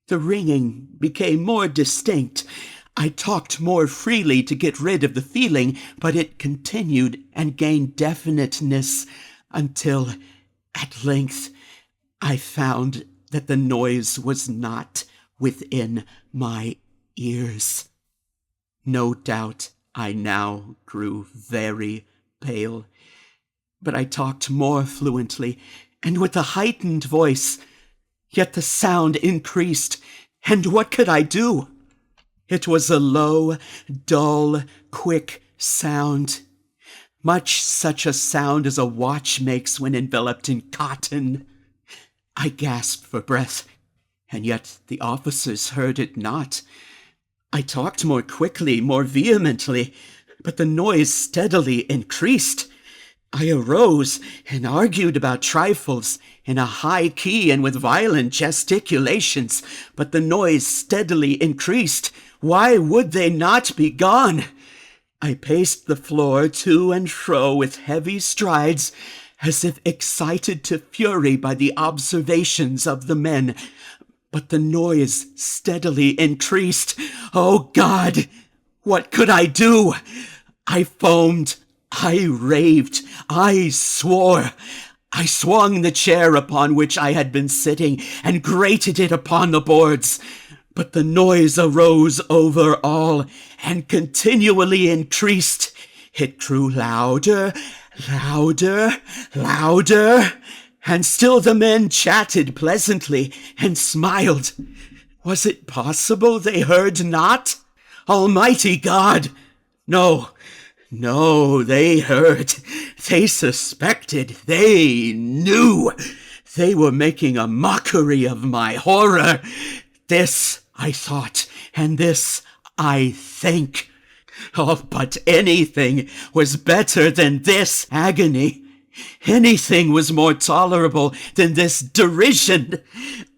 The ringing became more distinct. I talked more freely to get rid of the feeling, but it continued and gained definiteness until, at length, I found that the noise was not within my ears. No doubt I now grew very pale, but I talked more fluently and with a heightened voice. Yet the sound increased, and what could I do? It was a low, dull, quick sound, much such a sound as a watch makes when enveloped in cotton. I gasped for breath, and yet the officers heard it not. I talked more quickly, more vehemently, but the noise steadily increased. I arose and argued about trifles in a high key and with violent gesticulations, but the noise steadily increased. Why would they not be gone? I paced the floor to and fro with heavy strides, as if excited to fury by the observations of the men, but the noise steadily increased. Oh God, what could I do? I foamed. I raved, I swore. I swung the chair upon which I had been sitting and grated it upon the boards. But the noise arose over all and continually increased. It grew louder, louder, louder, and still the men chatted pleasantly and smiled. Was it possible they heard not? Almighty God! No, they heard, they suspected, they knew. They were making a mockery of my horror. This I thought, and this I think. Oh, but anything was better than this agony. Anything was more tolerable than this derision.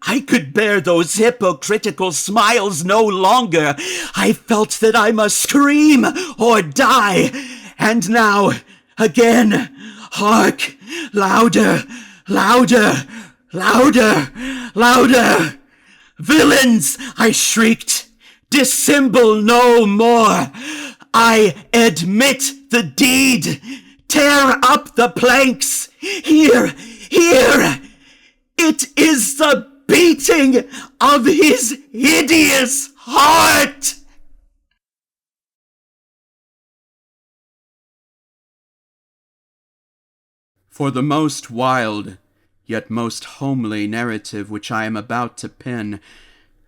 I could bear those hypocritical smiles no longer. I felt that I must scream or die. And now, again, hark! Louder, louder, louder, louder! Villains, I shrieked, dissemble no more. I admit the deed. Tear up the planks. Here. It is the beating of his hideous heart. For the most wild, yet most homely narrative which I am about to pen,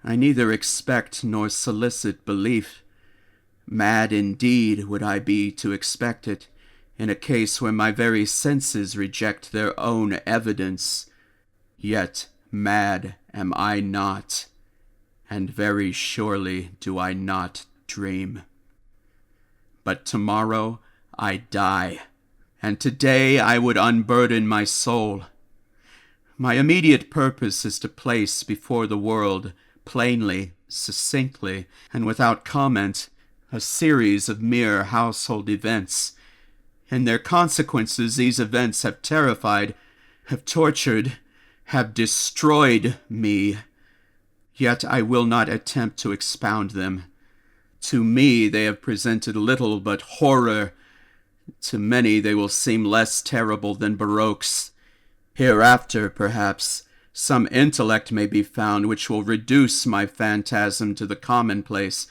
I neither expect nor solicit belief. Mad indeed would I be to expect it, in a case where my very senses reject their own evidence. Yet mad am I not, and very surely do I not dream. But tomorrow I die, and today I would unburden my soul. My immediate purpose is to place before the world, plainly, succinctly, and without comment, a series of mere household events. In their consequences, these events have terrified, have tortured, have destroyed me. Yet I will not attempt to expound them. To me they have presented little but horror. To many they will seem less terrible than Baroque's. Hereafter, perhaps, some intellect may be found which will reduce my phantasm to the commonplace,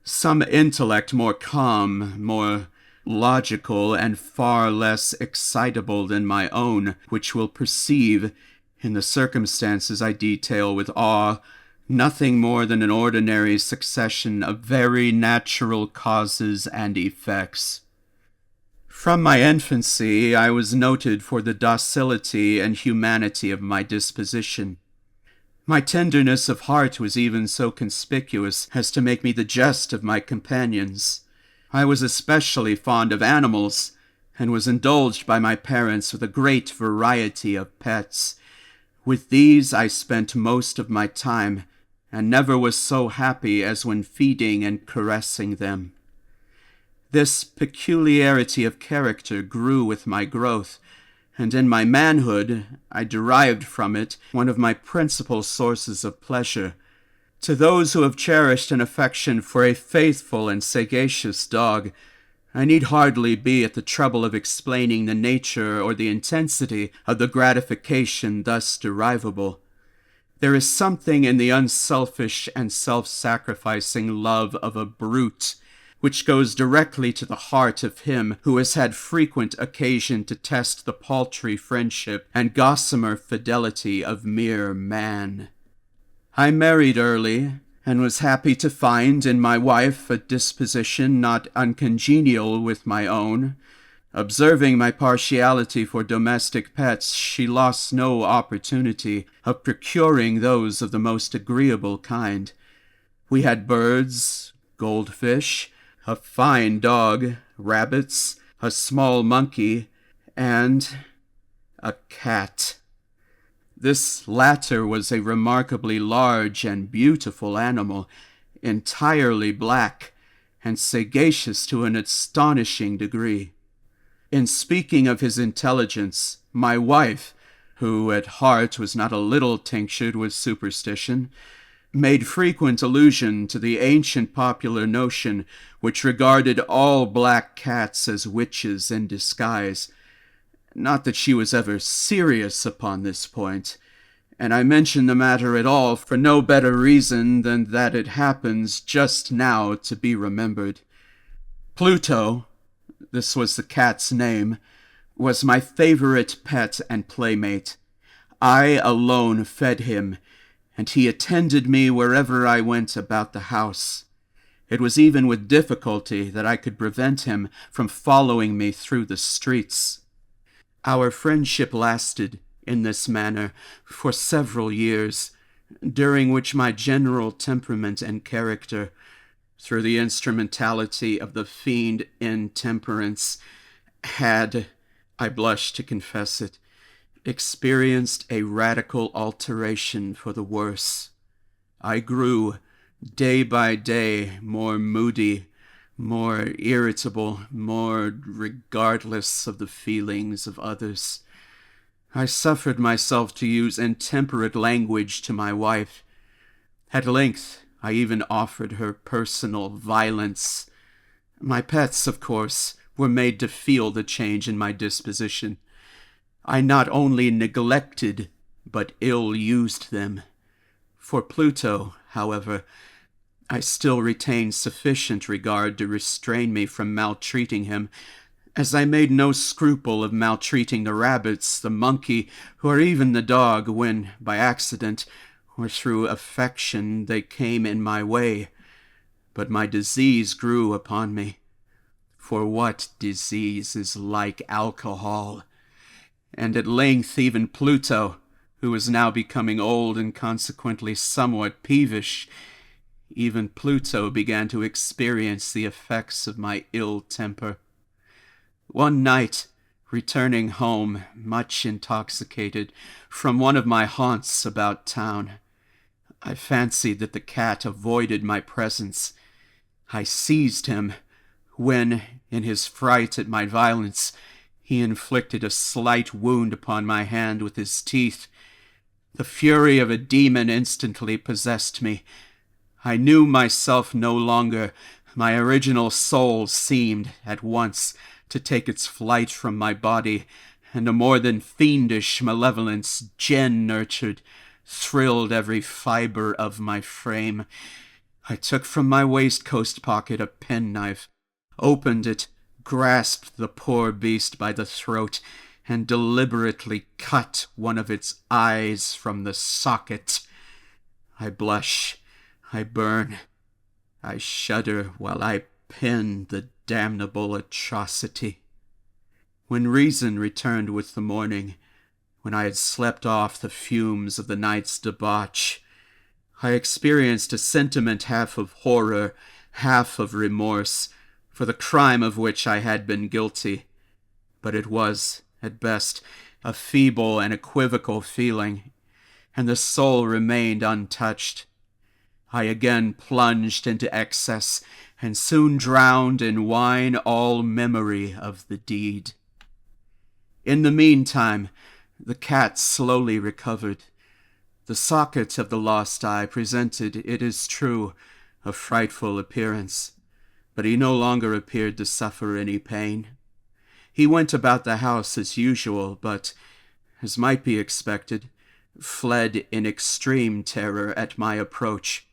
some intellect more calm, more logical, and far less excitable than my own, which will perceive, in the circumstances I detail with awe, nothing more than an ordinary succession of very natural causes and effects. From my infancy, I was noted for the docility and humanity of my disposition. My tenderness of heart was even so conspicuous as to make me the jest of my companions. I was especially fond of animals, and was indulged by my parents with a great variety of pets. With these I spent most of my time, and never was so happy as when feeding and caressing them. This peculiarity of character grew with my growth, and in my manhood I derived from it one of my principal sources of pleasure. To those who have cherished an affection for a faithful and sagacious dog, I need hardly be at the trouble of explaining the nature or the intensity of the gratification thus derivable. There is something in the unselfish and self-sacrificing love of a brute which goes directly to the heart of him who has had frequent occasion to test the paltry friendship and gossamer fidelity of mere man. I married early, and was happy to find in my wife a disposition not uncongenial with my own. Observing my partiality for domestic pets, she lost no opportunity of procuring those of the most agreeable kind. We had birds, goldfish, a fine dog, rabbits, a small monkey, and a cat. This latter was a remarkably large and beautiful animal, entirely black, and sagacious to an astonishing degree. In speaking of his intelligence, my wife, who at heart was not a little tinctured with superstition, made frequent allusion to the ancient popular notion which regarded all black cats as witches in disguise. Not that she was ever serious upon this point, and I mention the matter at all for no better reason than that it happens just now to be remembered. Pluto, this was the cat's name, was my favorite pet and playmate. I alone fed him, and he attended me wherever I went about the house. It was even with difficulty that I could prevent him from following me through the streets. Our friendship lasted, in this manner, for several years, during which my general temperament and character, through the instrumentality of the fiend intemperance, had, I blush to confess it, experienced a radical alteration for the worse. I grew, day by day, more moody, more irritable, more regardless of the feelings of others. I suffered myself to use intemperate language to my wife. At length, I even offered her personal violence. My pets, of course, were made to feel the change in my disposition. I not only neglected, but ill-used them. For Pluto, however, I still retained sufficient regard to restrain me from maltreating him, as I made no scruple of maltreating the rabbits, the monkey, or even the dog when, by accident, or through affection, they came in my way. But my disease grew upon me. For what disease is like alcohol? And at length even Pluto, who was now becoming old and consequently somewhat peevish. Even Pluto began to experience the effects of my ill temper. One night, returning home, much intoxicated, from one of my haunts about town, I fancied that the cat avoided my presence. I seized him, when, in his fright at my violence, he inflicted a slight wound upon my hand with his teeth. The fury of a demon instantly possessed me. I knew myself no longer. My original soul seemed, at once, to take its flight from my body, and a more than fiendish malevolence, gin-nurtured, thrilled every fibre of my frame. I took from my waistcoat pocket a penknife, opened it, grasped the poor beast by the throat, and deliberately cut one of its eyes from the socket. I blush, I burn, I shudder while I pen the damnable atrocity. When reason returned with the morning, when I had slept off the fumes of the night's debauch, I experienced a sentiment half of horror, half of remorse, for the crime of which I had been guilty. But it was, at best, a feeble and equivocal feeling, and the soul remained untouched. I again plunged into excess, and soon drowned in wine all memory of the deed. In the meantime, the cat slowly recovered. The socket of the lost eye presented, it is true, a frightful appearance, but he no longer appeared to suffer any pain. He went about the house as usual, but, as might be expected, fled in extreme terror at my approach.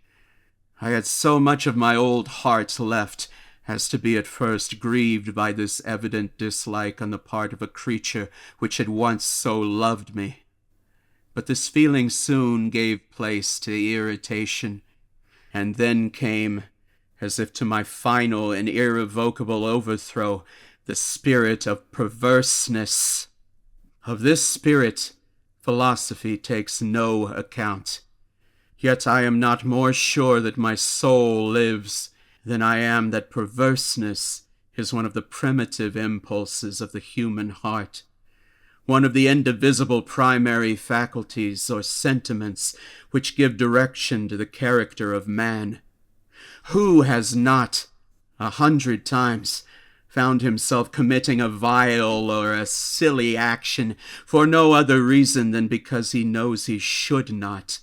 I had so much of my old heart left as to be at first grieved by this evident dislike on the part of a creature which had once so loved me. But this feeling soon gave place to irritation, and then came, as if to my final and irrevocable overthrow, the spirit of perverseness. Of this spirit, philosophy takes no account. Yet I am not more sure that my soul lives than I am that perverseness is one of the primitive impulses of the human heart, one of the indivisible primary faculties or sentiments which give direction to the character of man. Who has not, 100 times, found himself committing a vile or a silly action for no other reason than because he knows he should not?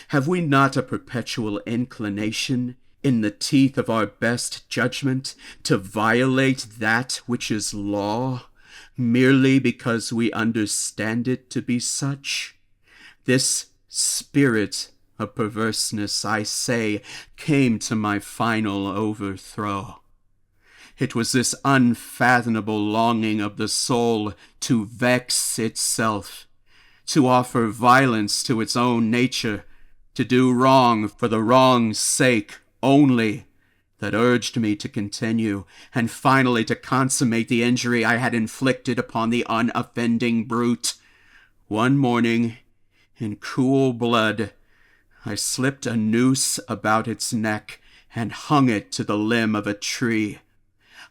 Have we not a perpetual inclination, in the teeth of our best judgment, to violate that which is law, merely because we understand it to be such? This spirit of perverseness, I say, came to my final overthrow. It was this unfathomable longing of the soul to vex itself, to offer violence to its own nature, to do wrong for the wrong's sake only, that urged me to continue, and finally to consummate the injury I had inflicted upon the unoffending brute. One morning, in cool blood, I slipped a noose about its neck and hung it to the limb of a tree.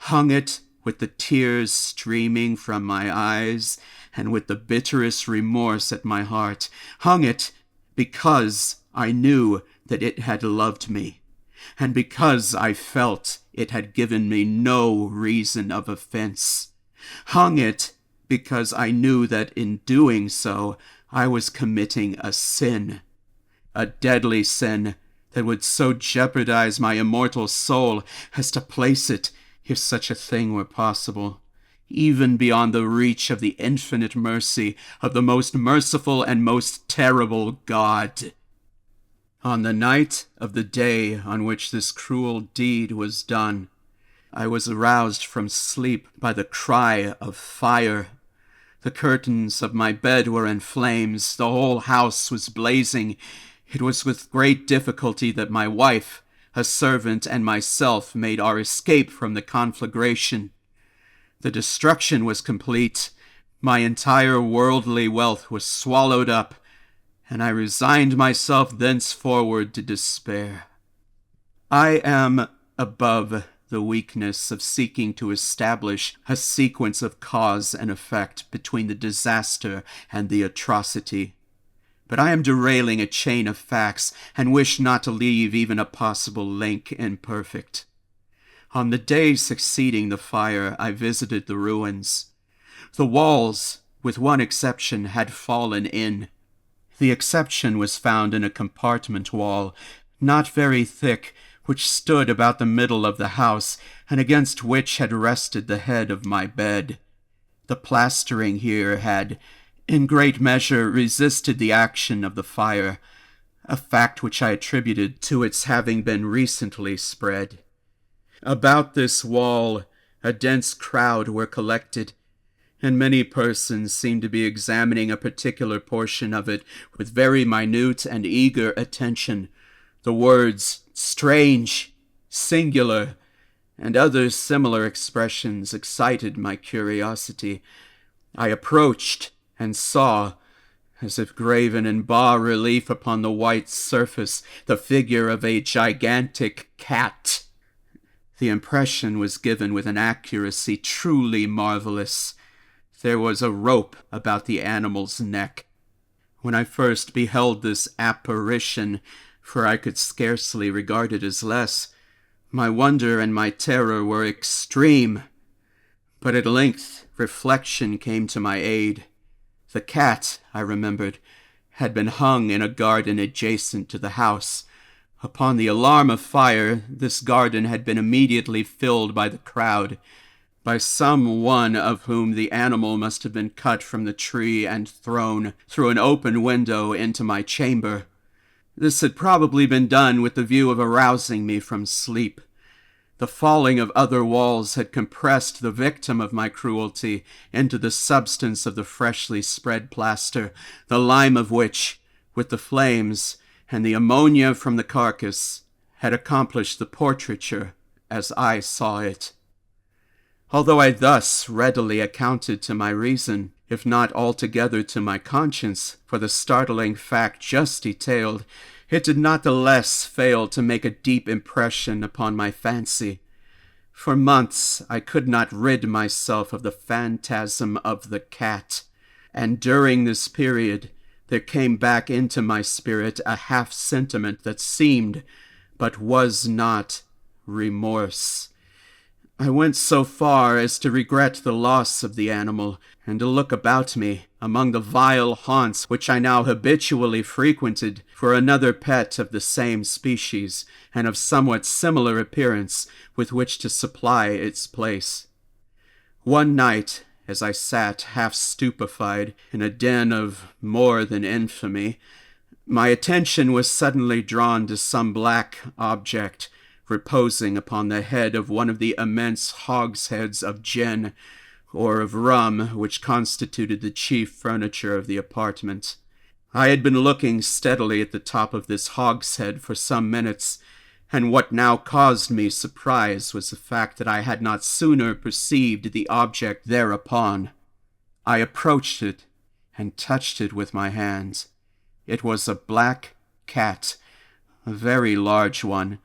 Hung it with the tears streaming from my eyes and with the bitterest remorse at my heart. Hung it because I knew that it had loved me, and because I felt it had given me no reason of offense. Hung it because I knew that in doing so I was committing a sin, a deadly sin that would so jeopardize my immortal soul as to place it, if such a thing were possible, even beyond the reach of the infinite mercy of the most merciful and most terrible God. On the night of the day on which this cruel deed was done, I was aroused from sleep by the cry of fire. The curtains of my bed were in flames. The whole house was blazing. It was with great difficulty that my wife, a servant, and myself made our escape from the conflagration. The destruction was complete. My entire worldly wealth was swallowed up, and I resigned myself thenceforward to despair. I am above the weakness of seeking to establish a sequence of cause and effect between the disaster and the atrocity. But I am derailing a chain of facts and wish not to leave even a possible link imperfect. On the day succeeding the fire, I visited the ruins. The walls, with one exception, had fallen in. The exception was found in a compartment wall, not very thick, which stood about the middle of the house, and against which had rested the head of my bed. The plastering here had, in great measure, resisted the action of the fire, a fact which I attributed to its having been recently spread. About this wall a dense crowd were collected, and many persons seemed to be examining a particular portion of it with very minute and eager attention. The words "strange," "singular," and other similar expressions excited my curiosity. I approached and saw, as if graven in bas-relief upon the white surface, the figure of a gigantic cat. The impression was given with an accuracy truly marvelous. There was a rope about the animal's neck. When I first beheld this apparition, for I could scarcely regard it as less, my wonder and my terror were extreme. But at length reflection came to my aid. The cat, I remembered, had been hung in a garden adjacent to the house. Upon the alarm of fire, this garden had been immediately filled by the crowd, by some one of whom the animal must have been cut from the tree and thrown through an open window into my chamber. This had probably been done with the view of arousing me from sleep. The falling of other walls had compressed the victim of my cruelty into the substance of the freshly spread plaster, the lime of which, with the flames and the ammonia from the carcass, had accomplished the portraiture as I saw it. Although I thus readily accounted to my reason, if not altogether to my conscience, for the startling fact just detailed, it did not the less fail to make a deep impression upon my fancy. For months I could not rid myself of the phantasm of the cat, and during this period there came back into my spirit a half-sentiment that seemed, but was not, remorse. I went so far as to regret the loss of the animal, and to look about me among the vile haunts which I now habitually frequented for another pet of the same species, and of somewhat similar appearance, with which to supply its place. One night, as I sat half stupefied in a den of more than infamy, my attention was suddenly drawn to some black object reposing upon the head of one of the immense hogsheads of gin or of rum which constituted the chief furniture of the apartment. I had been looking steadily at the top of this hogshead for some minutes, and what now caused me surprise was the fact that I had not sooner perceived the object thereupon. I approached it and touched it with my hands. It was a black cat, a very large one,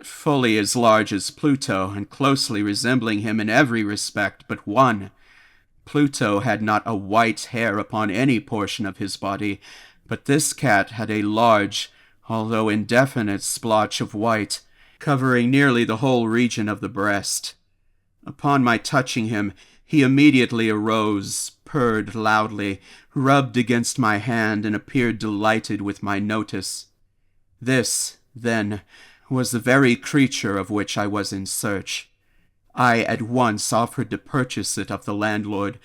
fully as large as Pluto, and closely resembling him in every respect but one. Pluto had not a white hair upon any portion of his body, but this cat had a large, although indefinite, splotch of white, covering nearly the whole region of the breast. Upon my touching him, he immediately arose, purred loudly, rubbed against my hand, and appeared delighted with my notice. This, then, was the very creature of which I was in search. I at once offered to purchase it of the landlord,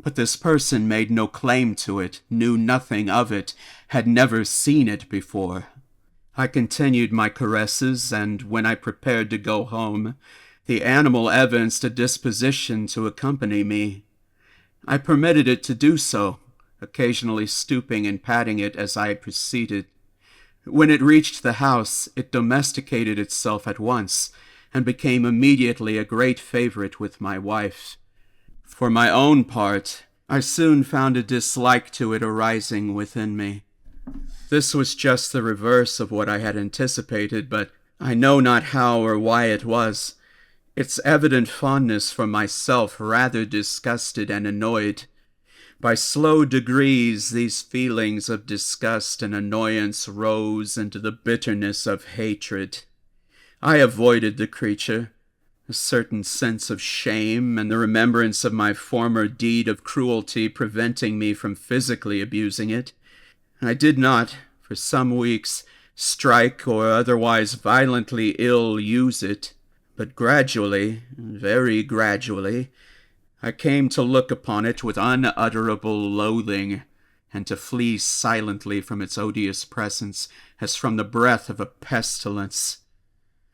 but this person made no claim to it, knew nothing of it, had never seen it before. I continued my caresses, and when I prepared to go home, the animal evinced a disposition to accompany me. I permitted it to do so, occasionally stooping and patting it as I proceeded. When it reached the house, it domesticated itself at once, and became immediately a great favorite with my wife. For my own part, I soon found a dislike to it arising within me. This was just the reverse of what I had anticipated, but I know not how or why it was. Its evident fondness for myself rather disgusted and annoyed. By slow degrees, these feelings of disgust and annoyance rose into the bitterness of hatred. I avoided the creature, a certain sense of shame and the remembrance of my former deed of cruelty preventing me from physically abusing it. I did not, for some weeks, strike or otherwise violently ill-use it, but gradually, very gradually, I came to look upon it with unutterable loathing, and to flee silently from its odious presence as from the breath of a pestilence.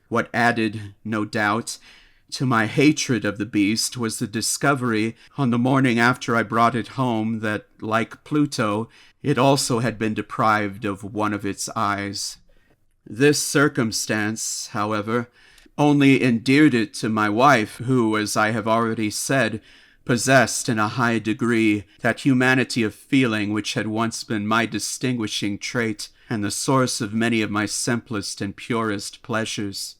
What added, no doubt, to my hatred of the beast was the discovery, on the morning after I brought it home, that, like Pluto, it also had been deprived of one of its eyes. This circumstance, however, only endeared it to my wife, who, as I have already said, possessed in a high degree that humanity of feeling which had once been my distinguishing trait and the source of many of my simplest and purest pleasures.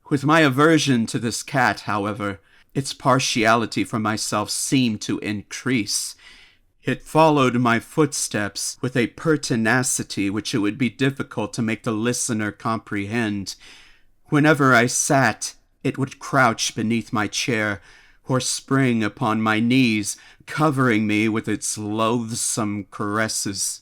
With my aversion to this cat, however, its partiality for myself seemed to increase. It followed my footsteps with a pertinacity which it would be difficult to make the listener comprehend. Whenever I sat, it would crouch beneath my chair, or spring upon my knees, covering me with its loathsome caresses.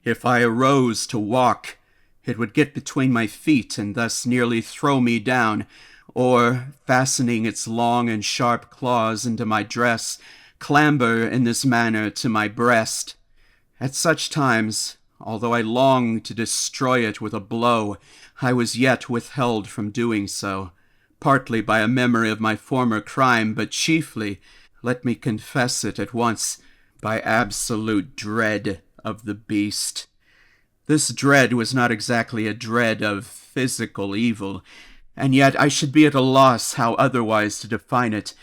If I arose to walk, it would get between my feet and thus nearly throw me down, or, fastening its long and sharp claws into my dress, clamber in this manner to my breast. At such times, although I longed to destroy it with a blow, I was yet withheld from doing so, partly by a memory of my former crime, but chiefly, let me confess it at once, by absolute dread of the beast. This dread was not exactly a dread of physical evil, and yet I should be at a loss how otherwise to define it.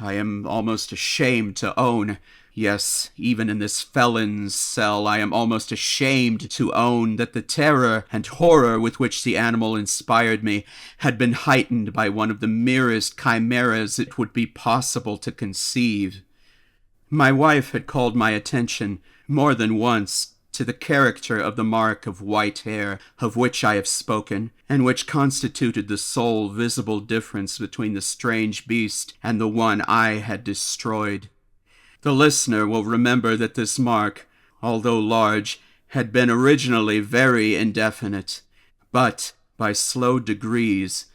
I am almost ashamed to own, yes, even in this felon's cell, I am almost ashamed to own that the terror and horror with which the animal inspired me had been heightened by one of the merest chimeras it would be possible to conceive. My wife had called my attention more than once to the character of the mark of white hair of which I have spoken, and which constituted the sole visible difference between the strange beast and the one I had destroyed. The listener will remember that this mark, although large, had been originally very indefinite, but by slow degrees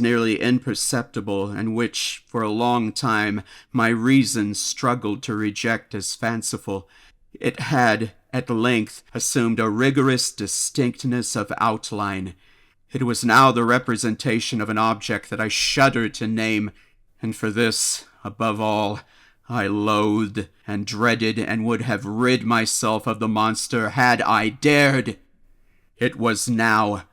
nearly imperceptible, and which, for a long time, my reason struggled to reject as fanciful, it had, at length, assumed a rigorous distinctness of outline. It was now the representation of an object that I shuddered to name, and for this, above all, I loathed and dreaded and would have rid myself of the monster had I dared. It was now,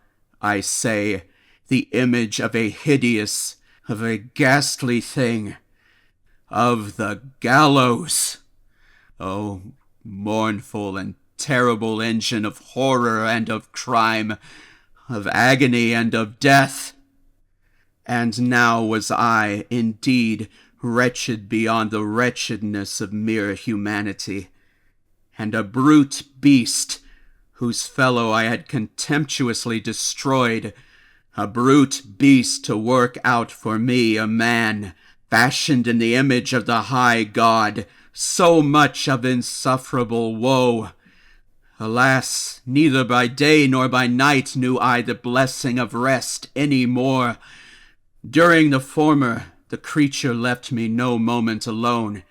I say, the image of a hideous, of a ghastly thing, of the gallows. Oh, mournful and terrible engine of horror and of crime, of agony and of death. And now was I, indeed, wretched beyond the wretchedness of mere humanity, and a brute beast, whose fellow I had contemptuously destroyed, a brute beast to work out for me a man, fashioned in the image of the high God, so much of insufferable woe. Alas, neither by day nor by night knew I the blessing of rest any more. During the former, the creature left me no moment alone,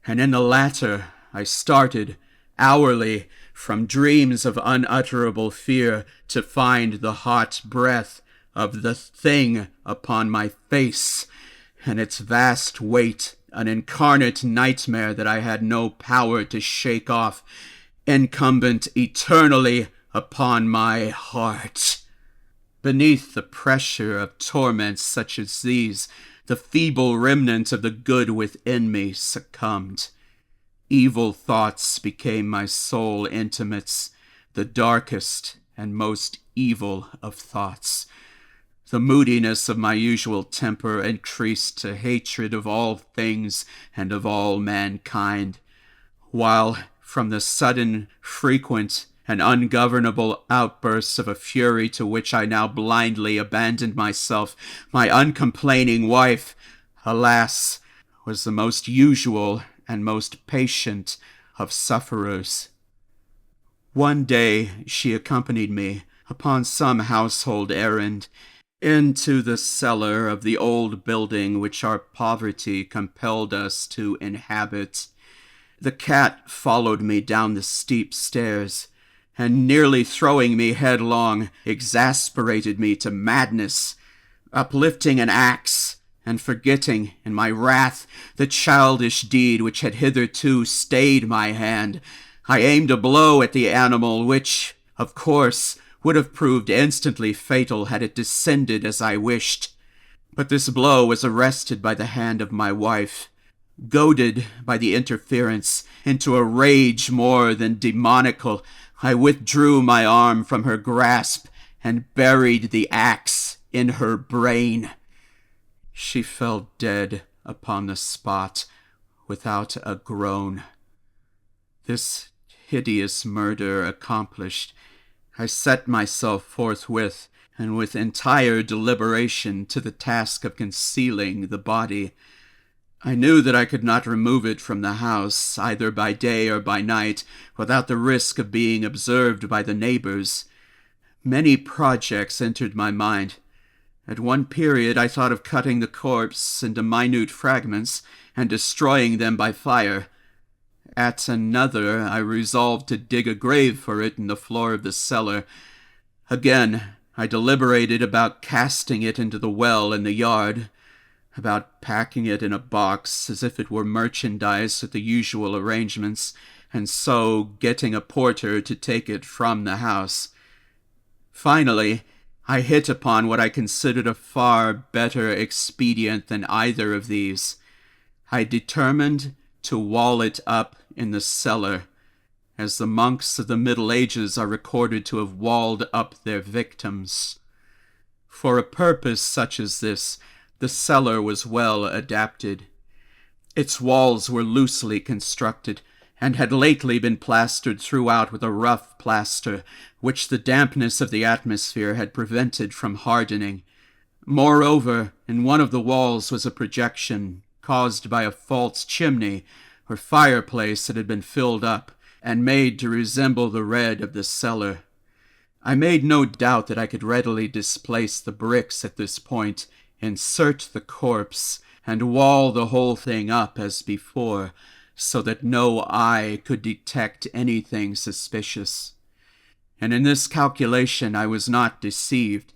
and in the latter I started, hourly, from dreams of unutterable fear, to find the hot breath of the thing upon my face, and its vast weight an incarnate nightmare that I had no power to shake off, incumbent eternally upon my heart. Beneath the pressure of torments such as these, the feeble remnant of the good within me succumbed. Evil thoughts became my sole intimates. the darkest and most evil of thoughts. The moodiness of my usual temper increased to hatred of all things and of all mankind, while from the sudden, frequent, and ungovernable outbursts of a fury to which I now blindly abandoned myself, my uncomplaining wife, alas, was the most usual and most patient of sufferers. One day she accompanied me, upon some household errand, into the cellar of the old building which our poverty compelled us to inhabit. The cat followed me down the steep stairs, and nearly throwing me headlong, exasperated me to madness. Uplifting an axe, and forgetting, in my wrath, the childish deed which had hitherto stayed my hand, I aimed a blow at the animal which, of course, would have proved instantly fatal had it descended as I wished. But this blow was arrested by the hand of my wife. Goaded by the interference into a rage more than demoniacal, I withdrew my arm from her grasp and buried the axe in her brain. She fell dead upon the spot without a groan. This hideous murder accomplished, I set myself forthwith, and with entire deliberation, to the task of concealing the body. I knew that I could not remove it from the house, either by day or by night, without the risk of being observed by the neighbors. Many projects entered my mind. At one period I thought of cutting the corpse into minute fragments and destroying them by fire. At another I resolved to dig a grave for it in the floor of the cellar. Again I deliberated about casting it into the well in the yard, about packing it in a box as if it were merchandise with the usual arrangements, and so getting a porter to take it from the house. Finally, I hit upon what I considered a far better expedient than either of these. I determined to wall it up in the cellar, as the monks of the Middle Ages are recorded to have walled up their victims. For a purpose such as this, the cellar was well adapted. Its walls were loosely constructed, and had lately been plastered throughout with a rough plaster, which the dampness of the atmosphere had prevented from hardening. Moreover, in one of the walls was a projection, caused by a false chimney, or fireplace that had been filled up, and made to resemble the red of the cellar. I made no doubt that I could readily displace the bricks at this point, insert the corpse, and wall the whole thing up as before, so that no eye could detect anything suspicious. And in this calculation I was not deceived.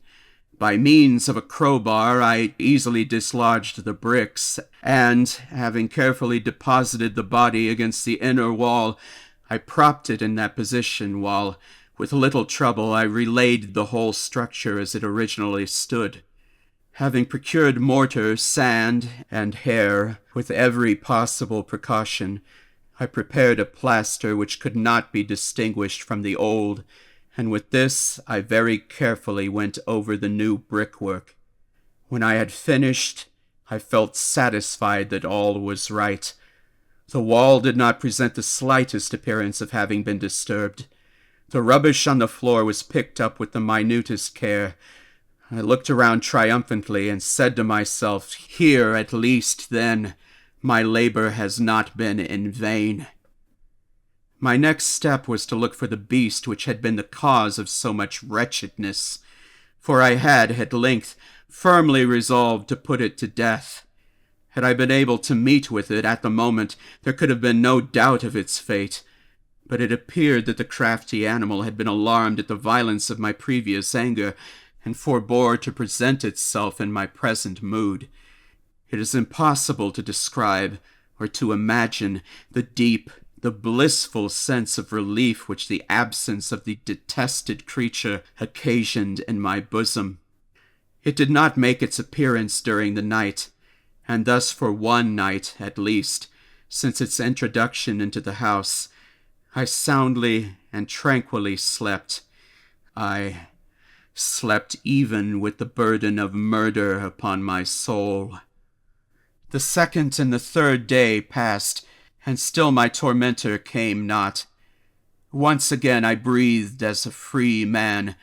By means of a crowbar I easily dislodged the bricks, and, having carefully deposited the body against the inner wall, I propped it in that position while, with little trouble, I relaid the whole structure as it originally stood. Having procured mortar, sand, and hair, with every possible precaution, I prepared a plaster which could not be distinguished from the old, and with this I very carefully went over the new brickwork. When I had finished, I felt satisfied that all was right. The wall did not present the slightest appearance of having been disturbed. The rubbish on the floor was picked up with the minutest care. I looked around triumphantly and said to myself, here at least, then, my labor has not been in vain. My next step was to look for the beast which had been the cause of so much wretchedness, for I had, at length, firmly resolved to put it to death. Had I been able to meet with it at the moment, there could have been no doubt of its fate, but it appeared that the crafty animal had been alarmed at the violence of my previous anger, and forbore to present itself in my present mood. It is impossible to describe, or to imagine, the deep, the blissful sense of relief which the absence of the detested creature occasioned in my bosom. It did not make its appearance during the night, and thus for one night, at least, since its introduction into the house, I soundly and tranquilly slept. I slept even with the burden of murder upon my soul. The second and the third day passed, and still my tormentor came not. Once again I breathed as a free man.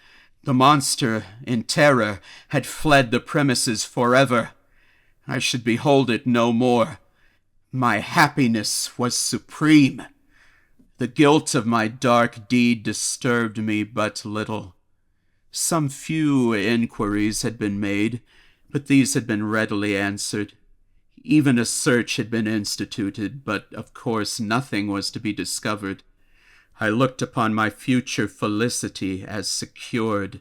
The monster, in terror, had fled the premises forever. I should behold it no more. My happiness was supreme. The guilt of my dark deed disturbed me but little. Some few inquiries had been made, but these had been readily answered. Even a search had been instituted, but of course nothing was to be discovered. I looked upon my future felicity as secured.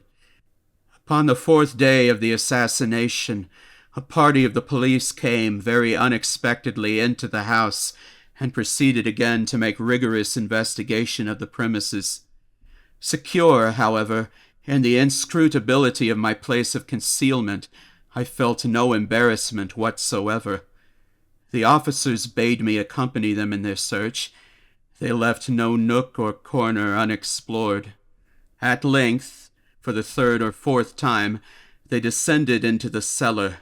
Upon the fourth day of the assassination, a party of the police came very unexpectedly into the house and proceeded again to make rigorous investigation of the premises. Secure, however, in the inscrutability of my place of concealment, I felt no embarrassment whatsoever. The officers bade me accompany them in their search. They left no nook or corner unexplored. At length, for the third or fourth time, they descended into the cellar.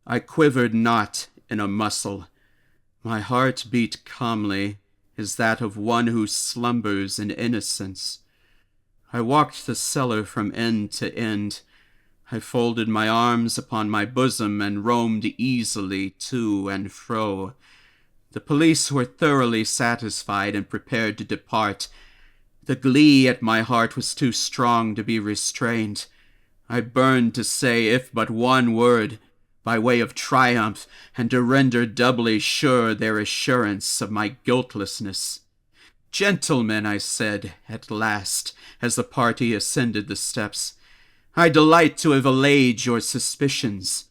I quivered not in a muscle. My heart beat calmly, as that of one who slumbers in innocence. I walked the cellar from end to end. I folded my arms upon my bosom and roamed easily to and fro. The police were thoroughly satisfied and prepared to depart. The glee at my heart was too strong to be restrained. I burned to say, if but one word, by way of triumph, and to render doubly sure their assurance of my guiltlessness. "Gentlemen," I said at last, as the party ascended the steps, "I delight to have allayed your suspicions.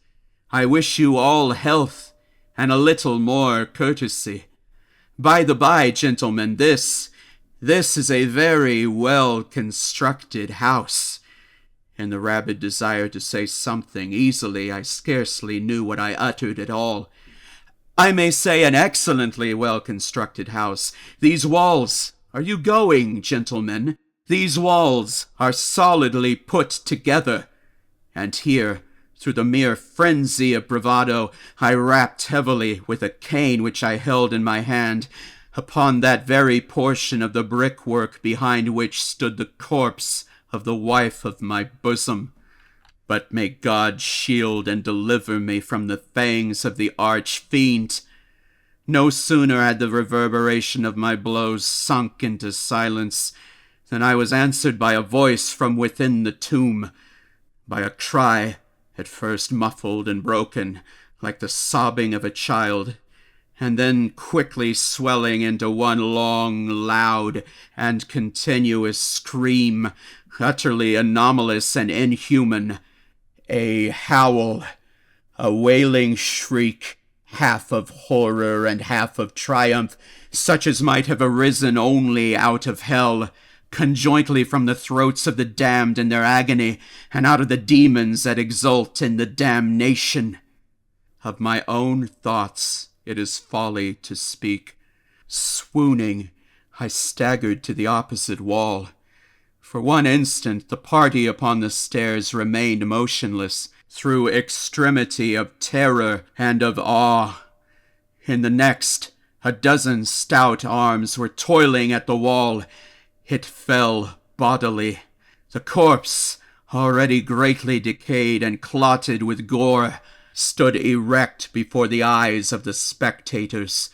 I wish you all health, and a little more courtesy. By the by, gentlemen, this is a very well-constructed house." In the rabid desire to say something easily, I scarcely knew what I uttered at all. "I may say an excellently well-constructed house. These walls— are you going, gentlemen? These walls are solidly put together." And here, through the mere frenzy of bravado, I rapped heavily with a cane which I held in my hand upon that very portion of the brickwork behind which stood the corpse of the wife of my bosom. But may God shield and deliver me from the fangs of the arch-fiend. No sooner had the reverberation of my blows sunk into silence than I was answered by a voice from within the tomb, by a cry, at first muffled and broken, like the sobbing of a child, and then quickly swelling into one long, loud, and continuous scream, utterly anomalous and inhuman. A howl, a wailing shriek, half of horror and half of triumph, such as might have arisen only out of hell, conjointly from the throats of the damned in their agony, and out of the demons that exult in the damnation. Of my own thoughts it is folly to speak. Swooning, I staggered to the opposite wall. For one instant the party upon the stairs remained motionless, through extremity of terror and of awe. In the next, a dozen stout arms were toiling at the wall. It fell bodily. The corpse, already greatly decayed and clotted with gore, stood erect before the eyes of the spectators.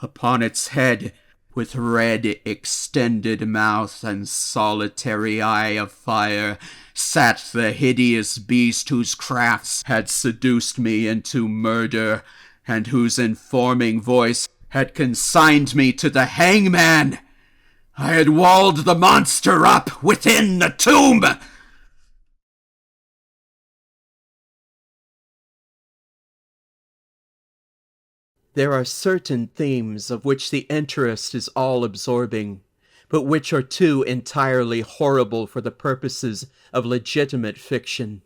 Upon its head, with red extended mouth and solitary eye of fire, sat the hideous beast whose crafts had seduced me into murder, and whose informing voice had consigned me to the hangman. I had walled the monster up within the tomb. There are certain themes of which the interest is all-absorbing, but which are too entirely horrible for the purposes of legitimate fiction.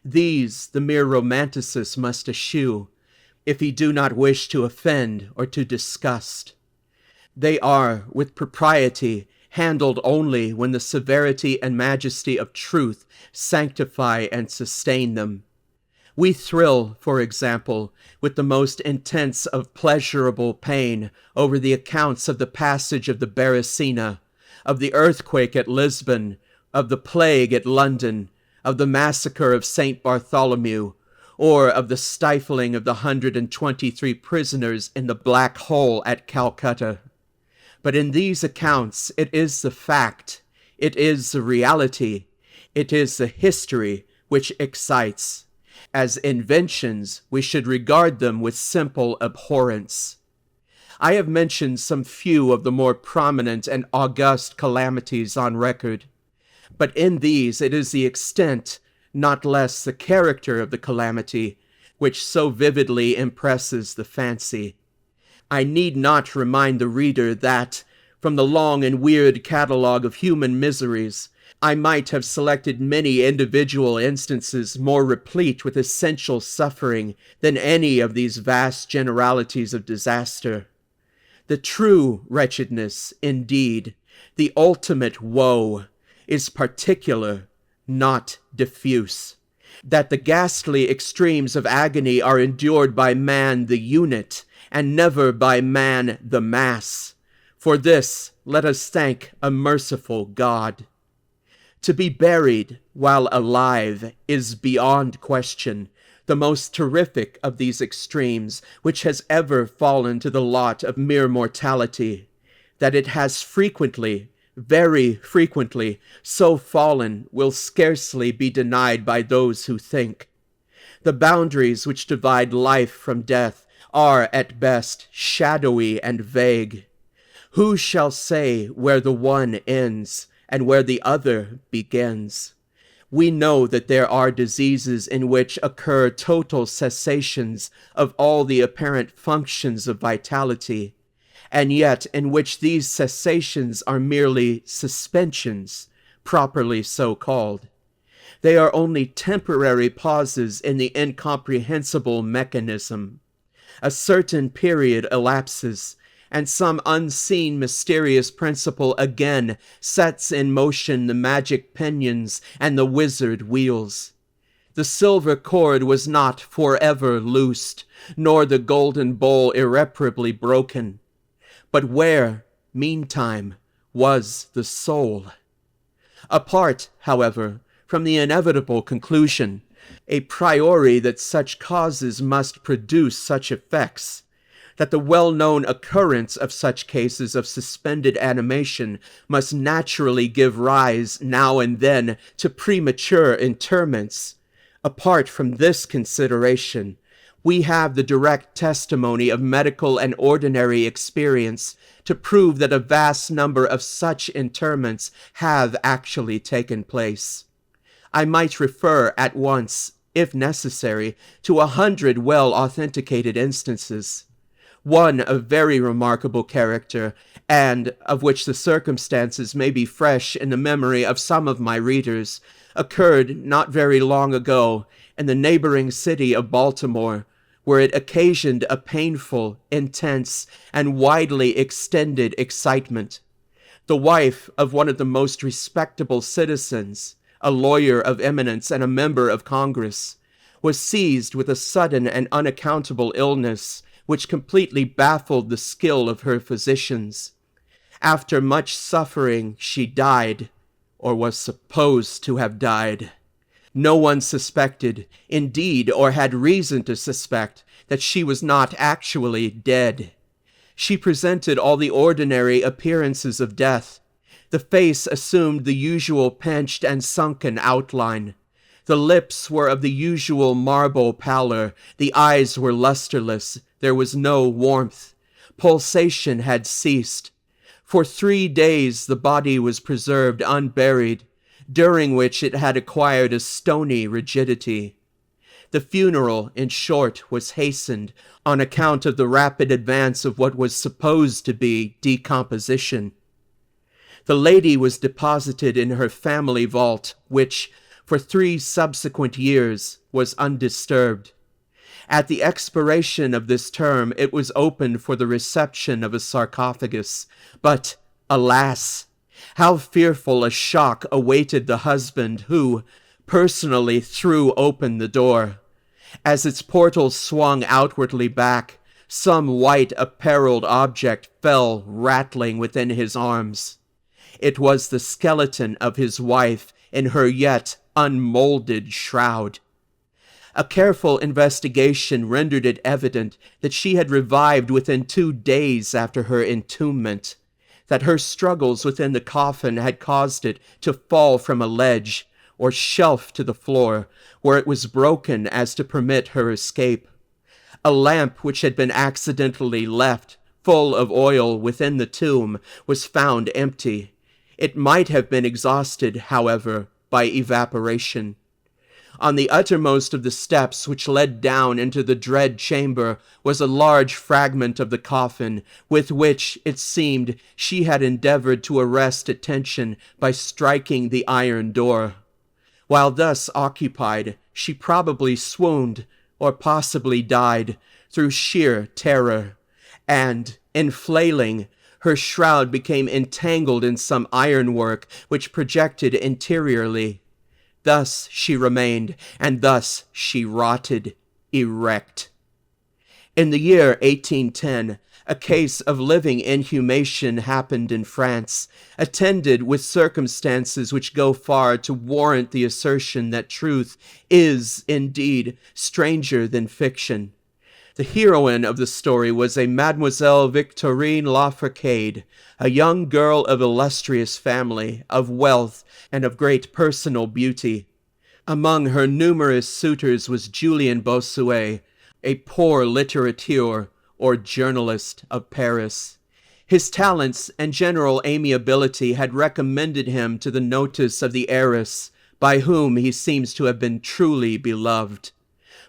These the mere romanticist must eschew, if he do not wish to offend or to disgust. They are, with propriety, handled only when the severity and majesty of truth sanctify and sustain them. We thrill, for example, with the most intense of pleasurable pain over the accounts of the passage of the Beresina, of the earthquake at Lisbon, of the plague at London, of the massacre of St. Bartholomew, or of the stifling of the 123 prisoners in the Black Hole at Calcutta. But in these accounts it is the fact, it is the reality, it is the history which excites. As inventions, we should regard them with simple abhorrence. I have mentioned some few of the more prominent and august calamities on record, but in these it is the extent, not less the character of the calamity, which so vividly impresses the fancy. I need not remind the reader that, from the long and weird catalogue of human miseries, I might have selected many individual instances more replete with essential suffering than any of these vast generalities of disaster. The true wretchedness, indeed, the ultimate woe, is particular, not diffuse. That the ghastly extremes of agony are endured by man the unit, and never by man the mass. For this let us thank a merciful God. To be buried while alive is beyond question the most terrific of these extremes which has ever fallen to the lot of mere mortality. That it has frequently, very frequently, so fallen will scarcely be denied by those who think. The boundaries which divide life from death are at best shadowy and vague. Who shall say where the one ends and where the other begins? We know that there are diseases in which occur total cessations of all the apparent functions of vitality, and yet in which these cessations are merely suspensions, properly so called. They are only temporary pauses in the incomprehensible mechanism. A certain period elapses, and some unseen mysterious principle again sets in motion the magic pinions and the wizard wheels. The silver cord was not forever loosed, nor the golden bowl irreparably broken. But where, meantime, was the soul? Apart, however, from the inevitable conclusion, a priori that such causes must produce such effects, that the well-known occurrence of such cases of suspended animation must naturally give rise now and then to premature interments. Apart from this consideration, we have the direct testimony of medical and ordinary experience to prove that a vast number of such interments have actually taken place. I might refer at once, if necessary, to 100 well-authenticated instances. One of very remarkable character, and of which the circumstances may be fresh in the memory of some of my readers, occurred not very long ago in the neighboring city of Baltimore, where it occasioned a painful, intense, and widely extended excitement. The wife of one of the most respectable citizens, a lawyer of eminence and a member of Congress, was seized with a sudden and unaccountable illness which completely baffled the skill of her physicians. After much suffering, she died, or was supposed to have died. No one suspected, indeed, or had reason to suspect, that she was not actually dead. She presented all the ordinary appearances of death. The face assumed the usual pinched and sunken outline. The lips were of the usual marble pallor. The eyes were lusterless. There was no warmth. Pulsation had ceased. For 3 days the body was preserved unburied, during which it had acquired a stony rigidity. The funeral, in short, was hastened on account of the rapid advance of what was supposed to be decomposition. The lady was deposited in her family vault, which, for 3 subsequent years, was undisturbed. At the expiration of this term, it was opened for the reception of a sarcophagus. But, alas, how fearful a shock awaited the husband who, personally, threw open the door. As its portals swung outwardly back, some white apparelled object fell rattling within his arms. It was the skeleton of his wife in her yet unmolded shroud. A careful investigation rendered it evident that she had revived within 2 days after her entombment, that her struggles within the coffin had caused it to fall from a ledge or shelf to the floor, where it was broken as to permit her escape. A lamp which had been accidentally left full of oil within the tomb was found empty. It might have been exhausted, however, by evaporation. On the uttermost of the steps which led down into the dread chamber was a large fragment of the coffin, with which, it seemed, she had endeavored to arrest attention by striking the iron door. While thus occupied, she probably swooned, or possibly died, through sheer terror, and, in flailing, her shroud became entangled in some ironwork which projected interiorly. Thus she remained, and thus she rotted, erect. In the year 1810, a case of living inhumation happened in France, attended with circumstances which go far to warrant the assertion that truth is, indeed, stranger than fiction. The heroine of the story was a Mademoiselle Victorine Lafourcade, a young girl of illustrious family, of wealth, and of great personal beauty. Among her numerous suitors was Julien Bossuet, a poor litterateur, or journalist of Paris. His talents and general amiability had recommended him to the notice of the heiress, by whom he seems to have been truly beloved.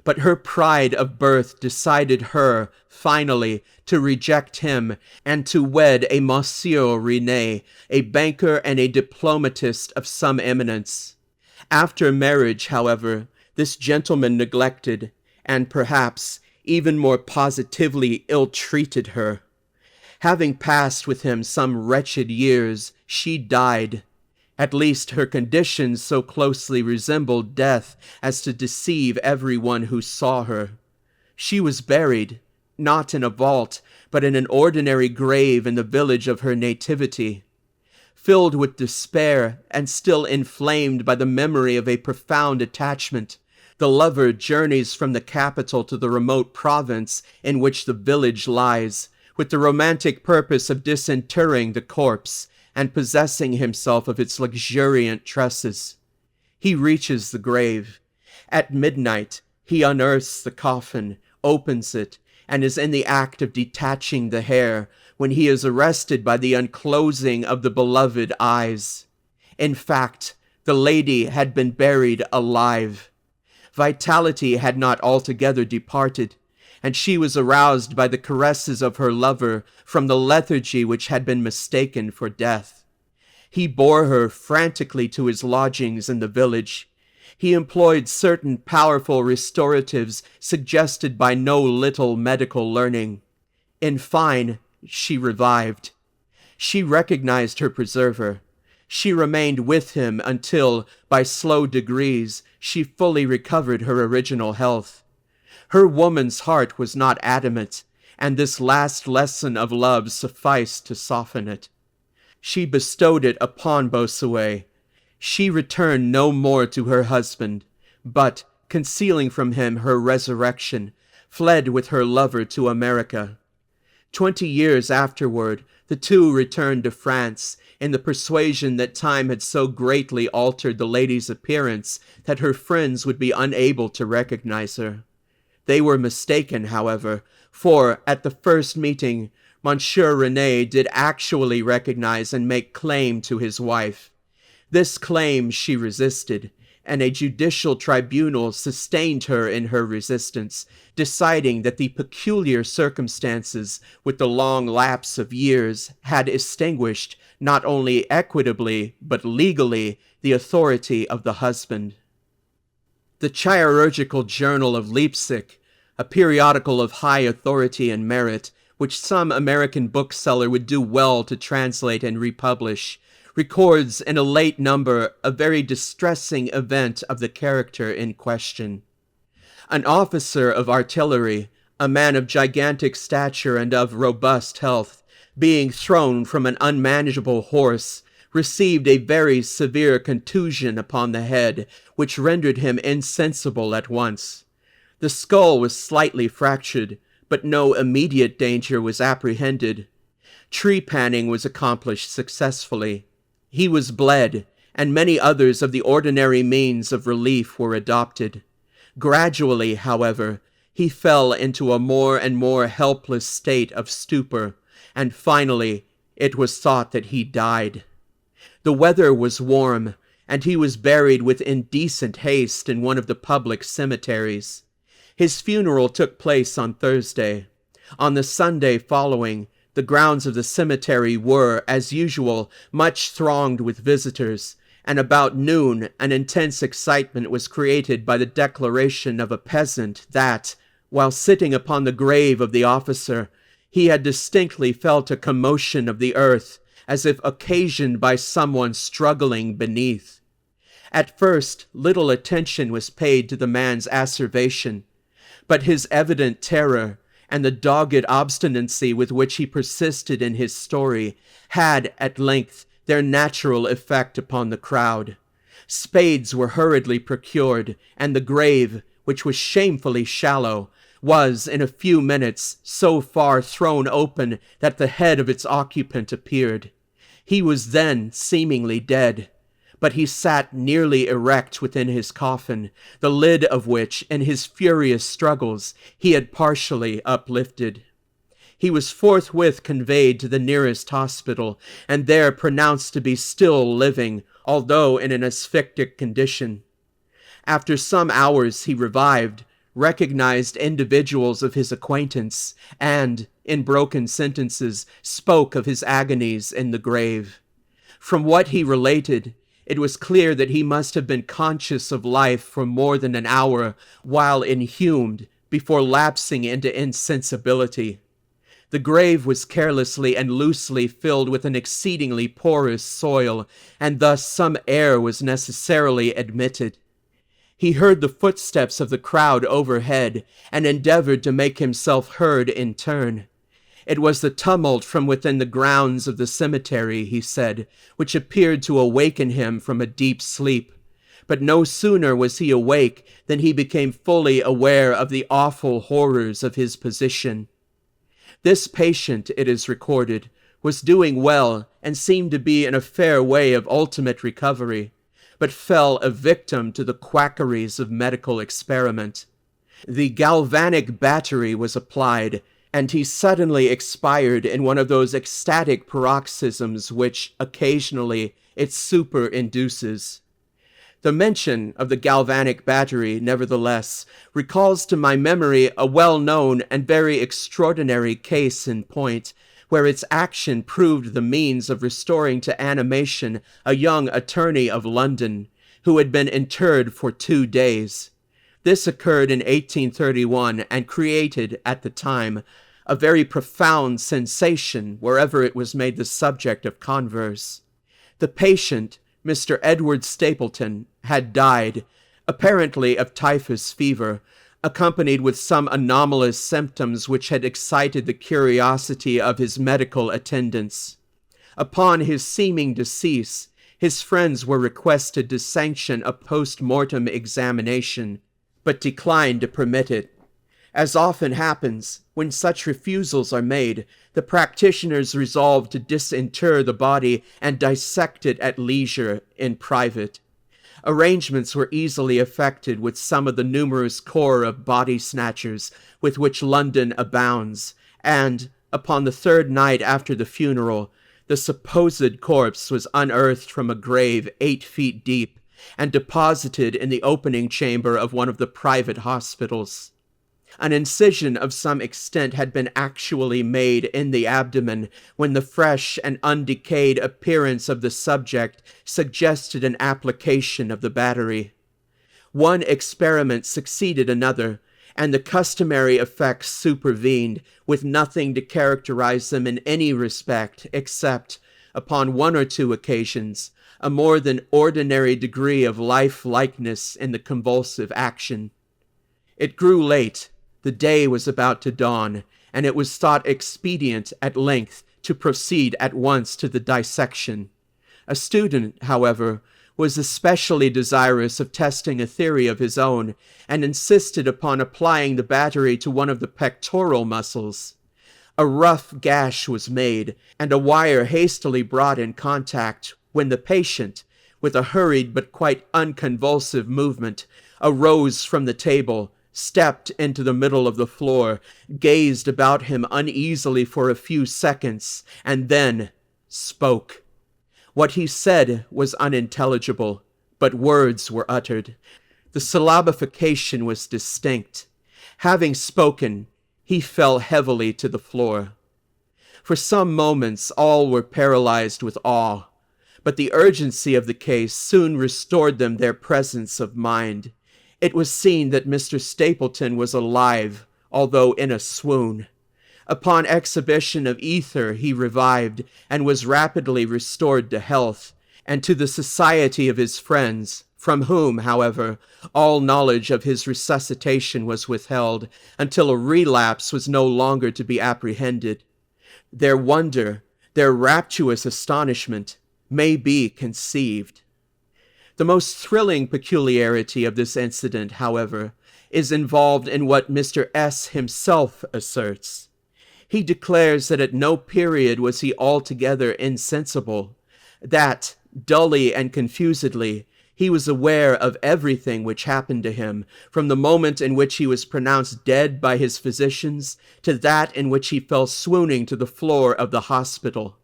But her pride of birth decided her, finally, to reject him and to wed a Monsieur René, a banker and a diplomatist of some eminence. After marriage, however, this gentleman neglected, and perhaps even more positively ill-treated her. Having passed with him some wretched years, she died. At least her condition so closely resembled death as to deceive everyone who saw her. She was buried, not in a vault, but in an ordinary grave in the village of her nativity. Filled with despair, and still inflamed by the memory of a profound attachment, the lover journeys from the capital to the remote province in which the village lies, with the romantic purpose of disinterring the corpse and possessing himself of its luxuriant tresses. He reaches the grave. At midnight, he unearths the coffin, opens it, and is in the act of detaching the hair when he is arrested by the unclosing of the beloved eyes. In fact, the lady had been buried alive. Vitality had not altogether departed, and she was aroused by the caresses of her lover from the lethargy which had been mistaken for death. He bore her frantically to his lodgings in the village. He employed certain powerful restoratives suggested by no little medical learning. In fine, she revived. She recognized her preserver. She remained with him until, by slow degrees, she fully recovered her original health. Her woman's heart was not adamant, and this last lesson of love sufficed to soften it. She bestowed it upon Bossuet. She returned no more to her husband, but, concealing from him her resurrection, fled with her lover to America. 20 years afterward, the two returned to France, in the persuasion that time had so greatly altered the lady's appearance that her friends would be unable to recognize her. They were mistaken, however, for, at the first meeting, Monsieur René did actually recognize and make claim to his wife. This claim she resisted, and a judicial tribunal sustained her in her resistance, deciding that the peculiar circumstances with the long lapse of years had extinguished, not only equitably, but legally, the authority of the husband. The Chirurgical Journal of Leipzig, a periodical of high authority and merit, which some American bookseller would do well to translate and republish, records in a late number a very distressing event of the character in question. An officer of artillery, a man of gigantic stature and of robust health, being thrown from an unmanageable horse, received a very severe contusion upon the head, which rendered him insensible at once. The skull was slightly fractured, but no immediate danger was apprehended. Trepanning was accomplished successfully. He was bled, and many others of the ordinary means of relief were adopted. Gradually, however, he fell into a more and more helpless state of stupor, and finally it was thought that he died. The weather was warm, and he was buried with indecent haste in one of the public cemeteries. His funeral took place on Thursday. On the Sunday following, the grounds of the cemetery were, as usual, much thronged with visitors, and about noon an intense excitement was created by the declaration of a peasant that, while sitting upon the grave of the officer, he had distinctly felt a commotion of the earth, as if occasioned by someone struggling beneath. At first, little attention was paid to the man's asseveration, but his evident terror and the dogged obstinacy with which he persisted in his story had, at length, their natural effect upon the crowd. Spades were hurriedly procured, and the grave, which was shamefully shallow, was, in a few minutes, so far thrown open that the head of its occupant appeared. He was then seemingly dead, but he sat nearly erect within his coffin, the lid of which, in his furious struggles, he had partially uplifted. He was forthwith conveyed to the nearest hospital, and there pronounced to be still living, although in an asphyctic condition. After some hours he revived, recognized individuals of his acquaintance, and, in broken sentences, spoke of his agonies in the grave. From what he related, it was clear that he must have been conscious of life for more than an hour while inhumed, before lapsing into insensibility. The grave was carelessly and loosely filled with an exceedingly porous soil, and thus some air was necessarily admitted. He heard the footsteps of the crowd overhead, and endeavored to make himself heard in turn. It was the tumult from within the grounds of the cemetery, he said, which appeared to awaken him from a deep sleep. But no sooner was he awake than he became fully aware of the awful horrors of his position. This patient, it is recorded, was doing well and seemed to be in a fair way of ultimate recovery, but fell a victim to the quackeries of medical experiment. The galvanic battery was applied, and he suddenly expired in one of those ecstatic paroxysms which, occasionally, it superinduces. The mention of the galvanic battery, nevertheless, recalls to my memory a well-known and very extraordinary case in point, where its action proved the means of restoring to animation a young attorney of London, who had been interred for 2 days. This occurred in 1831, and created, at the time, a very profound sensation wherever it was made the subject of converse. The patient, Mr. Edward Stapleton, had died, apparently of typhus fever, accompanied with some anomalous symptoms which had excited the curiosity of his medical attendants. Upon his seeming decease, his friends were requested to sanction a post-mortem examination, but declined to permit it. As often happens, when such refusals are made, the practitioners resolved to disinter the body and dissect it at leisure in private. Arrangements were easily effected with some of the numerous corps of body-snatchers with which London abounds, and, upon the 3rd night after the funeral, the supposed corpse was unearthed from a grave 8 feet deep, and deposited in the opening chamber of one of the private hospitals. An incision of some extent had been actually made in the abdomen, when the fresh and undecayed appearance of the subject suggested an application of the battery. One experiment succeeded another, and the customary effects supervened, with nothing to characterize them in any respect except, upon one or two occasions, a more than ordinary degree of life-likeness in the convulsive action. It grew late, the day was about to dawn, and it was thought expedient at length to proceed at once to the dissection. A student, however, was especially desirous of testing a theory of his own, and insisted upon applying the battery to one of the pectoral muscles. A rough gash was made, and a wire hastily brought in contact, when the patient, with a hurried but quite unconvulsive movement, arose from the table, stepped into the middle of the floor, gazed about him uneasily for a few seconds, and then spoke. What he said was unintelligible, but words were uttered. The syllabification was distinct. Having spoken, he fell heavily to the floor. For some moments all were paralyzed with awe, but the urgency of the case soon restored them their presence of mind. It was seen that Mr. Stapleton was alive, although in a swoon. Upon exhibition of ether he revived, and was rapidly restored to health, and to the society of his friends, from whom, however, all knowledge of his resuscitation was withheld, until a relapse was no longer to be apprehended. Their wonder, their rapturous astonishment, may be conceived. The most thrilling peculiarity of this incident, however, is involved in what Mr. S. himself asserts. He declares that at no period was he altogether insensible, that, dully and confusedly, he was aware of everything which happened to him, from the moment in which he was pronounced dead by his physicians to that in which he fell swooning to the floor of the hospital.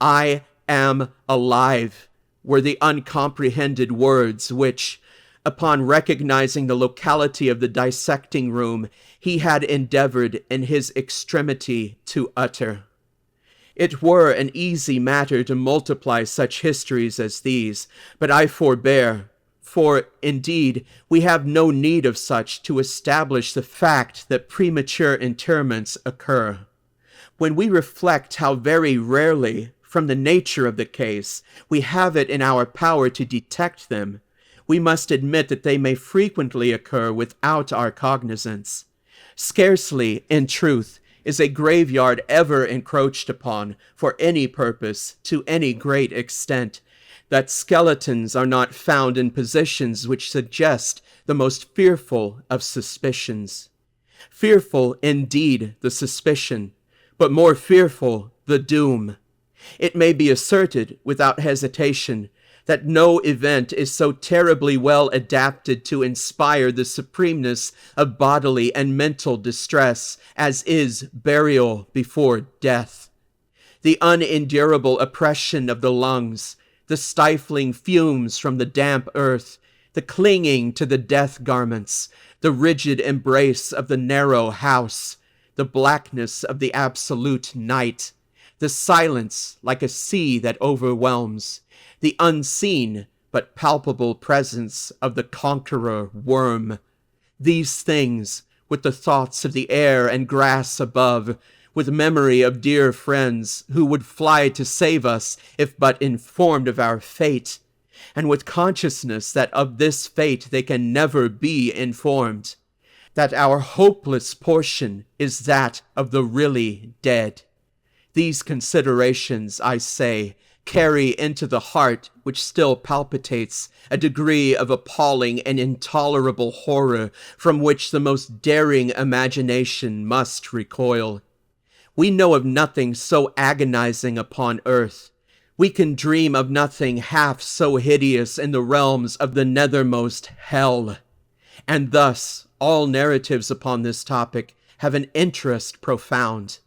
"I am alive," were the uncomprehended words which, upon recognizing the locality of the dissecting room, he had endeavored in his extremity to utter. It were an easy matter to multiply such histories as these, but I forbear, for, indeed, we have no need of such to establish the fact that premature interments occur. When we reflect how very rarely, from the nature of the case, we have it in our power to detect them, we must admit that they may frequently occur without our cognizance. Scarcely, in truth, is a graveyard ever encroached upon, for any purpose, to any great extent, that skeletons are not found in positions which suggest the most fearful of suspicions. Fearful, indeed, the suspicion, but more fearful the doom. It may be asserted, without hesitation, that no event is so terribly well adapted to inspire the supremeness of bodily and mental distress as is burial before death. The unendurable oppression of the lungs, the stifling fumes from the damp earth, the clinging to the death garments, the rigid embrace of the narrow house, the blackness of the absolute night, the silence like a sea that overwhelms, the unseen but palpable presence of the conqueror worm. These things, with the thoughts of the air and grass above, with memory of dear friends who would fly to save us if but informed of our fate, and with consciousness that of this fate they can never be informed, that our hopeless portion is that of the really dead. These considerations, I say, carry into the heart which still palpitates a degree of appalling and intolerable horror from which the most daring imagination must recoil. We know of nothing so agonizing upon earth. We can dream of nothing half so hideous in the realms of the nethermost hell. And thus all narratives upon this topic have an interest profound,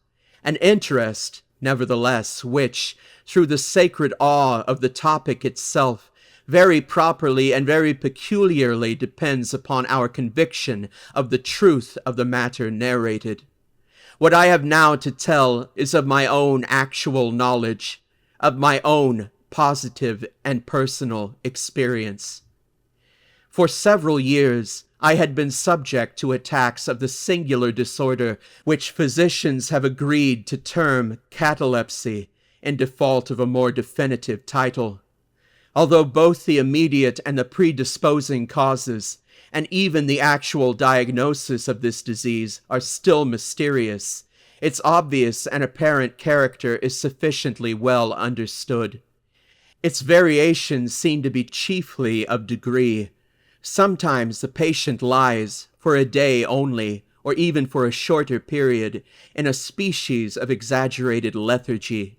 an interest, nevertheless, which, through the sacred awe of the topic itself, very properly and very peculiarly depends upon our conviction of the truth of the matter narrated. What I have now to tell is of my own actual knowledge, of my own positive and personal experience. For several years, I had been subject to attacks of the singular disorder which physicians have agreed to term catalepsy, in default of a more definitive title. Although both the immediate and the predisposing causes, and even the actual diagnosis of this disease, are still mysterious, its obvious and apparent character is sufficiently well understood. Its variations seem to be chiefly of degree. Sometimes the patient lies, for a day only, or even for a shorter period, in a species of exaggerated lethargy.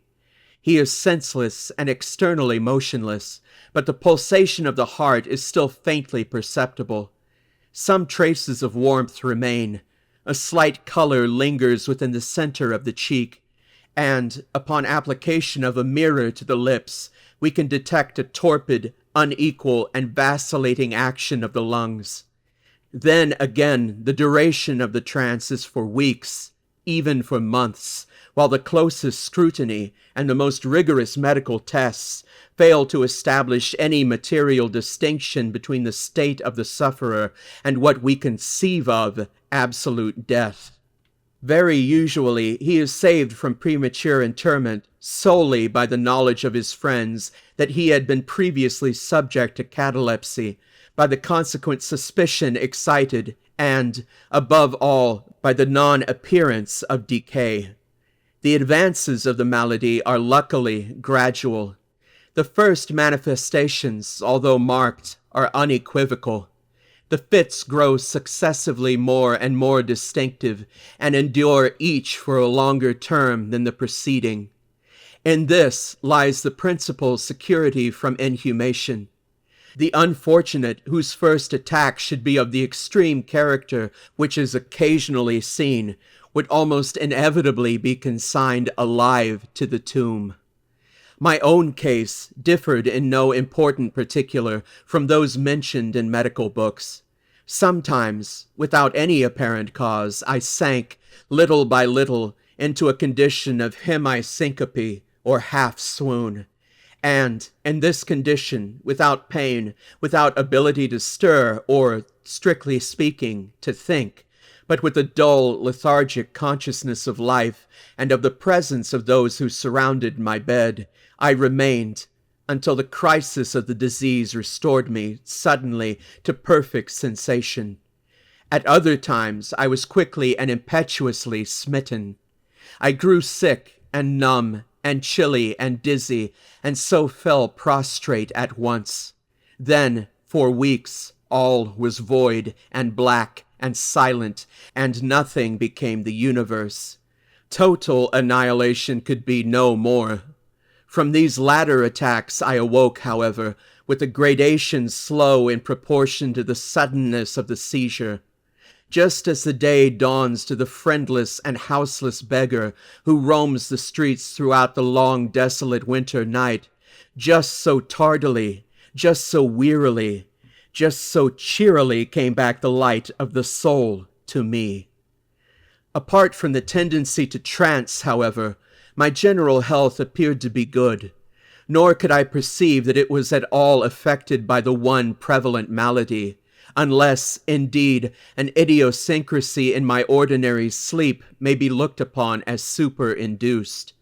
He is senseless and externally motionless, but the pulsation of the heart is still faintly perceptible. Some traces of warmth remain. A slight color lingers within the center of the cheek, and, upon application of a mirror to the lips, we can detect a torpid, unequal, and vacillating action of the lungs. Then again, the duration of the trance is for weeks, even for months, while the closest scrutiny and the most rigorous medical tests fail to establish any material distinction between the state of the sufferer and what we conceive of absolute death. Very usually he is saved from premature interment solely by the knowledge of his friends that he had been previously subject to catalepsy, by the consequent suspicion excited, and, above all, by the non-appearance of decay. The advances of the malady are luckily gradual. The first manifestations, although marked, are unequivocal. The fits grow successively more and more distinctive, and endure each for a longer term than the preceding. In this lies the principal security from inhumation. The unfortunate whose first attack should be of the extreme character which is occasionally seen would almost inevitably be consigned alive to the tomb. My own case differed in no important particular from those mentioned in medical books. Sometimes, without any apparent cause, I sank, little by little, into a condition of hemi-syncope, or half-swoon. And, in this condition, without pain, without ability to stir, or, strictly speaking, to think, but with a dull, lethargic consciousness of life, and of the presence of those who surrounded my bed, I remained, until the crisis of the disease restored me, suddenly, to perfect sensation. At other times I was quickly and impetuously smitten. I grew sick and numb, and chilly and dizzy, and so fell prostrate at once. Then, for weeks, all was void, and black, and silent, and nothing became the universe. Total annihilation could be no more. From these latter attacks I awoke, however, with a gradation slow in proportion to the suddenness of the seizure. Just as the day dawns to the friendless and houseless beggar who roams the streets throughout the long desolate winter night, just so tardily, just so wearily, just so cheerily came back the light of the soul to me. Apart from the tendency to trance, however, my general health appeared to be good, nor could I perceive that it was at all affected by the one prevalent malady, unless, indeed, an idiosyncrasy in my ordinary sleep may be looked upon as superinduced.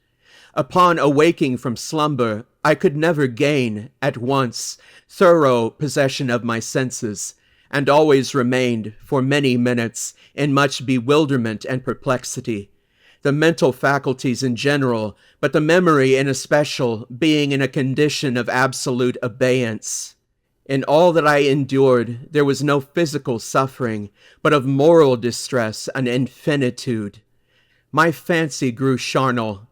Upon awaking from slumber, I could never gain, at once, thorough possession of my senses, and always remained, for many minutes, in much bewilderment and perplexity, the mental faculties in general, but the memory in especial, being in a condition of absolute abeyance. In all that I endured, there was no physical suffering, but of moral distress an infinitude. My fancy grew charnel.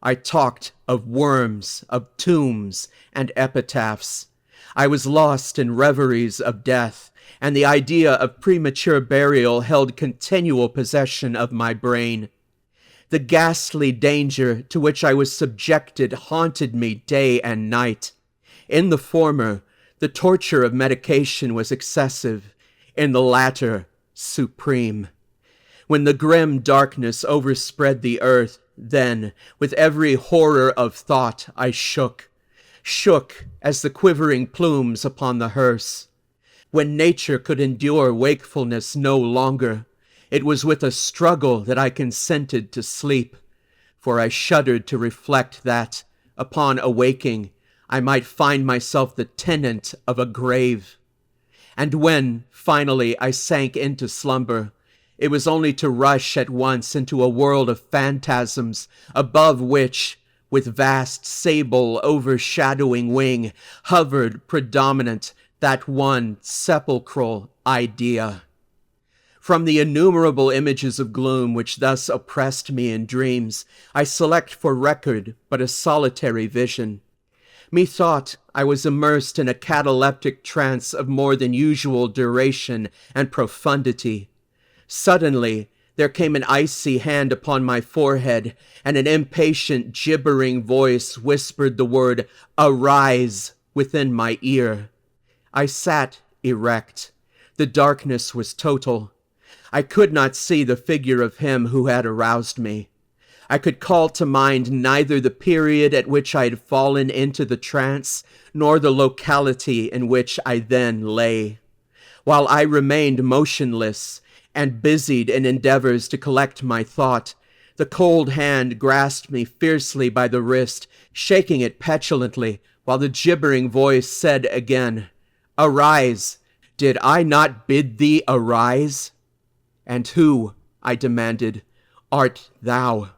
I talked of worms, of tombs, and epitaphs. I was lost in reveries of death, and the idea of premature burial held continual possession of my brain. The ghastly danger to which I was subjected haunted me day and night. In the former, the torture of medication was excessive, in the latter, supreme. When the grim darkness overspread the earth, then, with every horror of thought, I shook as the quivering plumes upon the hearse. When nature could endure wakefulness no longer, it was with a struggle that I consented to sleep, for I shuddered to reflect that, upon awaking, I might find myself the tenant of a grave. And when, finally, I sank into slumber, it was only to rush at once into a world of phantasms, above which, with vast sable overshadowing wing, hovered predominant that one sepulchral idea. From the innumerable images of gloom which thus oppressed me in dreams, I select for record but a solitary vision. Methought I was immersed in a cataleptic trance of more than usual duration and profundity. Suddenly there came an icy hand upon my forehead, and an impatient, gibbering voice whispered the word "Arise" within my ear. I sat erect. The darkness was total. I could not see the figure of him who had aroused me. I could call to mind neither the period at which I had fallen into the trance, nor the locality in which I then lay. While I remained motionless and busied in endeavors to collect my thought, the cold hand grasped me fiercely by the wrist, shaking it petulantly, while the gibbering voice said again, "Arise! Did I not bid thee arise?" "And who," I demanded, "art thou?"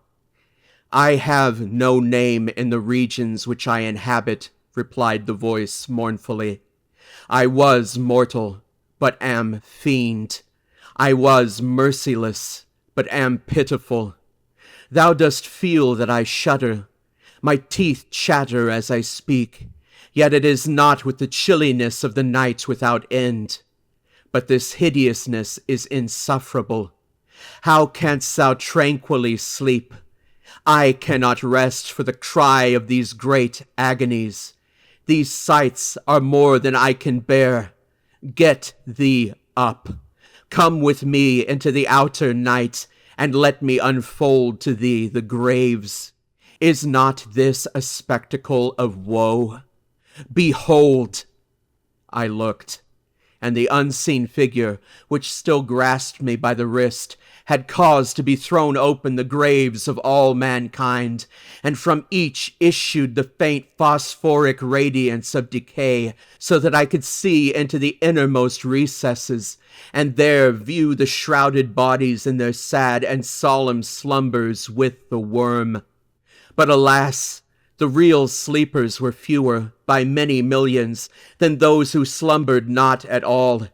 "I have no name in the regions which I inhabit," replied the voice mournfully. "I was mortal, but am fiend. I was merciless, but am pitiful. Thou dost feel that I shudder. My teeth chatter as I speak, yet it is not with the chilliness of the night without end. But this hideousness is insufferable. How canst thou tranquilly sleep? I cannot rest for the cry of these great agonies. These sights are more than I can bear. Get thee up. Come with me into the outer night, and let me unfold to thee the graves. Is not this a spectacle of woe? Behold!" I looked, and the unseen figure, which still grasped me by the wrist, had caused to be thrown open the graves of all mankind, and from each issued the faint phosphoric radiance of decay, so that I could see into the innermost recesses, and there view the shrouded bodies in their sad and solemn slumbers with the worm. But alas! The real sleepers were fewer, by many millions, than those who slumbered not at all.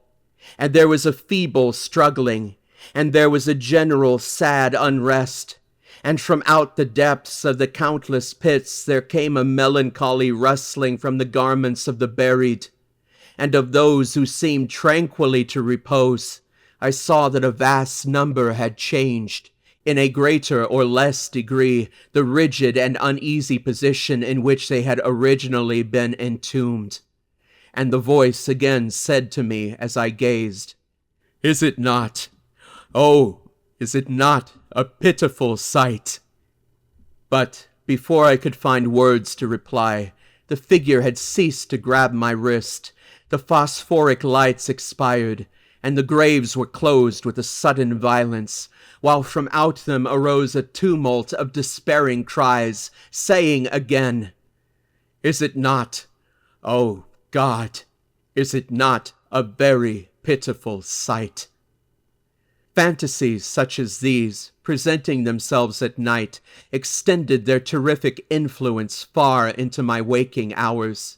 And there was a feeble struggling, and there was a general sad unrest. And from out the depths of the countless pits there came a melancholy rustling from the garments of the buried. And of those who seemed tranquilly to repose, I saw that a vast number had changed, in a greater or less degree, the rigid and uneasy position in which they had originally been entombed. And the voice again said to me as I gazed, "Is it not, oh, is it not a pitiful sight?" But before I could find words to reply, the figure had ceased to grab my wrist, the phosphoric lights expired, and the graves were closed with a sudden violence, while from out them arose a tumult of despairing cries, saying again, "Is it not, oh God, is it not a very pitiful sight?" Fantasies such as these, presenting themselves at night, extended their terrific influence far into my waking hours.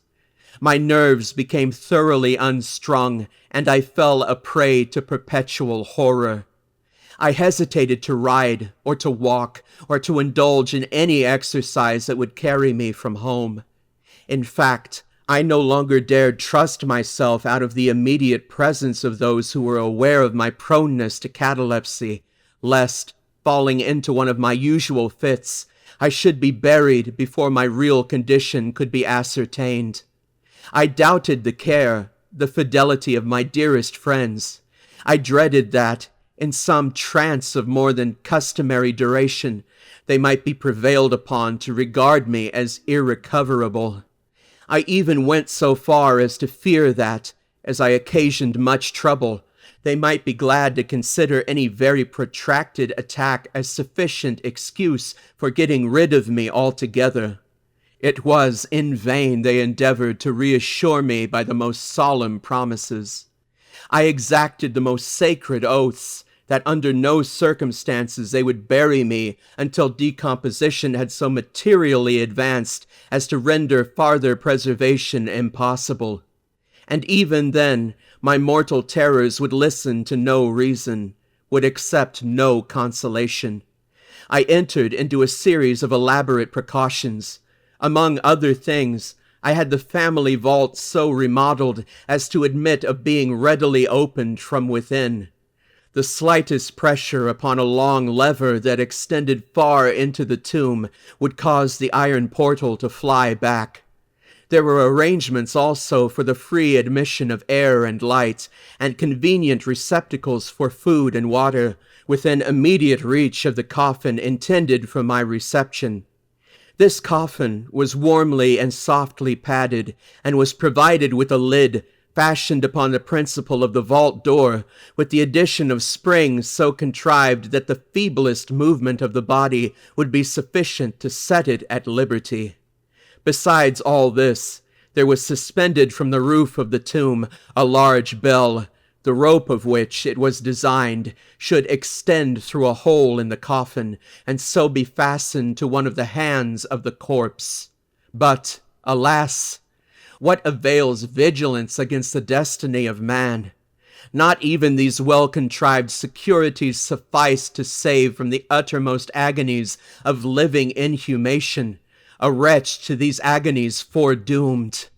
My nerves became thoroughly unstrung, and I fell a prey to perpetual horror. I hesitated to ride, or to walk, or to indulge in any exercise that would carry me from home. In fact, I no longer dared trust myself out of the immediate presence of those who were aware of my proneness to catalepsy, lest, falling into one of my usual fits, I should be buried before my real condition could be ascertained. I doubted the care, the fidelity of my dearest friends. I dreaded that, in some trance of more than customary duration, they might be prevailed upon to regard me as irrecoverable. I even went so far as to fear that, as I occasioned much trouble, they might be glad to consider any very protracted attack as sufficient excuse for getting rid of me altogether. It was in vain they endeavored to reassure me by the most solemn promises. I exacted the most sacred oaths that under no circumstances they would bury me until decomposition had so materially advanced as to render farther preservation impossible. And even then, my mortal terrors would listen to no reason, would accept no consolation. I entered into a series of elaborate precautions. Among other things, I had the family vault so remodeled as to admit of being readily opened from within. The slightest pressure upon a long lever that extended far into the tomb would cause the iron portal to fly back. There were arrangements also for the free admission of air and light, and convenient receptacles for food and water, within immediate reach of the coffin intended for my reception. This coffin was warmly and softly padded, and was provided with a lid fashioned upon the principle of the vault door, with the addition of springs so contrived that the feeblest movement of the body would be sufficient to set it at liberty. Besides all this, there was suspended from the roof of the tomb a large bell, the rope of which, it was designed, should extend through a hole in the coffin, and so be fastened to one of the hands of the corpse. But, alas! What avails vigilance against the destiny of man? Not even these well-contrived securities suffice to save from the uttermost agonies of living inhumation a wretch to these agonies foredoomed.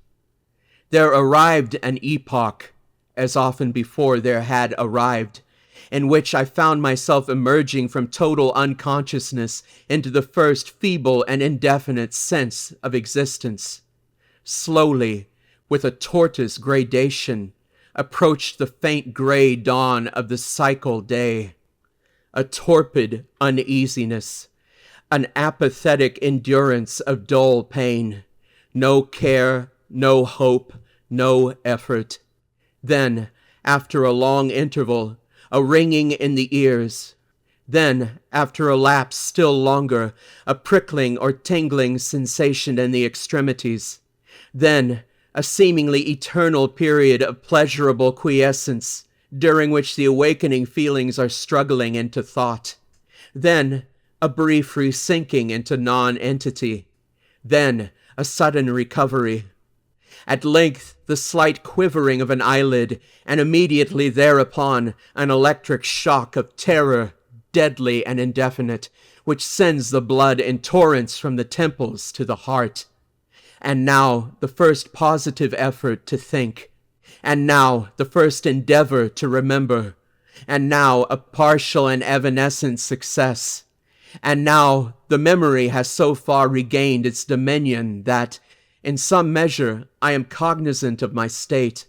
There arrived an epoch, as often before there had arrived, in which I found myself emerging from total unconsciousness into the first feeble and indefinite sense of existence. Slowly, with a tortoise gradation, approached the faint gray dawn of the cycle day. A torpid uneasiness, an apathetic endurance of dull pain, no care, no hope, no effort. Then, after a long interval, a ringing in the ears. Then, after a lapse still longer, a prickling or tingling sensation in the extremities. Then, a seemingly eternal period of pleasurable quiescence, during which the awakening feelings are struggling into thought. Then, a brief resinking into non-entity. Then, a sudden recovery. At length, the slight quivering of an eyelid, and immediately thereupon an electric shock of terror, deadly and indefinite, which sends the blood in torrents from the temples to the heart. And now the first positive effort to think, and now the first endeavor to remember, and now a partial and evanescent success. And now the memory has so far regained its dominion that, in some measure, I am cognizant of my state.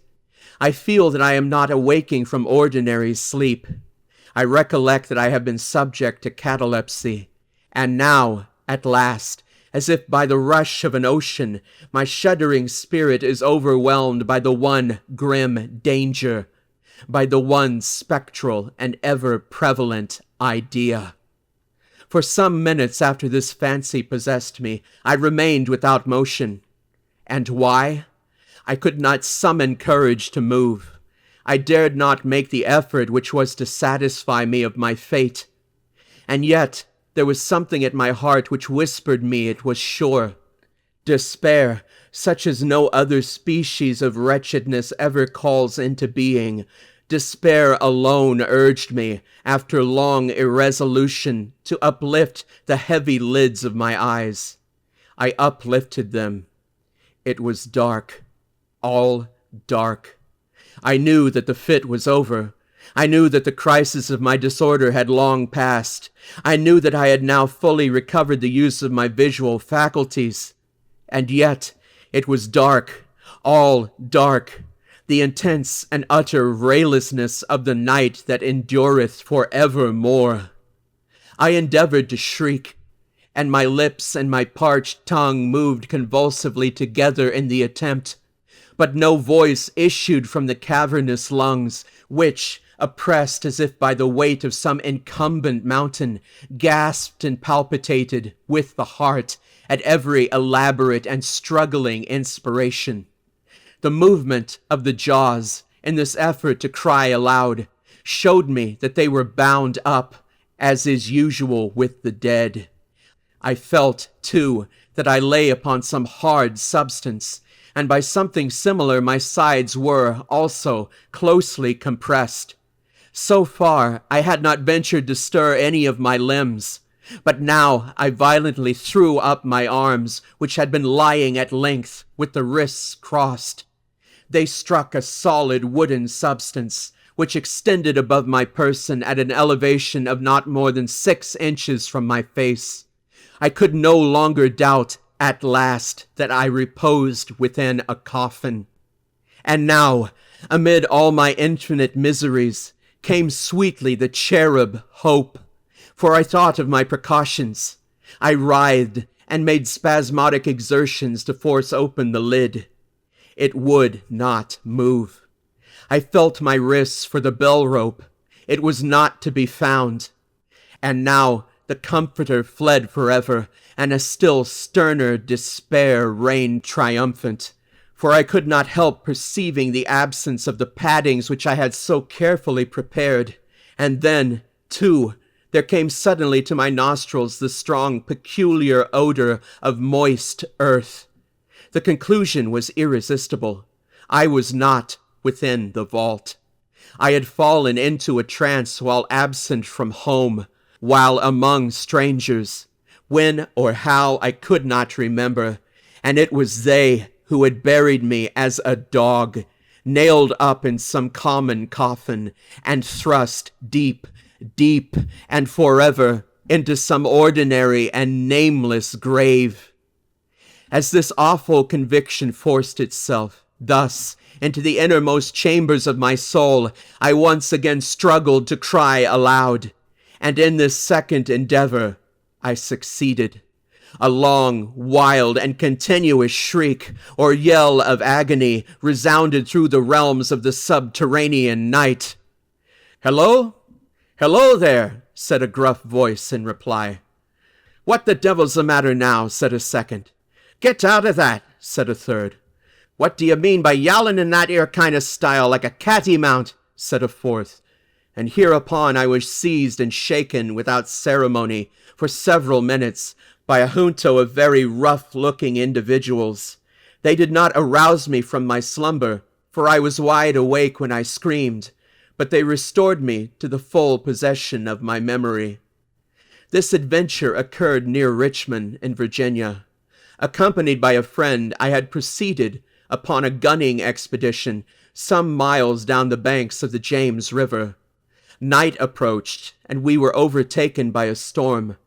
I feel that I am not awaking from ordinary sleep. I recollect that I have been subject to catalepsy. And now, at last, as if by the rush of an ocean, my shuddering spirit is overwhelmed by the one grim danger, by the one spectral and ever-prevalent idea. For some minutes after this fancy possessed me, I remained without motion. And why? I could not summon courage to move. I dared not make the effort which was to satisfy me of my fate. And yet there was something at my heart which whispered me it was sure. Despair, such as no other species of wretchedness ever calls into being, despair alone urged me, after long irresolution, to uplift the heavy lids of my eyes. I uplifted them. It was dark, all dark. I knew that the fit was over. I knew that the crisis of my disorder had long passed. I knew that I had now fully recovered the use of my visual faculties. And yet it was dark, all dark, the intense and utter raylessness of the night that endureth for evermore. I endeavored to shriek, and my lips and my parched tongue moved convulsively together in the attempt. but no voice issued from the cavernous lungs, which, oppressed as if by the weight of some incumbent mountain, gasped and palpitated with the heart at every elaborate and struggling inspiration. The movement of the jaws, in this effort to cry aloud, showed me that they were bound up, as is usual with the dead. I felt, too, that I lay upon some hard substance, and by something similar my sides were, also, closely compressed. So far, I had not ventured to stir any of my limbs, but now I violently threw up my arms, which had been lying at length, with the wrists crossed. They struck a solid wooden substance, which extended above my person at an elevation of not more than 6 inches from my face. I could no longer doubt, at last, that I reposed within a coffin. And now, amid all my infinite miseries, came sweetly the cherub hope, for I thought of my precautions. I writhed and made spasmodic exertions to force open the lid. It would not move. I felt my wrists for the bell rope. It was not to be found. And now the comforter fled forever, and a still sterner despair reigned triumphant, for I could not help perceiving the absence of the paddings which I had so carefully prepared. And then, too, there came suddenly to my nostrils the strong, peculiar odor of moist earth. The conclusion was irresistible. I was not within the vault. I had fallen into a trance while absent from home, while among strangers. When or how I could not remember, and it was they who had buried me as a dog, nailed up in some common coffin, and thrust deep, deep, and forever into some ordinary and nameless grave. As this awful conviction forced itself, thus, into the innermost chambers of my soul, I once again struggled to cry aloud, and in this second endeavor, I succeeded. A long, wild, and continuous shriek or yell of agony resounded through the realms of the subterranean night. "Hello? Hello there," said a gruff voice in reply. "What the devil's the matter now?" said a second. "Get out of that," said a third. "What do you mean by yowling in that 'ere kind of style like a catty-mount?" said a fourth. And hereupon I was seized and shaken without ceremony for several minutes by a junto of very rough-looking individuals. They did not arouse me from my slumber, for I was wide awake when I screamed, but they restored me to the full possession of my memory. This adventure occurred near Richmond, in Virginia. Accompanied by a friend, I had proceeded upon a gunning expedition some miles down the banks of the James River. Night approached, and we were overtaken by a storm.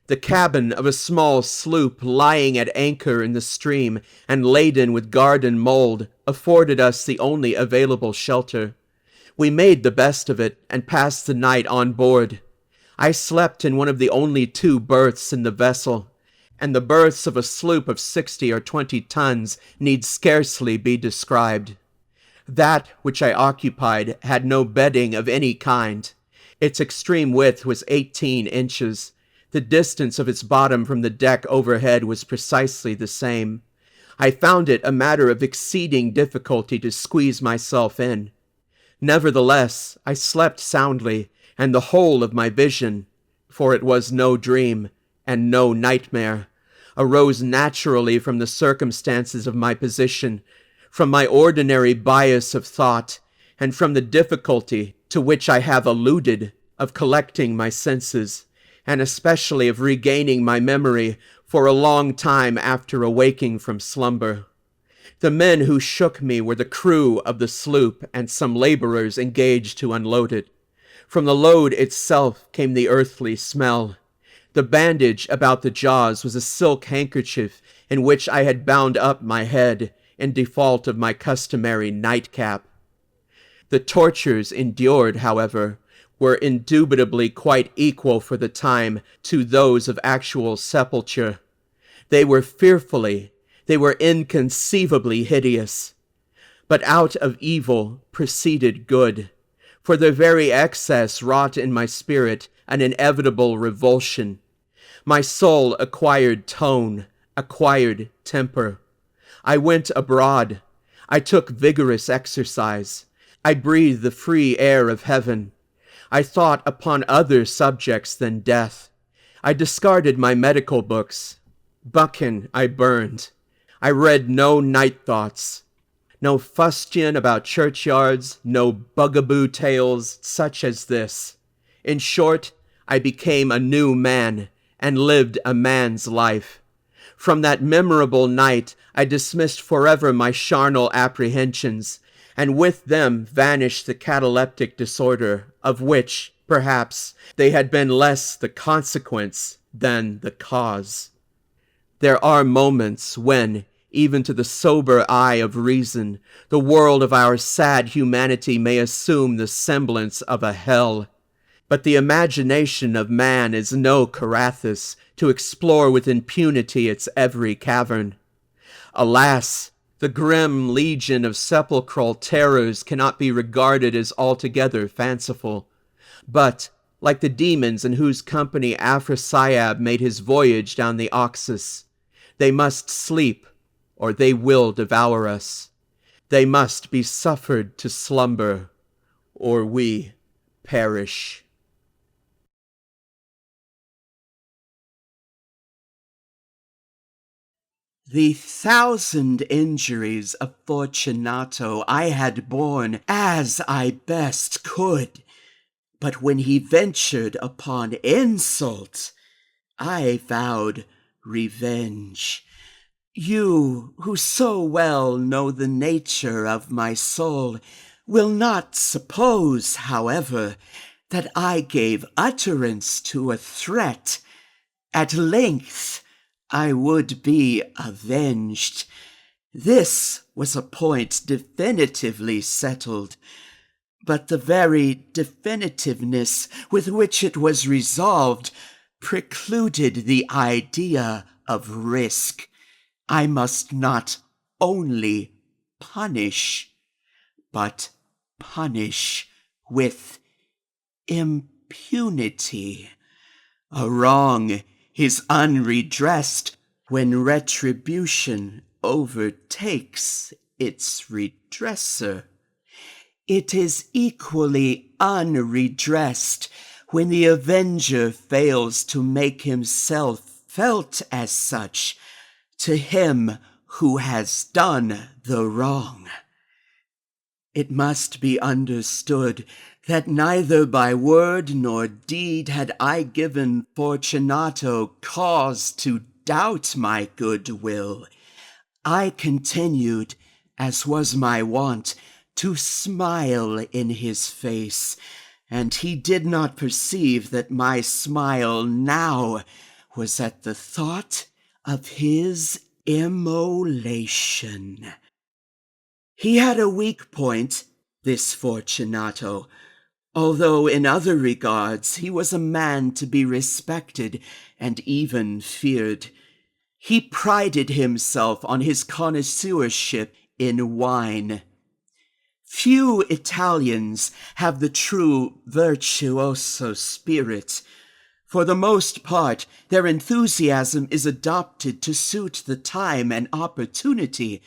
The cabin of a small sloop lying at anchor in the stream and laden with garden mold afforded us the only available shelter. We made the best of it and passed the night on board. I slept in one of the only 2 berths in the vessel, and the berths of a sloop of 60 or 20 tons need scarcely be described. That which I occupied had no bedding of any kind. Its extreme width was 18 inches. The distance of its bottom from the deck overhead was precisely the same. I found it a matter of exceeding difficulty to squeeze myself in. Nevertheless, I slept soundly, and the whole of my vision, for it was no dream and no nightmare, arose naturally from the circumstances of my position, from my ordinary bias of thought, and from the difficulty to which I have alluded of collecting my senses, and especially of regaining my memory for a long time after awaking from slumber. The men who shook me were the crew of the sloop and some laborers engaged to unload it. From the load itself came the earthly smell. The bandage about the jaws was a silk handkerchief in which I had bound up my head in default of my customary nightcap. The tortures endured, however, were indubitably quite equal for the time to those of actual sepulture. They were inconceivably hideous. But out of evil proceeded good, for the very excess wrought in my spirit an inevitable revulsion. My soul acquired tone, acquired temper. I went abroad. I took vigorous exercise. I breathed the free air of heaven. I thought upon other subjects than death. I discarded my medical books. Buchan I burned. I read no night thoughts. No fustian about churchyards, no bugaboo tales such as this. In short, I became a new man, and lived a man's life. From that memorable night I dismissed forever my charnel apprehensions, and with them vanished the cataleptic disorder, of which, perhaps, they had been less the consequence than the cause. There are moments when, even to the sober eye of reason, the world of our sad humanity may assume the semblance of a hell. But the imagination of man is no Carathis to explore with impunity its every cavern. Alas, the grim legion of sepulchral terrors cannot be regarded as altogether fanciful, but, like the demons in whose company Afrasiab made his voyage down the Oxus, they must sleep, or they will devour us. They must be suffered to slumber, or we perish. The 1,000 injuries of Fortunato I had borne as I best could, but when he ventured upon insult, I vowed revenge. You, who so well know the nature of my soul, will not suppose, however, that I gave utterance to a threat. At length I would be avenged. This was a point definitively settled, but the very definitiveness with which it was resolved precluded the idea of risk. I must not only punish, but punish with impunity. A wrong is unredressed when retribution overtakes its redresser. It is equally unredressed when the avenger fails to make himself felt as such to him who has done the wrong. It must be understood that neither by word nor deed had I given Fortunato cause to doubt my goodwill. I continued, as was my wont, to smile in his face, and he did not perceive that my smile now was at the thought of his immolation. He had a weak point, this Fortunato, although in other regards he was a man to be respected and even feared. He prided himself on his connoisseurship in wine. Few Italians have the true virtuoso spirit. For the most part, their enthusiasm is adopted to suit the time and opportunity,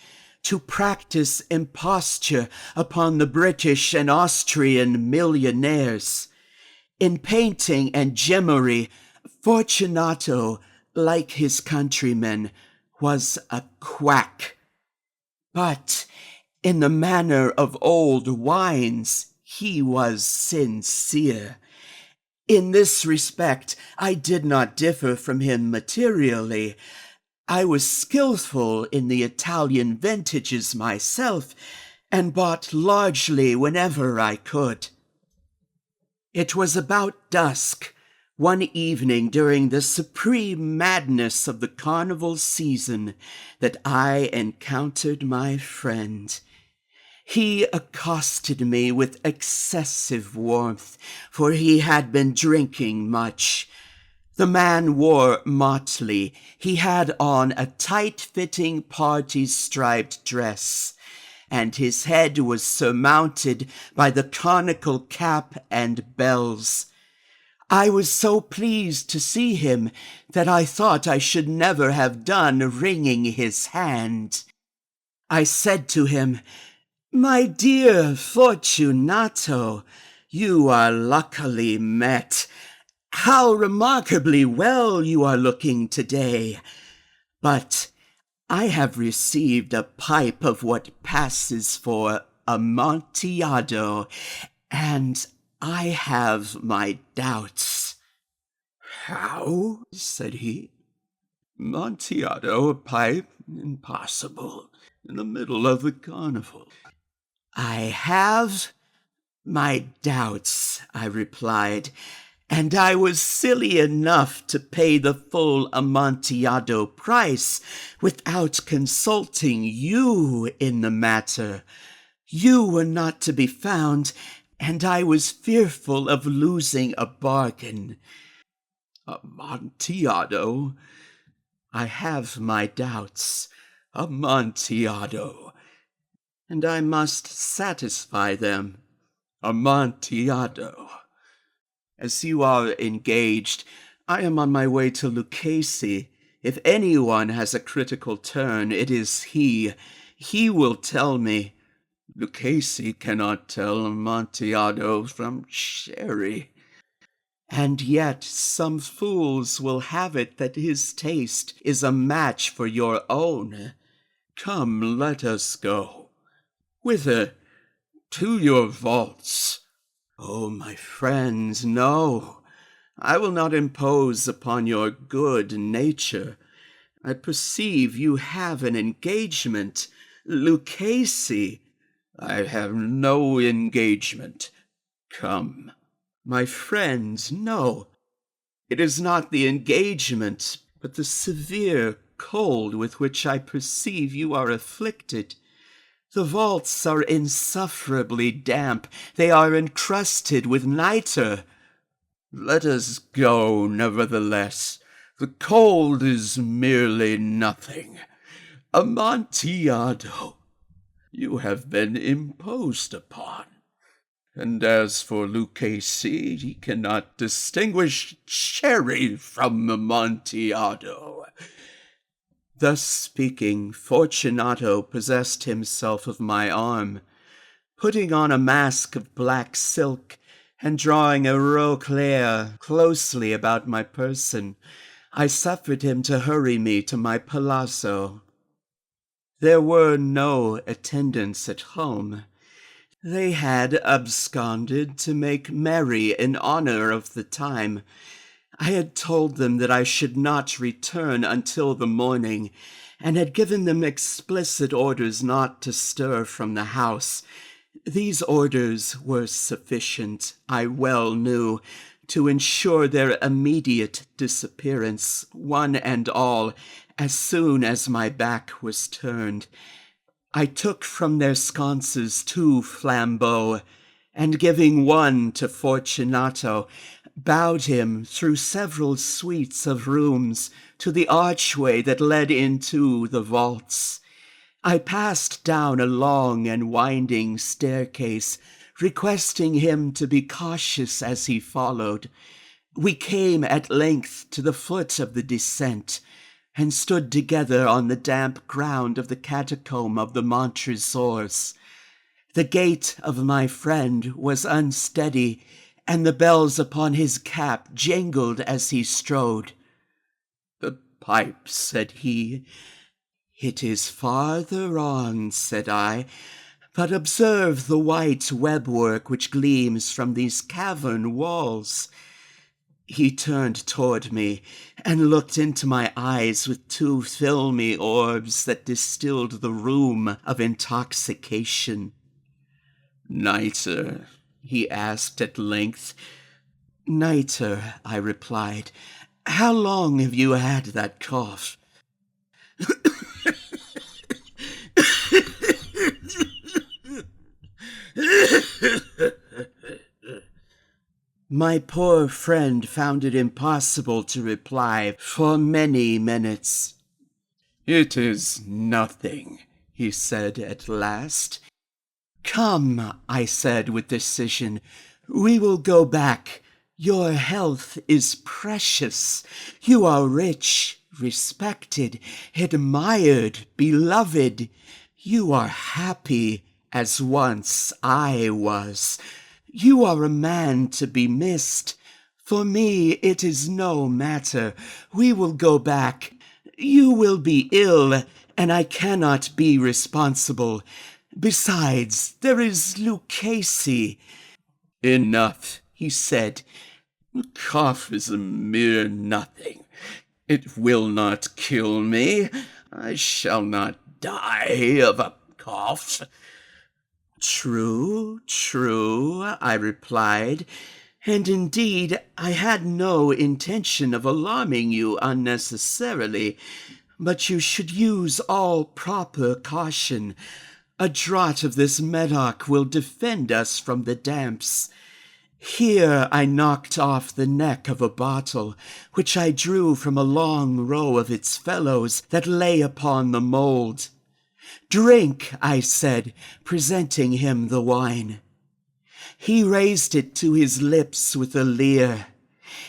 to practice imposture upon the British and Austrian millionaires. In painting and gemmary, Fortunato, like his countrymen, was a quack. But in the manner of old wines, he was sincere. In this respect, I did not differ from him materially. I was skillful in the Italian vintages myself, and bought largely whenever I could. It was about dusk, one evening during the supreme madness of the carnival season, that I encountered my friend. He accosted me with excessive warmth, for he had been drinking much. The man wore motley. He had on a tight-fitting party-striped dress, and his head was surmounted by the conical cap and bells. I was so pleased to see him that I thought I should never have done wringing his hand. I said to him, "My dear Fortunato, you are luckily met. How remarkably well you are looking today. But I have received a pipe of what passes for Amontillado, and I have my doubts." "How?" said he. "Amontillado, a pipe? Impossible. In the middle of the carnival." "I have my doubts," I replied, "and I was silly enough to pay the full Amontillado price without consulting you in the matter. You were not to be found, and I was fearful of losing a bargain." "Amontillado? I have my doubts. Amontillado. And I must satisfy them. Amontillado. As you are engaged, I am on my way to Lucchese. If anyone has a critical turn, it is he. He will tell me. Lucchese cannot tell Amontillado from sherry. And yet some fools will have it that his taste is a match for your own. Come, let us go. Whither? To your vaults. Oh, my friends, no. I will not impose upon your good nature. I perceive you have an engagement. Lucchese. I have no engagement. Come. My friends, no. It is not the engagement, but the severe cold with which I perceive you are afflicted. The vaults are insufferably damp. They are encrusted with nitre. Let us go, nevertheless. The cold is merely nothing. Amontillado, you have been imposed upon. And as for Lucchese, he cannot distinguish sherry from Amontillado. Thus speaking, Fortunato possessed himself of my arm. Putting on a mask of black silk, and drawing a roquelaire closely about my person, I suffered him to hurry me to my palazzo. There were no attendants at home. They had absconded to make merry in honor of the time. I had told them that I should not return until the morning, and had given them explicit orders not to stir from the house. These orders were sufficient, I well knew, to ensure their immediate disappearance, one and all, as soon as my back was turned. I took from their sconces 2 flambeaux, and giving one to Fortunato, bowed him through several suites of rooms to the archway that led into the vaults. I passed down a long and winding staircase, requesting him to be cautious as he followed. We came at length to the foot of the descent, and stood together on the damp ground of the catacomb of the Montresors. The gait of my friend was unsteady, and the bells upon his cap jangled as he strode. "The pipe," said he. "It is farther on," said I, "but observe the white webwork which gleams from these cavern walls." He turned toward me, and looked into my eyes with 2 filmy orbs that distilled the rheum of intoxication. "Nitre?" he asked at length. "Nitre," I replied. "How long have you had that cough?" My poor friend found it impossible to reply for many minutes. "It is nothing," he said at last. "Come," I said with decision, "we will go back. Your health is precious. You are rich, respected, admired, beloved. You are happy as once I was. You are a man to be missed. For me it is no matter. We will go back. You will be ill, and I cannot be responsible. Besides, there is Lucchese." "Enough," he said. "The cough is a mere nothing. It will not kill me. I shall not die of a cough." "True, true," I replied, "and indeed I had no intention of alarming you unnecessarily, but you should use all proper caution. A draught of this medoc will defend us from the damps." Here I knocked off the neck of a bottle, which I drew from a long row of its fellows that lay upon the mould. "Drink," I said, presenting him the wine. He raised it to his lips with a leer.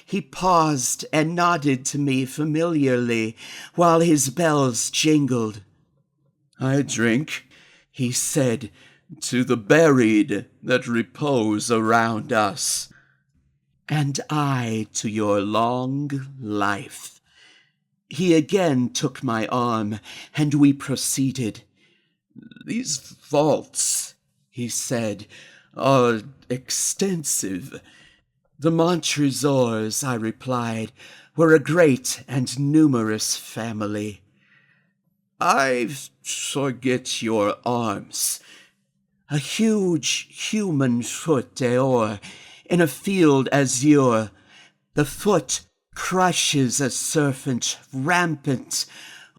He paused and nodded to me familiarly while his bells jingled. "I drink," he said, "to the buried that repose around us." "And I to your long life." He again took my arm, and we proceeded. "These vaults," he said, "are extensive." "The Montresors," I replied, "were a great and numerous family." "I forget your arms." "A huge human foot d'or in a field azure. The foot crushes a serpent rampant,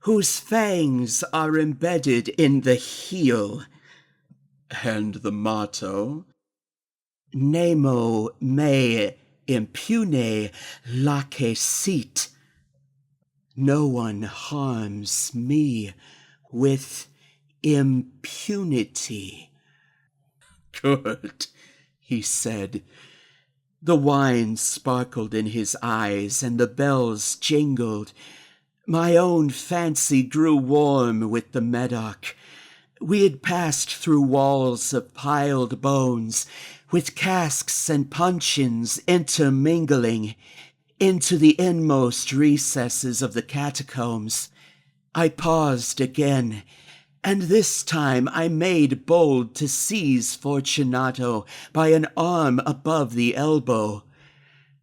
whose fangs are embedded in the heel." "And the motto?" "Nemo me impune lacessit." No one harms me with impunity. "Good," he said. The wine sparkled in his eyes, and the bells jingled. My own fancy grew warm with the medoc. We had passed through walls of piled bones, with casks and puncheons intermingling, into the inmost recesses of the catacombs. I paused again, and this time I made bold to seize Fortunato by an arm above the elbow.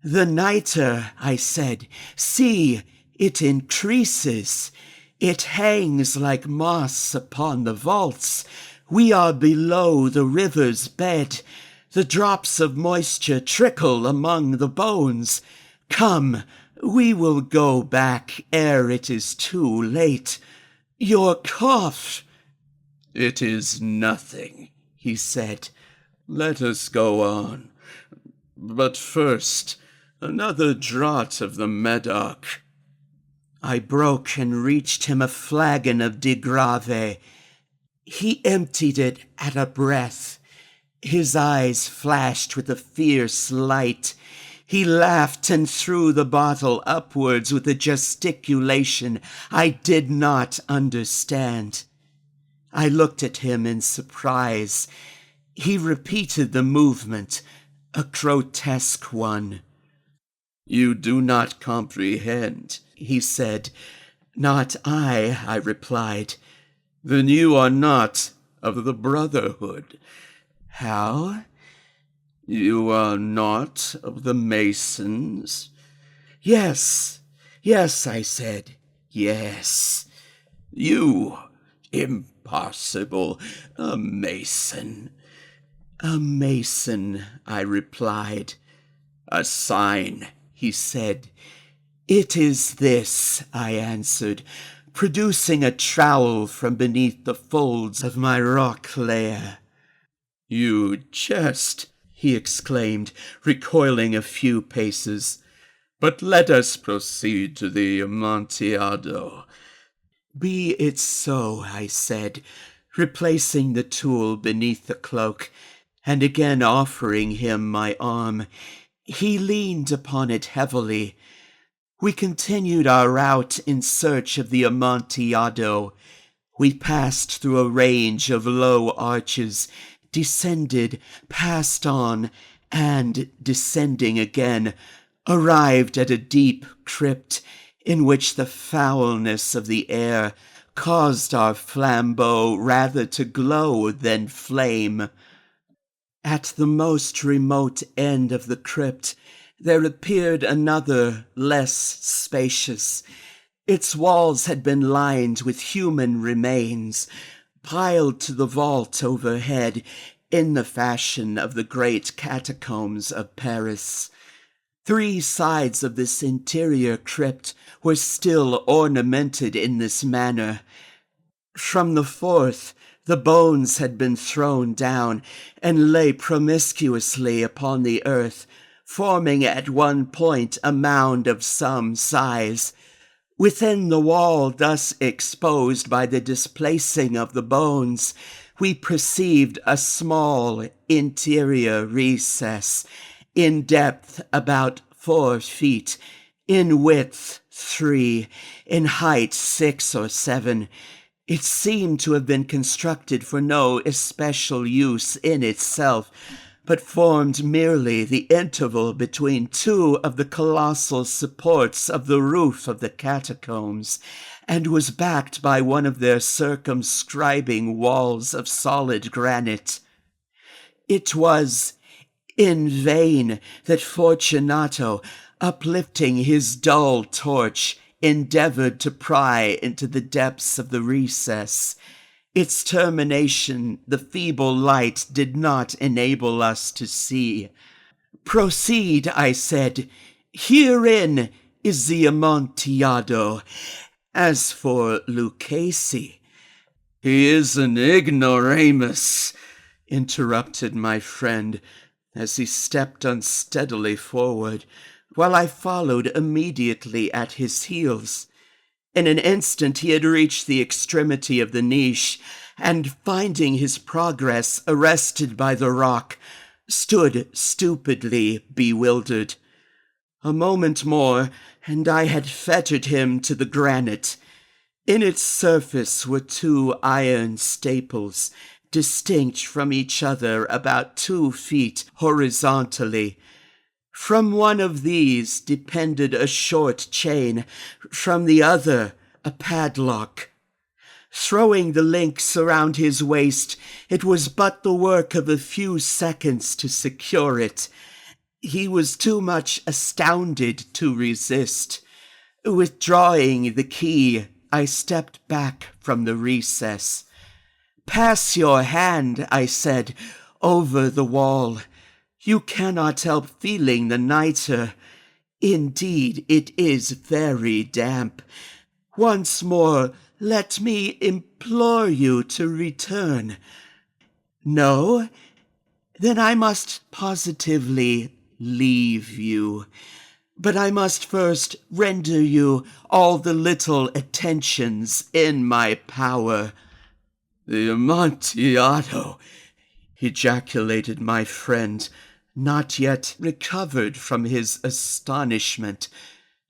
"The nitre," I said, "see, it increases. It hangs like moss upon the vaults. We are below the river's bed. The drops of moisture trickle among the bones. Come, we will go back ere it is too late. Your cough—" "It is nothing," he said. "Let us go on. But first, another draught of the medoc." I broke and reached him a flagon of de Grave. He emptied it at a breath. His eyes flashed with a fierce light. He laughed and threw the bottle upwards with a gesticulation I did not understand. I looked at him in surprise. He repeated the movement, a grotesque one. "You do not comprehend," he said. "Not I replied. "Then you are not of the Brotherhood." "How?" "You are not of the Masons?" Yes, I said. Yes. "You, impossible, a Mason." "A Mason," I replied. "A sign," he said. "It is this," I answered, producing a trowel from beneath the folds of my rock lair. "You jest," he exclaimed, recoiling a few paces. "But let us proceed to the Amontillado." "Be it so," I said. Replacing the tool beneath the cloak, and again offering him my arm, he leaned upon it heavily. We continued our route in search of the Amontillado. We passed through a range of low arches, descended, passed on, and, descending again, arrived at a deep crypt in which the foulness of the air caused our flambeau rather to glow than flame. At the most remote end of the crypt there appeared another, less spacious. Its walls had been lined with human remains, piled to the vault overhead in the fashion of the great catacombs of Paris. 3 sides of this interior crypt were still ornamented in this manner. From the 4th, the bones had been thrown down and lay promiscuously upon the earth, forming at one point a mound of some size. Within the wall thus exposed by the displacing of the bones, we perceived a small interior recess, in depth about 4 feet, in width 3, in height 6 or 7. It seemed to have been constructed for no especial use in itself, but formed merely the interval between 2 of the colossal supports of the roof of the catacombs, and was backed by one of their circumscribing walls of solid granite. It was in vain that Fortunato, uplifting his dull torch, endeavored to pry into the depths of the recess. Its termination the feeble light did not enable us to see. "Proceed," I said. "Herein is the Amontillado. As for Lucchese—" "He is an ignoramus," interrupted my friend, as he stepped unsteadily forward, while I followed immediately at his heels. In an instant he had reached the extremity of the niche, and finding his progress arrested by the rock, stood stupidly bewildered. A moment more, and I had fettered him to the granite. In its surface were 2 iron staples, distinct from each other about 2 feet horizontally. From one of these depended a short chain, from the other a padlock. Throwing the links around his waist, it was but the work of a few seconds to secure it. He was too much astounded to resist. Withdrawing the key, I stepped back from the recess. "Pass your hand," I said, "over the wall. You cannot help feeling the nitre. Indeed, it is very damp. Once more, let me implore you to return." "No? Then I must positively leave you. But I must first render you all the little attentions in my power." "The Amontillado!" ejaculated my friend, not yet recovered from his astonishment.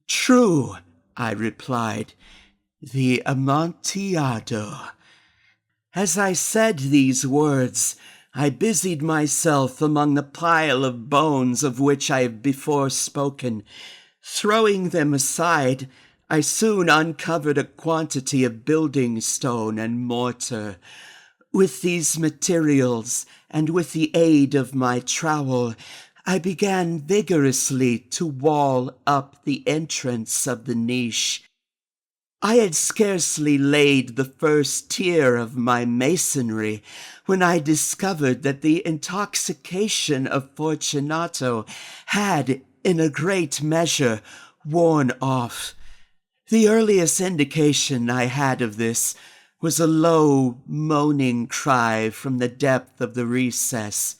"True," I replied, "the Amontillado." As I said these words, I busied myself among the pile of bones of which I have before spoken. Throwing them aside, I soon uncovered a quantity of building stone and mortar. With these materials, and with the aid of my trowel, I began vigorously to wall up the entrance of the niche. I had scarcely laid the first tier of my masonry when I discovered that the intoxication of Fortunato had, in a great measure, worn off. The earliest indication I had of this was a low, moaning cry from the depth of the recess.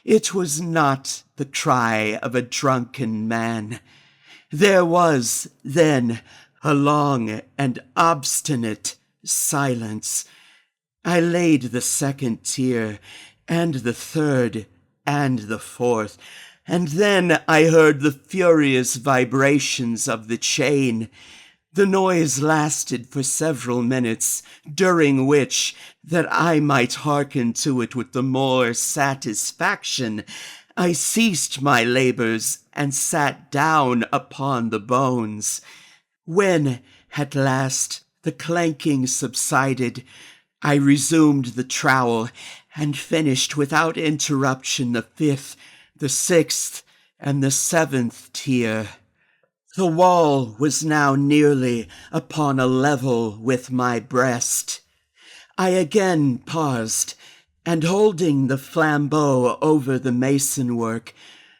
It was not the cry of a drunken man. There was, then, a long and obstinate silence. I laid the second tier, and the third, and the fourth, and then I heard the furious vibrations of the chain. The noise lasted for several minutes, during which, that I might hearken to it with the more satisfaction, I ceased my labors and sat down upon the bones. When, at last, the clanking subsided, I resumed the trowel and finished without interruption the fifth, the sixth, and the seventh tier. The wall was now nearly upon a level with my breast. I again paused, and holding the flambeau over the mason-work,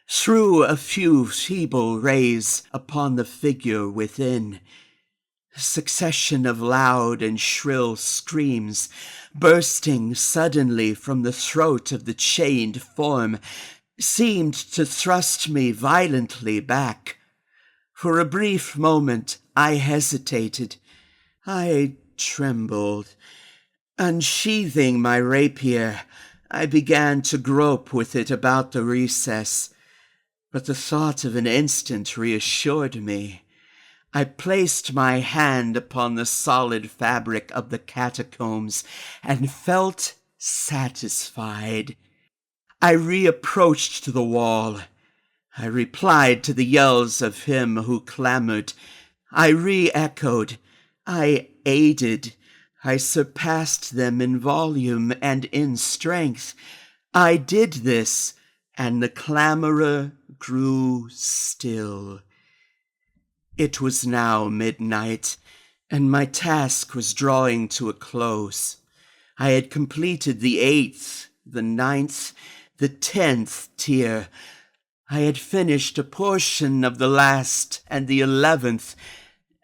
threw a few feeble rays upon the figure within. A succession of loud and shrill screams, bursting suddenly from the throat of the chained form, seemed to thrust me violently back. For a brief moment I hesitated. I trembled. Unsheathing my rapier, I began to grope with it about the recess, but the thought of an instant reassured me. I placed my hand upon the solid fabric of the catacombs and felt satisfied. I reapproached the wall. I replied to the yells of him who clamored. I re-echoed. I aided. I surpassed them in volume and in strength. I did this, and the clamorer grew still. It was now midnight, and my task was drawing to a close. I had completed the 8th, the 9th, the 10th tier. I had finished a portion of the last and the 11th.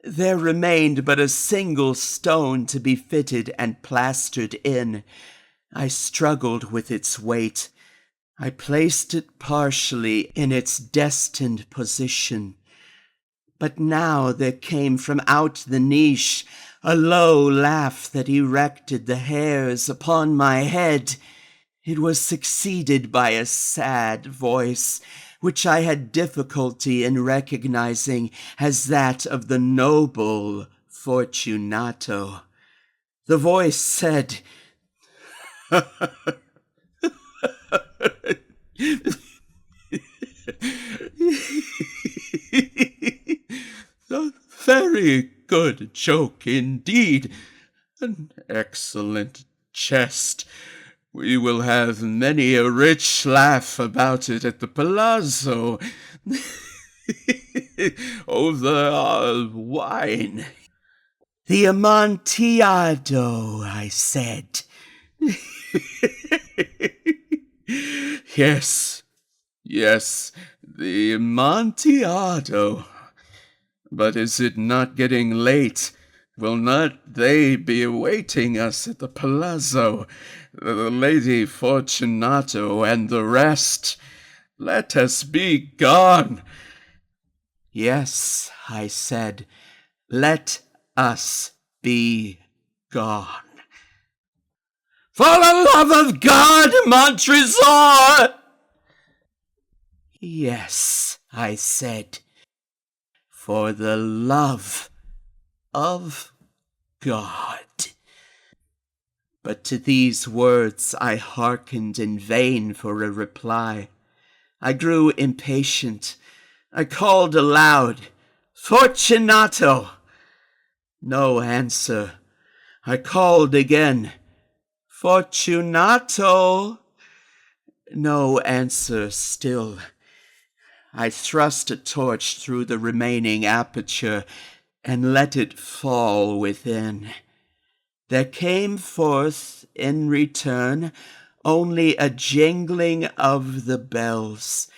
There remained but a single stone to be fitted and plastered in. I struggled with its weight. I placed it partially in its destined position. But now there came from out the niche a low laugh that erected the hairs upon my head. It was succeeded by a sad voice, which I had difficulty in recognizing as that of the noble Fortunato. The voice said, "A very good joke indeed, an excellent jest. We will have many a rich laugh about it at the palazzo over wine." "The Amontillado," I said. Yes, the Amontillado. But is it not getting late? Will not they be awaiting us at the palazzo, the Lady Fortunato and the rest? Let us be gone." "Yes," I said, "let us be gone." "For the love of God, Montresor!" "Yes," I said, "for the love of God." But to these words I hearkened in vain for a reply. I grew impatient. I called aloud, "Fortunato!" No answer. I called again, "Fortunato!" No answer still. I thrust a torch through the remaining aperture and let it fall within. There came forth, in return, only a jingling of the bells.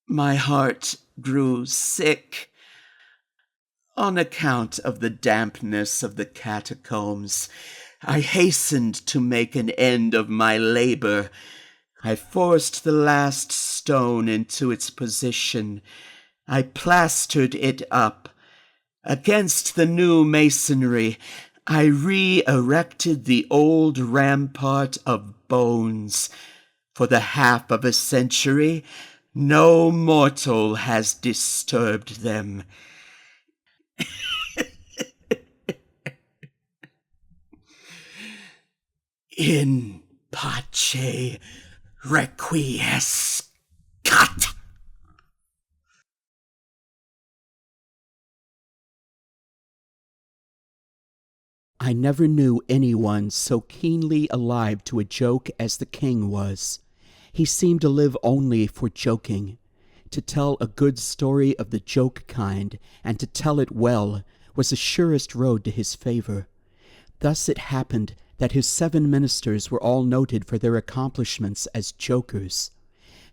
My heart grew sick. On account of the dampness of the catacombs, I hastened to make an end of my labor. I forced the last stone into its position. I plastered it up. Against the new masonry, I re-erected the old rampart of bones. For the half of a century, no mortal has disturbed them. In pace requiescat. I never knew anyone so keenly alive to a joke as the king was. He seemed to live only for joking. To tell a good story of the joke kind, and to tell it well, was the surest road to his favor. Thus it happened that his 7 ministers were all noted for their accomplishments as jokers.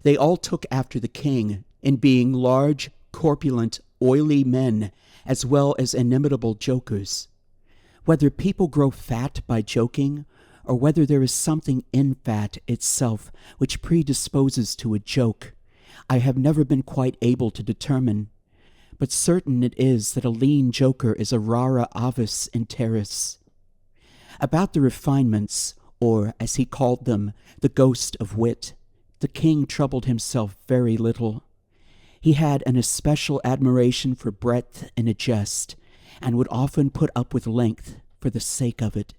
They all took after the king in being large, corpulent, oily men, as well as inimitable jokers. Whether people grow fat by joking, or whether there is something in fat itself which predisposes to a joke, I have never been quite able to determine. But certain it is that a lean joker is a rara avis in terris. About the refinements, or, as he called them, the ghost of wit, the king troubled himself very little. He had an especial admiration for breadth in a jest, and would often put up with length for the sake of it.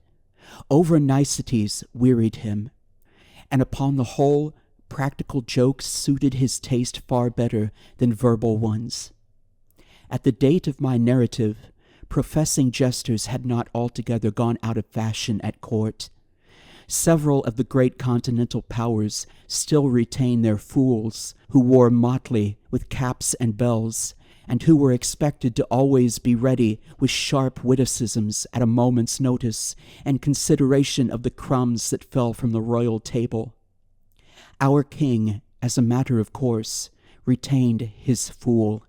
Over-niceties wearied him, and upon the whole, practical jokes suited his taste far better than verbal ones. At the date of my narrative, professing jesters had not altogether gone out of fashion at court. Several of the great continental powers still retain their fools, who wore motley with caps and bells, and who were expected to always be ready with sharp witticisms at a moment's notice and consideration of the crumbs that fell from the royal table. Our king, as a matter of course, retained his fool.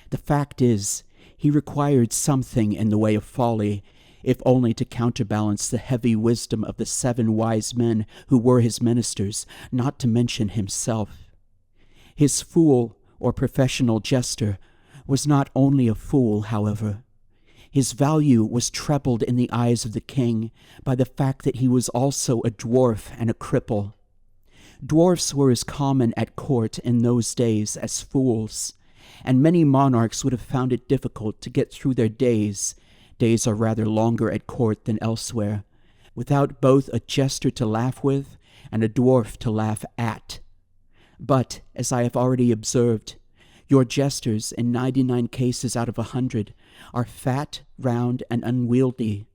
The fact is, he required something in the way of folly, if only to counterbalance the heavy wisdom of the 7 wise men who were his ministers, not to mention himself. His fool, or professional jester, was not only a fool, however. His value was trebled in the eyes of the king by the fact that he was also a dwarf and a cripple. Dwarfs were as common at court in those days as fools, and many monarchs would have found it difficult to get through their days are rather longer at court than elsewhere, without both a jester to laugh with and a dwarf to laugh at. But, as I have already observed, your jesters, in 99 cases out of 100, are fat, round, and unwieldy,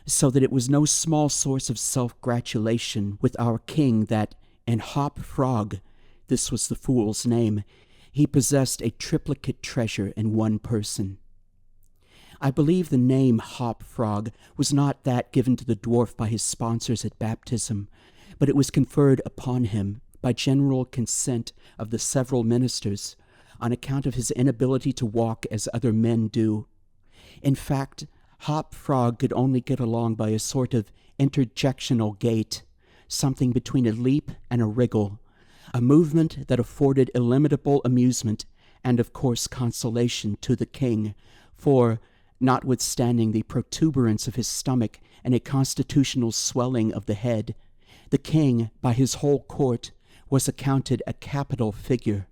so that it was no small source of self-gratulation with our king that, in Hop Frog, this was the fool's name, he possessed a triplicate treasure in one person. I believe the name Hop Frog was not that given to the dwarf by his sponsors at baptism, but it was conferred upon him by general consent of the several ministers, on account of his inability to walk as other men do. In fact, Hop Frog could only get along by a sort of interjectional gait, something between a leap and a wriggle, a movement that afforded illimitable amusement and, of course, consolation to the king, for, notwithstanding the protuberance of his stomach and a constitutional swelling of the head, the king, by his whole court, was accounted a capital figure.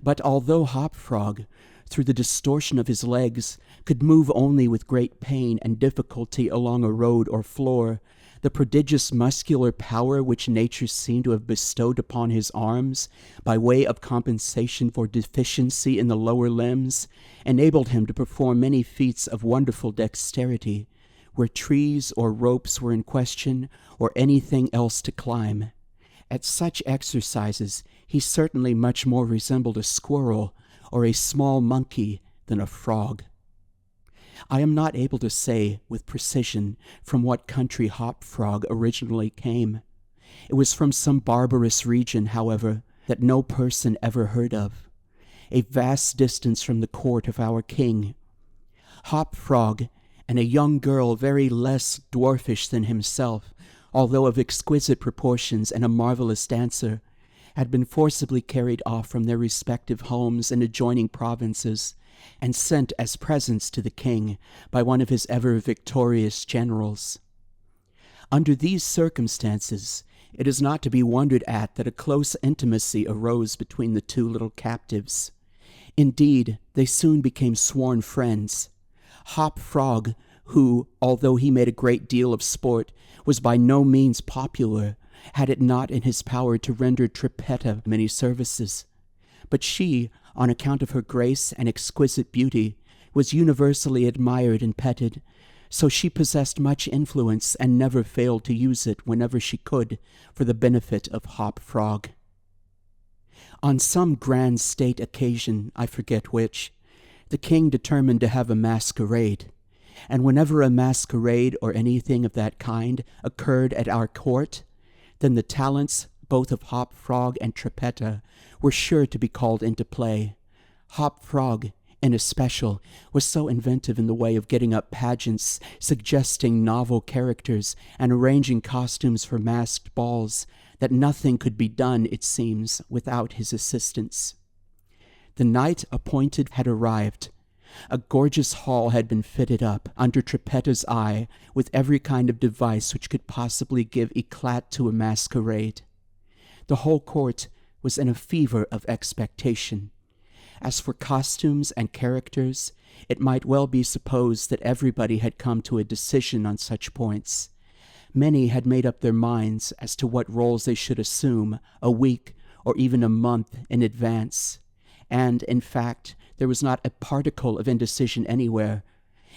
But although Hop Frog, through the distortion of his legs, could move only with great pain and difficulty along a road or floor, the prodigious muscular power which nature seemed to have bestowed upon his arms, by way of compensation for deficiency in the lower limbs, enabled him to perform many feats of wonderful dexterity, where trees or ropes were in question, or anything else to climb. At such exercises he certainly much more resembled a squirrel or a small monkey than a frog. I am not able to say with precision from what country Hop Frog originally came. It was from some barbarous region, however, that no person ever heard of, a vast distance from the court of our king. Hop Frog and a young girl very less dwarfish than himself, although of exquisite proportions and a marvelous dancer, had been forcibly carried off from their respective homes in adjoining provinces and sent as presents to the king by one of his ever-victorious generals. Under these circumstances, it is not to be wondered at that a close intimacy arose between the two little captives. Indeed, they soon became sworn friends. Hop Frog, who, although he made a great deal of sport, was by no means popular, had it not in his power to render Trippetta many services. But she, on account of her grace and exquisite beauty, was universally admired and petted, so she possessed much influence and never failed to use it whenever she could for the benefit of Hop Frog. On some grand state occasion, I forget which, the king determined to have a masquerade, and whenever a masquerade or anything of that kind occurred at our court, then the talents both of Hop Frog and Trippetta were sure to be called into play. Hop Frog, in especial, was so inventive in the way of getting up pageants, suggesting novel characters, and arranging costumes for masked balls, that nothing could be done, it seems, without his assistance. The night appointed had arrived. A gorgeous hall had been fitted up, under Trippetta's eye, with every kind of device which could possibly give eclat to a masquerade. The whole court was in a fever of expectation. As for costumes and characters, it might well be supposed that everybody had come to a decision on such points. Many had made up their minds as to what roles they should assume a week or even a month in advance, and, in fact, there was not a particle of indecision anywhere,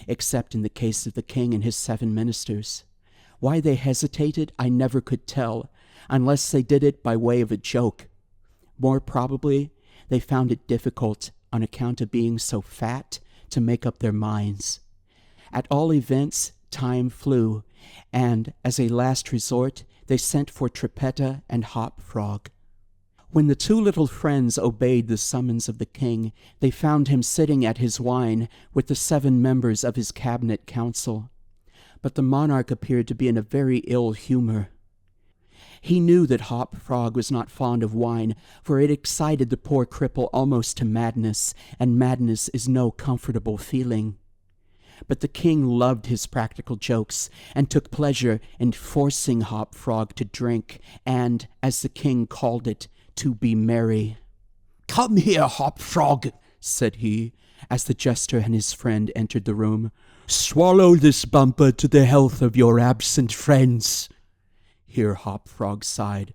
except in the case of the king and his 7 ministers. Why they hesitated, I never could tell, unless they did it by way of a joke. More probably, they found it difficult, on account of being so fat, to make up their minds. At all events, time flew, and, as a last resort, they sent for Trippetta and Hop Frog. When the 2 little friends obeyed the summons of the king, they found him sitting at his wine with the 7 members of his cabinet council. But the monarch appeared to be in a very ill humor. He knew that Hop Frog was not fond of wine, for it excited the poor cripple almost to madness, and madness is no comfortable feeling. But the king loved his practical jokes, and took pleasure in forcing Hop Frog to drink, and, as the king called it, to be merry. "Come here, Hop Frog," said he, as the jester and his friend entered the room. "Swallow this bumper to the health of your absent friends." Here Hop Frog sighed.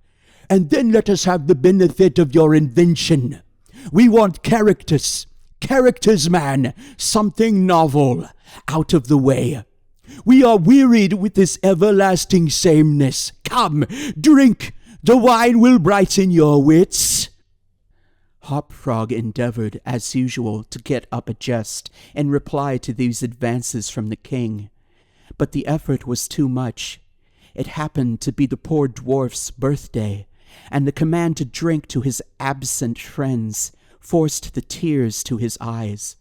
"And then let us have the benefit of your invention. We want characters. Characters, man. Something novel. Out of the way. We are wearied with this everlasting sameness. Come, drink. The wine will brighten your wits." Hop Frog endeavored, as usual, to get up a jest in reply to these advances from the king. But the effort was too much. It happened to be the poor dwarf's birthday, and the command to drink to his absent friends forced the tears to his eyes.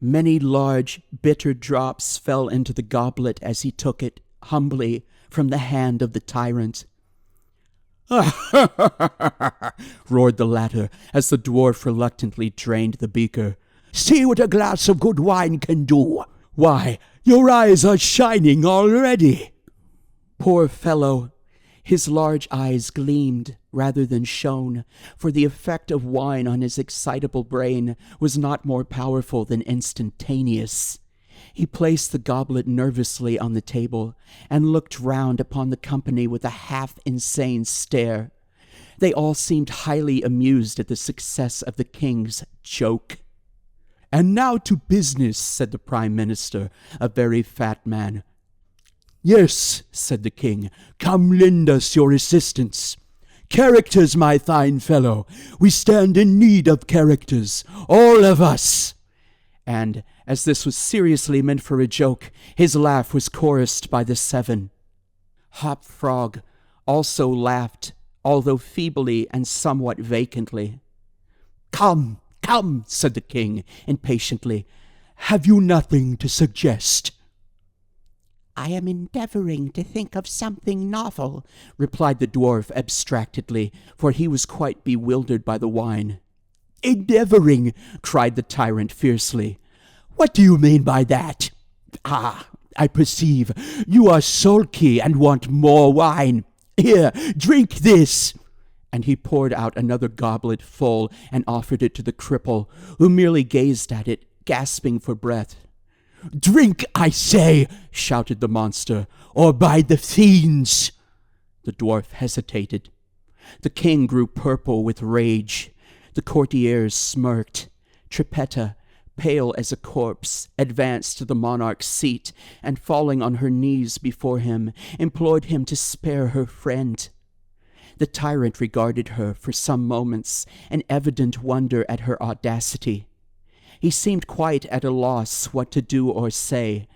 Many large, bitter drops fell into the goblet as he took it, humbly, from the hand of the tyrant. roared the latter, as the dwarf reluctantly drained the beaker. "See what a glass of good wine can do! Why, your eyes are shining already!" Poor fellow! His large eyes gleamed rather than shone, for the effect of wine on his excitable brain was not more powerful than instantaneous. He placed the goblet nervously on the table, and looked round upon the company with a half-insane stare. They all seemed highly amused at the success of the king's joke. "And now to business," said the Prime Minister, a very fat man. "Yes," said the king, "come lend us your assistance. Characters, my fine fellow. We stand in need of characters, all of us." And, as this was seriously meant for a joke, his laugh was chorused by the 7. Hop Frog also laughed, although feebly and somewhat vacantly. "Come, come," said the king, impatiently. "Have you nothing to suggest?" I am endeavoring to think of something novel, replied the dwarf abstractedly, for he was quite bewildered by the wine. Endeavoring, cried the tyrant fiercely. What do you mean by that? Ah, I perceive. You are sulky and want more wine. Here, drink this. And he poured out another goblet full and offered it to the cripple, who merely gazed at it, gasping for breath. Drink, I say, shouted the monster, or by the fiends. The dwarf hesitated. The king grew purple with rage. The courtiers smirked. Trippetta, pale as a corpse, advanced to the monarch's seat, and falling on her knees before him, implored him to spare her friend. The tyrant regarded her for some moments, in evident wonder at her audacity. He seemed quite at a loss what to do or say,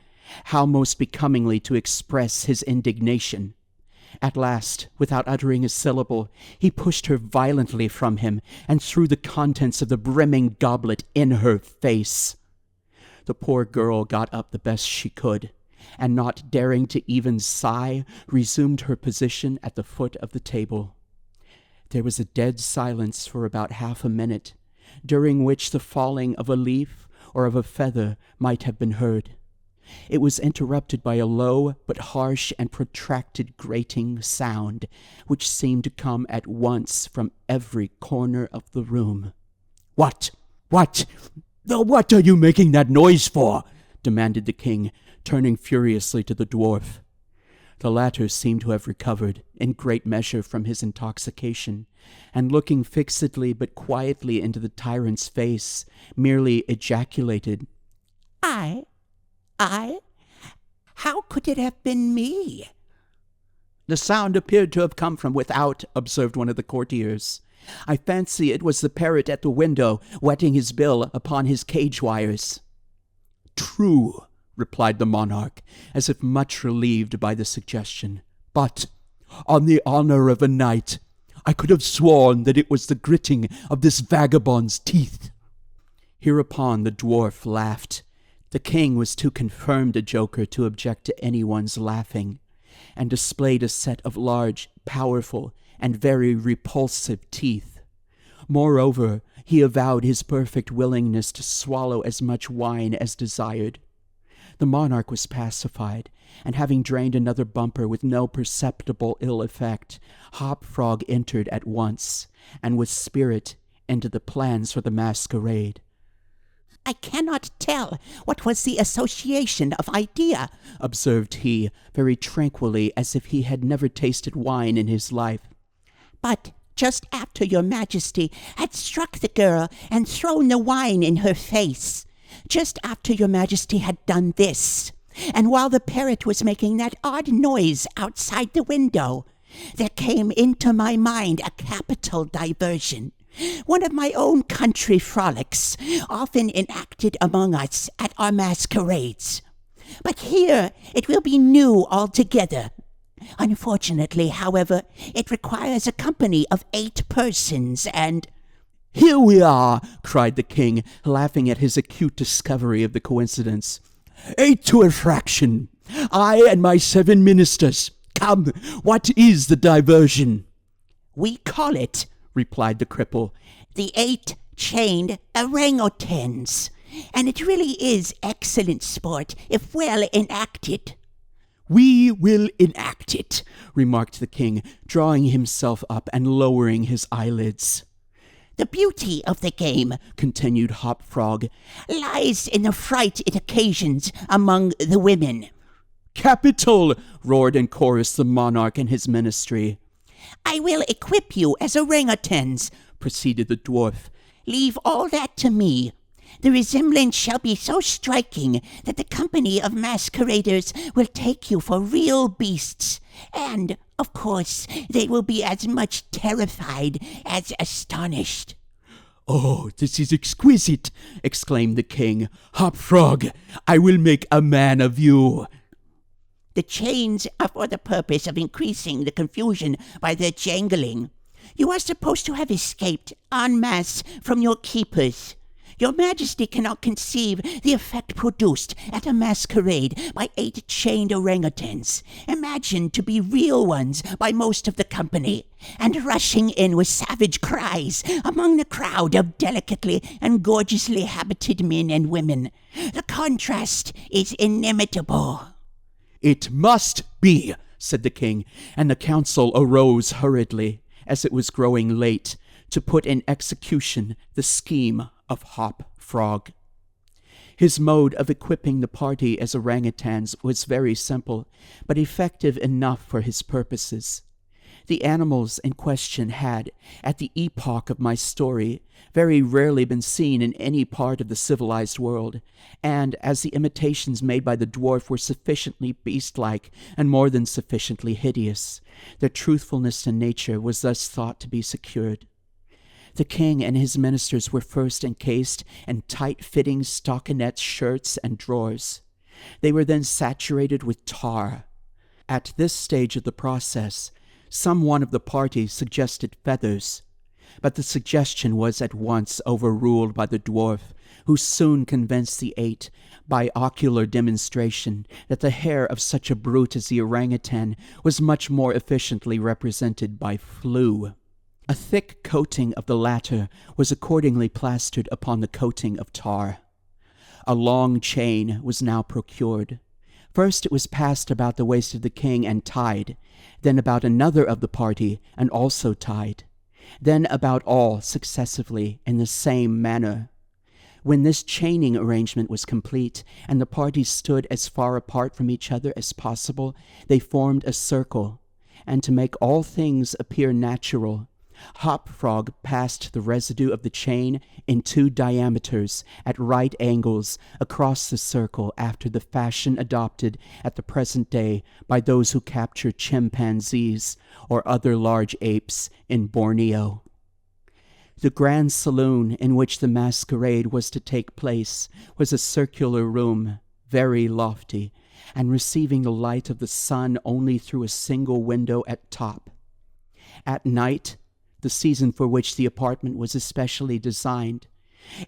how most becomingly to express his indignation. At last, without uttering a syllable, he pushed her violently from him and threw the contents of the brimming goblet in her face. The poor girl got up the best she could, and not daring to even sigh, resumed her position at the foot of the table. There was a dead silence for about half a minute, during which the falling of a leaf or of a feather might have been heard. It was interrupted by a low but harsh and protracted grating sound, which seemed to come at once from every corner of the room. What are you making that noise for? Demanded the king, turning furiously to the dwarf. The latter seemed to have recovered, in great measure, from his intoxication, and looking fixedly but quietly into the tyrant's face, merely ejaculated, I? How could it have been me? The sound appeared to have come from without, observed one of the courtiers. I fancy it was the parrot at the window, wetting his bill upon his cage wires. True, replied the monarch, as if much relieved by the suggestion. But, on the honor of a knight, I could have sworn that it was the gritting of this vagabond's teeth. Hereupon the dwarf laughed. The king was too confirmed a joker to object to anyone's laughing, and displayed a set of large, powerful, and very repulsive teeth. Moreover, he avowed his perfect willingness to swallow as much wine as desired. The monarch was pacified, and having drained another bumper with no perceptible ill effect, Hop Frog entered at once, and with spirit, into the plans for the masquerade. I cannot tell what was the association of idea, observed he, very tranquilly, as if he had never tasted wine in his life. But just after your majesty had struck the girl and thrown the wine in her face, just after your majesty had done this, and while the parrot was making that odd noise outside the window, there came into my mind a capital diversion. One of my own country frolics, often enacted among us at our masquerades. But here it will be new altogether. Unfortunately, however, it requires a company of 8 persons, and— Here we are, cried the king, laughing at his acute discovery of the coincidence. 8 to a fraction. I and my 7 ministers. Come, what is the diversion? We call it, replied the cripple, the 8 chained orangutans, and it really is excellent sport if well enacted. We will enact it, remarked the king, drawing himself up and lowering his eyelids. The beauty of the game, continued Hop Frog, lies in the fright it occasions among the women. Capital! Roared in chorus the monarch and his ministry. I will equip you as orangutans, proceeded the dwarf. Leave all that to me. The resemblance shall be so striking that the company of masqueraders will take you for real beasts, and, of course, they will be as much terrified as astonished. Oh, this is exquisite, exclaimed the king. Hop Frog, I will make a man of you. The chains are for the purpose of increasing the confusion by their jangling. You are supposed to have escaped en masse from your keepers. Your Majesty cannot conceive the effect produced at a masquerade by 8 chained orangutans, imagined to be real ones by most of the company, and rushing in with savage cries among the crowd of delicately and gorgeously habited men and women. The contrast is inimitable." "It must be," said the king, and the council arose hurriedly, as it was growing late, to put in execution the scheme of Hop Frog. His mode of equipping the party as orangutans was very simple, but effective enough for his purposes. The animals in question had, at the epoch of my story, very rarely been seen in any part of the civilized world, and as the imitations made by the dwarf were sufficiently beast-like and more than sufficiently hideous, their truthfulness to nature was thus thought to be secured. The king and his ministers were first encased in tight-fitting stockinette shirts and drawers. They were then saturated with tar. At this stage of the process, some one of the party suggested feathers, but the suggestion was at once overruled by the dwarf, who soon convinced the 8, by ocular demonstration, that the hair of such a brute as the orangutan was much more efficiently represented by flue. A thick coating of the latter was accordingly plastered upon the coating of tar. A long chain was now procured. First it was passed about the waist of the king and tied, then about another of the party and also tied, then about all successively in the same manner. When this chaining arrangement was complete, and the parties stood as far apart from each other as possible, they formed a circle, and to make all things appear natural, Hop Frog passed the residue of the chain in 2 diameters at right angles across the circle after the fashion adopted at the present day by those who capture chimpanzees or other large apes in Borneo. The grand saloon in which the masquerade was to take place was a circular room, very lofty, and receiving the light of the sun only through a single window at top. At night, the season for which the apartment was especially designed,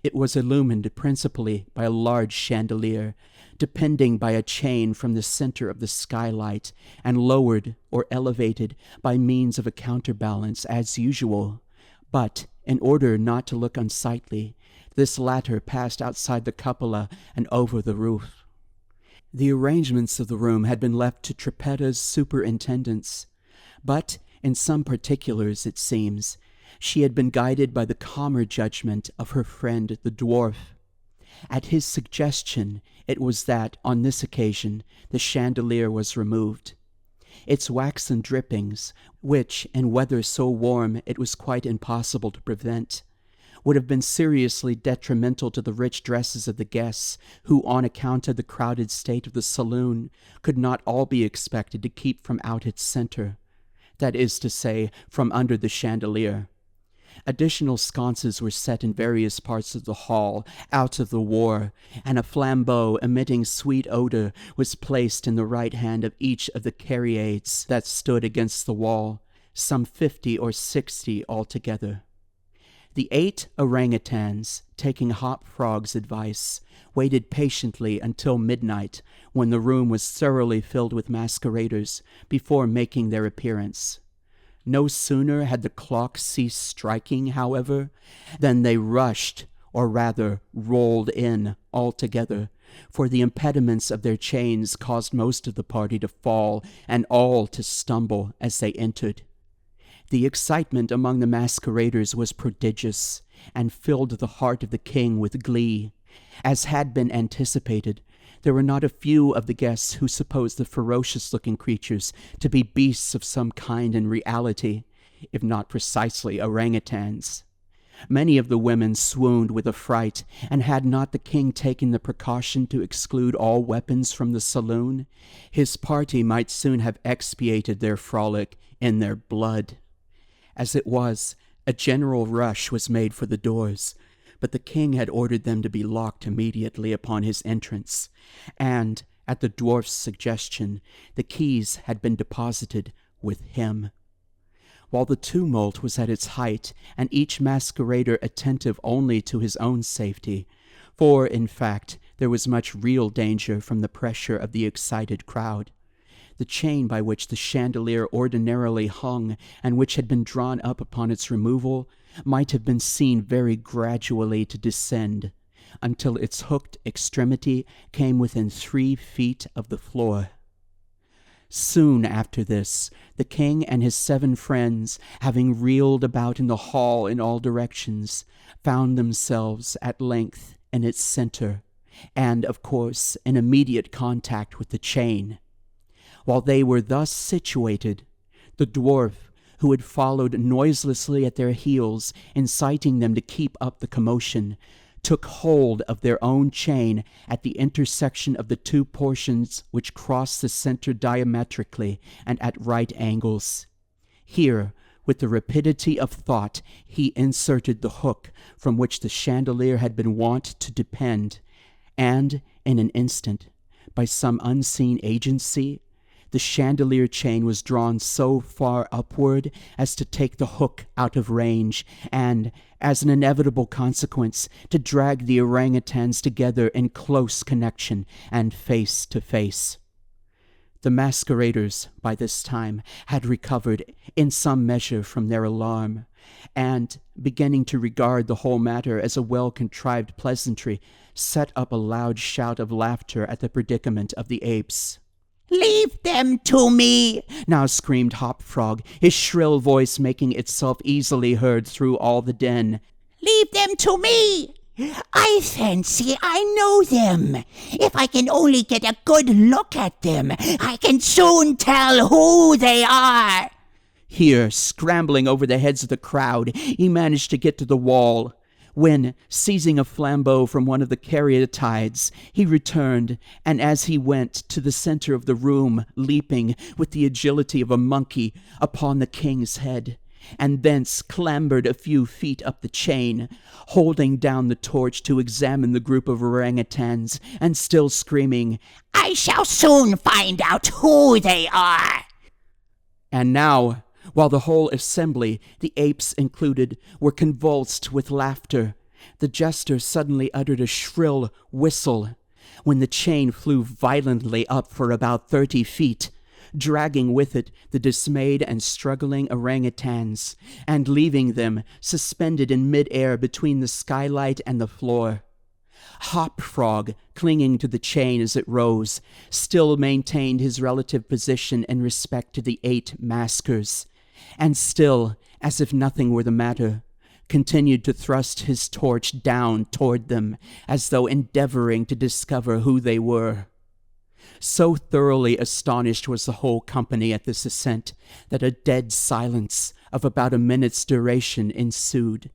it was illumined principally by a large chandelier, depending by a chain from the center of the skylight, and lowered or elevated by means of a counterbalance as usual. But, in order not to look unsightly, this latter passed outside the cupola and over the roof. The arrangements of the room had been left to Trippetta's superintendence, but in some particulars, it seems, she had been guided by the calmer judgment of her friend the dwarf. At his suggestion, it was that, on this occasion, the chandelier was removed. Its waxen drippings, which, in weather so warm it was quite impossible to prevent, would have been seriously detrimental to the rich dresses of the guests, who, on account of the crowded state of the saloon, could not all be expected to keep from out its center, that is to say, from under the chandelier. Additional sconces were set in various parts of the hall, out of the war, and a flambeau emitting sweet odor was placed in the right hand of each of the caryatides that stood against the wall, some 50 or 60 altogether. The 8 orangutans, taking Hop Frog's advice, waited patiently until midnight, when the room was thoroughly filled with masqueraders, before making their appearance. No sooner had the clock ceased striking, however, than they rushed, or rather rolled in altogether, for the impediments of their chains caused most of the party to fall and all to stumble as they entered. The excitement among the masqueraders was prodigious, and filled the heart of the king with glee. As had been anticipated, there were not a few of the guests who supposed the ferocious-looking creatures to be beasts of some kind in reality, if not precisely orangutans. Many of the women swooned with affright, and had not the king taken the precaution to exclude all weapons from the saloon, his party might soon have expiated their frolic in their blood. As it was, a general rush was made for the doors, but the king had ordered them to be locked immediately upon his entrance, and, at the dwarf's suggestion, the keys had been deposited with him. while the tumult was at its height, and each masquerader attentive only to his own safety. For, in fact, there was much real danger from the pressure of the excited crowd. The chain by which the chandelier ordinarily hung, and which had been drawn up upon its removal, might have been seen very gradually to descend, until its hooked extremity came within 3 feet of the floor. Soon after this, the king and his 7 friends, having reeled about in the hall in all directions, found themselves at length in its center, and, of course, in immediate contact with the chain. While they were thus situated, the dwarf, who had followed noiselessly at their heels, inciting them to keep up the commotion, took hold of their own chain at the intersection of the 2 portions which crossed the center diametrically and at right angles. Here, with the rapidity of thought, he inserted the hook from which the chandelier had been wont to depend, and in an instant, by some unseen agency, the chandelier chain was drawn so far upward as to take the hook out of range, and, as an inevitable consequence, to drag the orangutans together in close connection and face to face. The masqueraders, by this time, had recovered in some measure from their alarm, and, beginning to regard the whole matter as a well-contrived pleasantry, set up a loud shout of laughter at the predicament of the apes. "Leave them to me!" now screamed Hop Frog, his shrill voice making itself easily heard through all the din. "Leave them to me! I fancy I know them. If I can only get a good look at them, I can soon tell who they are." Here, scrambling over the heads of the crowd, he managed to get to the wall, when, seizing a flambeau from one of the caryatides, he returned, and as he went to the center of the room, leaping, with the agility of a monkey, upon the king's head, and thence clambered a few feet up the chain, holding down the torch to examine the group of orangutans, and still screaming, "I shall soon find out who they are." And now, while the whole assembly, the apes included, were convulsed with laughter, the jester suddenly uttered a shrill whistle, when the chain flew violently up for about 30 feet, dragging with it the dismayed and struggling orangutans, and leaving them suspended in mid-air between the skylight and the floor. Hop Frog, clinging to the chain as it rose, still maintained his relative position in respect to the 8 maskers, and still, as if nothing were the matter, continued to thrust his torch down toward them, as though endeavoring to discover who they were. So thoroughly astonished was the whole company at this ascent that a dead silence of about a minute's duration ensued.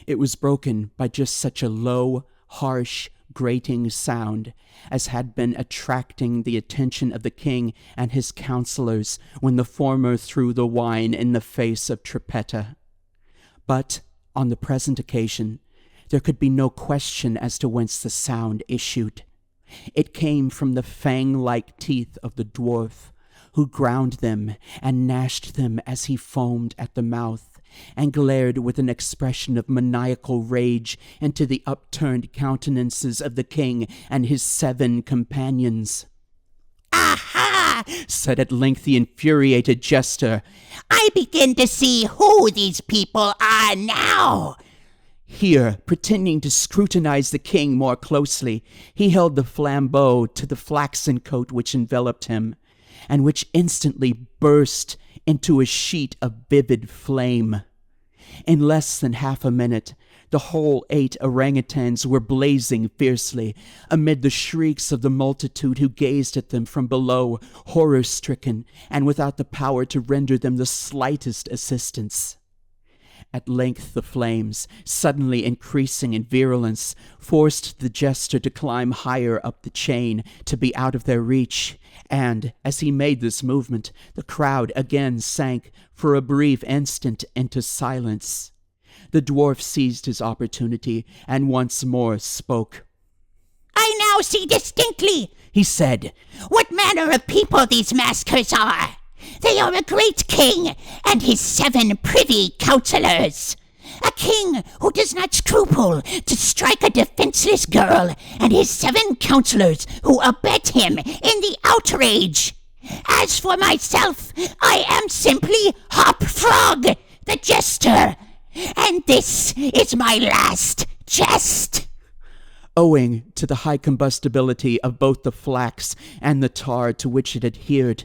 It was broken by just such a low, harsh, grating sound as had been attracting the attention of the king and his counselors when the former threw the wine in the face of Trippetta. But on the present occasion, there could be no question as to whence the sound issued. It came from the fang-like teeth of the dwarf, who ground them and gnashed them as he foamed at the mouth, and glared with an expression of maniacal rage into the upturned countenances of the king and his 7 companions. "Aha!" said at length the infuriated jester. "I begin to see who these people are now." Here, pretending to scrutinize the king more closely, he held the flambeau to the flaxen coat which enveloped him, and which instantly burst into a sheet of vivid flame. In less than half a minute, the whole 8 orangutans were blazing fiercely, amid the shrieks of the multitude who gazed at them from below, horror-stricken, and without the power to render them the slightest assistance. At length the flames, suddenly increasing in virulence, forced the jester to climb higher up the chain to be out of their reach, and, as he made this movement, the crowd again sank for a brief instant into silence. The dwarf seized his opportunity and once more spoke. "I now see distinctly," he said, "what manner of people these maskers are. They are a great king and his 7 privy councillors. A king who does not scruple to strike a defenseless girl, and his 7 councillors who abet him in the outrage. As for myself, I am simply Hop Frog, the jester, and this is my last jest. Owing to the high combustibility of both the flax and the tar to which it adhered,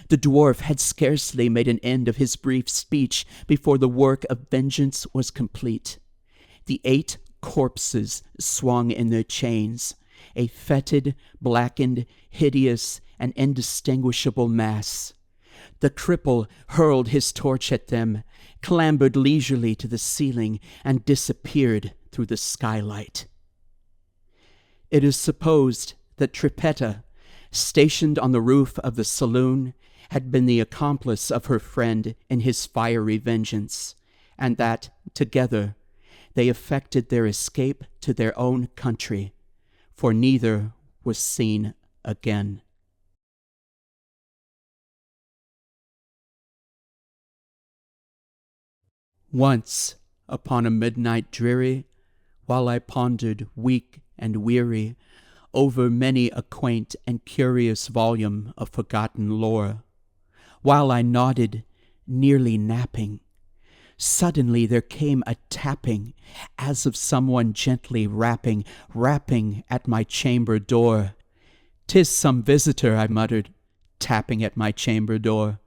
the dwarf had scarcely made an end of his brief speech before the work of vengeance was complete. The 8 corpses swung in their chains, a fetid, blackened, hideous, and indistinguishable mass. The cripple hurled his torch at them, clambered leisurely to the ceiling, and disappeared through the skylight. It is supposed that Trippetta, stationed on the roof of the saloon, had been the accomplice of her friend in his fiery vengeance, and that, together, they effected their escape to their own country, for neither was seen again. Once, upon a midnight dreary, while I pondered, weak and weary, over many a quaint and curious volume of forgotten lore, while I nodded, nearly napping, suddenly there came a tapping, as of someone gently rapping at my chamber door. "'Tis some visitor," I muttered, tapping at my chamber door.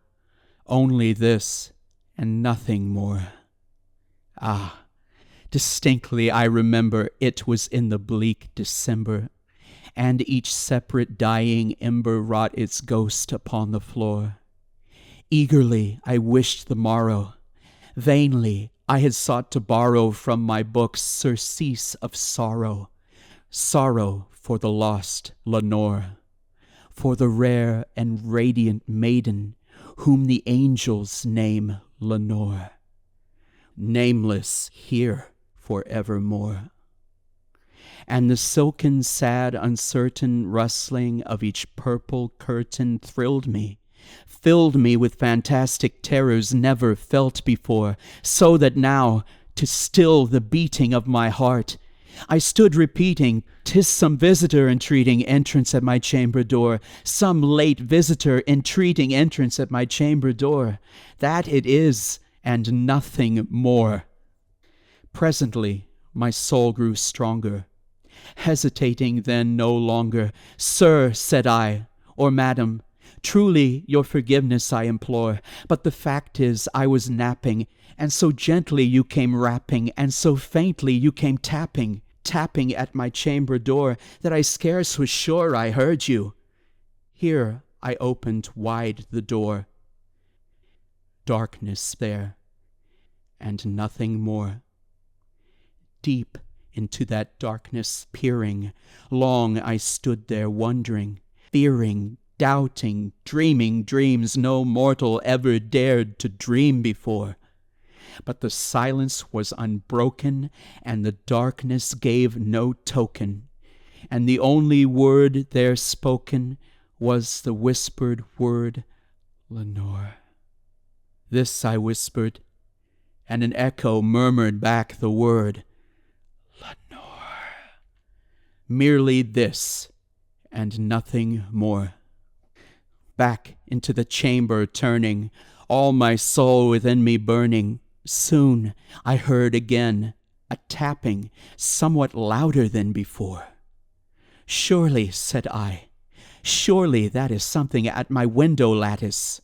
"Only this, and nothing more." Ah, distinctly I remember it was in the bleak December, and each separate dying ember wrought its ghost upon the floor. Eagerly I wished the morrow. Vainly I had sought to borrow from my books surcease of sorrow, sorrow for the lost Lenore, for the rare and radiant maiden whom the angels name Lenore, nameless here forevermore. And the silken, sad, uncertain rustling of each purple curtain thrilled me, filled me with fantastic terrors never felt before, so that now, to still the beating of my heart, I stood repeating, "'Tis some visitor entreating entrance at my chamber door, some late visitor entreating entrance at my chamber door. That it is, and nothing more." Presently my soul grew stronger. Hesitating then no longer, "Sir," said I, "or madam, truly your forgiveness I implore, but the fact is I was napping, and so gently you came rapping, and so faintly you came tapping at my chamber door, that I scarce was sure I heard you." Here I opened wide the door. Darkness there, and nothing more. Deep into that darkness peering, long I stood there wondering, fearing, doubting, dreaming dreams no mortal ever dared to dream before. But the silence was unbroken, and the darkness gave no token, and the only word there spoken was the whispered word, "Lenore." This I whispered, and an echo murmured back the word, "Lenore." Merely this, and nothing more. Back into the chamber turning, all my soul within me burning, soon I heard again a tapping somewhat louder than before. "Surely," said I, "surely that is something at my window lattice.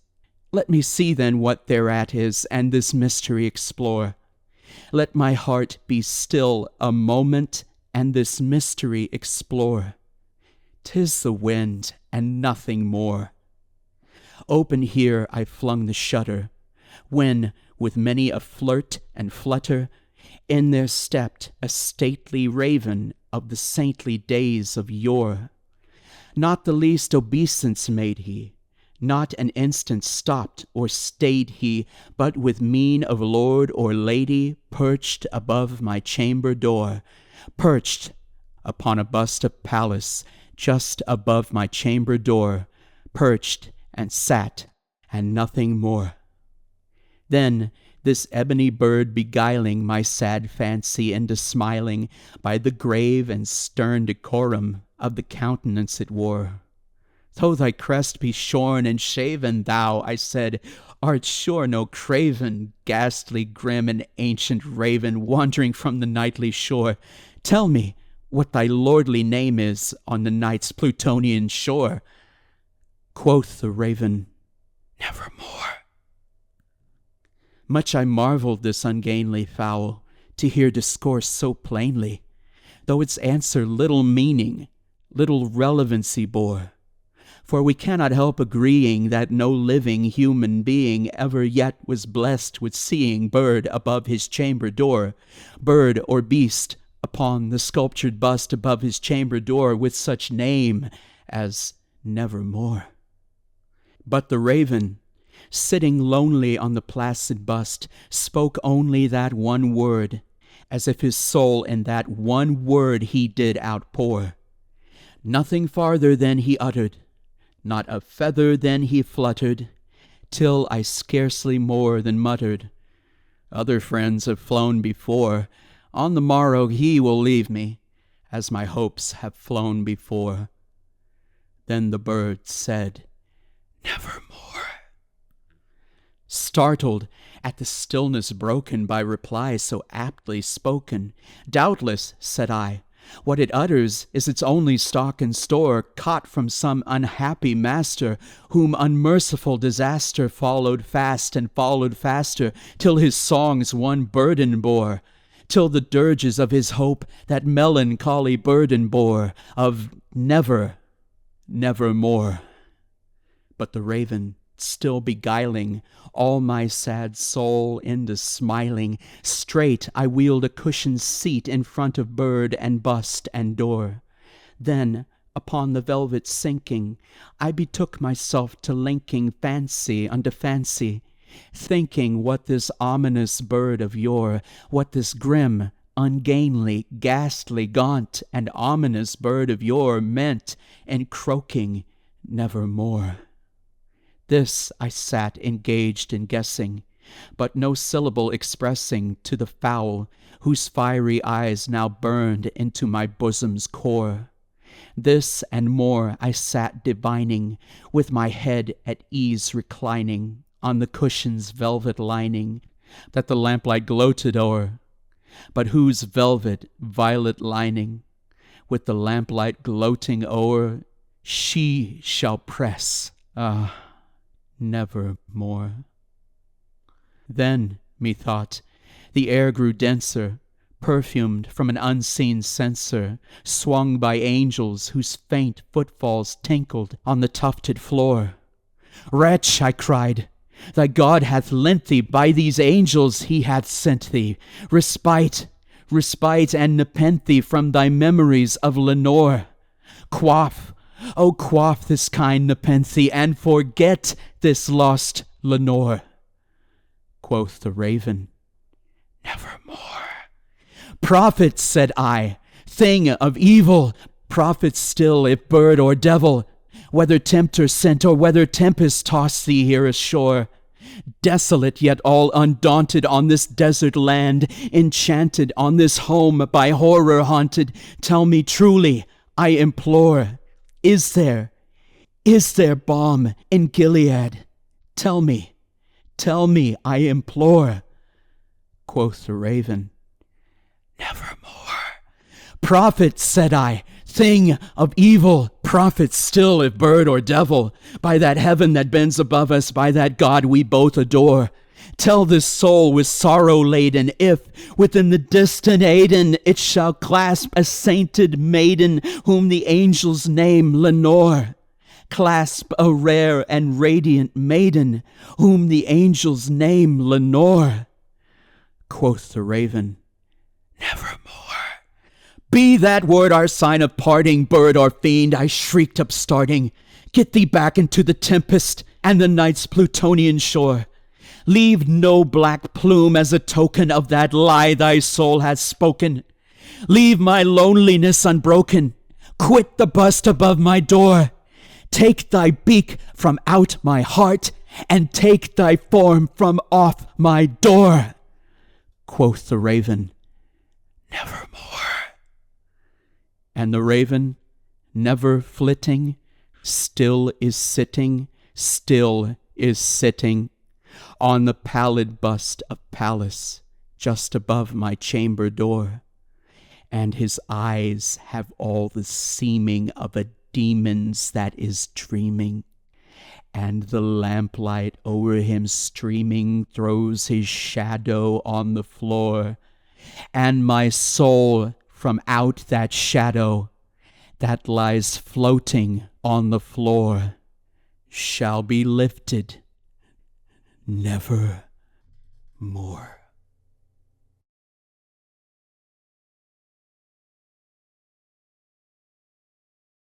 Let me see then what thereat is, and this mystery explore. Let my heart be still a moment, and this mystery explore. 'Tis the wind, and nothing more." Open here I flung the shutter, when, with many a flirt and flutter, in there stepped a stately raven of the saintly days of yore. Not the least obeisance made he, not an instant stopped or stayed he, but with mien of lord or lady perched above my chamber door, perched upon a bust of Pallas just above my chamber door, perched and sat and nothing more. Then this ebony bird beguiling my sad fancy into smiling by the grave and stern decorum of the countenance it wore. Though thy crest be shorn and shaven, thou, I said, art sure no craven, ghastly, grim, and ancient raven wandering from the nightly shore. Tell me what thy lordly name is on the night's Plutonian shore. Quoth the raven, Nevermore. Much I marveled this ungainly fowl, to hear discourse so plainly, though its answer little meaning, little relevancy bore. For we cannot help agreeing that no living human being ever yet was blessed with seeing bird above his chamber door, bird or beast upon the sculptured bust above his chamber door with such name as Nevermore. But the raven, sitting lonely on the placid bust, spoke only that one word, as if his soul in that one word he did outpour. Nothing farther than he uttered, not a feather then he fluttered, till I scarcely more than muttered, Other friends have flown before, on the morrow he will leave me, as my hopes have flown before. Then the bird said, Nevermore. Startled at the stillness broken by reply so aptly spoken, Doubtless, said I, what it utters is its only stock and store, caught from some unhappy master, whom unmerciful disaster followed fast and followed faster, till his songs one burden bore, till the dirges of his hope that melancholy burden bore, of never, nevermore. But the raven, still beguiling all my sad soul into smiling, straight I wheeled a cushioned seat in front of bird and bust and door. Then, upon the velvet sinking, I betook myself to linking fancy unto fancy, thinking what this ominous bird of yore, what this grim, ungainly, ghastly, gaunt, and ominous bird of yore meant in croaking Nevermore. This I sat engaged in guessing, but no syllable expressing to the fowl, whose fiery eyes now burned into my bosom's core. This and more I sat divining, with my head at ease reclining on the cushion's velvet lining, that the lamplight gloated o'er, but whose velvet violet lining, with the lamplight gloating o'er, she shall press, nevermore. Then, methought, the air grew denser, perfumed from an unseen censer, swung by angels whose faint footfalls tinkled on the tufted floor. Wretch, I cried, thy God hath lent thee, by these angels he hath sent thee, respite and nepenthe from thy memories of Lenore. Quaff, oh, quaff this kind nepenthe, and forget this lost Lenore. Quoth the raven, Nevermore. Prophet, said I, thing of evil, prophet still, if bird or devil, whether tempter sent or whether tempest tossed thee here ashore. Desolate yet all undaunted on this desert land, enchanted on this home by horror haunted, tell me truly, I implore, is there balm in Gilead? Tell me, I implore. Quoth the raven, Nevermore. Prophet, said I, thing of evil, prophet still, if bird or devil, by that heaven that bends above us, by that God we both adore. Tell this soul with sorrow laden, if within the distant Aidenn it shall clasp a sainted maiden, whom the angels name Lenore. Clasp a rare and radiant maiden, whom the angels name Lenore. Quoth the raven, Nevermore. Be that word our sign of parting, bird or fiend, I shrieked upstarting. Get thee back into the tempest and the night's Plutonian shore. Leave no black plume as a token of that lie thy soul hath spoken. Leave my loneliness unbroken. Quit the bust above my door. Take thy beak from out my heart and take thy form from off my door. Quoth the raven, Nevermore. And the raven, never flitting, still is sitting on the pallid bust of Pallas, just above my chamber door. And his eyes have all the seeming of a demon's that is dreaming, and the lamplight o'er him streaming throws his shadow on the floor, and my soul from out that shadow that lies floating on the floor shall be lifted never more.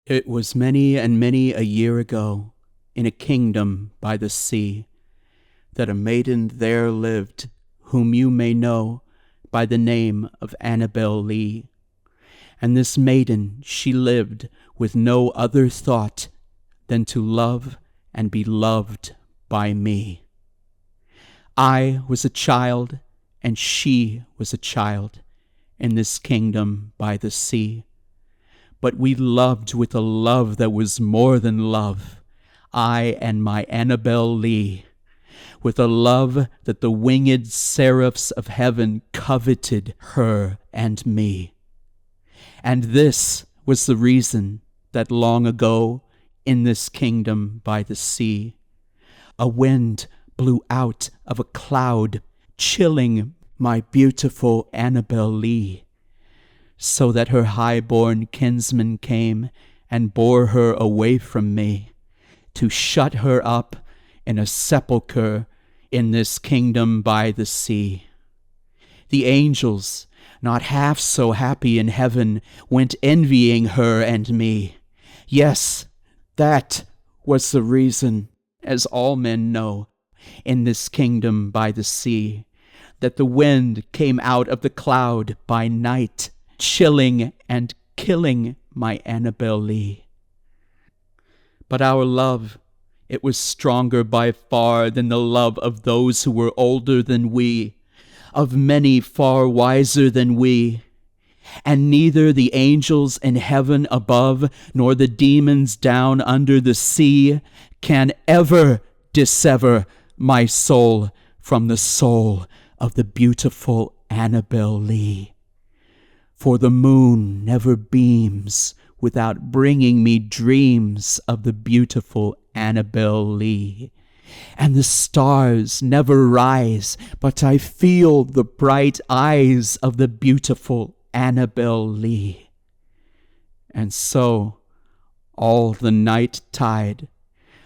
It was many and many a year ago, in a kingdom by the sea, that a maiden there lived, whom you may know by the name of Annabel Lee. And this maiden, she lived with no other thought than to love and be loved by me. I was a child, and she was a child, in this kingdom by the sea. But we loved with a love that was more than love, I and my Annabel Lee, with a love that the winged seraphs of heaven coveted her and me. And this was the reason that long ago, in this kingdom by the sea, a wind blew out of a cloud, chilling my beautiful Annabel Lee, so that her high-born kinsman came and bore her away from me, to shut her up in a sepulchre in this kingdom by the sea. The angels, not half so happy in heaven, went envying her and me. Yes, that was the reason, as all men know, in this kingdom by the sea, that the wind came out of the cloud by night, chilling and killing my Annabel Lee. But our love, it was stronger by far than the love of those who were older than we, of many far wiser than we. And neither the angels in heaven above, nor the demons down under the sea, can ever dissever my soul from the soul of the beautiful Annabel Lee. For the moon never beams without bringing me dreams of the beautiful Annabel Lee. And the stars never rise, but I feel the bright eyes of the beautiful Annabel Lee. And so, all the night tide,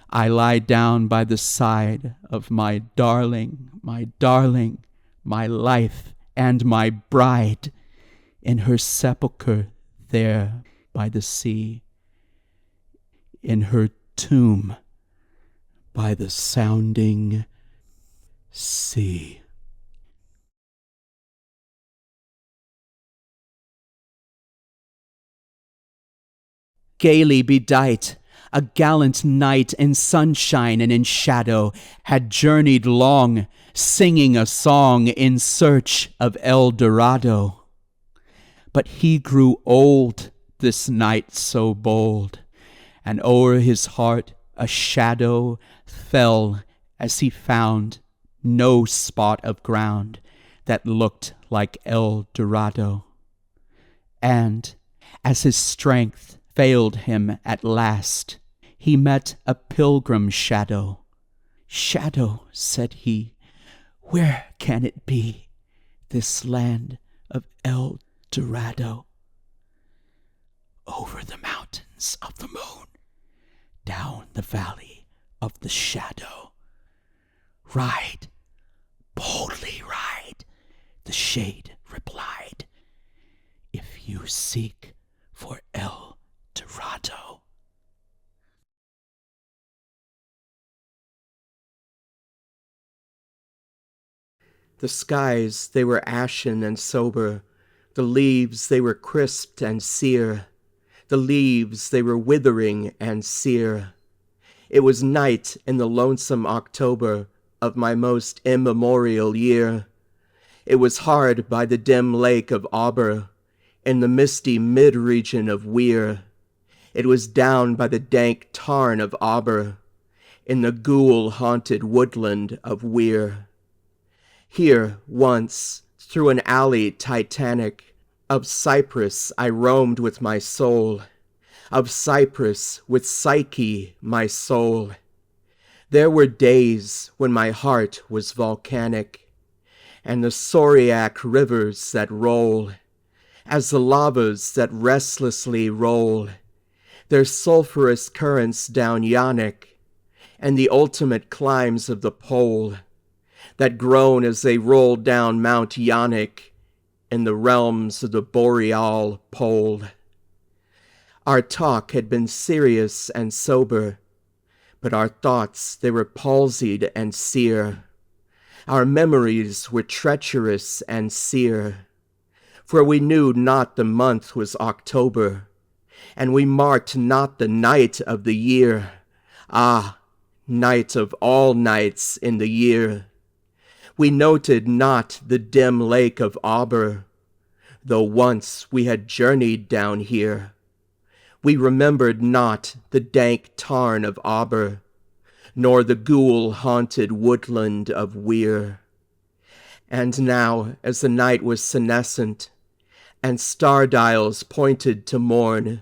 I lie down by the side of my darling, my life and my bride, in her sepulchre there by the sea, in her tomb by the sounding sea. Gaily bedight, a gallant knight in sunshine and in shadow had journeyed long, singing a song in search of El Dorado. But he grew old, this knight so bold, and o'er his heart a shadow fell as he found no spot of ground that looked like El Dorado. And as his strength failed him at last, he met a pilgrim shadow. "Shadow," said he, "where can it be, this land of El Dorado?" "Over the mountains of the moon, down the valley of the shadow. Ride, boldly ride," the shade replied, "if you seek for El Dorado." The skies, they were ashen and sober. The leaves, they were crisped and sere. The leaves, they were withering and sere. It was night in the lonesome October of my most immemorial year. It was hard by the dim lake of Auber, in the misty mid-region of Weir. It was down by the dank tarn of Auber, in the ghoul-haunted woodland of Weir. Here, once, through an alley titanic, of Cyprus I roamed with my soul, of Cyprus with Psyche, my soul. There were days when my heart was volcanic, and the Syriac rivers that roll, as the lavas that restlessly roll, their sulphurous currents down Yaanek, and the ultimate climbs of the pole, that groan as they roll down Mount Yaanek, in the realms of the boreal pole. Our talk had been serious and sober, but our thoughts, they were palsied and sere. Our memories were treacherous and sere, for we knew not the month was October, and we marked not the night of the year. Ah, night of all nights in the year. We noted not the dim lake of Auber, though once we had journeyed down here. We remembered not the dank tarn of Auber, nor the ghoul-haunted woodland of Weir. And now, as the night was senescent, and star-dials pointed to morn,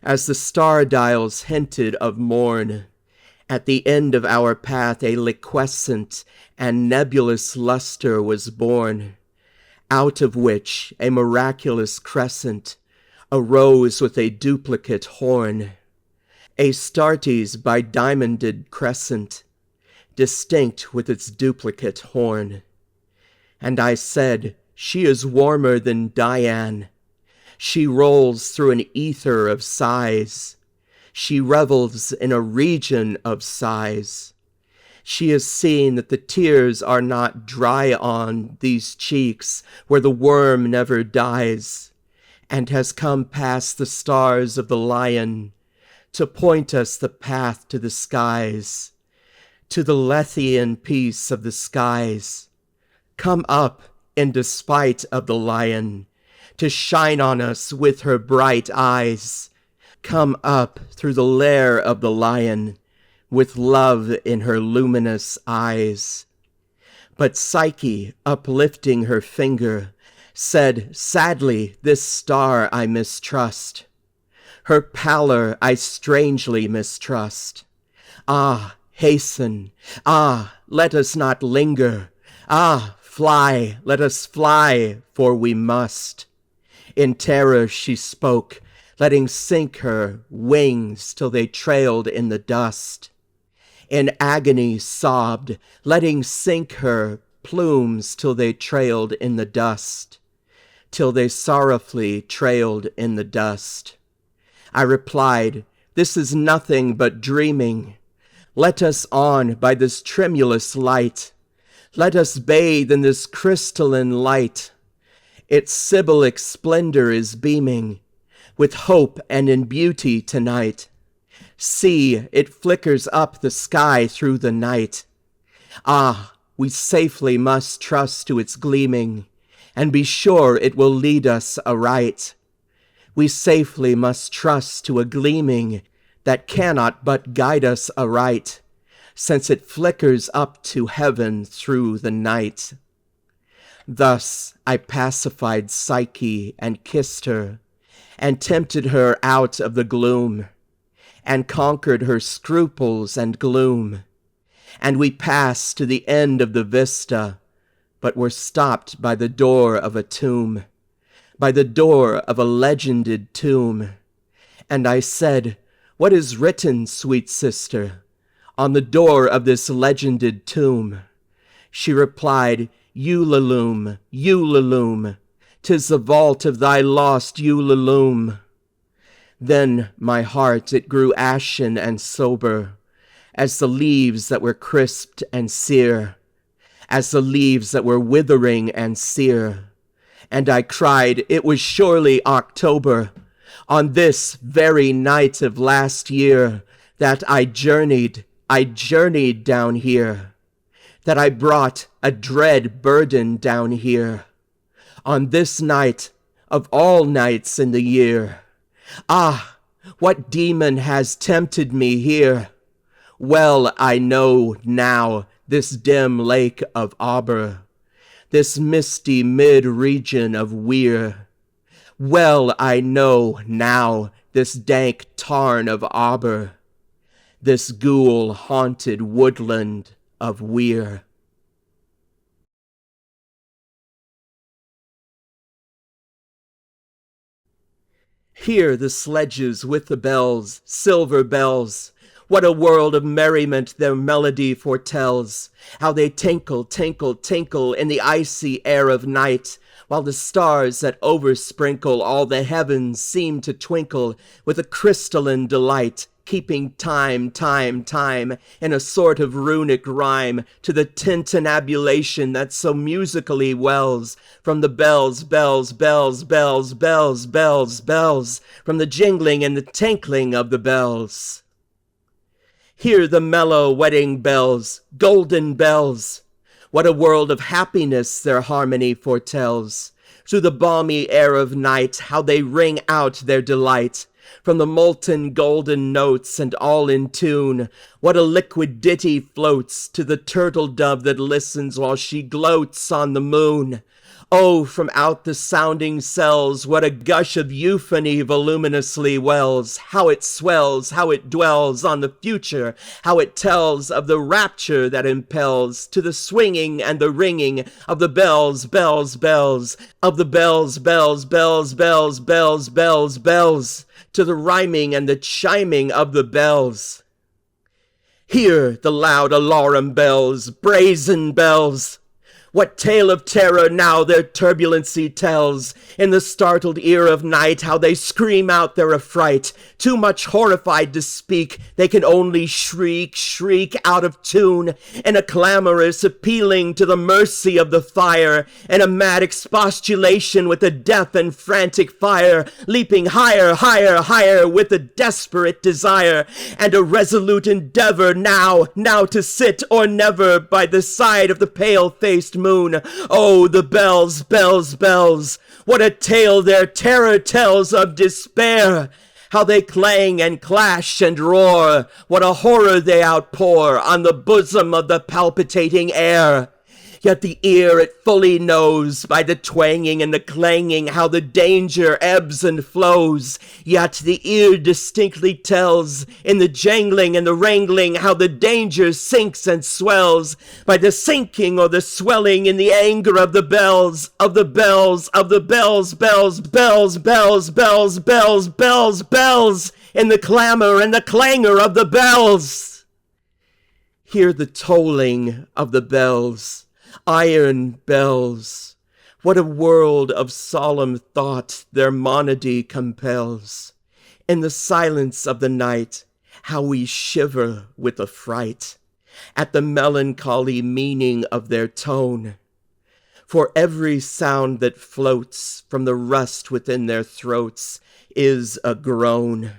as the star-dials hinted of morn, at the end of our path a liquescent and nebulous luster was born, out of which a miraculous crescent arose with a duplicate horn, Astartes by diamonded crescent, distinct with its duplicate horn. And I said, she is warmer than Dian. She rolls through an ether of sighs. She revels in a region of sighs. She has seen that the tears are not dry on these cheeks where the worm never dies, and has come past the stars of the lion to point us the path to the skies, to the Lethean peace of the skies. Come up in despite of the lion, to shine on us with her bright eyes. Come up through the lair of the lion, with love in her luminous eyes. But Psyche, uplifting her finger, said, sadly, this star I mistrust. Her pallor I strangely mistrust. Ah, hasten. Ah, let us not linger. Ah, fly, let us fly, for we must. In terror she spoke, letting sink her wings till they trailed in the dust. In agony sobbed, letting sink her plumes till they trailed in the dust, till they sorrowfully trailed in the dust. I replied, this is nothing but dreaming. Let us on by this tremulous light. Let us bathe in this crystalline light. Its Sibylic splendor is beaming with hope and in beauty tonight. See, it flickers up the sky through the night. Ah, we safely must trust to its gleaming, and be sure it will lead us aright. We safely must trust to a gleaming that cannot but guide us aright, since it flickers up to heaven through the night. Thus I pacified Psyche and kissed her, and tempted her out of the gloom, and conquered her scruples and gloom. And we passed to the end of the vista, but were stopped by the door of a tomb, by the door of a legended tomb. And I said, what is written, sweet sister, on the door of this legended tomb? She replied, Ulalume, Ulalume, 'tis the vault of thy lost Ulalume. Then my heart it grew ashen and sober, as the leaves that were crisped and sere, as the leaves that were withering and sere. And I cried, it was surely October, on this very night of last year, that I journeyed down here, that I brought a dread burden down here, on this night of all nights in the year. Ah, what demon has tempted me here? Well I know now this dim lake of Auber, this misty mid-region of Weir. Well I know now this dank tarn of Auber, this ghoul-haunted woodland of Weir. Hear the sledges with the bells, silver bells. What a world of merriment their melody foretells! How they tinkle, tinkle, tinkle in the icy air of night, while the stars that oversprinkle all the heavens seem to twinkle with a crystalline delight, keeping time, time, time, in a sort of runic rhyme, to the tintinnabulation that so musically wells from the bells, bells, bells, bells, bells, bells, bells, from the jingling and the tinkling of the bells. Hear the mellow wedding bells, golden bells. What a world of happiness their harmony foretells. Through the balmy air of night, how they ring out their delight. From the molten golden notes and all in tune, what a liquid ditty floats to the turtle dove that listens while she gloats on the moon. Oh, from out the sounding cells, what a gush of euphony voluminously wells, how it swells, how it dwells on the future, how it tells of the rapture that impels to the swinging and the ringing of the bells, bells, bells, of the bells, bells, bells, bells, bells, bells, bells, to the rhyming and the chiming of the bells. Hear the loud alarum bells, brazen bells. What tale of terror now their turbulency tells, in the startled ear of night, how they scream out their affright. Too much horrified to speak, they can only shriek, shriek out of tune, in a clamorous appealing to the mercy of the fire, in a mad expostulation with a deaf and frantic fire, leaping higher, higher, higher with a desperate desire, and a resolute endeavor now to sit or never by the side of the pale-faced moon. Oh, the bells, bells, bells, what a tale their terror tells of despair! How they clang and clash and roar, what a horror they outpour on the bosom of the palpitating air! Yet the ear it fully knows, by the twanging and the clanging, how the danger ebbs and flows. Yet the ear distinctly tells, in the jangling and the wrangling, how the danger sinks and swells, by the sinking or the swelling in the anger of the bells, of the bells, of the bells, bells, bells, bells, bells, bells, bells, bells, in the clamor and the clangor of the bells. Hear the tolling of the bells, iron bells. What a world of solemn thought their monody compels. In the silence of the night, how we shiver with affright at the melancholy meaning of their tone. For every sound that floats from the rust within their throats is a groan.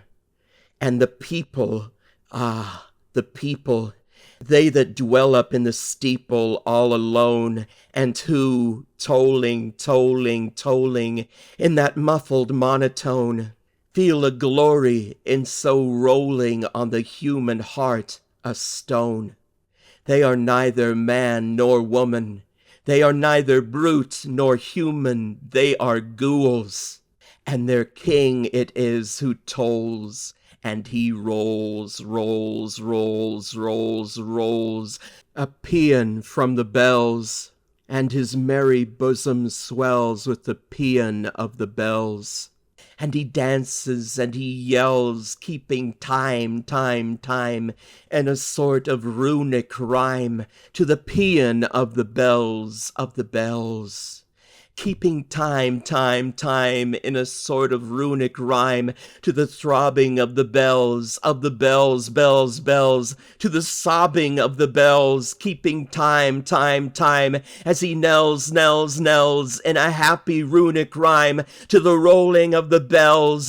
And the people, ah, the people, they that dwell up in the steeple all alone, and who, tolling, tolling, tolling, in that muffled monotone, feel a glory in so rolling on the human heart a stone. They are neither man nor woman, they are neither brute nor human, they are ghouls, and their king it is who tolls, and he rolls, rolls, rolls, rolls, rolls, a paean from the bells, and his merry bosom swells with the paean of the bells. And he dances and he yells, keeping time, time, time, in a sort of runic rhyme, to the paean of the bells, of the bells. keeping time in a sort of runic rhyme to the throbbing of the bells, bells, to the sobbing of the bells, keeping time, as he knells in a happy runic rhyme to the rolling of the bells,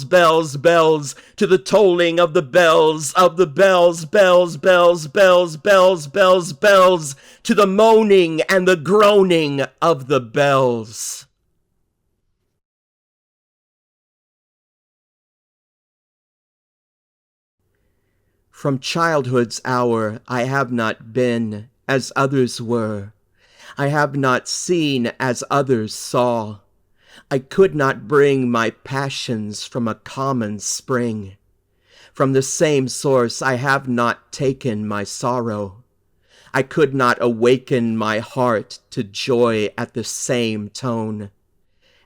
bells, to the tolling of the bells, bells, to the moaning and the groaning of the bells. From childhood's hour I have not been as others were. I have not seen as others saw. I could not bring my passions from a common spring. From the same source I have not taken my sorrow. I could not awaken my heart to joy at the same tone.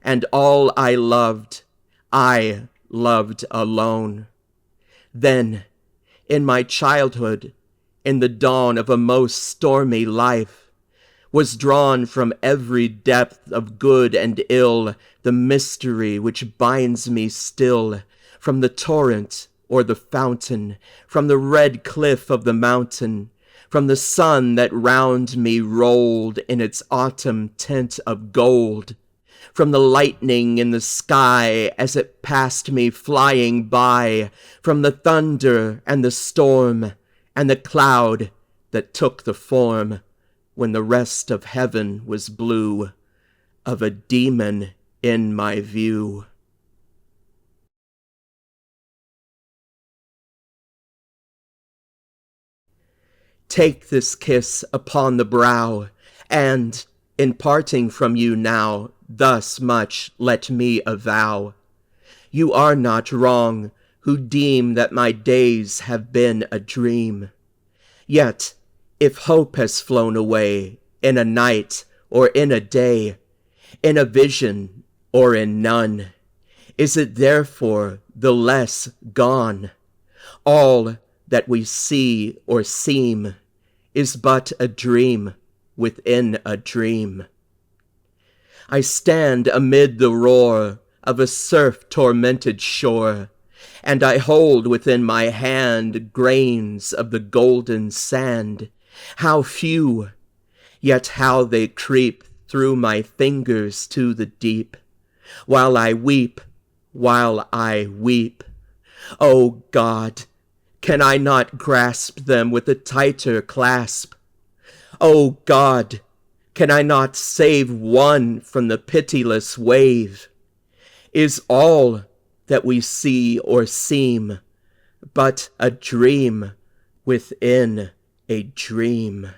And all I loved alone. Then, in my childhood, in the dawn of a most stormy life, was drawn from every depth of good and ill the mystery which binds me still, from the torrent or the fountain, from the red cliff of the mountain, from the sun that round me rolled in its autumn tint of gold, from the lightning in the sky as it passed me flying by, from the thunder and the storm, and the cloud that took the form, when the rest of heaven was blue, of a demon in my view. Take this kiss upon the brow, and, in parting from you now, thus much let me avow. You are not wrong, who deem that my days have been a dream. Yet, if hope has flown away, in a night or in a day, in a vision or in none, is it therefore the less gone? All that we see or seem is but a dream within a dream. I stand amid the roar of a surf-tormented shore, and I hold within my hand grains of the golden sand. How few, yet how they creep through my fingers to the deep, while I weep. O God, can I not grasp them with a tighter clasp? O God, can I not save one from the pitiless wave? Is all that we see or seem but a dream within a dream?